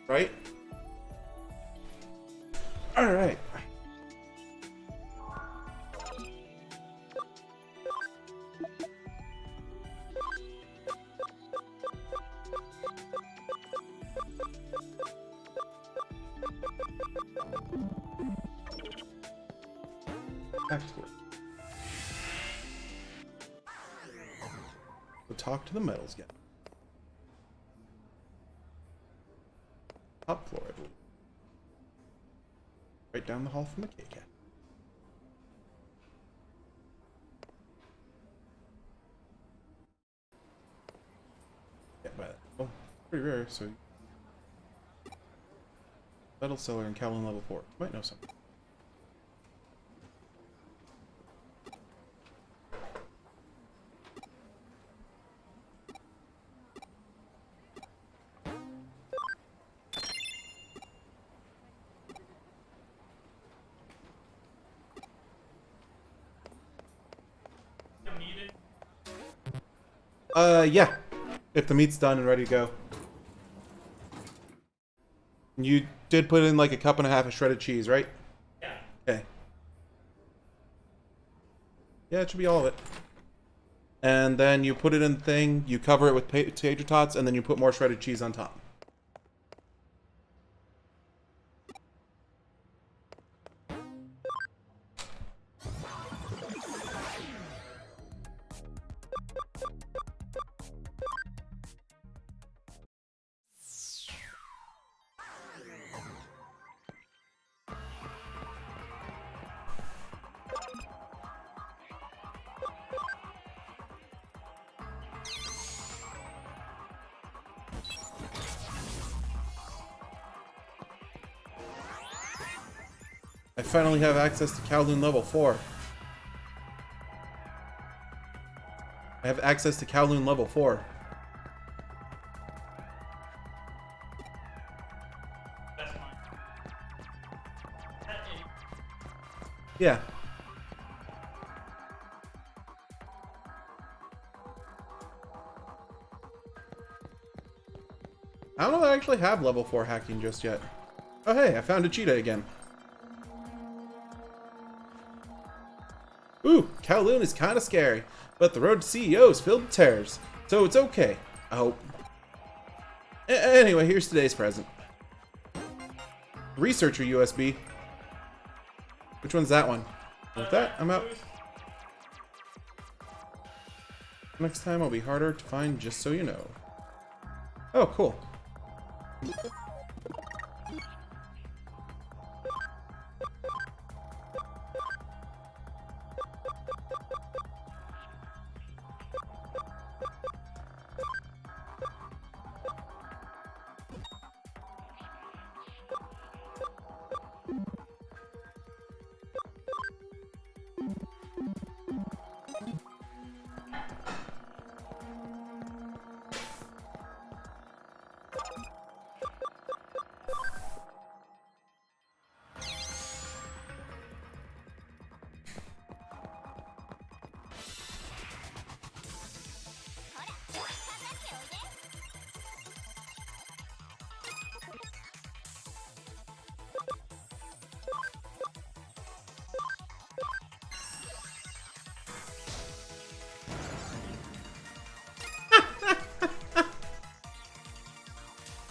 Right? Alright. Back to work. So talk to the metals again. Top floor, I believe. Right down the hall from the K-Cat. Yeah, but oh, pretty rare. So, metal cellar in Kowloon level 4. You might know something. Yeah. If the meat's done and ready to go. You did put in like a cup and a half of shredded cheese, right? Yeah. Okay. Yeah, it should be all of it. And then you put it in the thing, you cover it with tater tots, and then you put more shredded cheese on top. I finally have access to Kowloon level 4. I have access to Kowloon level 4. That's fine. Yeah. don't know that I actually have level 4 hacking just yet. Oh hey, I found a cheetah again. Ooh, Kowloon is kind of scary, but the road to CEO is filled with terrors, so it's okay, I hope. Anyway, here's today's present. Researcher USB. Which one's that one? With that, I'm out. Next time I'll be harder to find, just so you know. Oh, cool.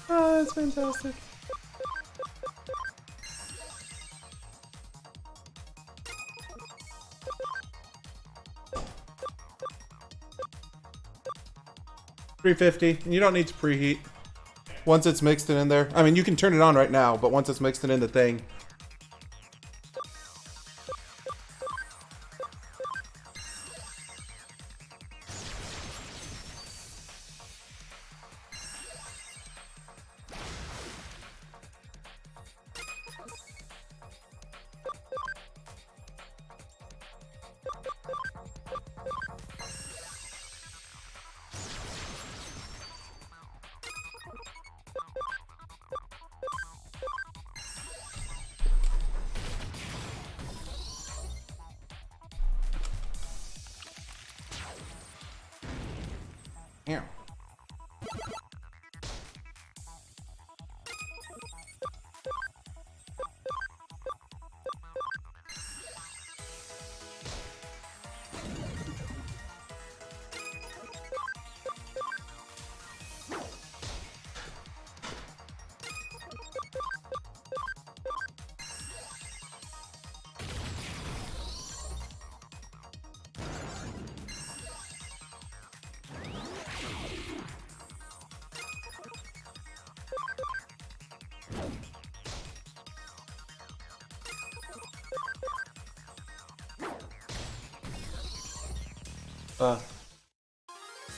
Oh, that's fantastic. $350. You don't need to preheat. Once it's mixed in there. I mean, you can turn it on right now, but once it's mixed in the thing. Yeah.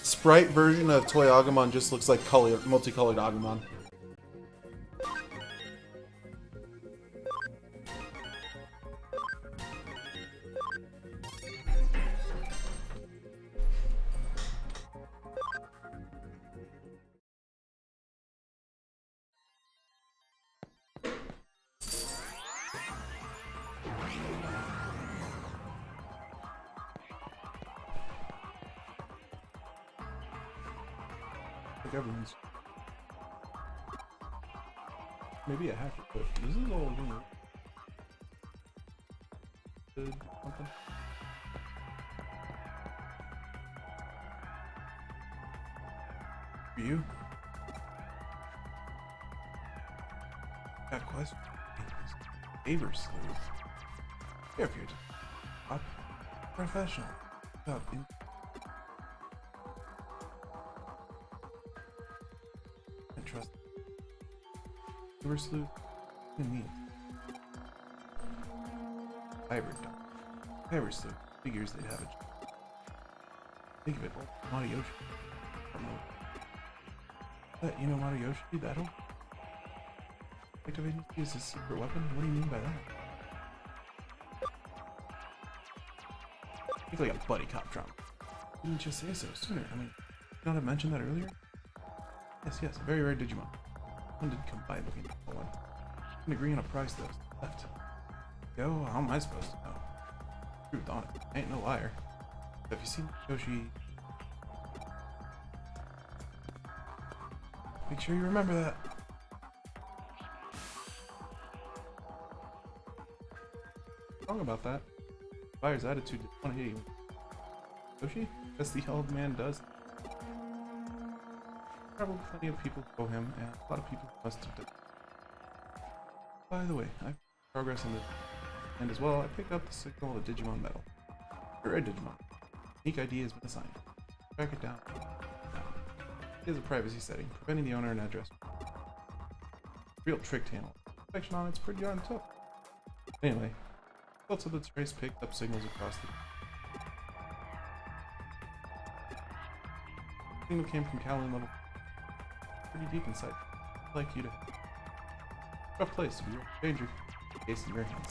Sprite version of Toy Agumon just looks like multicolored Agumon. Everyone's. Maybe a hacker push. This is all gonna something. For you? Got a question. Cyber Sleuth. Here, you're professional. Trust. Cyber Sleuth. Me. Cyber Sleuth. Figures they'd have it. Think of it. Matayoshi. But you know Matayoshi? That'll activating use a secret weapon? What do you mean by that? It's like a buddy cop drama. Didn't you say so sooner? I mean, did not have mentioned that earlier? Yes, a very rare Digimon. One did come by looking for one. Couldn't agree on a price though. Left. Yo, how am I supposed to know? Truth on it. I ain't no liar. Have you seen Yoshi? Make sure you remember that. Wrong about that. Fire's attitude didn't want to hit you. Yoshi? As the old man does. Probably plenty of people know him, and a lot of people must have died. By the way, I've made progress in this, and as well, I picked up the signal of the Digimon medal. A rare Digimon. Unique ID has been assigned. Track it down. Now, it is a privacy setting, preventing the owner and address. Real trick to handle. Protection on it's pretty darn tough. Anyway, results of the trace picked up signals across the. Signal came from Kowloon level. Pretty deep inside. I'd like you to. Rough place to be a danger. Case in your hands.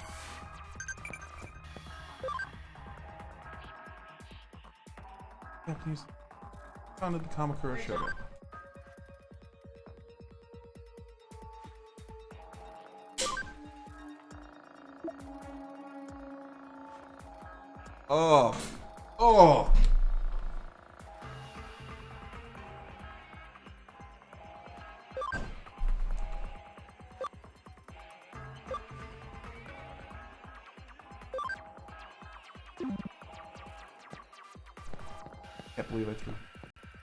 Japanese. Founded the Kamakura Shogun. Oh. Oh. Can't believe I threw.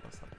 That's not-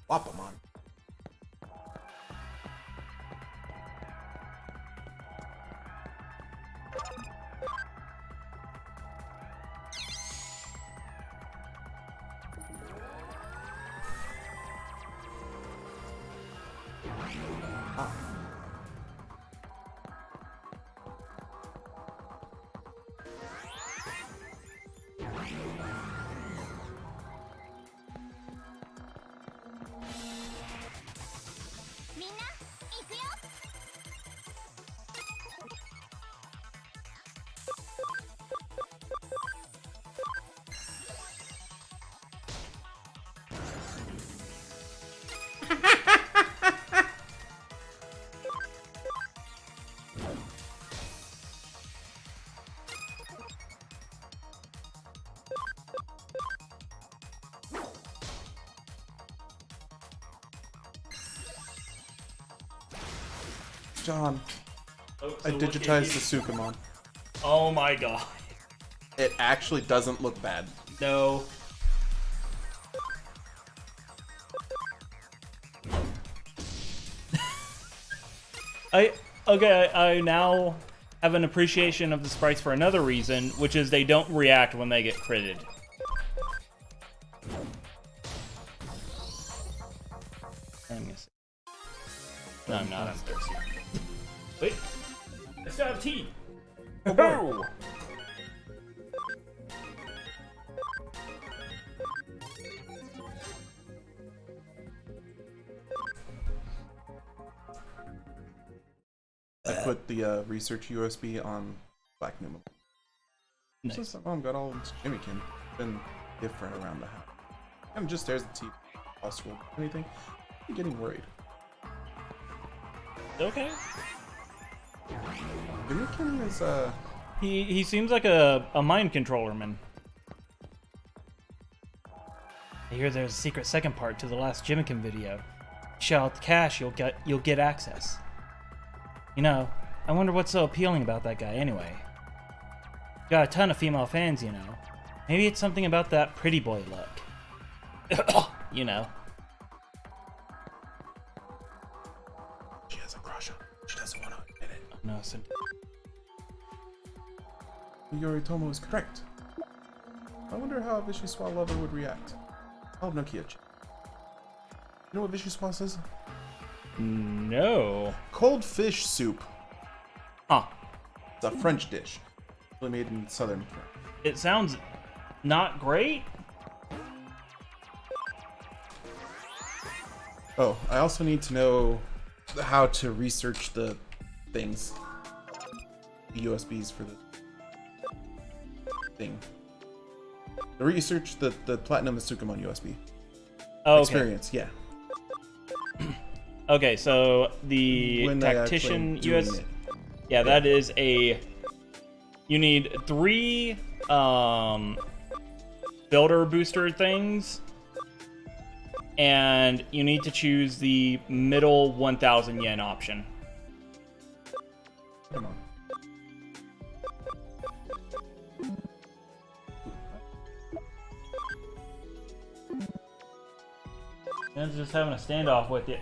Wapamon. John, Oh, I so digitized he's- the Sukamon. Oh my god. it actually doesn't look bad. No. I now have an appreciation of the sprites for another reason, which is they don't react when they get critted. I'm gonna see. No, I'm not. I'm thirsty. Wait. I still have tea. Oh! I put the research USB on Black Numa. Nice. Since my mom got all this Jimmykin, been different around the house. Kind of just stares at the TV. Possible anything. I'm getting worried. Okay. Jimmykin is He seems like a mind controller man. I hear there's a secret second part to the last Jimmikin video. Shell out the cash, you'll get access. You know, I wonder what's so appealing about that guy anyway. Got a ton of female fans, you know. Maybe it's something about that pretty boy look. You know. she has a crush on him. She doesn't want to admit it. No, so Yoritomo is correct. I wonder how a Vishiswa lover would react. I'll have Nokia check. You know what Vishiswa says? no. Cold fish soup. Huh. It's a French dish. Really made in southern France. It sounds not great. Oh, I also need to know how to research the things. The USBs for the thing. The research the Platinum Tsukumon USB. Okay. Experience, yeah. Okay, so the When they tactician actually doing US. it. Yeah, that is a. You need 3 builder booster things, and you need to choose the middle 1,000 yen option. Come on. Man's just having a standoff with it.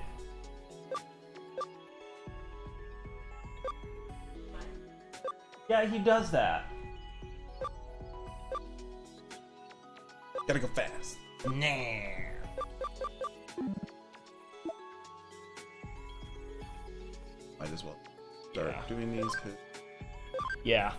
Yeah, he does that. Gotta go fast. Nah. Might as well start doing these because Yeah.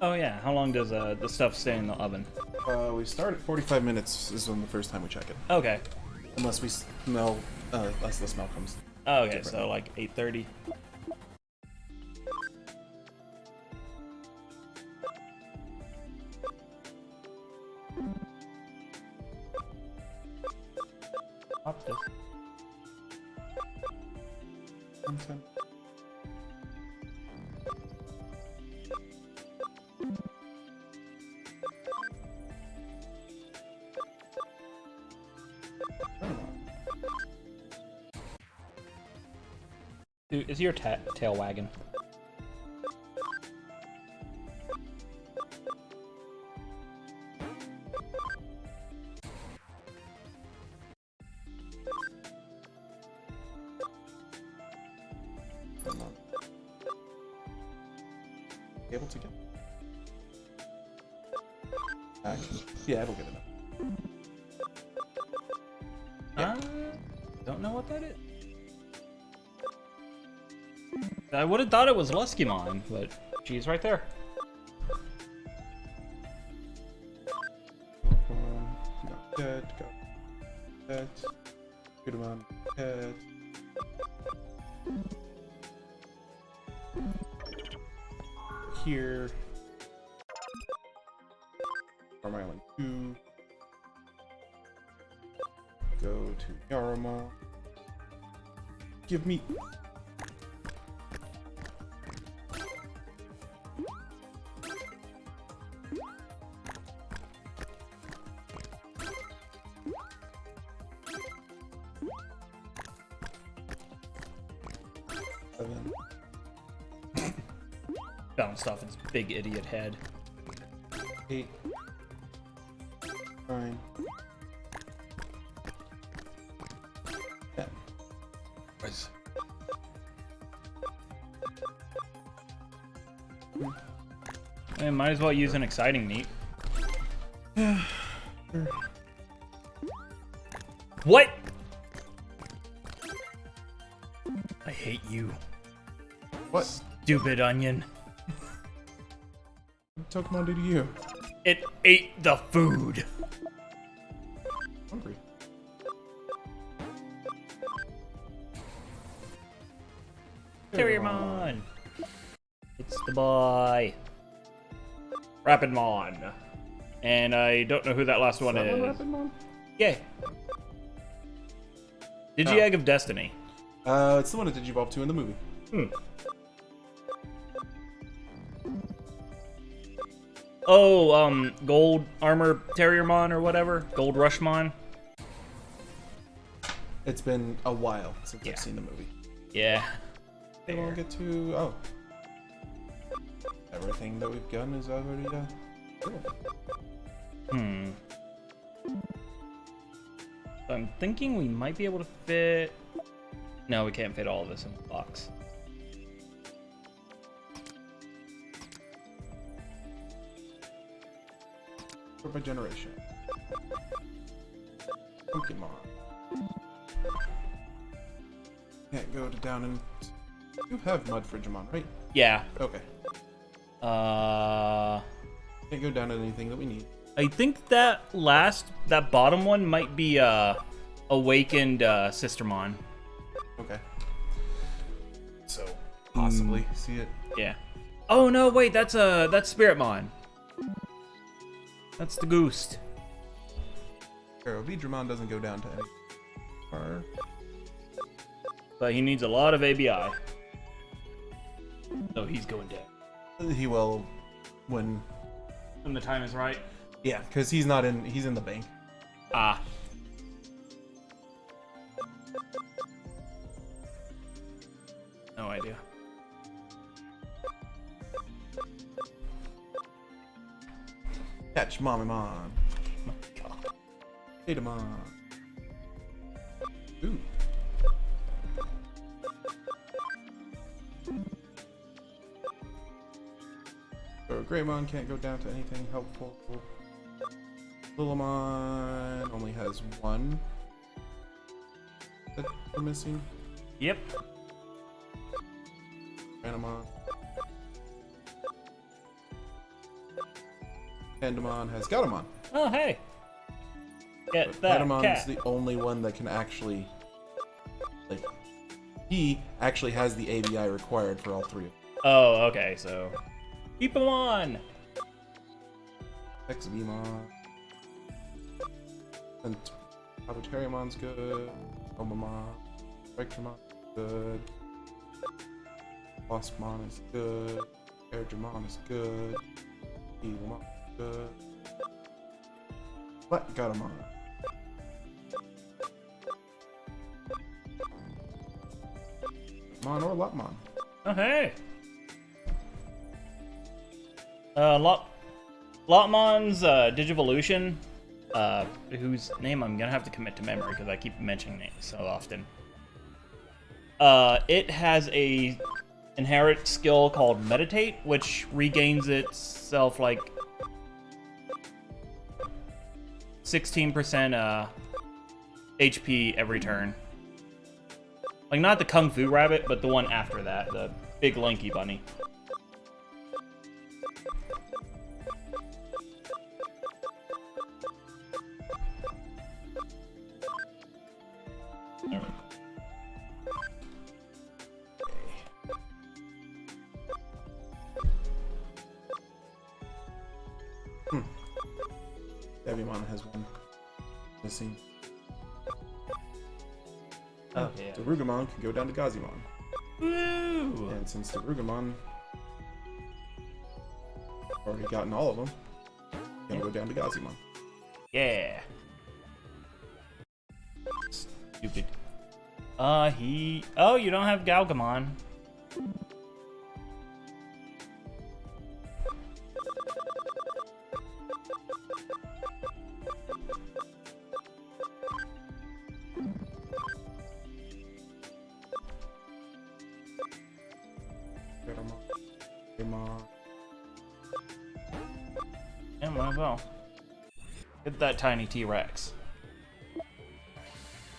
Oh yeah, how long does the stuff stay in the oven? we start at 45 minutes is when the first time we check it. Okay. Unless we smell, unless the smell comes. Okay, so like 8:30. Optus. Dude, is your tail wagging? Able to get? Yeah, it'll get enough. Don't know what that is. I would have thought it was Luskymon, but she's right there. here. Farm Island 2. Go to Yarama. Give me. Bounced off its big idiot head. 8. 9. 10. Nice. I might as well use an exciting meat. What? I hate you. What? Stupid onion. What did Pokemon do to you? It ate the food. Hungry. Terriermon. It's the boy. Rapidmon. And I don't know who that last one is. Rapidmon? Yay. Digi-Egg of Destiny. It's the one that Digivolve 2 in the movie. Oh, Gold Armor Terriermon or whatever. Gold Rushmon. It's been a while since I've seen the movie. Yeah. They won't get to. Oh. Everything that we've done is already done. Cool. So I'm thinking we might be able to fit. No, we can't fit all of this in the box. Sort by generation. Pokemon. Can't go to down and. You have Mud Frigimon, right? Yeah. Okay. Can't go down to anything that we need. I think that bottom one might be Awakened Sistermon. Okay. So possibly see it. Yeah. Oh no, wait, that's Spiritmon. That's the Goose. Vidramon doesn't go down to any. Or But he needs a lot of ABI. So he's going down. he will when. When the time is right. Yeah, because he's not in. He's in the bank. Ah. No idea. Catch Mamamon. Oh my god. Datamon. Ooh. So Greymon can't go down to anything helpful. Lilimon only has one that we're missing. Yep. Granamon. Pandamon has Gatomon. Oh hey. Get But that Patamon's cat. the only one that can actually, like, he actually has the ABI required for all three of them. Oh, okay, so keep him on. Exvimon. And Avatariumon's good. Omamon. Spectrumon is good. Waspmon is good. Airdramon is good. Evilmon is good. Black Gatomon. Mon or Lopmon. Oh hey. Lotmon's Digivolution, whose name I'm gonna have to commit to memory because I keep mentioning it so often. It has a inherent skill called Meditate, which regains itself like 16% HP every turn. Like not the Kung Fu Rabbit, but the one after that, the big lanky bunny. Digimon has one missing. Oh, yeah. Darugamon can go down to Gazimon. Woo! And since Darugamon already gotten all of them, gonna go down to Gazimon. Yeah. Stupid. Oh, you don't have Galgamon. Yeah, might as well. Get that tiny T-Rex.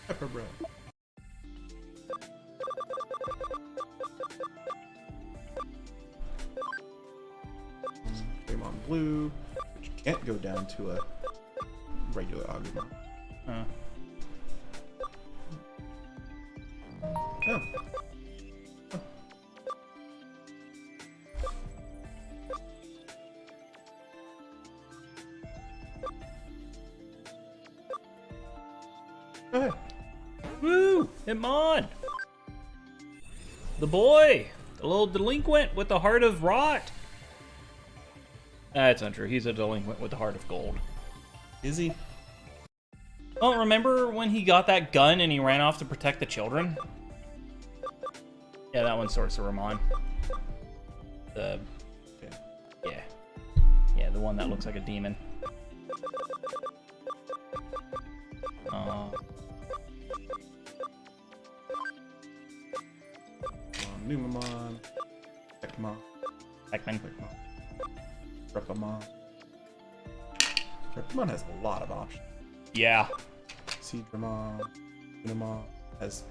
Pepper bread. Digimon Blue, which can't go down to a regular Agumon. Huh. Oh. Hey. Woo! Hitmon! The boy! The little delinquent with the heart of rot! That's untrue. He's a delinquent with the heart of gold. Is he? Oh, remember when he got that gun and he ran off to protect the children? Yeah, that one's Sorcerermon. The... Okay. Yeah. Yeah, the one that looks like a demon. Numamon, Tekmon, Pac-Man. Repamon. Repamon has a lot of options. Yeah. Seedramon, Unamon has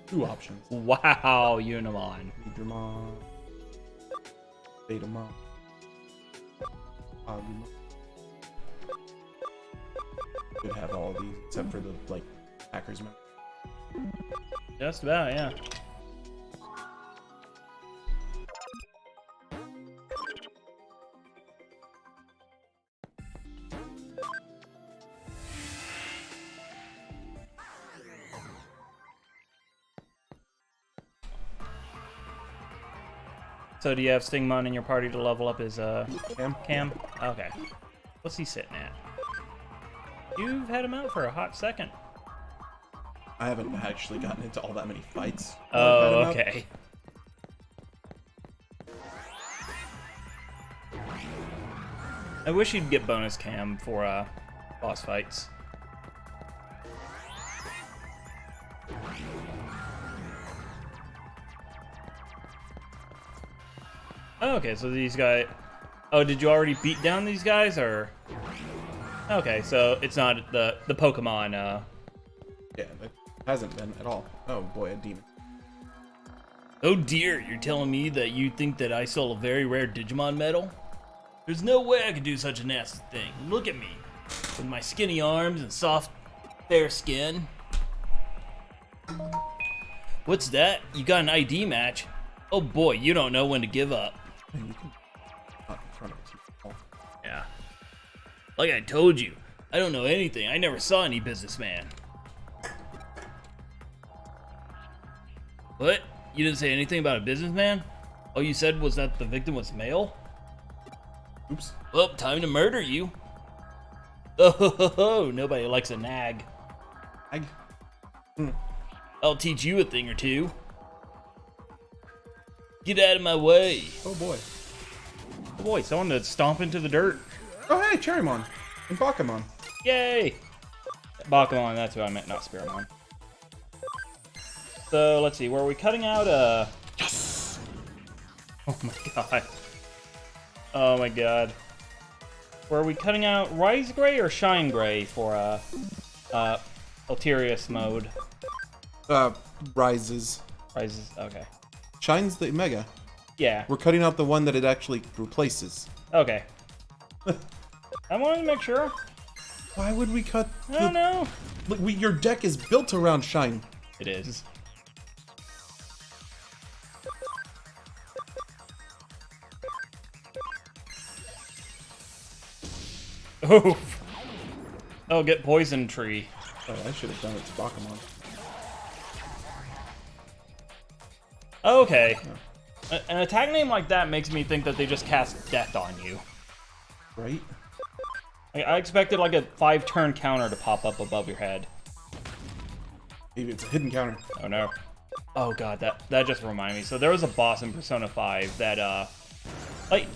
2 options. Wow, Unimon. Seedramon, Betamon, Agumon. Could have all of these except for the like hackers mode. Just about, yeah. So do you have Stingmon in your party to level up his Cam? Okay. What's he sitting at? You've had him out for a hot second. I haven't actually gotten into all that many fights. Oh, okay. I wish you'd get bonus Cam for boss fights. Oh, okay, so these guys... Oh, did you already beat down these guys, or...? Okay, so it's not the Pokemon, Yeah, it hasn't been at all. Oh boy, a demon. Oh dear, you're telling me that you think that I stole a very rare Digimon medal? There's no way I could do such a nasty thing. Look at me. With my skinny arms and soft, fair skin. What's that? You got an ID match? Oh boy, you don't know when to give up. You can not in front of us. Oh. Yeah. Like I told you, I don't know anything. I never saw any businessman. What? You didn't say anything about a businessman? All you said was that the victim was male? Oops. Well, time to murder you. Oh, ho, ho, ho. Nobody likes a nag. Ag. I'll teach you a thing or two. Get out of my way. Oh boy. Oh boy, someone to stomp into the dirt. Oh hey, Cherrymon and Bakamon. Yay! Bakamon, that's what I meant, not Spiramon. So, let's see, were we cutting out Yes! Oh my god. Oh my god. Were we cutting out Rise Gray or Shine Gray for, Alterius mode? Rises. Rises, okay. Shine's the Mega. Yeah, We're cutting out the one that it actually replaces. okay. I wanted to make sure. Why would we cut I don't know. Look, your deck is built around Shine. It is. Oh, Oh, get poison tree. Oh, I should have done it to Bakuman. Okay. An attack name like that makes me think that they just cast death on you. Right? I expected like a 5-turn counter to pop up above your head. Maybe it's a hidden counter. Oh no. Oh god, that just reminded me. So there was a boss in Persona 5 that like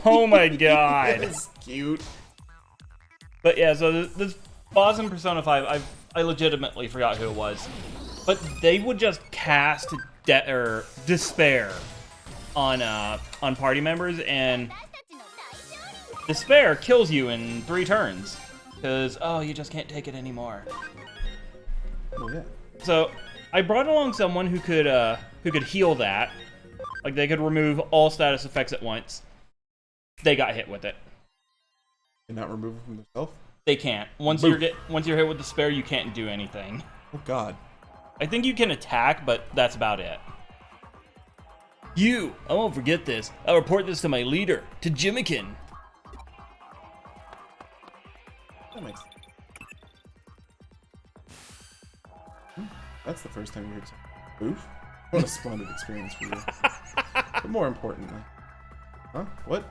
oh my god. That's cute. But yeah, so this boss in Persona 5, I legitimately forgot who it was. But they would just cast despair on party members, and despair kills you in 3 turns. Because, oh, you just can't take it anymore. Oh yeah. So I brought along someone who could heal that. Like they could remove all status effects at once. They got hit with it. And not remove it from themselves? They can't. Once you're hit with despair, you can't do anything. Oh god. I think you can attack, but that's about it. I won't forget this. I'll report this to my leader, to Jimikin. That makes sense. That's the first time you heard something. Oof. What a splendid experience for you. But more importantly. Huh? What?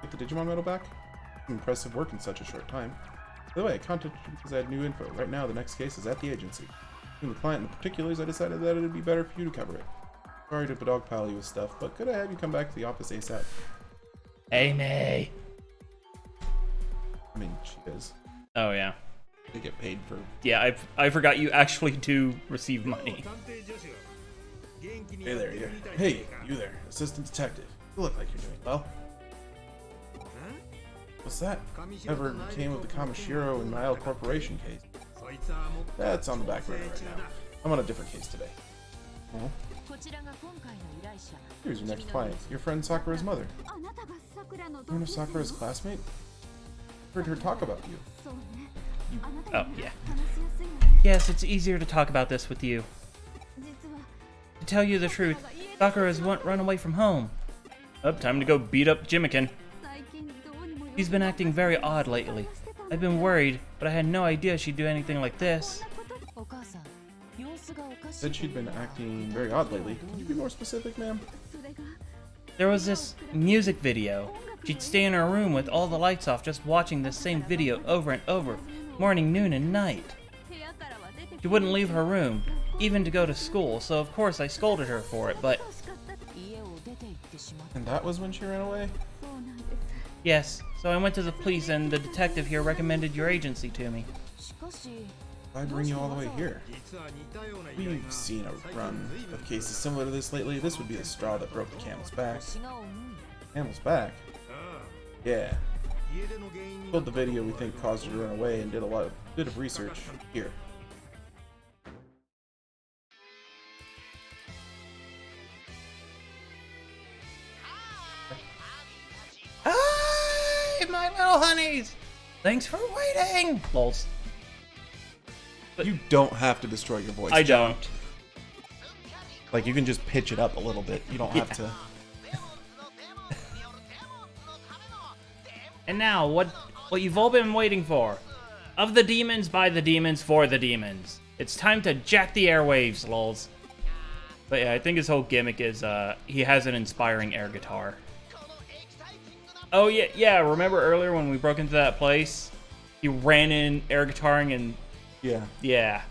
Get the Digimon medal back? Impressive work in such a short time. By the way, I contacted you because I had new info. Right now, the next case is at the agency. Between the client and the particulars, I decided that it would be better for you to cover it. Sorry to dogpile you with stuff, but could I have you come back to the office ASAP? Amy. I mean, she is. Oh yeah. They get paid for... Yeah, I forgot you actually do receive money. Hey there, you. Hey, you there, assistant detective. You look like you're doing well. What's that? Ever came of the Kamishiro and Nile Corporation case? That's on the back burner right now. I'm on a different case today. Oh. Here's your next client, your friend Sakura's mother. You're one of Sakura's classmate? Heard her talk about you. Oh, yeah. Yes, it's easier to talk about this with you. To tell you the truth, Sakura's run away from home. Oh, time to go beat up Jimikin. She's been acting very odd lately. I've been worried, but I had no idea she'd do anything like this. Said she'd been acting very odd lately. Can you be more specific, ma'am? There was this music video. She'd stay in her room with all the lights off just watching this same video over and over, morning, noon, and night. She wouldn't leave her room, even to go to school, so of course I scolded her for it, but... And that was when she ran away? Yes, so I went to the police and the detective here recommended your agency to me. Why'd bring you all the way here? We've seen a run of cases similar to this lately. This would be the straw that broke the camel's back. Camel's back? Yeah. Pulled the video we think caused her to run away and did a bit of research here. Hi, my little honeys! Thanks for waiting! Lols. You don't have to destroy your voice. I don't. Like, you can just pitch it up a little bit. You don't have to. And now, what you've all been waiting for. Of the demons, by the demons, for the demons. It's time to jack the airwaves, lols. But yeah, I think his whole gimmick is, he has an inspiring air guitar. Oh yeah, remember earlier when we broke into that place? He ran in air guitaring and... Yeah.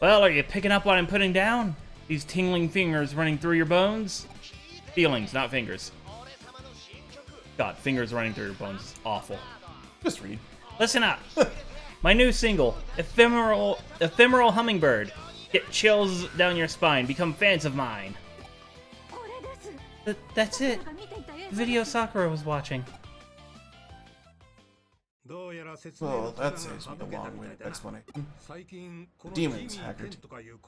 Well, are you picking up what I'm putting down? These tingling fingers running through your bones? Feelings, not fingers. God, fingers running through your bones is awful. Just read. Listen up. My new single, Ephemeral Hummingbird. Get chills down your spine. Become fans of mine. That's it. The video Sakura was watching. Well, that saves me a long-winded explanation. The demons, Haggard,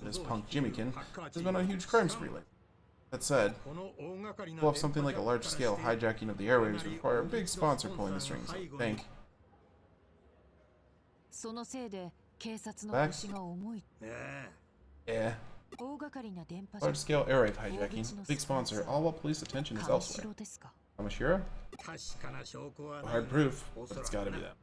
this punk Jimikin, has been on a huge crime spree lately. That said, to pull off something like a large-scale hijacking of the airwaves would require a big sponsor pulling the strings, I think. Back? Yeah. Large-scale airwave hijacking, big sponsor, all while police attention is elsewhere. Kamishiro? Hard proof, but it's gotta be that.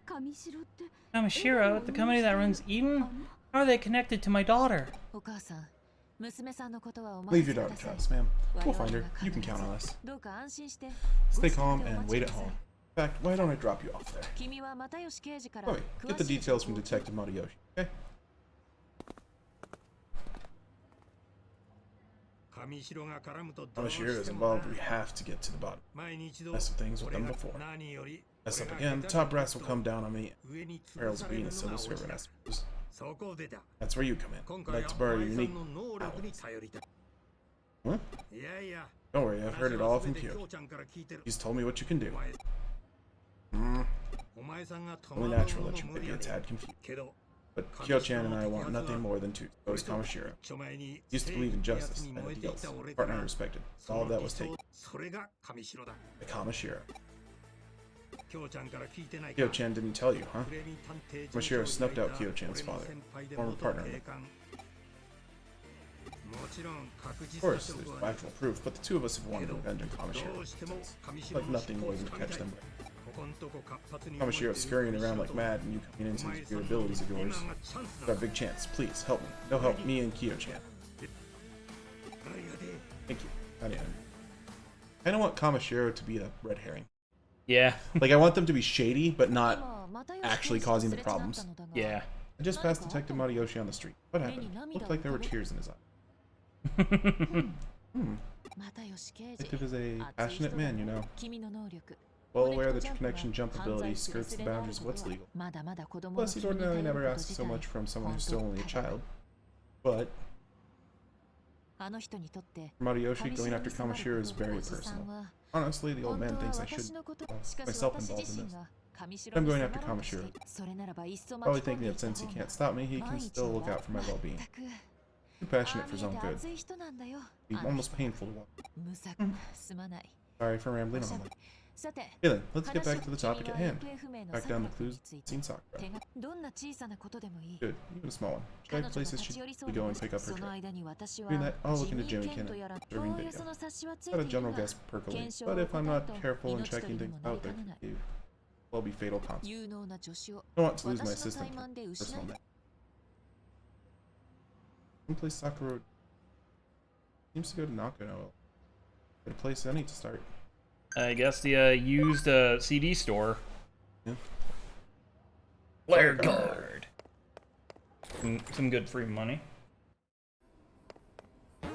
Kamishiro, the company that runs Eden? How are they connected to my daughter? お母さん、娘さんのことはお Leave 任せ your く daughter だ to さい。 us, ma'am. We'll 我々 find her. が You can 必 count ず on us. どうか安心して Stay ご calm 指定お and 待ち wait く at ださ home. い。 In fact, why don't I drop you off there? 君は又吉刑事から Oh, wait. Get the 詳しい details 情 from 報を聞い Detective Moriyoshi, okay? Kamishiro is involved. We have to get to the bottom. Mess of things with them before. Mess up again, the top brass will come down on me. Perils of being a civil servant, I suppose. That's where you come in. I'd like to borrow your unique powers. Huh? Don't worry, I've heard it all from Kyo. He's told me what you can do. Only natural that you may be a tad confused. But Kyo-chan and I want nothing more than to expose Kamishiro. He used to believe in justice and ideals. Partner I respected. All of that was taken by Kamishiro. Kyo-chan didn't tell you, huh? Kamishiro snuffed out Kyo-chan's father, former partner. Of course, there's no actual proof, but the two of us have wanted revenge on Kamishiro. Like nothing more than to catch them. Kamishiro scurrying around like mad and you coming into these weird abilities of yours. It's our big chance. Please, help me. No help me and Kyo-chan. Thank you. I kinda want Kamishiro to be the red herring. Yeah. Like, I want them to be shady, but not actually causing the problems. Yeah. I just passed Detective Moriyoshi on the street. What happened? Looked like there were tears in his eye. Detective is a passionate man, you know. Well aware that your connection jump ability skirts the boundaries of what's legal. Plus, he'd ordinarily never ask so much from someone who's still only a child. But for Moriyoshi, going after Kamishiro is very personal. Honestly, the old man thinks I should myself involved in this. But I'm going after Kamishiro. Probably thinking that since he can't stop me, he can still look out for my well-being. Too passionate for his own good. Be almost painful to watch. Sorry for rambling on. Okay then, let's get back to the topic at hand. Back down the clues, seen Sakura. Good, even a small one. Check places she should go and pick up her tray. Doing that, I'll look into Jimmy Ken observing video. Got a general guess percolate, but if I'm not careful in checking things out, there will be fatal consequences. I don't want to lose my assistant for personal net. Someplace Sakura seems to go to Nakano. Good place I need to start. I guess the used CD store. Yeah. Flare guard. Some good free money. I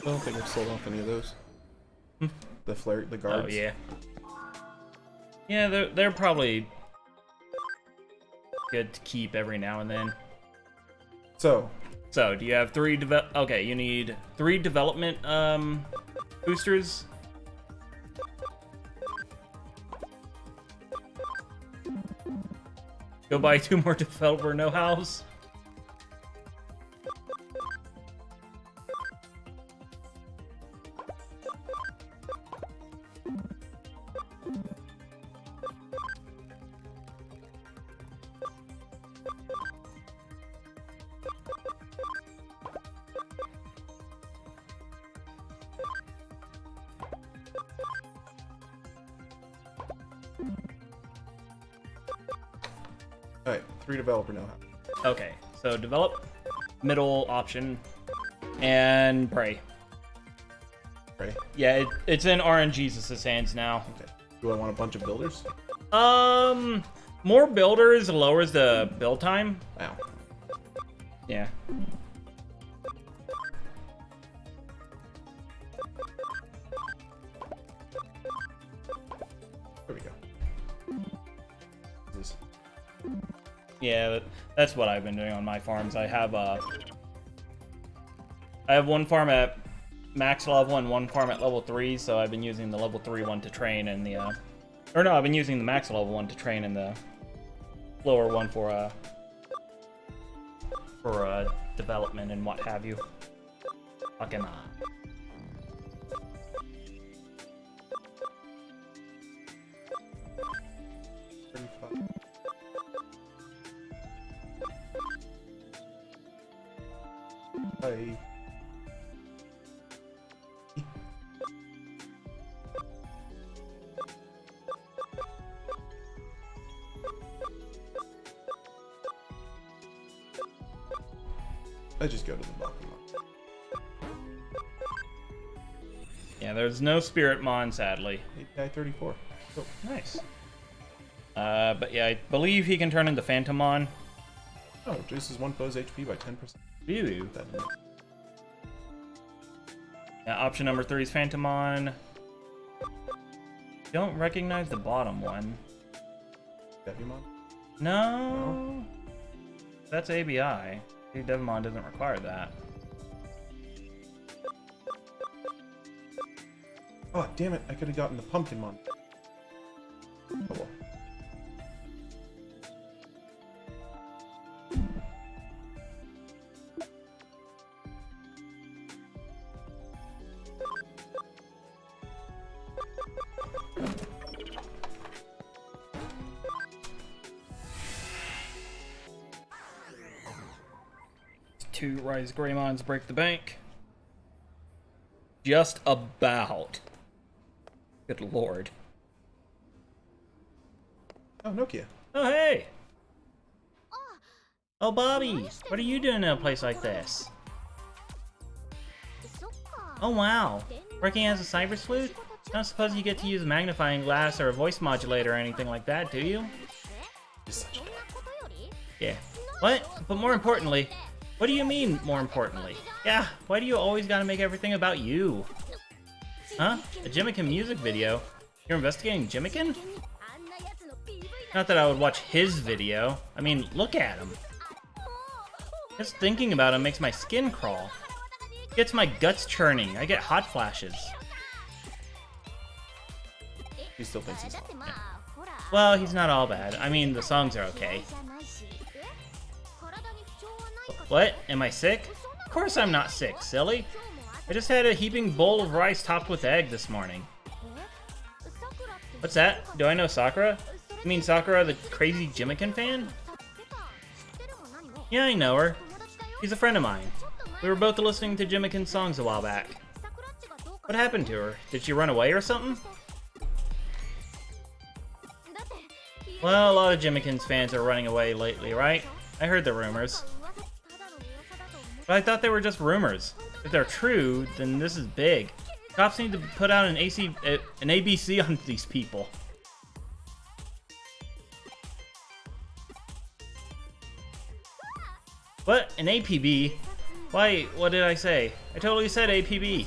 don't think I've sold off any of those. The guards. Oh yeah. Yeah, they're probably good to keep every now and then. So do you have okay, you need 3 development boosters. Go buy 2 more developer know-hows. alright, 3 developer know-how. Okay, so develop, middle option, and pray. Pray. Yeah, it's in RNGesus' hands now. Okay. Do I want a bunch of builders? More builders lowers the build time. Wow. Yeah. There we go. Yeah, that's what I've been doing on my farms. I have one farm at max level and one farm at level 3, so I've been using the level 3 one to train and the or no, I've been using the max level one to train and the lower one for development and what have you. Fucking Bye. I just go to the Bakumon. Yeah, there's no Spiritmon, sadly. API 34. Oh, Nice. But yeah, I believe he can turn into Phantomon. oh, reduces one foe's HP by 10%. Ooh. That Yeah, option number 3 is Phantomon. Don't recognize the bottom one. Devimon? No. That's ABI. Devimon doesn't require that. Oh, damn it. I could have gotten the Pumpkinmon. Oh well. Two Rise Greymons break the bank. Just about. Good lord. Oh, Nokia. Oh, hey! Oh, Bobby! What are you doing in a place like this? Oh, wow. Working as a Cyber Sleuth? I don't suppose you get to use a magnifying glass or a voice modulator or anything like that, do you? Yeah. What? But more importantly, what do you mean, more importantly? Yeah, why do you always gotta make everything about you? Huh? A Jimikin music video? You're investigating Jimikin? Not that I would watch his video. I mean, look at him. Just thinking about him makes my skin crawl. Gets my guts churning. I get hot flashes. He still thinks he's hot. Well, he's not all bad. I mean, the songs are okay. What? Am I sick? Of course I'm not sick, silly. I just had a heaping bowl of rice topped with egg this morning. What's that? Do I know Sakura? You mean Sakura, the crazy Jimikin fan? Yeah, I know her. She's a friend of mine. We were both listening to Jimikin songs a while back. What happened to her? Did she run away or something? Well, a lot of Jimikin's fans are running away lately, right? I heard the rumors. But I thought they were just rumors. If they're true, then this is big. Cops need to put out an ABC on these people. What? An APB? Why, what did I say? I totally said APB.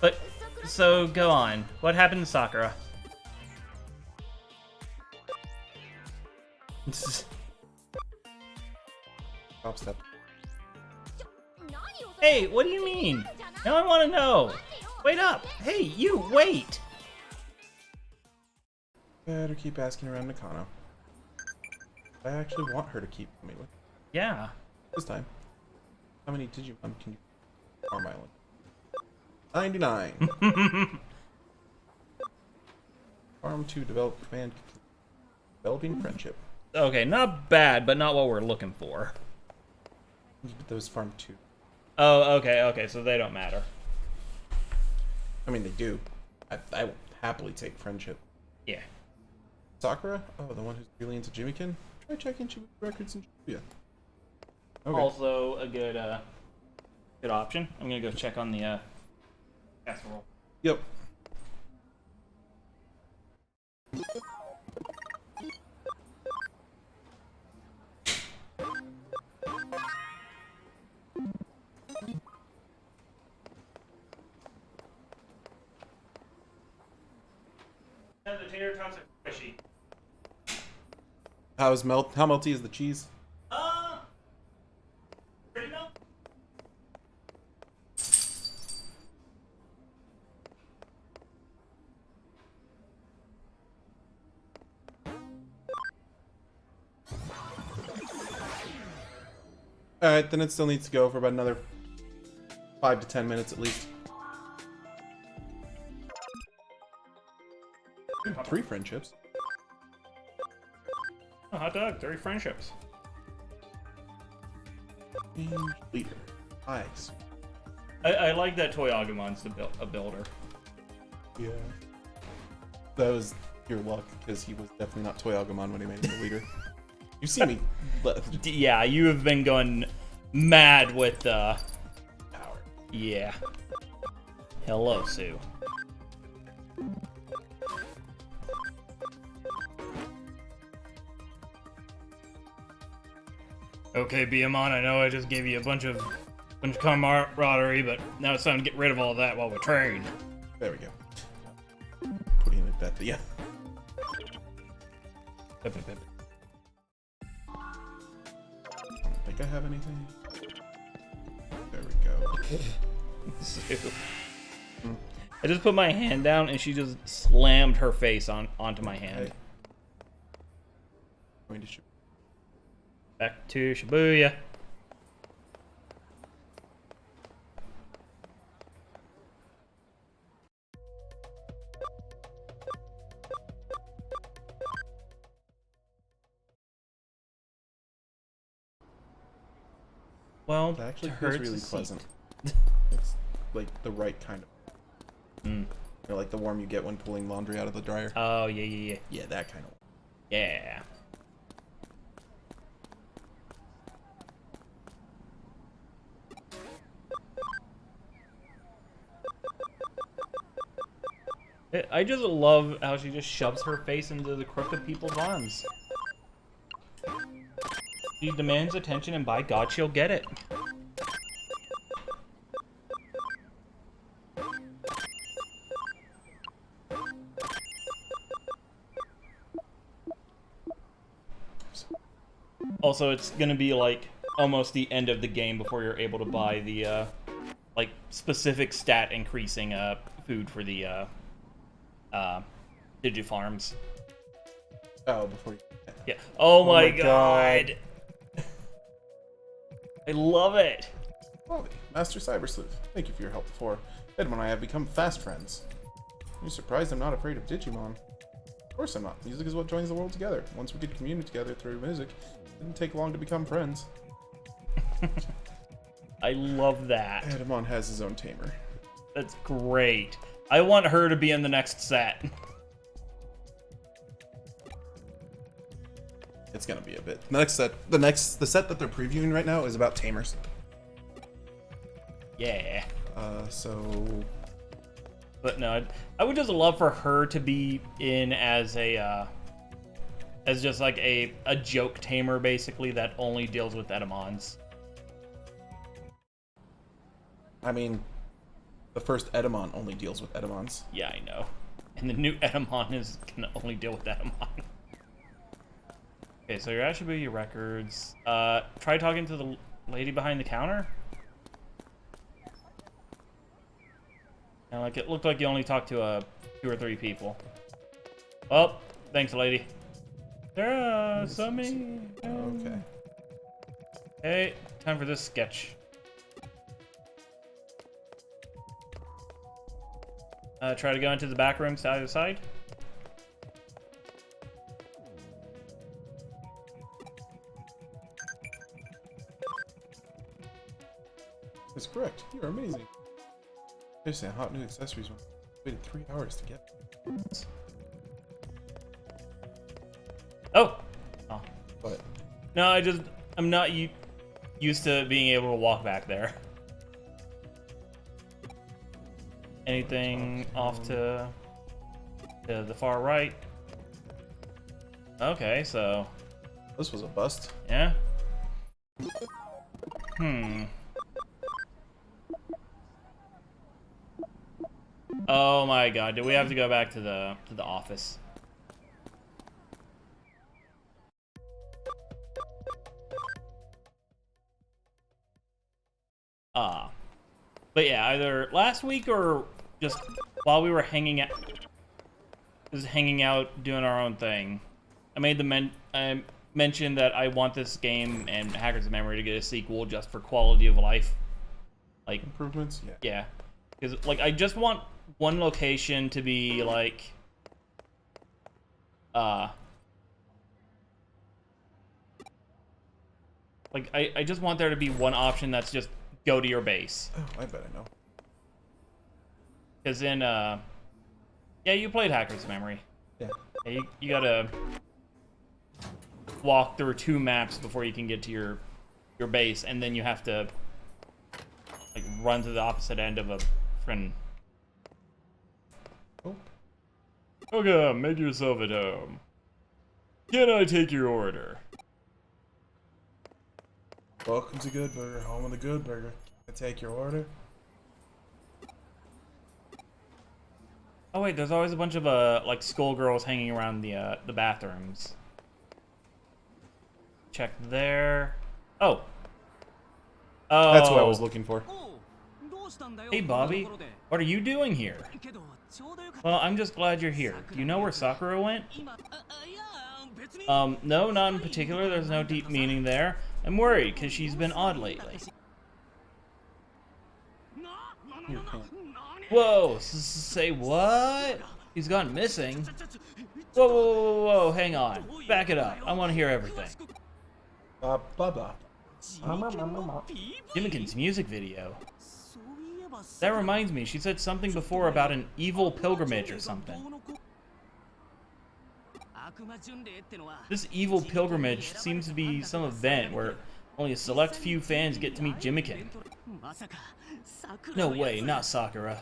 But, so go on. What happened to Sakura? Top step. Hey, what do you mean? Now I want to know. Wait up. Hey, you, wait. Better keep asking around Nakano. I actually want her to keep coming with. Yeah. This time. How many Digimon can you Farm Island? 99. Farm to develop command. Developing friendship. Okay, not bad, but not what we're looking for. Those farm 2. Oh, okay, so they don't matter. I mean, they do. I will happily take friendship. Yeah. Sakura? Oh, the one who's really into Jimikin? Try checking Chibuki records in Shibuya. Okay. Also a good good option. I'm gonna go check on the casserole. Yep. The tater tots are squishy. How melty is the cheese? Pretty milk. Alright, then it still needs to go for about another 5 to 10 minutes at least. 3 friendships. Oh, hot dog, 3 friendships. Change leader. Nice. I like that Toy Agumon's a builder. Yeah. That was your luck, because he was definitely not Toy Agumon when he made him the leader. You see me Yeah, you have been going mad with Power. yeah. Hello, Sue. Okay, Biamon, I know I just gave you a bunch of camaraderie, but now it's time to get rid of all that while we train. There we go. Putting it back. Yeah. I don't think I have anything. There we go. Sue. I just put my hand down and she just slammed her face onto my hand. Hey. Going to shoot. Back to Shibuya. Well, That actually to feels her, it's really a seat. pleasant. It's like the right kind of. Mm. You know, like the warm you get when pulling laundry out of the dryer. Oh, yeah. Yeah, that kind of. Yeah. I just love how she just shoves her face into the crook of people's arms. She demands attention, and by God, she'll get it. Also, it's gonna be like almost the end of the game before you're able to buy the like specific stat increasing food for the Digifarms. Oh, before you. Yeah. Oh, my my God. I love it. Bobby, Master Cyber Sleuth, thank you for your help before. Edmund and I have become fast friends. You're surprised I'm not afraid of Digimon. Of course I'm not. Music is what joins the world together. Once we could commune together through music, it didn't take long to become friends. I love that. Edmund has his own tamer. That's great. I want her to be in the next set. It's gonna be a bit. The set that they're previewing right now is about tamers. Yeah. So But no, I would just love for her to be in as a as just like a joke tamer, basically, that only deals with Edamons. I mean, the first Edamon only deals with Edamons. Yeah, I know. And the new Edamon is gonna only deal with Edamon. Okay, so your Shibuya records. Try talking to the lady behind the counter. And like it looked like you only talked to 2 or 3 people. Well, thanks, lady. There are so many. Okay. Hey, time for this sketch. Try to go into the back room side to side. That's correct. You're amazing. Seriously, hot new accessories. Waited 3 hours to get. Oh. But No, I'm not used to being able to walk back there. Anything off to the far right? Okay, so this was a bust. yeah. Oh my God! Do we have to go back to the office? But yeah, either last week or just while we were hanging out, doing our own thing. I made I mentioned that I want this game and Hackers of Memory to get a sequel just for quality of life. Like Improvements? Yeah. yeah, because like I just want one location to be like I just want there to be one option that's just go to your base. Oh, I bet I know. Because in yeah, you played Hackers of Memory. Yeah. Yeah, you gotta walk through 2 maps before you can get to your base, and then you have to like run to the opposite end of a friend. Oh. Okay, make yourself at home. Can I take your order? Welcome to Good Burger, home of the Good Burger. Can I take your order? Oh wait, there's always a bunch of like schoolgirls hanging around the bathrooms. Check there. Oh. Oh. That's what I was looking for. Hey Bobby, what are you doing here? Well, I'm just glad you're here. Do you know where Sakura went? No, not in particular. There's no deep meaning there. I'm worried because she's been odd lately. Whoa, say what? He's gone missing? Whoa, whoa, whoa, whoa, hang on. Back it up. I want to hear everything. Jimikin's music video. That reminds me, she said something before about an evil pilgrimage or something. This evil pilgrimage seems to be some event where only a select few fans get to meet Jimikin. No way, not Sakura.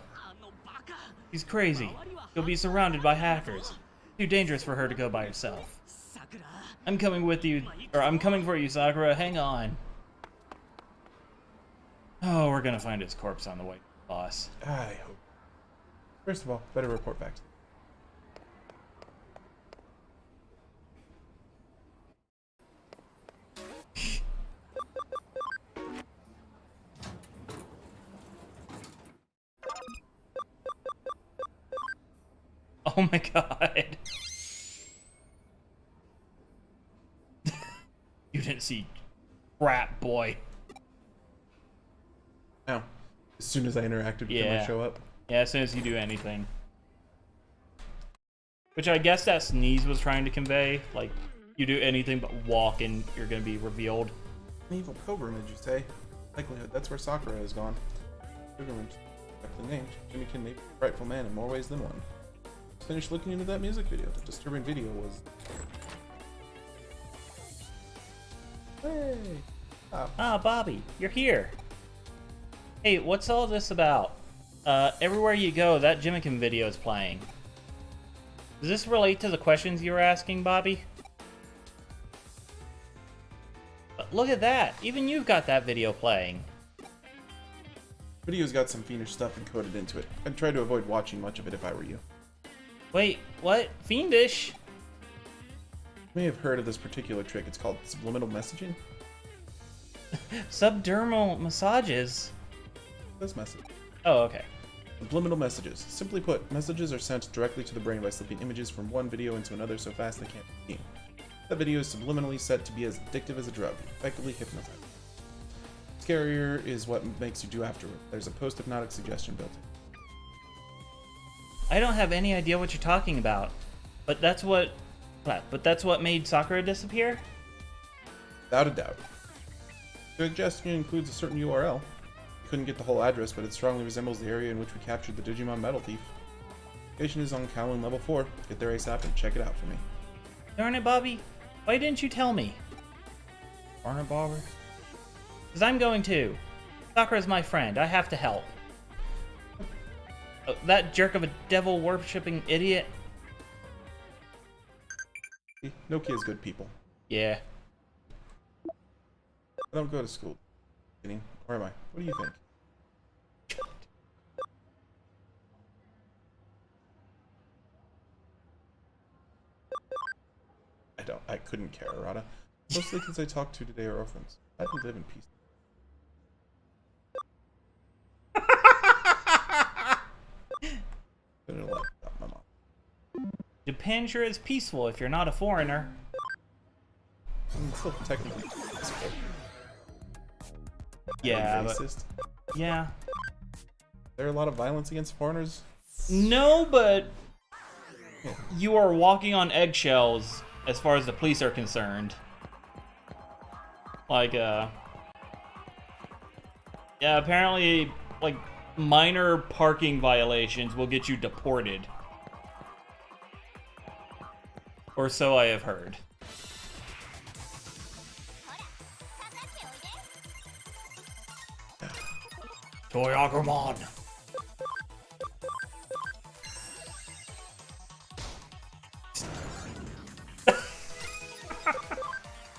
She's crazy. She'll be surrounded by hackers. Too dangerous for her to go by herself. I'm coming with you, or I'm coming for you, Sakura. Hang on. Oh, we're gonna find his corpse on the way, boss. I hope. First of all, better report back. Oh my god. You didn't see crap, boy. Now, as soon as I interacted with him, I show up. Yeah, as soon as you do anything. Which I guess that sneeze was trying to convey. Like, you do anything but walk and you're gonna be revealed. An evil pilgrimage, you say? Likelihood, that's where Sakura has gone. Pilgrimage, correctly named. Jimikin may be a frightful man in more ways than one. Finished looking into that music video. The disturbing video was... Hey! Ah, Bobby, you're here. Hey, what's all this about? Everywhere you go, that Jimikin video is playing. Does this relate to the questions you were asking, Bobby? But look at that! Even you've got that video playing. Video's got some fiendish stuff encoded into it. I'd try to avoid watching much of it if I were you. Wait, what? Fiendish? You may have heard of this particular trick. It's called subliminal messaging. Subdermal massages? This message. Oh, okay. Subliminal messages. Simply put, messages are sent directly to the brain by slipping images from one video into another so fast they can't be seen. That video is subliminally set to be as addictive as a drug, effectively hypnotizing. Scarier is what makes you do afterward. There's a post-hypnotic suggestion built in. I don't have any idea what you're talking about, but that's what made Sakura disappear? Without a doubt. The suggestion includes a certain URL. You couldn't get the whole address, but it strongly resembles the area in which we captured the Digimon Metal Thief. The location is on Kowloon Level 4. Get there ASAP and check it out for me. Darn it, Bobby. Why didn't you tell me? Darn it, Bobby. Because I'm going too. Sakura's my friend. I have to help. Oh, that jerk of a devil-worshipping idiot. Nokia is good people. Yeah. I don't go to school. Kidding. Or am I? What do you think? I couldn't care, Arata. Most of the kids I talked to today are orphans. I can live in peace. My mom. Japan sure is peaceful if you're not a foreigner. I'm still technically peaceful. Yeah, but... Racist. Yeah. There are a lot of violence against foreigners. No, but... You are walking on eggshells as far as the police are concerned. Like, yeah, apparently, like, minor parking violations will get you deported. Or so I have heard. Toy Agumon.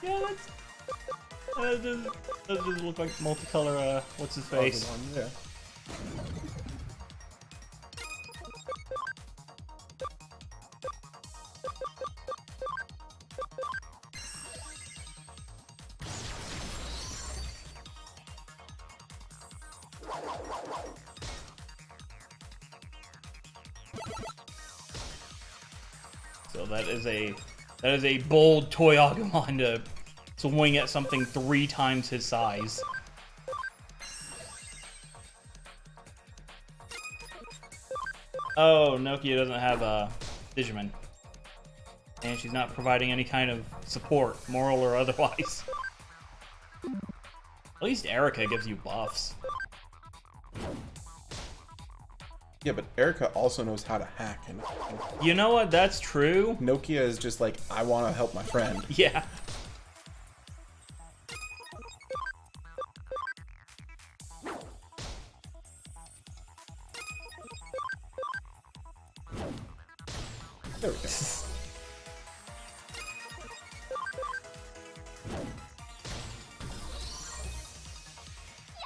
Yeah, that does look like multicolor, what's his face? Agumon, yeah. So that is a bold Toy Agumon to swing at something 3 times his size. Oh, Nokia doesn't have a Digimon. And she's not providing any kind of support, moral or otherwise. At least Erica gives you buffs. Yeah, but Erica also knows how to hack, and You know what? That's true. Nokia is just like, I want to help my friend. Yeah. There we go.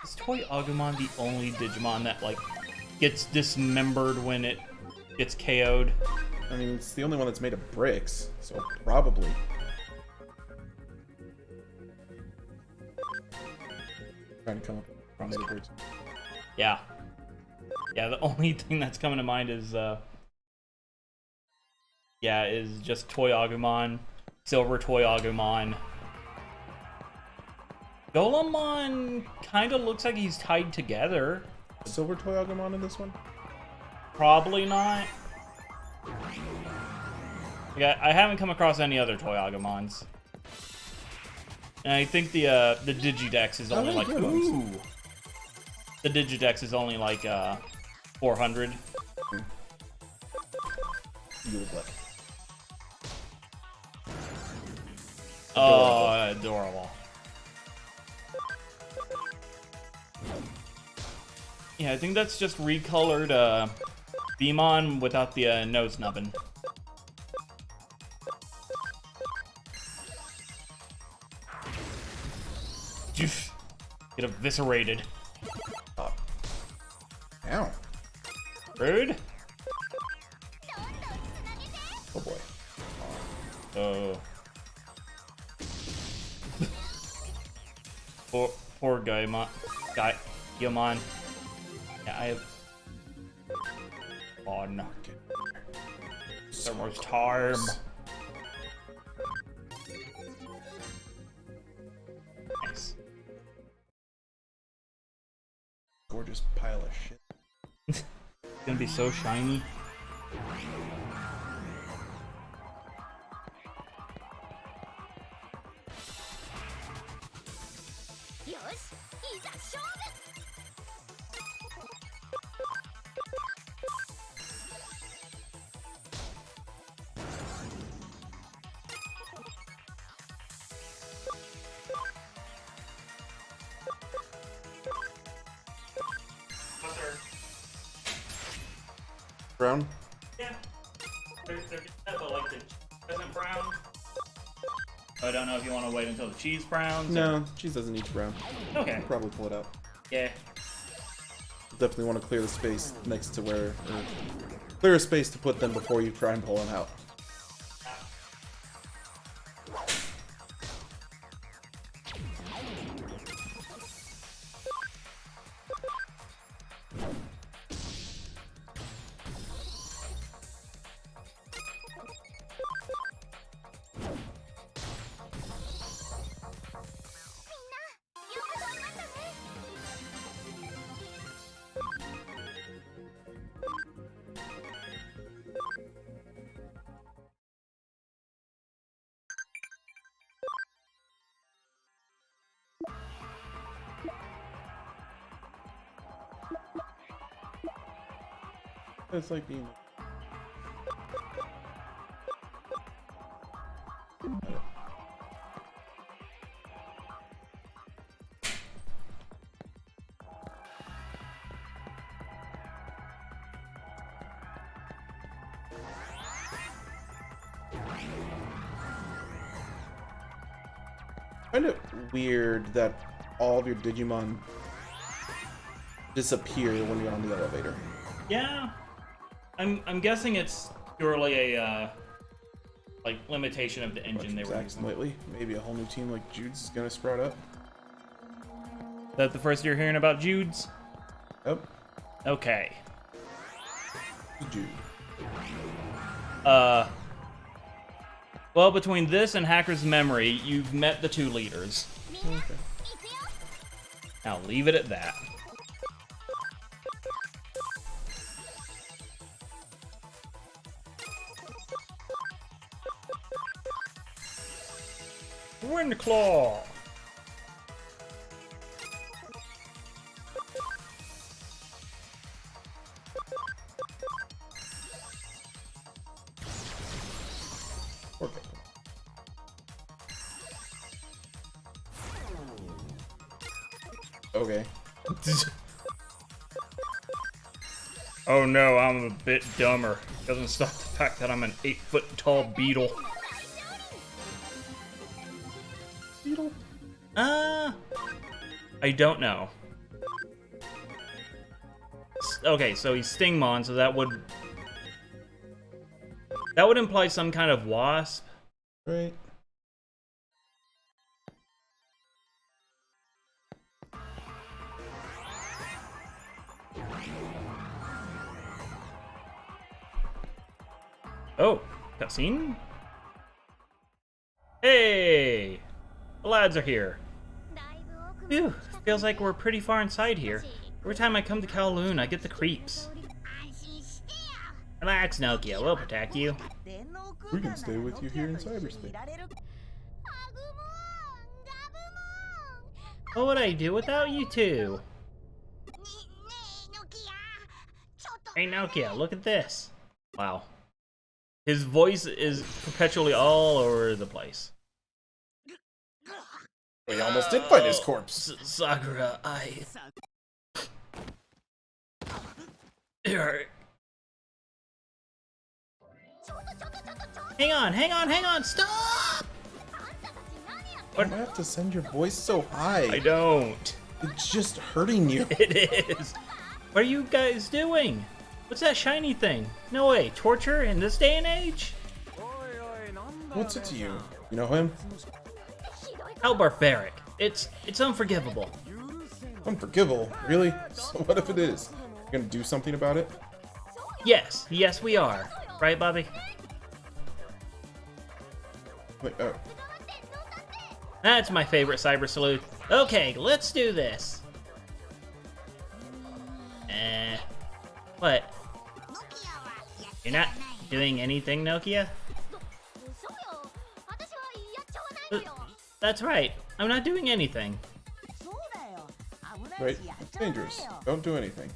Is Toy Agumon the only Digimon that, like, gets dismembered when it gets KO'd? I mean, it's the only one that's made of bricks, so probably. Trying to come up with made of bricks. Yeah. Yeah, the only thing that's coming to mind is, yeah, is just Toy Agumon, Silver Toy Agumon. Golemon kind of looks like he's tied together. Silver Toy Agumon in this one? Probably not. Yeah, I haven't come across any other Toy Agumons. And I think the Digidex is only like, ooh. The Digidex is only like 400. You look like. Oh, adorable. Yeah, I think that's just recolored Beamon without the nose nubbin. Joof. Get eviscerated. Ow. Rude? Oh boy. Oh. Poor Gaimon. Gaimon. Yeah, I have... Oh no. So much time. Nice. Gorgeous pile of shit. It's gonna be so shiny. Brown? Yeah. They're but like the cheese isn't brown. I don't know if you want to wait until the cheese browns. No, cheese doesn't need to brown. Okay. Probably pull it out. Yeah. Definitely want to clear the space next to where, or clear a space to put them before you try and pull them out. It's like being. Kind of weird that all of your Digimon disappear when you're on the elevator. Yeah, I'm guessing it's purely a like limitation of the engine they were Zack's using. lately. Maybe a whole new team like Jude's is gonna sprout up. Is that the first you're hearing about Jude's? Yep. Okay. Jude. Well, between this and Hacker's Memory, you've met the two leaders. Okay. Now leave it at that. Windclaw! Okay. Okay. Oh no, I'm a bit dumber. Doesn't stop the fact that I'm an 8-foot tall beetle. Beetle. I don't know. Okay, so he's Stingmon, so that would imply some kind of wasp. Right. Oh, cutscene? Hey! The lads are here. Phew, feels like we're pretty far inside here. Every time I come to Kowloon, I get the creeps. Relax, Nokia, we'll protect you. We can stay with you here in cyberspace. What would I do without you two? Hey Nokia, look at this. Wow. His voice is perpetually all over the place. We almost did find his corpse. Sakura, Here. Hang on, stop! Why do I have to send your voice so high? I don't. It's just hurting you. It is. What are you guys doing? What's that shiny thing? No way, torture in this day and age? What's it to you? You know him? How barbaric. It's unforgivable. Unforgivable? Really? So what if it is? You gonna do something about it? Yes, we are. Right, Bobby? Wait, That's my favorite Cyber Sleuth. Okay, let's do this. What? You're not doing anything, Nokia? That's right. I'm not doing anything. right? It's dangerous. Don't do anything.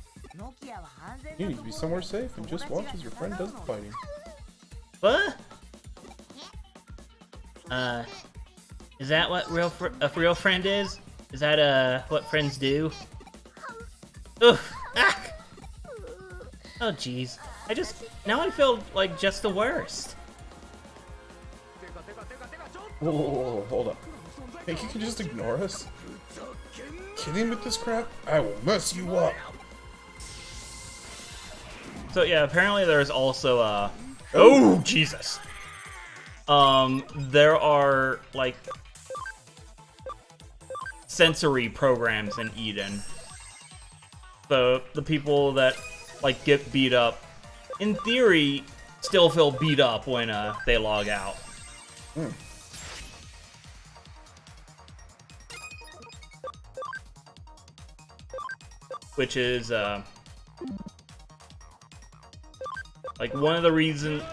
You need to be somewhere safe and just watch as your friend does the fighting. What? Is that what a real friend is? Is that what friends do? Oof! Ah! Oh jeez. Now I feel like just the worst. Whoa, hold up. Think you can just ignore us? Kidding with this crap? I will mess you up. So yeah, apparently there's also oh Jesus. There are like sensory programs in Eden. So the people that like get beat up, in theory, still feel beat up when they log out. Hmm. Which is like one of the reasons.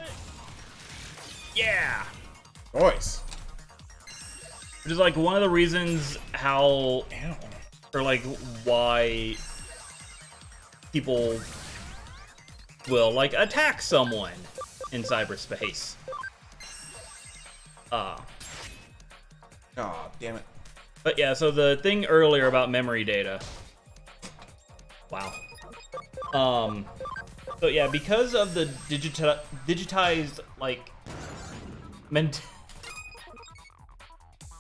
Yeah. Nice. Which is like one of the reasons how, Ow. or like why people will like attack someone in cyberspace. Aw, damn it. But yeah, so the thing earlier about memory data. Wow. So yeah, because of the digitized like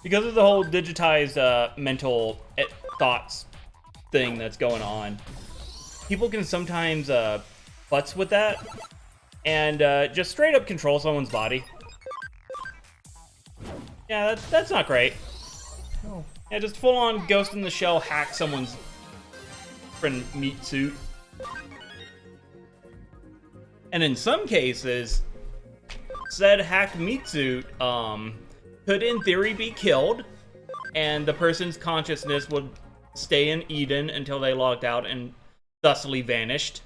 because of the whole digitized mental thoughts thing that's going on, people can sometimes futz with that and just straight up control someone's body. Yeah, that's not great. No. Yeah, just full on Ghost in the Shell hack someone's friend meat suit. And in some cases, said hacked meat suit could in theory be killed, and the person's consciousness would stay in Eden until they logged out and thusly vanished.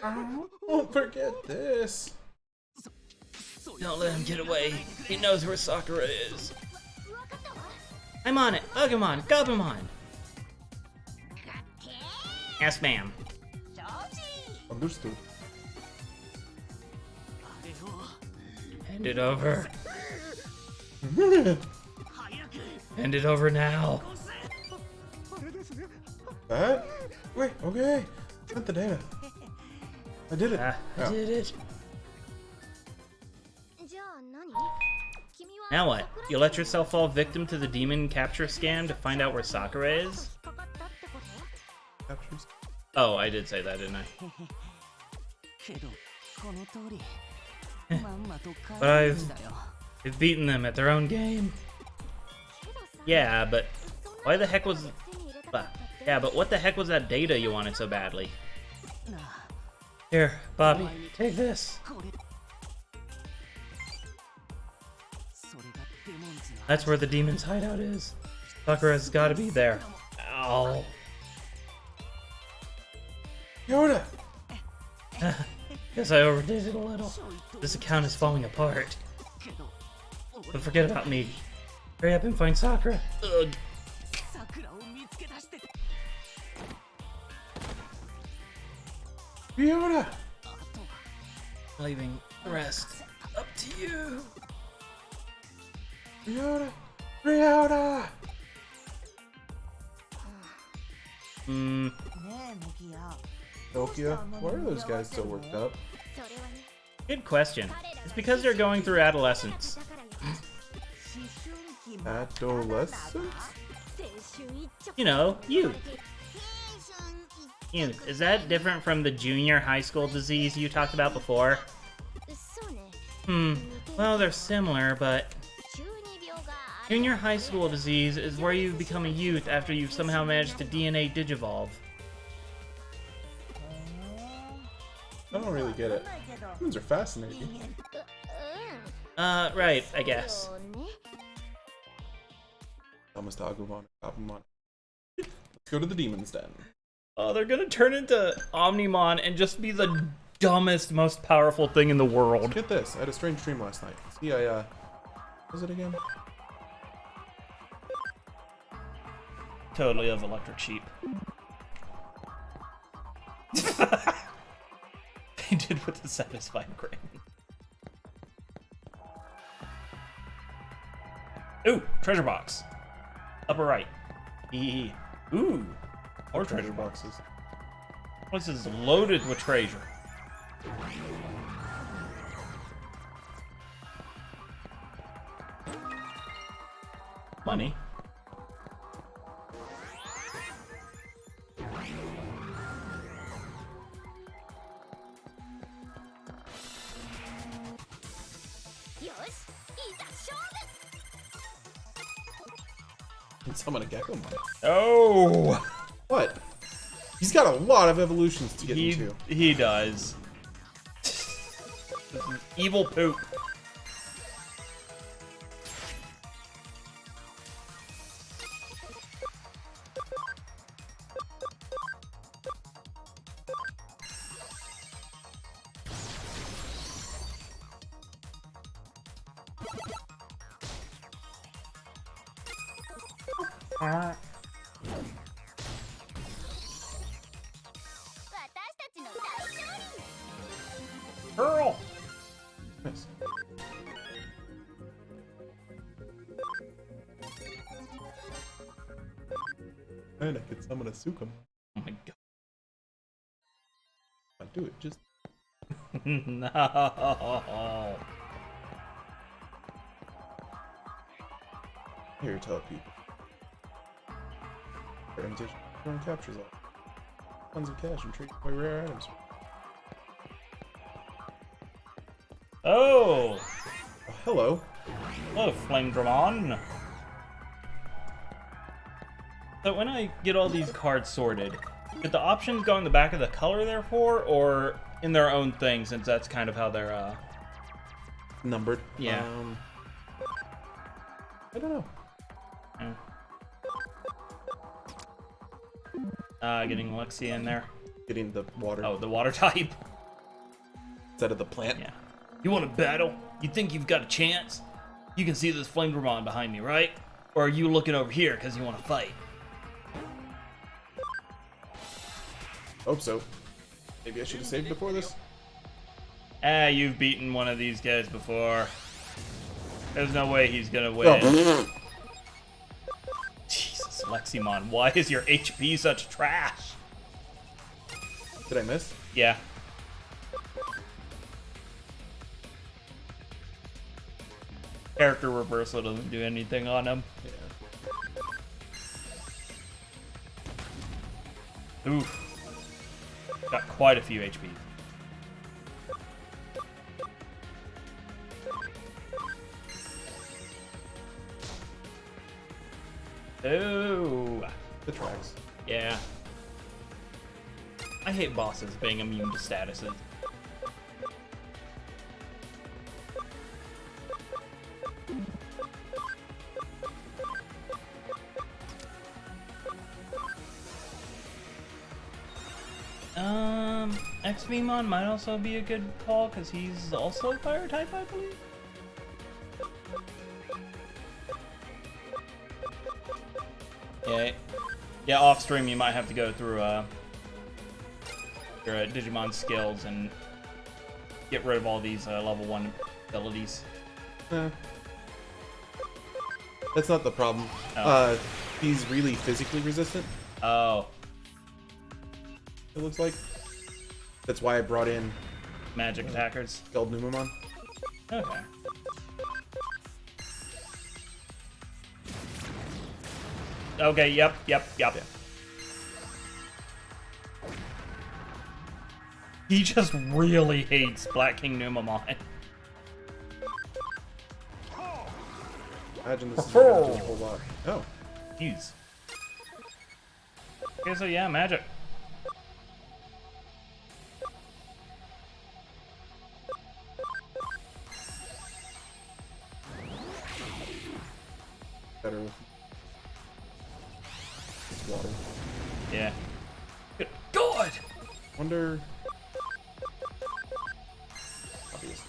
Don't forget this. Don't let him get away. He knows where Sakura is. I'm on it. Agumon, Gabumon. Yes, ma'am. Understood. Hand it over. Hand it over now. That? Wait, okay. Got the data. I did it. I Yeah. did it. Now what? You let yourself fall victim to the demon capture scam to find out where Sakura is? Captures. Oh, I did say that, didn't I? But I've beaten them at their own game. Yeah, but why the heck was... Yeah, but what the heck was that data you wanted so badly? Here, Bobby, take this. That's where the demon's hideout is. Sakura's gotta be there. Ow. Yoda! Guess I overdid it a little. This account is falling apart. But forget about me. Hurry up and find Sakura. Ugh. Yoda! Leaving the rest up to you. Yoda! Yoda! Nokia? Why are those guys so worked up? Good question. It's because they're going through adolescence. Adolescents? You know, youth. Youth. Is that different from the junior high school disease you talked about before? Well, they're similar, but... Junior high school disease is where you become a youth after you've somehow managed to DNA digivolve. I don't really get it. Humans are fascinating. Right, I guess. Almost Agumon, Gabumon. Let's go to the demon's den. Oh, they're gonna turn into Omnimon and just be the dumbest, most powerful thing in the world. Get this, I had a strange dream last night. See, what was it again? Totally of electric sheep. Painted with a satisfying grin. Ooh, treasure box. Upper right. Ooh, more treasure boxes. This is loaded with treasure. Money. Can summon a Gekomon. Oh! What? He's got a lot of evolutions to get into. He does. This is evil poop. Pearl! Nice. And I could summon a Sukum. Oh my god. I'd do it just. No. Here, tell people. Orientation captures all. Tons of cash and trade away rare items. Oh. Oh, hello. Hello, Flame Dramon. So when I get all these cards sorted, did the options go in the back of the color therefore, or in their own thing, since that's kind of how they're, Numbered. Yeah. I don't know. Getting Lexia in there. Getting the water Oh, the water type. instead of the plant. Yeah. You want to battle? You think you've got a chance? You can see this Flame Dramon behind me, right? Or are you looking over here because you want to fight? Hope so. Maybe I should have saved before this. You've beaten one of these guys before. There's no way he's gonna win. Oh. Jesus, Leximon, why is your HP such trash? Did I miss? Yeah. Character reversal doesn't do anything on him. Yeah. Oof. Got quite a few HP. Oh. The tracks. Yeah. I hate bosses being immune to statuses. XVmon might also be a good call because he's also fire type, I believe. Yeah, off stream you might have to go through your Digimon skills and get rid of all these level 1 abilities. That's not the problem. Oh. He's really physically resistant, Oh, it looks like. That's why I brought in magic attackers. Skeld Numamon. Okay. Okay, yep. Yeah. He just really hates Black King Numamon. Imagine this is gonna do a whole lot. Oh. Jeez. Okay, so yeah, magic. Better with this water. Yeah. Good God! Wonder. Obvious.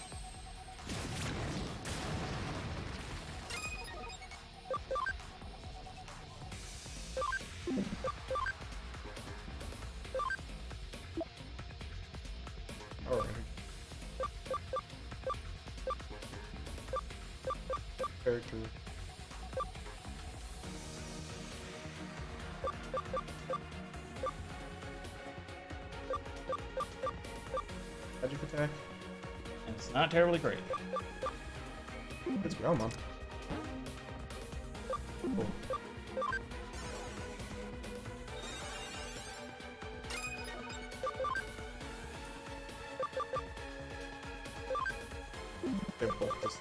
Alright. Character. Magic attack. It's not terribly great. It's Growlmon. Cool. They're both just...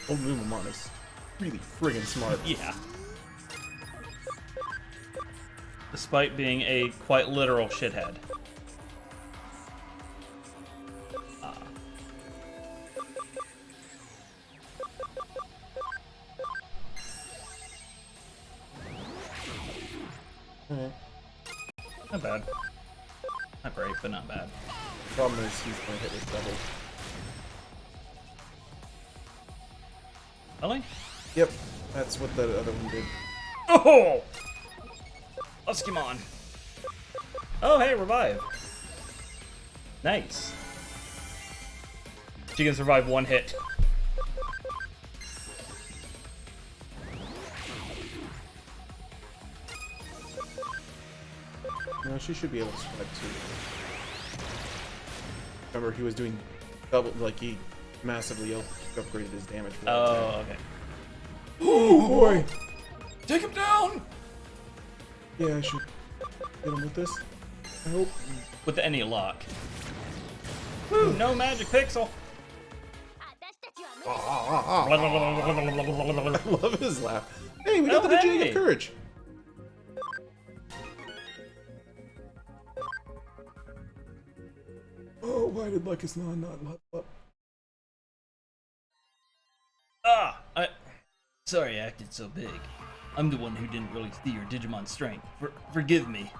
Old Numamon is really friggin' smart. Yeah. Despite being a quite literal shithead. Not bad. Not great, but not bad. Problem is he's gonna hit with double. Really? Yep, that's what the other one did. Oh! Huskymon. Oh, hey, revive. Nice. She can survive one hit. No, she should be able to survive too. Remember, he was doing double, like he massively upgraded his damage. For that Oh, attack. okay. Oh boy! Take him down! Yeah, I should get him with this. I hope. With any luck. Woo, no magic pixel. 私たちは無理 I love his laugh. Hey, we got Oh, the Digimon hey. of Courage. Oh, why did Lucas not level up? Sorry I acted so big. I'm the one who didn't really see your Digimon strength. Forgive me.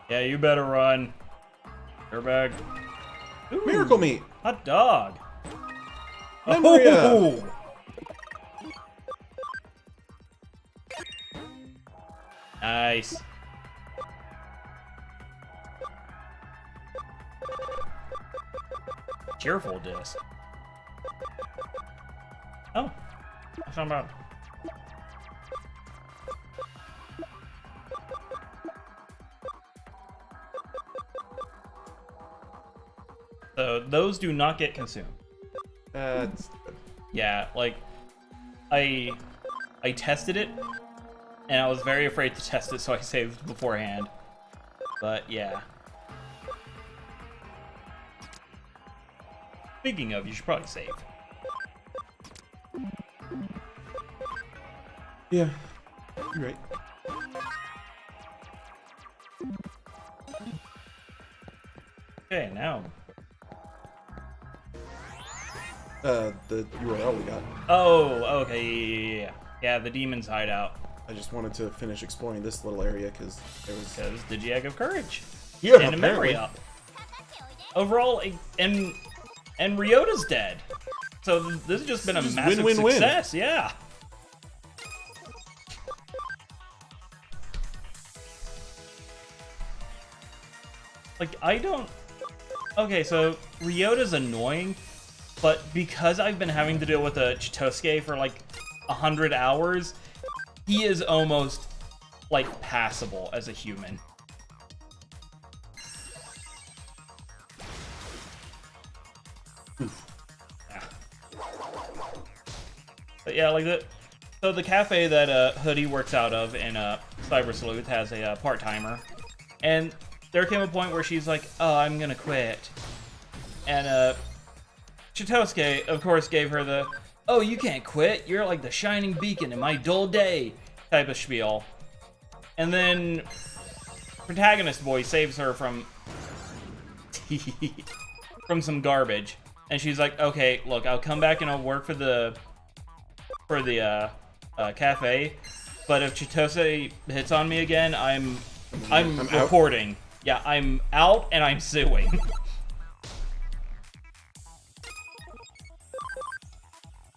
Yeah, you better run. Airbag. Ooh, Miracle Meat! hot dog. Memoria. Oh! Nice. Cheerful disc. Oh, that's not bad. So those do not get consumed. That's Yeah, like I tested it, and I was very afraid to test it, so I saved beforehand. But yeah. Speaking of, you should probably save. yeah. You're right. Okay, now. The URL we got. Oh, okay, yeah. Yeah, the demon's hideout. I just wanted to finish exploring this little area because there was. Because Digi-Egg of Courage. Yeah, And a memory up. Overall, and Ryota's dead. So this has just been a Just massive win-win-win. success, yeah. Like, I don't... Okay, so Ryota's annoying, but because I've been having to deal with a Chitosuke for like 100 hours, he is almost like passable as a human. Yeah. But yeah, like the cafe that Hoodie works out of in Cyber Sleuth has a part-timer, and there came a point where she's like, "Oh, I'm gonna quit," and Chitosuke, of course, gave her the, "Oh, you can't quit. You're like the shining beacon in my dull day," type of spiel, and then protagonist boy saves her from from some garbage, and she's like, "Okay, look, I'll come back and I'll work for the cafe, but if Chitose hits on me again, I'm out. reporting. Yeah, I'm out and I'm suing."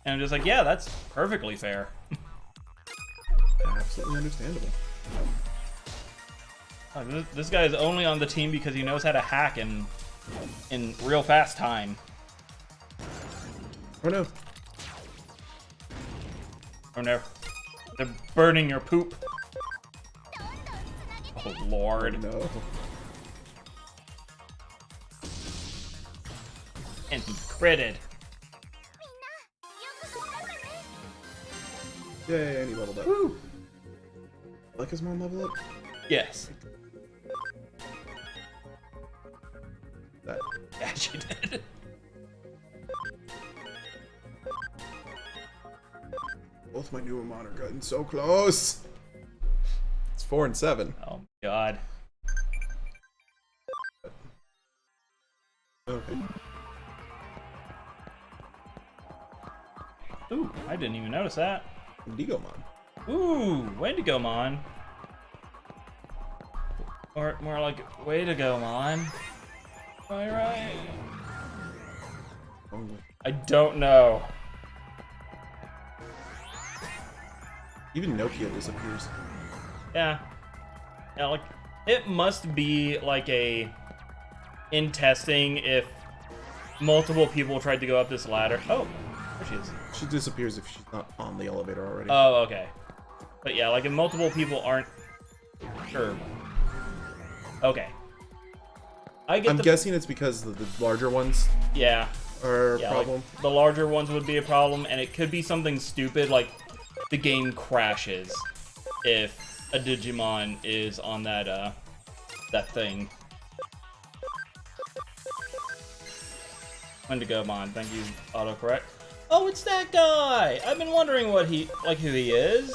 And I'm just like, yeah, that's perfectly fair. Absolutely understandable. This guy is only on the team because he knows how to hack in real fast time. Oh no. Oh no, they're burning your poop. Oh lord. No. And he critted. Yay, and he leveled up. Woo. Like his mom level up? Yes. That. Yeah, she did. Both my newer mon are getting so close. It's 4 and 7. Oh god. Okay. Ooh, I didn't even notice that. Digimon. Ooh, way to go, Mon. Or more like, way to go, Mon. Am I right? Oh, I don't know. even Nokia disappears. Yeah. Yeah, like, It must be like in testing if multiple people tried to go up this ladder. Oh, there she is. She disappears if she's not on the elevator already. Oh, okay. But yeah, like if multiple people aren't sure. Okay. I'm guessing it's because the larger ones Yeah. are a Yeah, problem. like, the larger ones would be a problem, and it could be something stupid like the game crashes if a Digimon is on that that thing. Wendigomon, thank you, autocorrect. Oh, it's that guy! I've been wondering what who he is.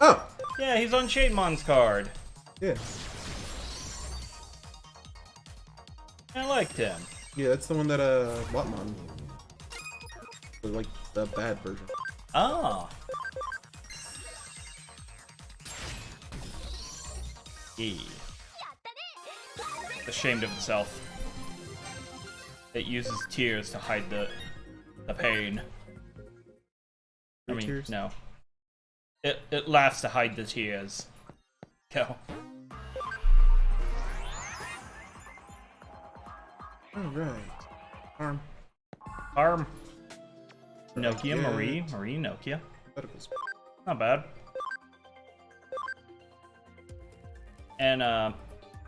Oh! Yeah, he's on Shademon's card. Yeah. I liked him. Yeah, that's the one that, Lotmon. Like, the bad version. Ah. Yeah. Ashamed of itself. It uses tears to hide the pain. I mean, Tears? no. It laughs to hide the tears. Go. Alright. Arm. Arm. Nokia, Yeah. Marie, Nokia. Medicals. Not bad. And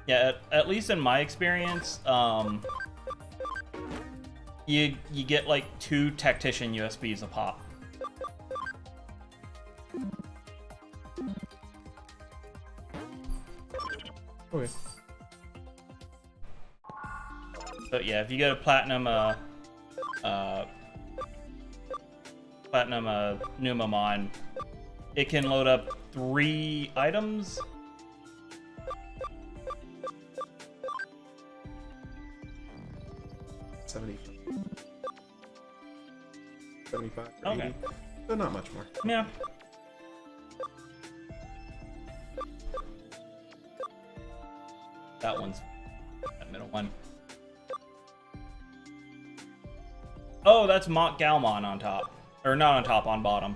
yeah, at least in my experience, you get like 2 tactician USBs a pop. Okay. But yeah, if you get a platinum Numamon, it can load up 3 items. $75 or Okay. $80. So not much more. Yeah. That one's that middle one. Oh, that's Mont Galmon on top. Or not on top, on bottom.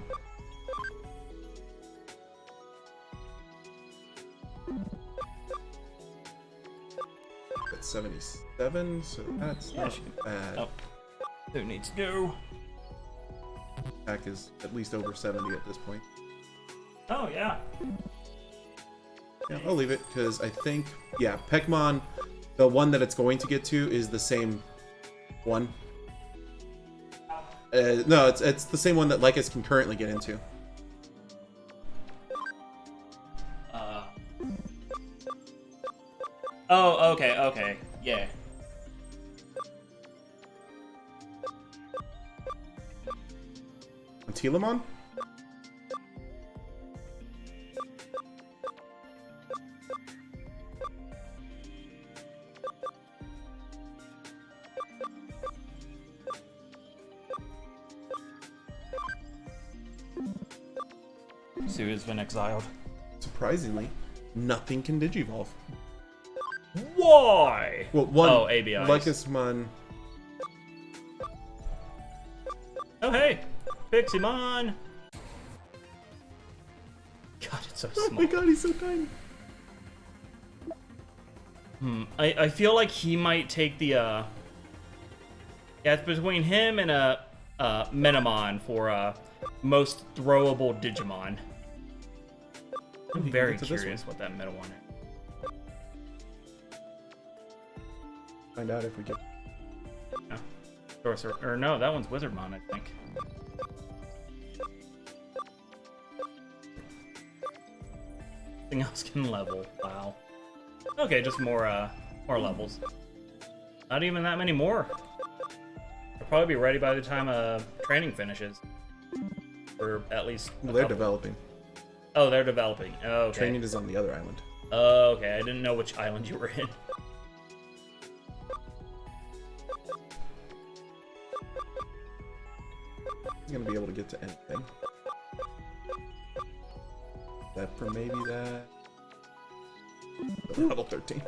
That's 77, so that's Yeah, not she- bad. Oh. Who needs to go? Attack is at least over 70 at this point. Oh, yeah. Yeah, I'll leave it, because I think, yeah, Pekmon, the one that it's going to get to is the same one. No, it's the same one that Lycus can currently get into. Oh, okay. Yeah. Telamon? Sue has been exiled. Surprisingly, nothing can Digivolve. Why? Well, one Oh, ABIs. Lycusmon. Oh, hey! Piximon! God, it's so Oh small. my god, he's so tiny. I feel like he might take the, yeah, it's between him and, Menomon for, most throwable Digimon. I'm can very get to this curious what that middle one is. Find out if we get. Yeah. Sorcerer, or no, that one's Wizardmon, I think. Nothing else can level. Wow. Okay, just more levels. Not even that many more. They'll probably be ready by the time training finishes. Or at least. Well, they're developing. Oh, they're developing. Oh, okay. Training is on the other island. Oh, okay. I didn't know which island you were in. He's gonna be able to get to anything. Except for maybe that. Level 13.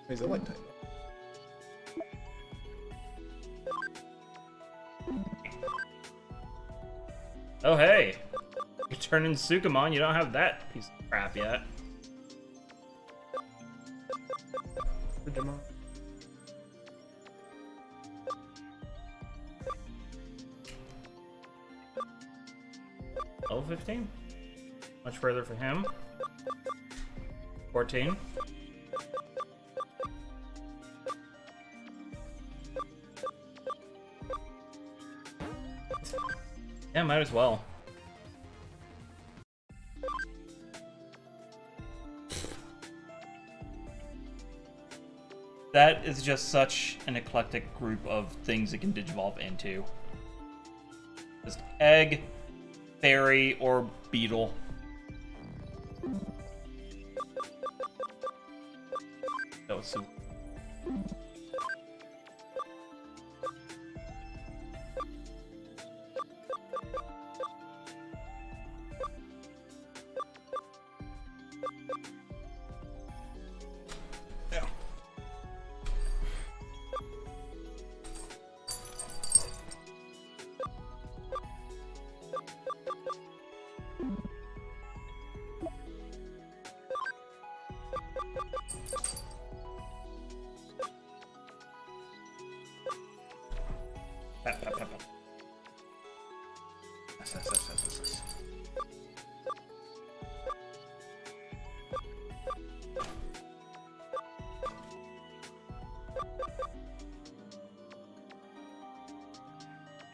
He's a light type. Oh, hey. You turn in Sukamon, you don't have that piece of crap yet. Digimon. Level 15? Much further for him. 14. Yeah, might as well. That is just such an eclectic group of things it can digivolve into. Just egg, fairy, or beetle. That was so.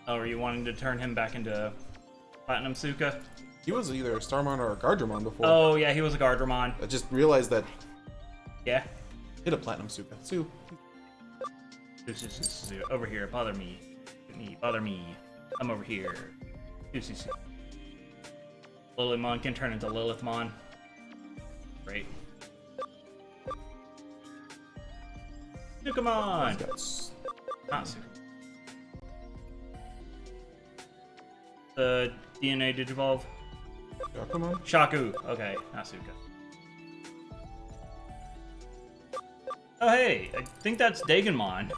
Oh, are you wanting to turn him back into Platinum Suka? He was either a Starmon or a Gardramon before. Oh, yeah, he was a Gardramon. I just realized that Yeah. hit a Platinum Suka. Sue. Over here, bother me. Bother me. I'm over here. Lilithmon can turn into Lilithmon. Great. Sukamon! Not Sukamon. The DNA Digivolve? Yakumon? Shaku. Okay, not Suka. Oh hey, I think that's Dagonmon.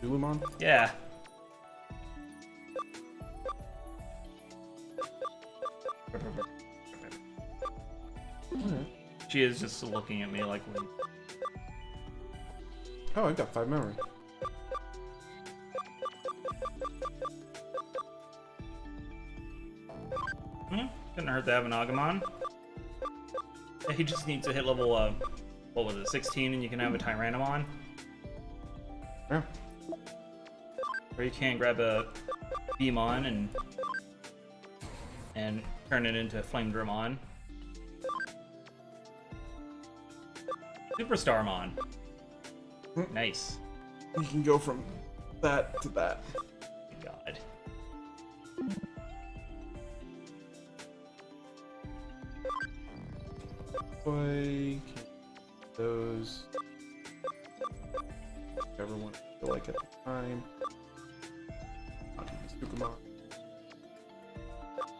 Zulumon? Yeah. She is just looking at me like, Oh, I've got 5 memory. couldn't hurt to have an Agumon. Yeah, he just needs to hit level, what was it, 16, and you can have a Tyrannomon. Yeah. Or you can grab a Beamon and turn it into Flame Dramon. Superstarmon. Nice. You can go from that to that. God. Boy, those. Whichever one I feel like at the time. Sukamon.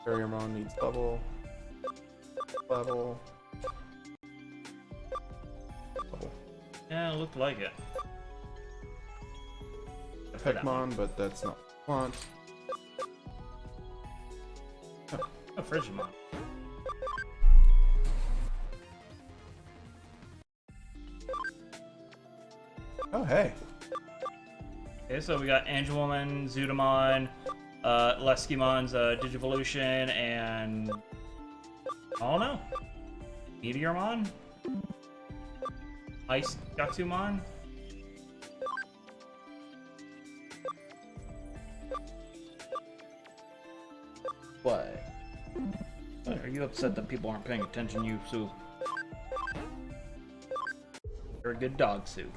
Barriermon needs level. Level. Yeah, it looked like it. Pekmon, but that's not what I want. Oh, Frigimon. Oh, hey. Okay, so we got Angelwoman, Zudamon, Leskimon's Digivolution, and I don't know. Meteormon? Ice Gatsumon? What? Are you upset that people aren't paying attention to you, Sue? You're a good dog, Sue.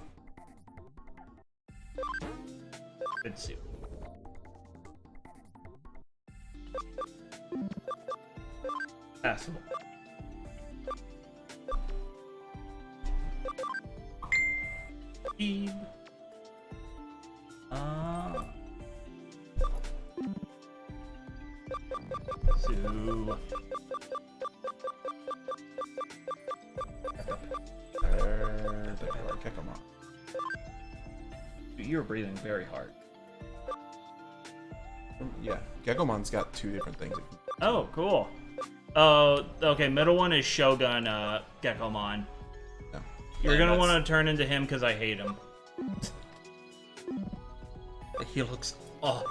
Good Sue. Passable. Speed. Sue. You're breathing very hard. Yeah, Gekomon's got 2 different things it can Oh, cool. Oh, okay. Middle one is Shogun Gekomon. No. You're Yeah, gonna that's- want to turn into him because I hate him. He looks awful.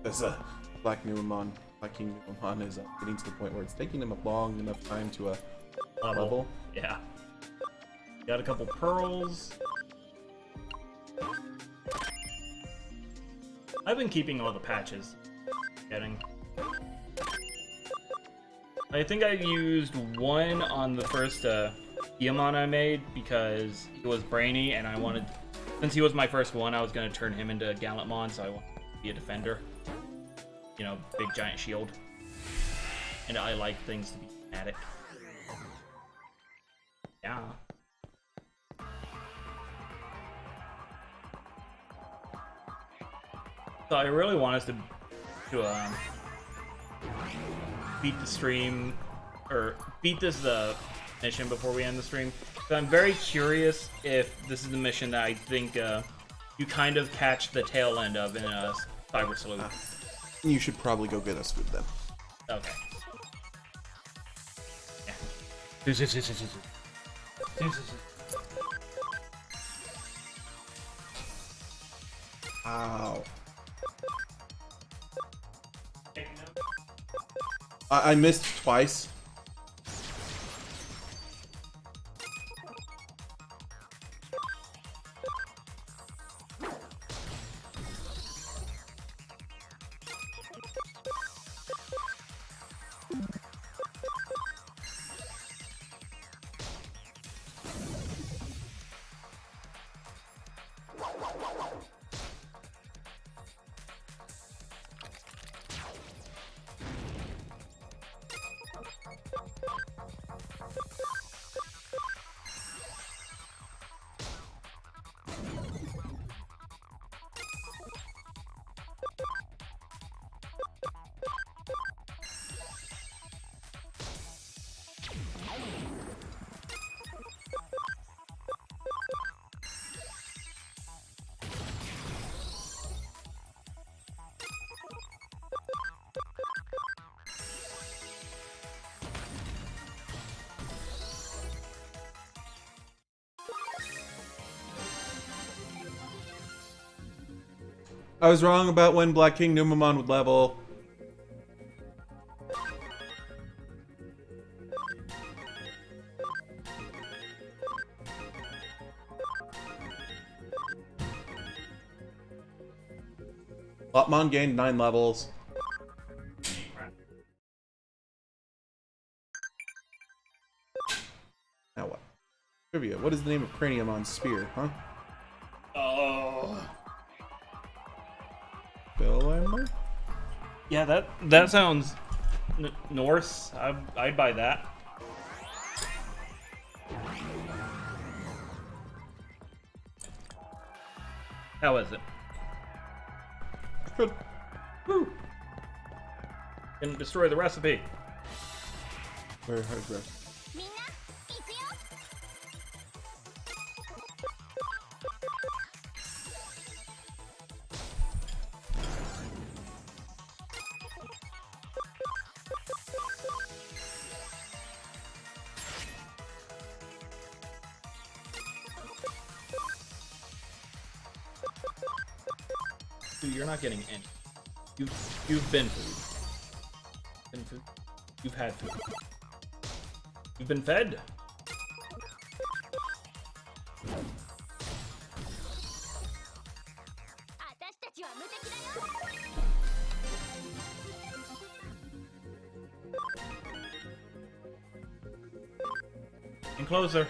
As Black King Numamon is getting to the point where it's taking him a long enough time to level. Yeah. Got a couple pearls. I've been keeping all the patches. I think I used one on the first Digimon I made because he was brainy and I wanted, since he was my first one, I was going to turn him into a Gallantmon, so I wanted to be a defender. You know, big giant shield. And I like things to be kinetic. Yeah. So I really want us to beat the stream, or beat this mission before we end the stream. So I'm very curious if this is the mission that I think you kind of catch the tail end of in a Cyber Sleuth. You should probably go get us food then. Okay. Ow. I missed twice. I was wrong about when Black King Numamon would level. Lopmon gained 9 levels. Now what? Trivia. What is the name of Craniomon's spear, huh? Oh. Philander? Yeah, that sounds Norse. I'd buy that. How is it? Good. Woo! Can destroy the recipe. Where? How to Dude, you're not getting any. You've been food. Been food. You've had food. You've been fed. And closer.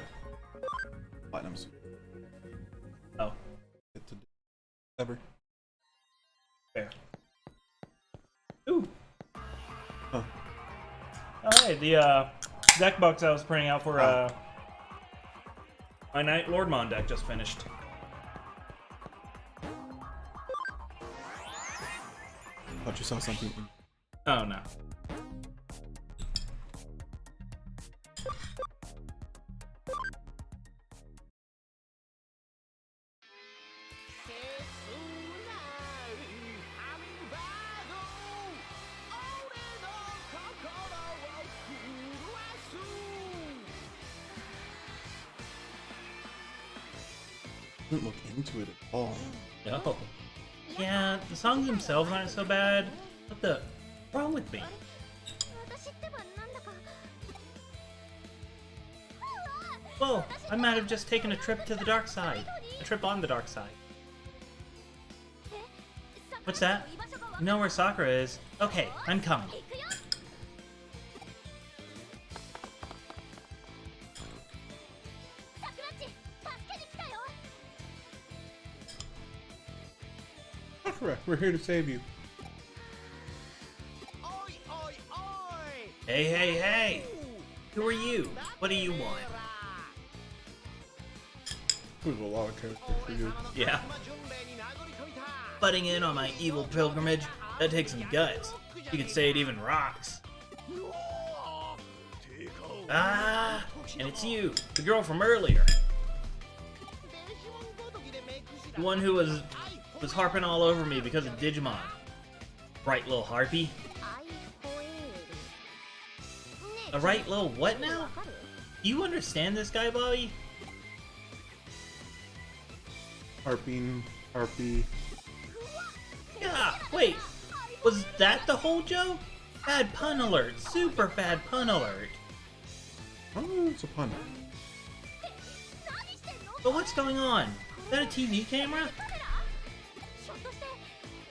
Oh, hey, the deck box I was printing out for my Knight Lordmon deck just finished. Thought you saw something. Oh no. Didn't look into it at all. No. Yeah, the songs themselves aren't so bad. What the wrong with me? 私ってばなんだか Whoa, I might have just taken a trip to the dark side. A trip on the dark side. What's that? You know where Sakura is? Okay, I'm coming. 行くよ 桜っち助けに来たよ Sakura, we're here to save you. Hey, hey, hey! Who are you? What do you want? There's a lot of characters for you. Yeah. Butting in on my evil pilgrimage? That takes some guts. You could say it even rocks. Ah! And it's you, the girl from earlier. The one who was harping all over me because of Digimon. Bright little harpy. A right little what now? Do you understand this guy, Bobby? Harping, harpy. Yeah, wait. Was that the whole joke? Bad pun alert. Super bad pun alert. Oh, it's a pun. But what's going on? Is that a TV camera?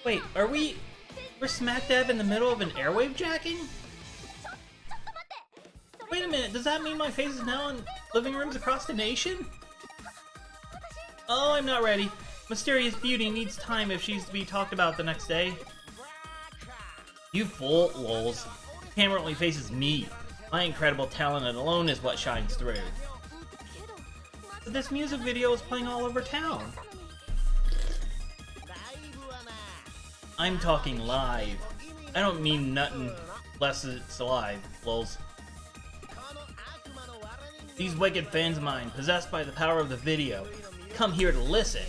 Wait, we're smack dab in the middle of an airwave jacking? Wait a minute, does that mean my face is now in living rooms across the nation? Oh, I'm not ready. Mysterious beauty needs time if she's to be talked about the next day. You fool, lols. The camera only faces me. My incredible talent alone is what shines through. But this music video is playing all over town. I'm talking live. I don't mean nothing less it's live, lols. These wicked fans of mine, possessed by the power of the video, come here to listen.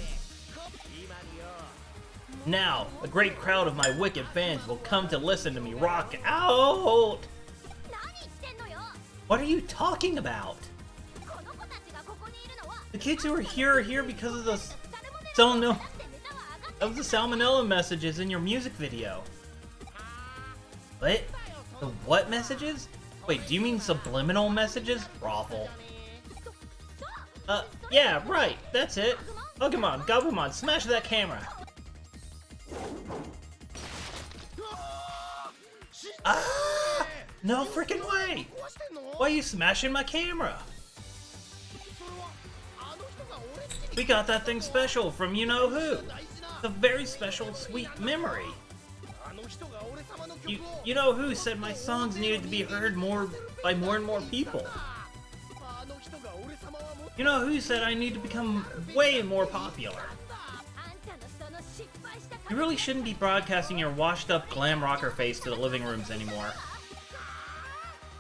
Now, a great crowd of my wicked fans will come to listen to me rock out! What are you talking about? The kids who are here because of the salmonella messages in your music video. What? The what messages? Wait, do you mean subliminal messages? Brothel. Yeah, right, that's it. Pokemon, Gabumon, smash that camera. Ah! No freaking way! Why are you smashing my camera? We got that thing special from you-know-who. It's a very special, sweet memory. You-know-who said my songs needed to be heard by more and more people. You-know-who said I need to become way more popular. You really shouldn't be broadcasting your washed-up glam rocker face to the living rooms anymore.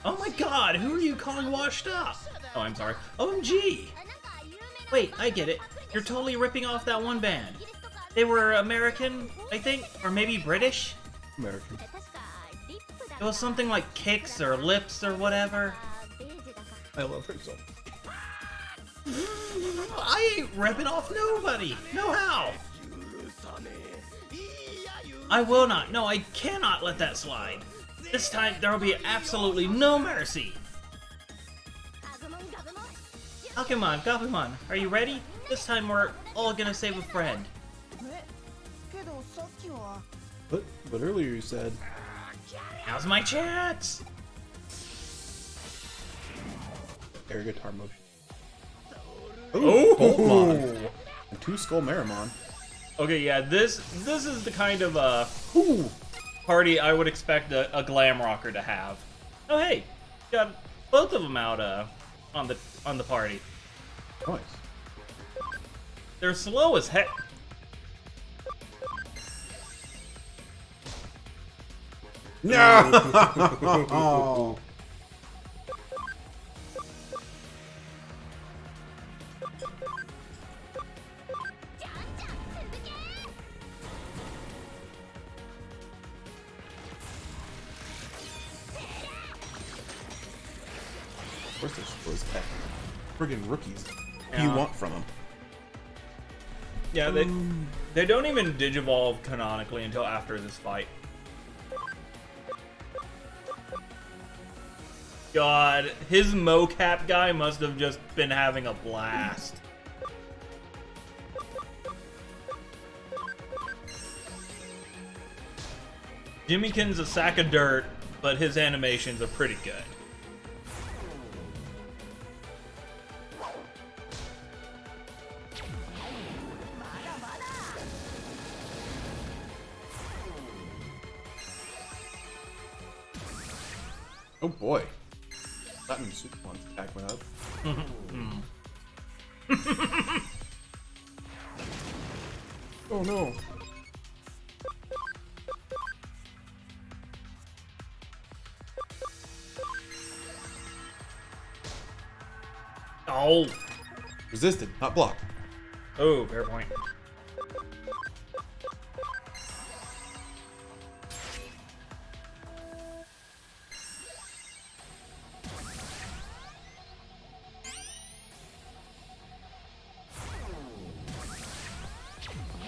Oh my god, who are you calling washed up? Oh, I'm sorry. OMG! Wait, I get it. You're totally ripping off that one band. They were American, I think, or maybe British? American. It was something like Kicks or Lips or whatever. I love her so. I ain't ripping off nobody! No how! I will not. No, I cannot let that slide. This time, there will be absolutely no mercy. Pokemon, Gabumon, are you ready? This time we're all gonna save a friend. But earlier you said... Now's my chance! Air guitar motion. Oh! Boltmon. And 2 Skull Marimon. Okay, yeah, this is the kind of party I would expect a glam rocker to have. Oh hey, Got both of them out on the party. Nice. They're slow as heck. No. Of course, they're slow as heck. Friggin' rookies. What do you Yeah. want from them? Yeah, they don't even digivolve canonically until after this fight. God, his mocap guy must have just been having a blast. Jimmykin's a sack of dirt, but his animations are pretty good. Oh boy. Platinum Supermon's attack went up. Oh no. Oh, Resisted, not blocked. oh, fair point.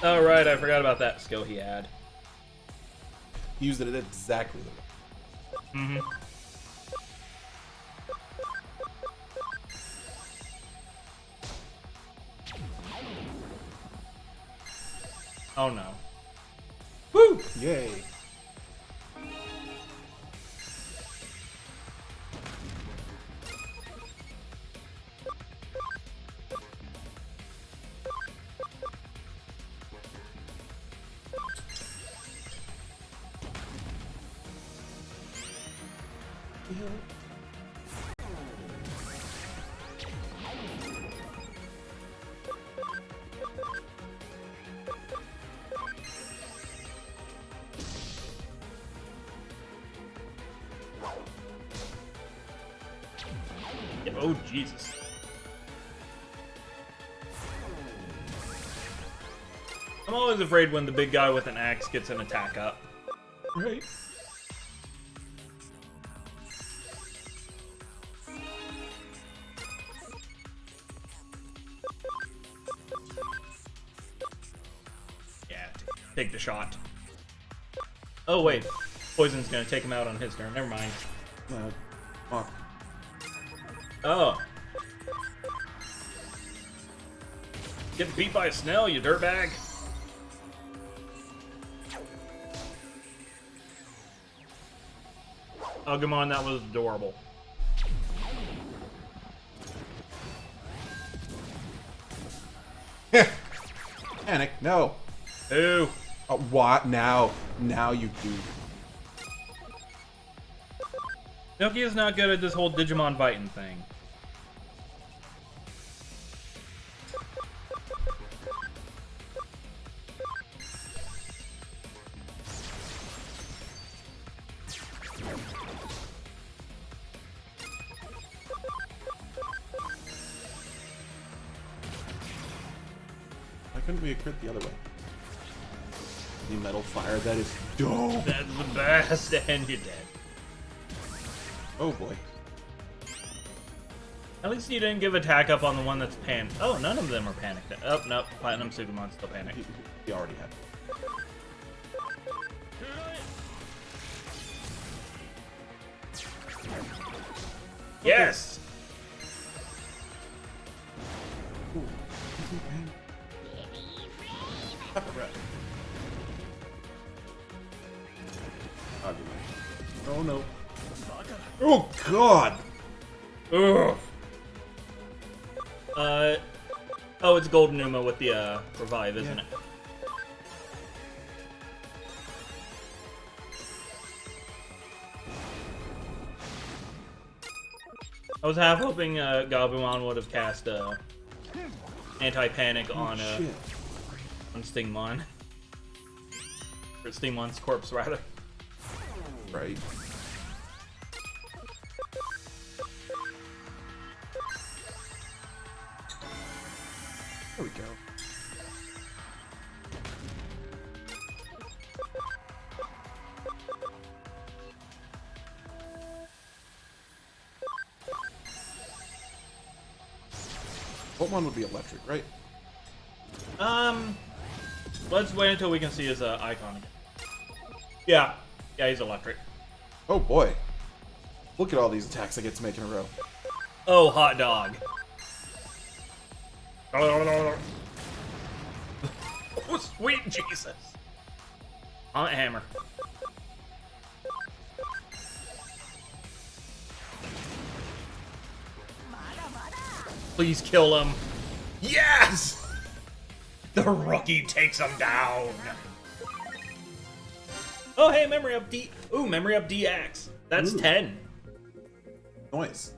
Oh, right, I forgot about that skill he had. He used it at exactly the right. Mm-hmm. Oh no. Woo! Yay. Oh, Jesus. I'm always afraid when the big guy with an axe gets an attack up. Right. Yeah, take the shot. Oh, wait. Poison's gonna take him out on his turn. Never mind. Fuck. Oh. Get beat by a snail, you dirtbag. Oh, come on, that was adorable. Panic, no. Ooh. What? Now you do. Nokia's not good at this whole Digimon fighting thing. Why couldn't we have crit the other way? The metal fire, that is dope. That's the best, and you're dead. Oh boy. At least you didn't give attack up on the one that's panicked. Oh, none of them are panicked. Oh, no. Platinum Sugamon's still panicked. He already had. Yes! Oh no. Oh god! Ugh. Oh, it's Golden Numa with the, revive, isn't it? I was half hoping Gabumon would have cast anti-panic on Shit. Stingmon. Or Stingmon's corpse, rather. Right. There we go. Pokemon would be electric, right? Let's wait until we can see his icon again. Yeah, he's electric. Oh boy. Look at all these attacks I get to make in a row. Oh, hot dog. Oh, sweet Jesus. On a hammer. Please kill him. Yes! The rookie takes him down. Oh, hey, memory up D. Ooh, memory up DX. That's 10. Nice.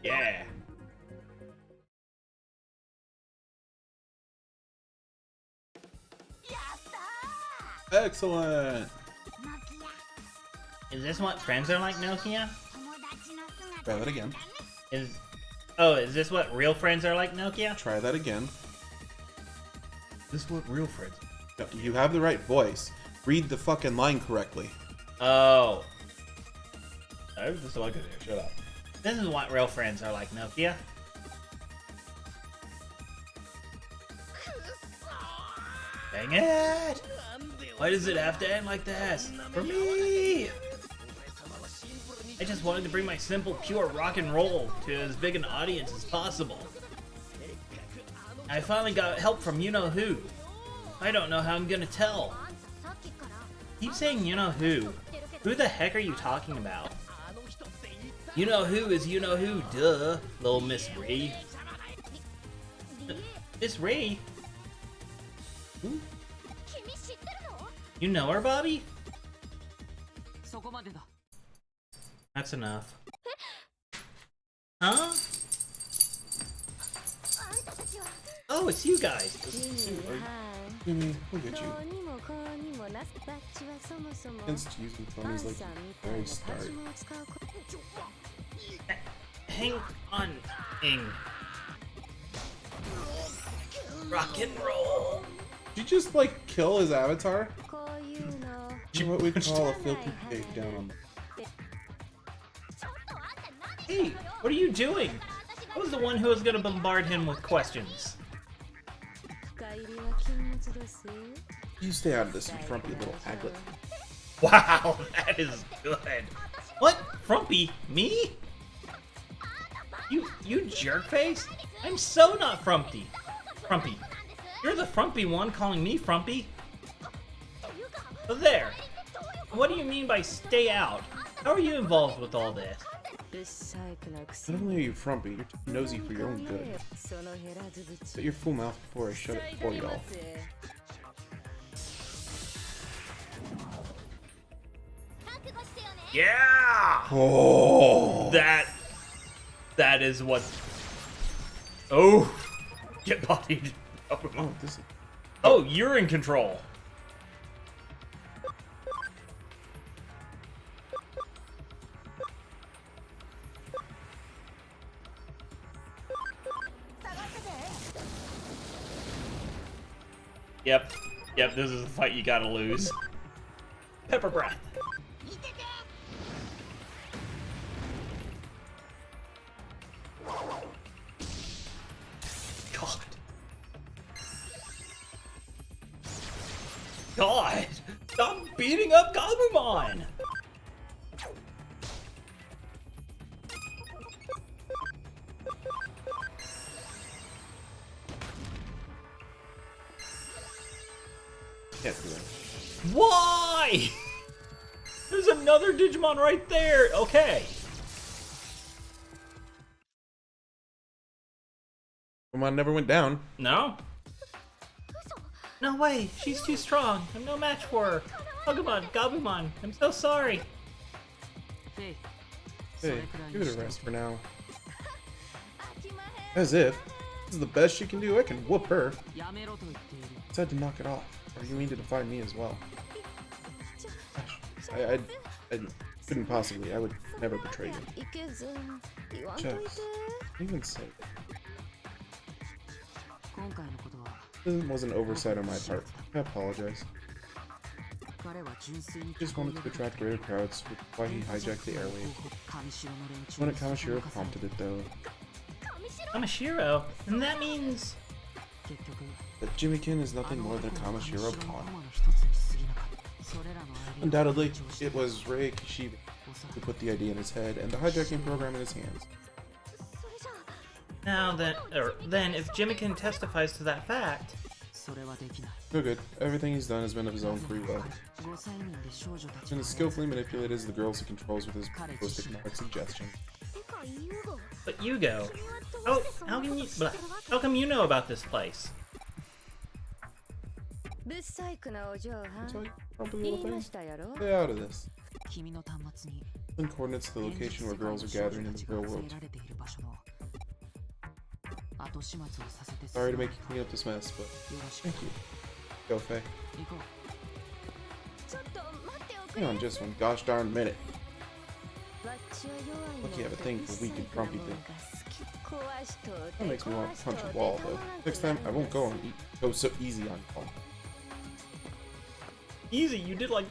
Yeah. Excellent. Is this what friends are like, Nokia? Try that again. Is this what real friends are like, Nokia? Try that again. Is this what real friends No, you have the right voice. Read the fucking line correctly. Oh. I was just looking at it. Shut up. This is what real friends are like, Nokia. Dang it! Why does it have to end like this? For me! I just wanted to bring my simple, pure rock and roll to as big an audience as possible. I finally got help from you-know-who. I don't know how I'm gonna tell. Keep saying you-know-who. Who the heck are you talking about? You-know-who is you-know-who, duh, little Miss Ree. Miss Ree? Who? You know her, Bobby? That's enough. Huh? Oh, it's you guys. Jimmy, look at you. Against using phones like the very start. Hang on, Ing. Rock and roll. Did you just like kill his avatar? What we call a filthy pig down on. Hey, what are you doing? I was the one who was gonna bombard him with questions. You stay out of this, you frumpy little aglet. Wow, that is good. What? Frumpy? Me? You jerk face? I'm so not frumpy. Frumpy. You're the frumpy one calling me frumpy. Oh, there. What do you mean by stay out? How are you involved with all this? Not only are you frumpy, you're too nosy for your own good. Shut your full mouth before I shut it for y'all. Yeah! Oh! That is what... Oh! Get bodied. Oh, this is... Oh, you're in control. Yep, this is a fight you gotta lose. Pepper breath. God! Stop beating up Gabumon! Can't do that. Why? There's another Digimon right there! Okay. Pokemon never went down. No? No way! She's too strong! I'm no match for her! Pokemon, Gabumon, I'm so sorry! Hey, Hey, give it a rest for now. As if. This is the best she can do, I can whoop her. やめろと言っている。 Said to knock it off. Or you mean to defy me as well? Gosh, I couldn't possibly. I would never betray you. Just, even say it. 今回のことは This was an oversight on my part. I apologize. 彼は純粋に Just wanted to attract greater crowds, which is why he hijacked the airwave. 上城の連中 When に Kamishiro prompted it though, Kamishiro? And that means... 結局 that Jimmykin is nothing more than a Kamishiro pawn. の一つに過ぎなかったそれらのアイデア Undoubtedly, it was Rei Kishibe who put the idea in his head and the hijacking program in his hands. Now then, if Jimmykin testifies to that fact... それはできない So good. Everything he's done has been of his own free will. 5歳人で少女たち And has skillfully manipulated the girls he controls with his most hypnotic suggestion. But Yugo... How can you... Blah, how come you know about this place? ブサイクなお嬢は So I probably 言 little いま thing. したやろ Stay out of this. 君の端末に Send coordinates to the location where girls are gathering in the real 現実世界の少女たちが world. 集められている場所の後始末をさせて Sorry to make you clean up this mess, but よろしく thank you. Go, Faye. 行こ ちょっと待っておく Hang on just one gosh darn minute. 私は弱い Lucky you have a thing for weak and grumpy things. 壊しと That makes me want to punch a wall, though. Next time, I won't go so easy on y'all. Easy, you did like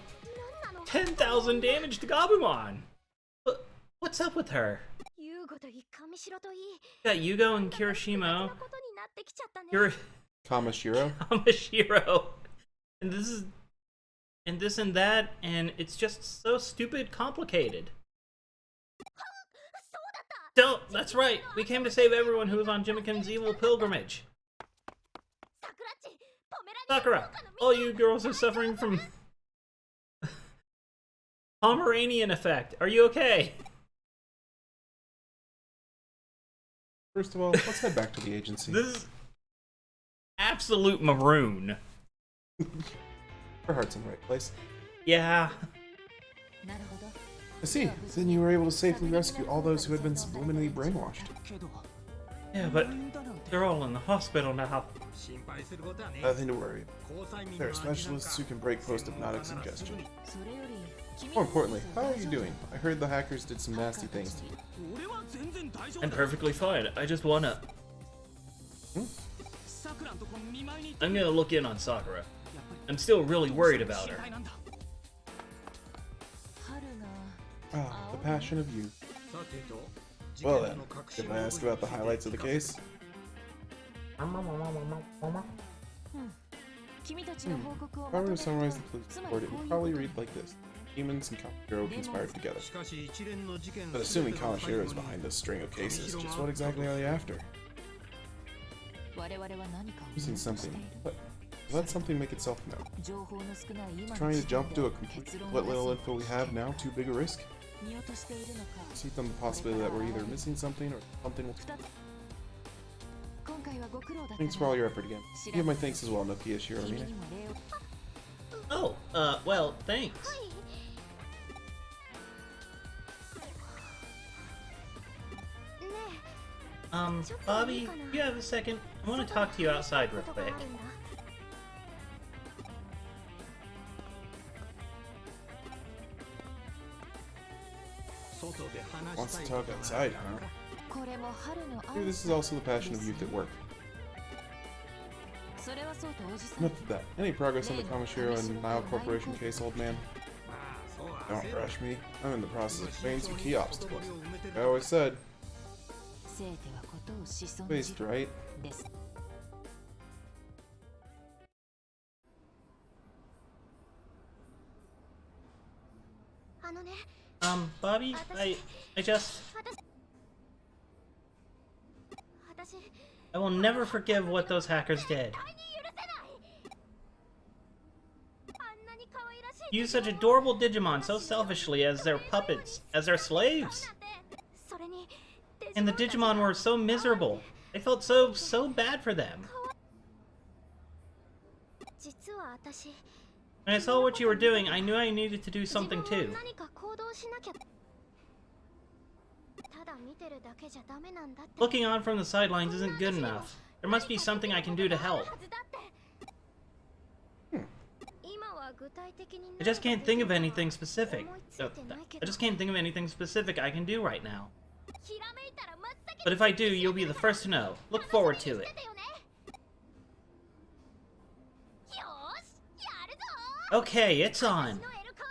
10,000 damage to Gabumon! What's up with her? 優吾といい上白といい Got Yugo and Kirishimo, こんなことになってきちゃったね you're Kamishiro? Kamishiro, and this and that, and it's just so stupid complicated. Don't, that's right, we came to save everyone who was on Jimmikin's evil pilgrimage. 桜っちポメラニアン Sakura, all you girls are suffering from Pomeranian effect. Are you okay? First of all, let's head back to the agency. This is absolute maroon. Her heart's in the right place. Yeah. なるほど I see. Then you were able to safely rescue all those who had been subliminally brainwashed. けど Yeah, but they're all in the hospital now. 心配することはね Nothing to worry. 交際民 There の are 味なんか specialists who can break post-hypnotic suggestion. それより君 More importantly, how are you doing? I heard the hackers did some nasty things to you. 俺は全然大丈夫 I'm perfectly fine. I just wanna... さくらんとこ見舞いに I'm gonna look in on Sakura. I'm still really worried about her. 心配なんだ Ah, the passion of youth. さてと Well 事 then, 件の隠し if I ask about the highlights of the case, 君たちの報告を if ま I と were め to ると summarize the police report, it would probably read like this. Demons and Kamishiro conspired together. しかし一連の事件 But assuming Kamishiro is behind this string of cases, just what exactly are they after? 我々は何かを I've seen 見落とし something. ている But let something make itself known. 情報の少ない今 Is の trying 時 to 点 jump で to a complete 結論 what を little 出す info we have now too big a risk? 見落としているのか See them the possibility that we're either missing something or something will. 二つ今回はご苦労だった Thanks for all your effort again. Give my thanks as well, Nokia 君 Shiromine. にも礼を Oh, well, thanks. Bobby, you have a second? I want to talk to you outside real quick. Wants to talk outside, huh? これも春の Maybe this is also the passion of youth at work. それはそうとおじさん Enough of that. Any progress on the Kamishiro and Nile Corporation case, old man? まあそうは Don't rush me. I'm in the process of clearing some key obstacles. I always said, せいてはことを子孫 faced right. です。 あのね Bobby, I just... 私 I will never forgive what those hackers did. 絶対に許せないあんなに可愛らしい Use such adorable Digimon so selfishly as their puppets, as their slaves. それに And the Digimon were so miserable. I felt so bad for them. 実は私 When I saw what you were doing, I knew I needed to do something 自分 too. も何か行動しなきゃただ見てるだけじゃダメなんだって Looking on from the sidelines isn't good enough. There must be something I can do to help. はずだって今は具体的に I just can't think of anything 思 specific. いついてないけ I ど just can't think of anything specific I can do right now. ひらめいたら真っ先 But if I do, you'll be the first to know. Look forward to it. にしてたよねよーしやるぞ Okay, it's on.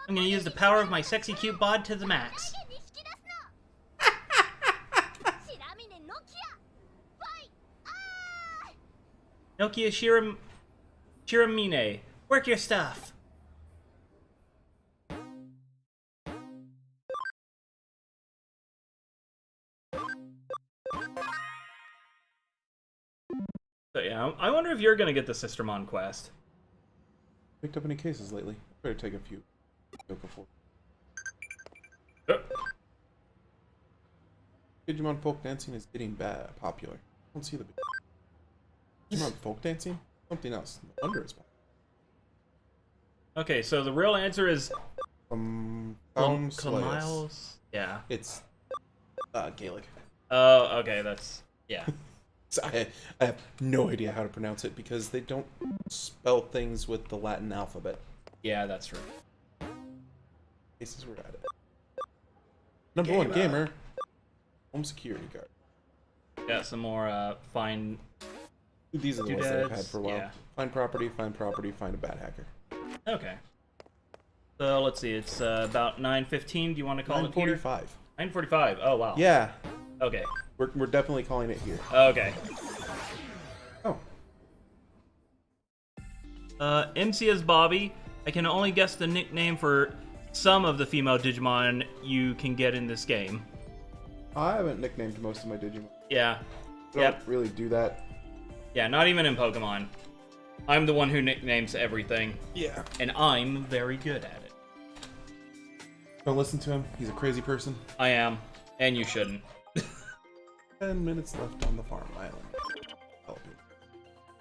I'm gonna use the power of my sexy cute bod to the max. に引き出すの白峰ノキアファイあ Nokia Shiramine, work your stuff. So yeah, I wonder if you're gonna get the Sistermon quest. Picked up any cases lately? Better take a few. Go before. Digimon folk dancing is getting popular. I don't see the big. Digimon folk dancing? Something else. No wonder it's popular. Okay, so the real answer is Miles. Yeah. It's Gaelic. Oh, okay, that's yeah. So I have no idea how to pronounce it because they don't spell things with the Latin alphabet. Yeah, that's true. Cases we're at it. Number one gamer. Home security guard. Got some more fine. These are the ones that I've had for a while. Yeah. Find property, find a bad hacker. Okay. So let's see. It's about 9:15. Do you want to call it here? 9:45. 9:45. Oh wow. Yeah. Okay. We're definitely calling it here. Okay. Oh. MC is Bobby. I can only guess the nickname for some of the female Digimon you can get in this game. I haven't nicknamed most of my Digimon. Yeah. I don't really do that. Yeah, not even in Pokemon. I'm the one who nicknames everything. Yeah. And I'm very good at it. Don't listen to him. He's a crazy person. I am. And you shouldn't. 10 minutes left on the farm island.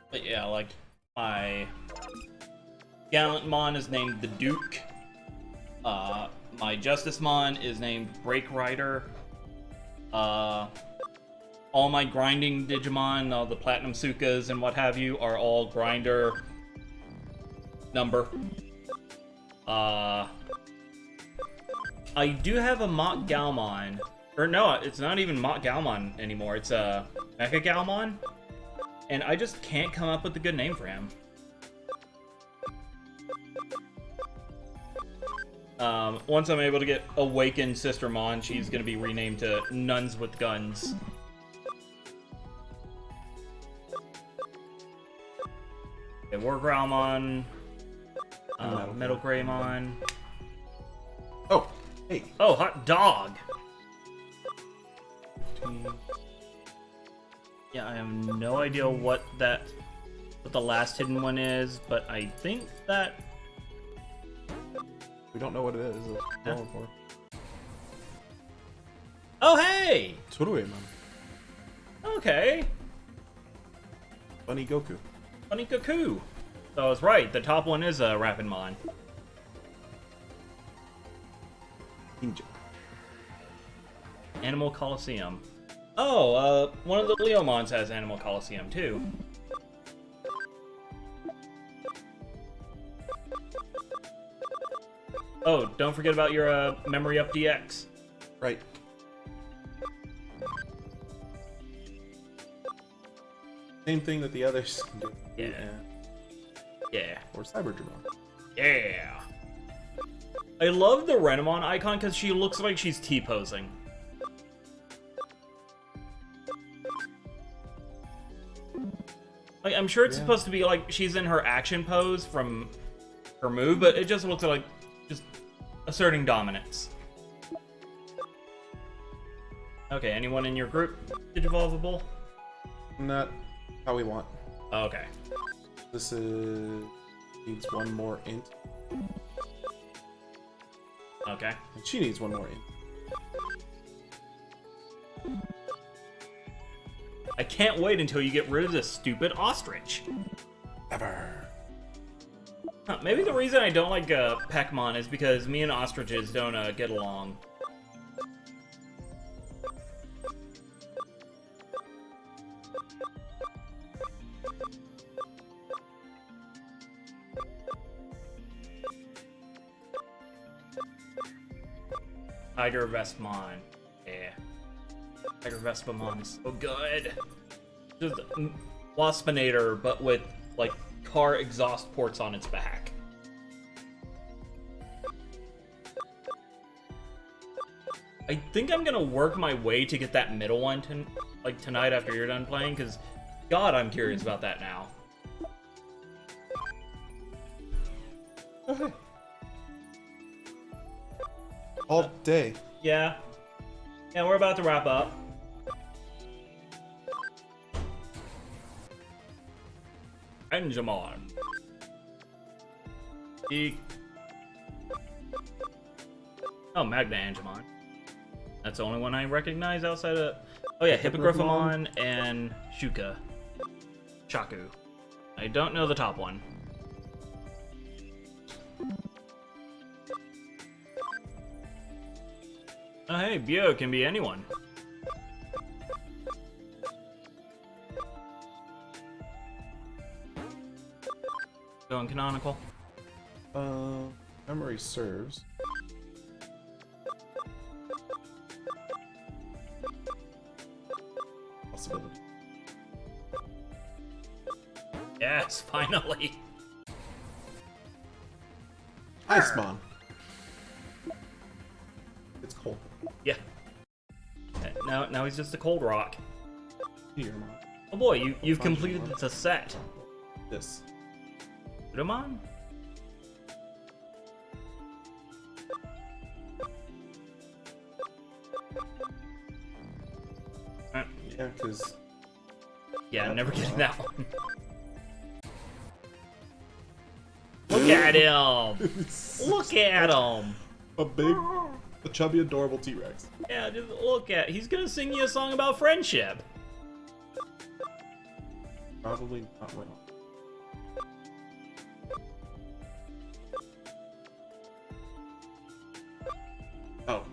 But yeah, like, my Gallantmon is named the Duke. My Justicemon is named Break Rider. All my grinding Digimon, all the Platinum Sukas and what have you, are all grinder number. I do have a Mach Galmon. Or no, it's not even Mach Galmon anymore. It's a Mecha Galmon. And I just can't come up with a good name for him. Once I'm able to get Awakened Sistermon, she's gonna be renamed to Nuns with Guns. Okay, War Growlmon, Metal Greymon. Oh, hey. Oh, Hot Dog! 15. Yeah, I have no idea what the last hidden one is, but I think that... We don't know what it is. That's what we're going for. Oh, hey! Tsuruemon. Okay. Bunny Goku. Funny Cuckoo. So I was right, the top one is a Rapidmon. Ninja. Animal Coliseum. Oh, one of the Leomons has Animal Coliseum too. Oh, don't forget about your Memory Up DX. Right. Same thing that the others can do. Yeah. Yeah. Or Cyberdramon. Yeah. I love the Renamon icon because she looks like she's T-posing. Like, I'm sure it's supposed to be like she's in her action pose from her move, but it just looks like just asserting dominance. Okay, anyone in your group Digivolvable? Not how we want. Okay. This is needs one more int. Okay. And she needs one more int. I can't wait until you get rid of this stupid ostrich. Ever. Maybe the reason I don't like Peckmon is because me and ostriches don't get along. Tiger Vestmon. Yeah. Tiger Vestmon is so good. Just Waspinator, but with, like, car exhaust ports on its back. I think I'm gonna work my way to get that middle one tonight after you're done playing, because God, I'm curious about that now. Okay. All day. Yeah. Yeah, we're about to wrap up. Angemon. Oh, Magna Angemon. That's the only one I recognize outside of... Oh yeah, Hippogriffamon and Shuka. Shaku. I don't know the top one. Oh hey, Bio can be anyone. Going canonical. Memory serves. Possibility. Yes, finally. Icemon. It's cold. Yeah. Now he's just a cold rock. Meteormon. Oh boy, you've completed the set. This. Digimon? Yeah, because... Yeah, never getting that one. Look at him! Look at him! A chubby, adorable T-Rex. Yeah, just look at... He's gonna sing you a song about friendship. Probably not wrong. Oh.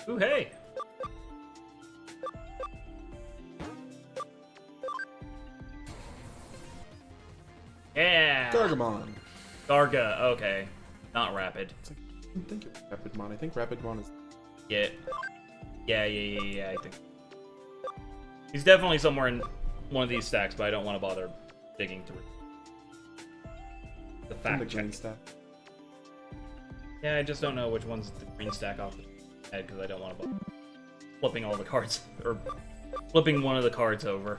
Ooh, hey! Yeah! Gargamon. Garga, okay. Not Rapid. It's like, I didn't think it was Rapidmon. I think Rapidmon is... Yeah. Yeah, I think. He's definitely somewhere in one of these stacks, but I don't want to bother digging through. The in fact the check. green stack. Yeah, I just don't know which one's the green stack off the head, because I don't want to bother flipping all the cards, or flipping one of the cards over.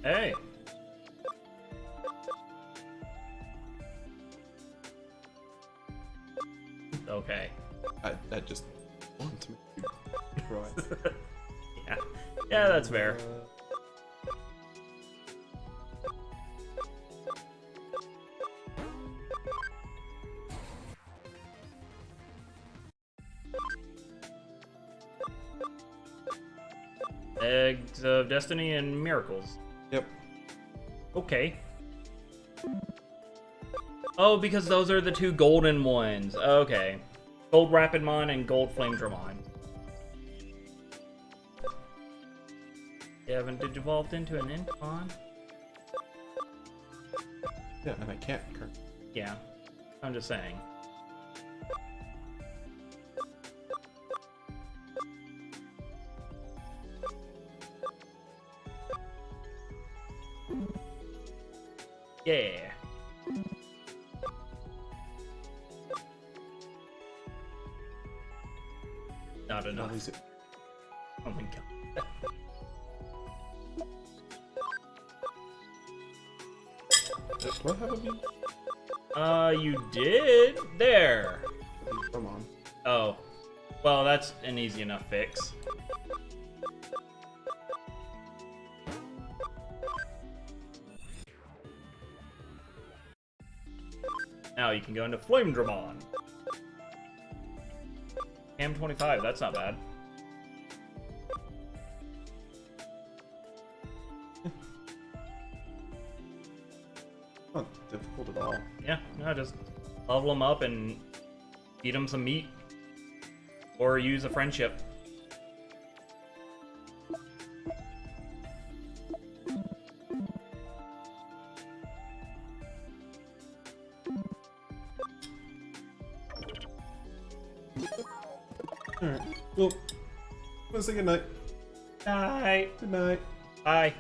Hey! Okay. I just want to make you cry. Yeah, that's fair. Eggs of Destiny and Miracles. Yep. Okay. Oh, because those are the two golden ones. Okay. Gold Rapidmon and Gold Flamedramon. You haven't digivolved into an Intmon? Yeah, and I can't currently. Yeah. I'm just saying. Yeah. Not enough. Is it? Oh my god. Do I have a beam? You did? There. Come on. Oh. Well, that's an easy enough fix. Now you can go into Flame Dramon. Cam 25, that's not bad. Not difficult at all. Yeah, no, just level them up and feed them some meat. Or use a friendship. Alright. Well, let's say good night. Night. Good night. Bye.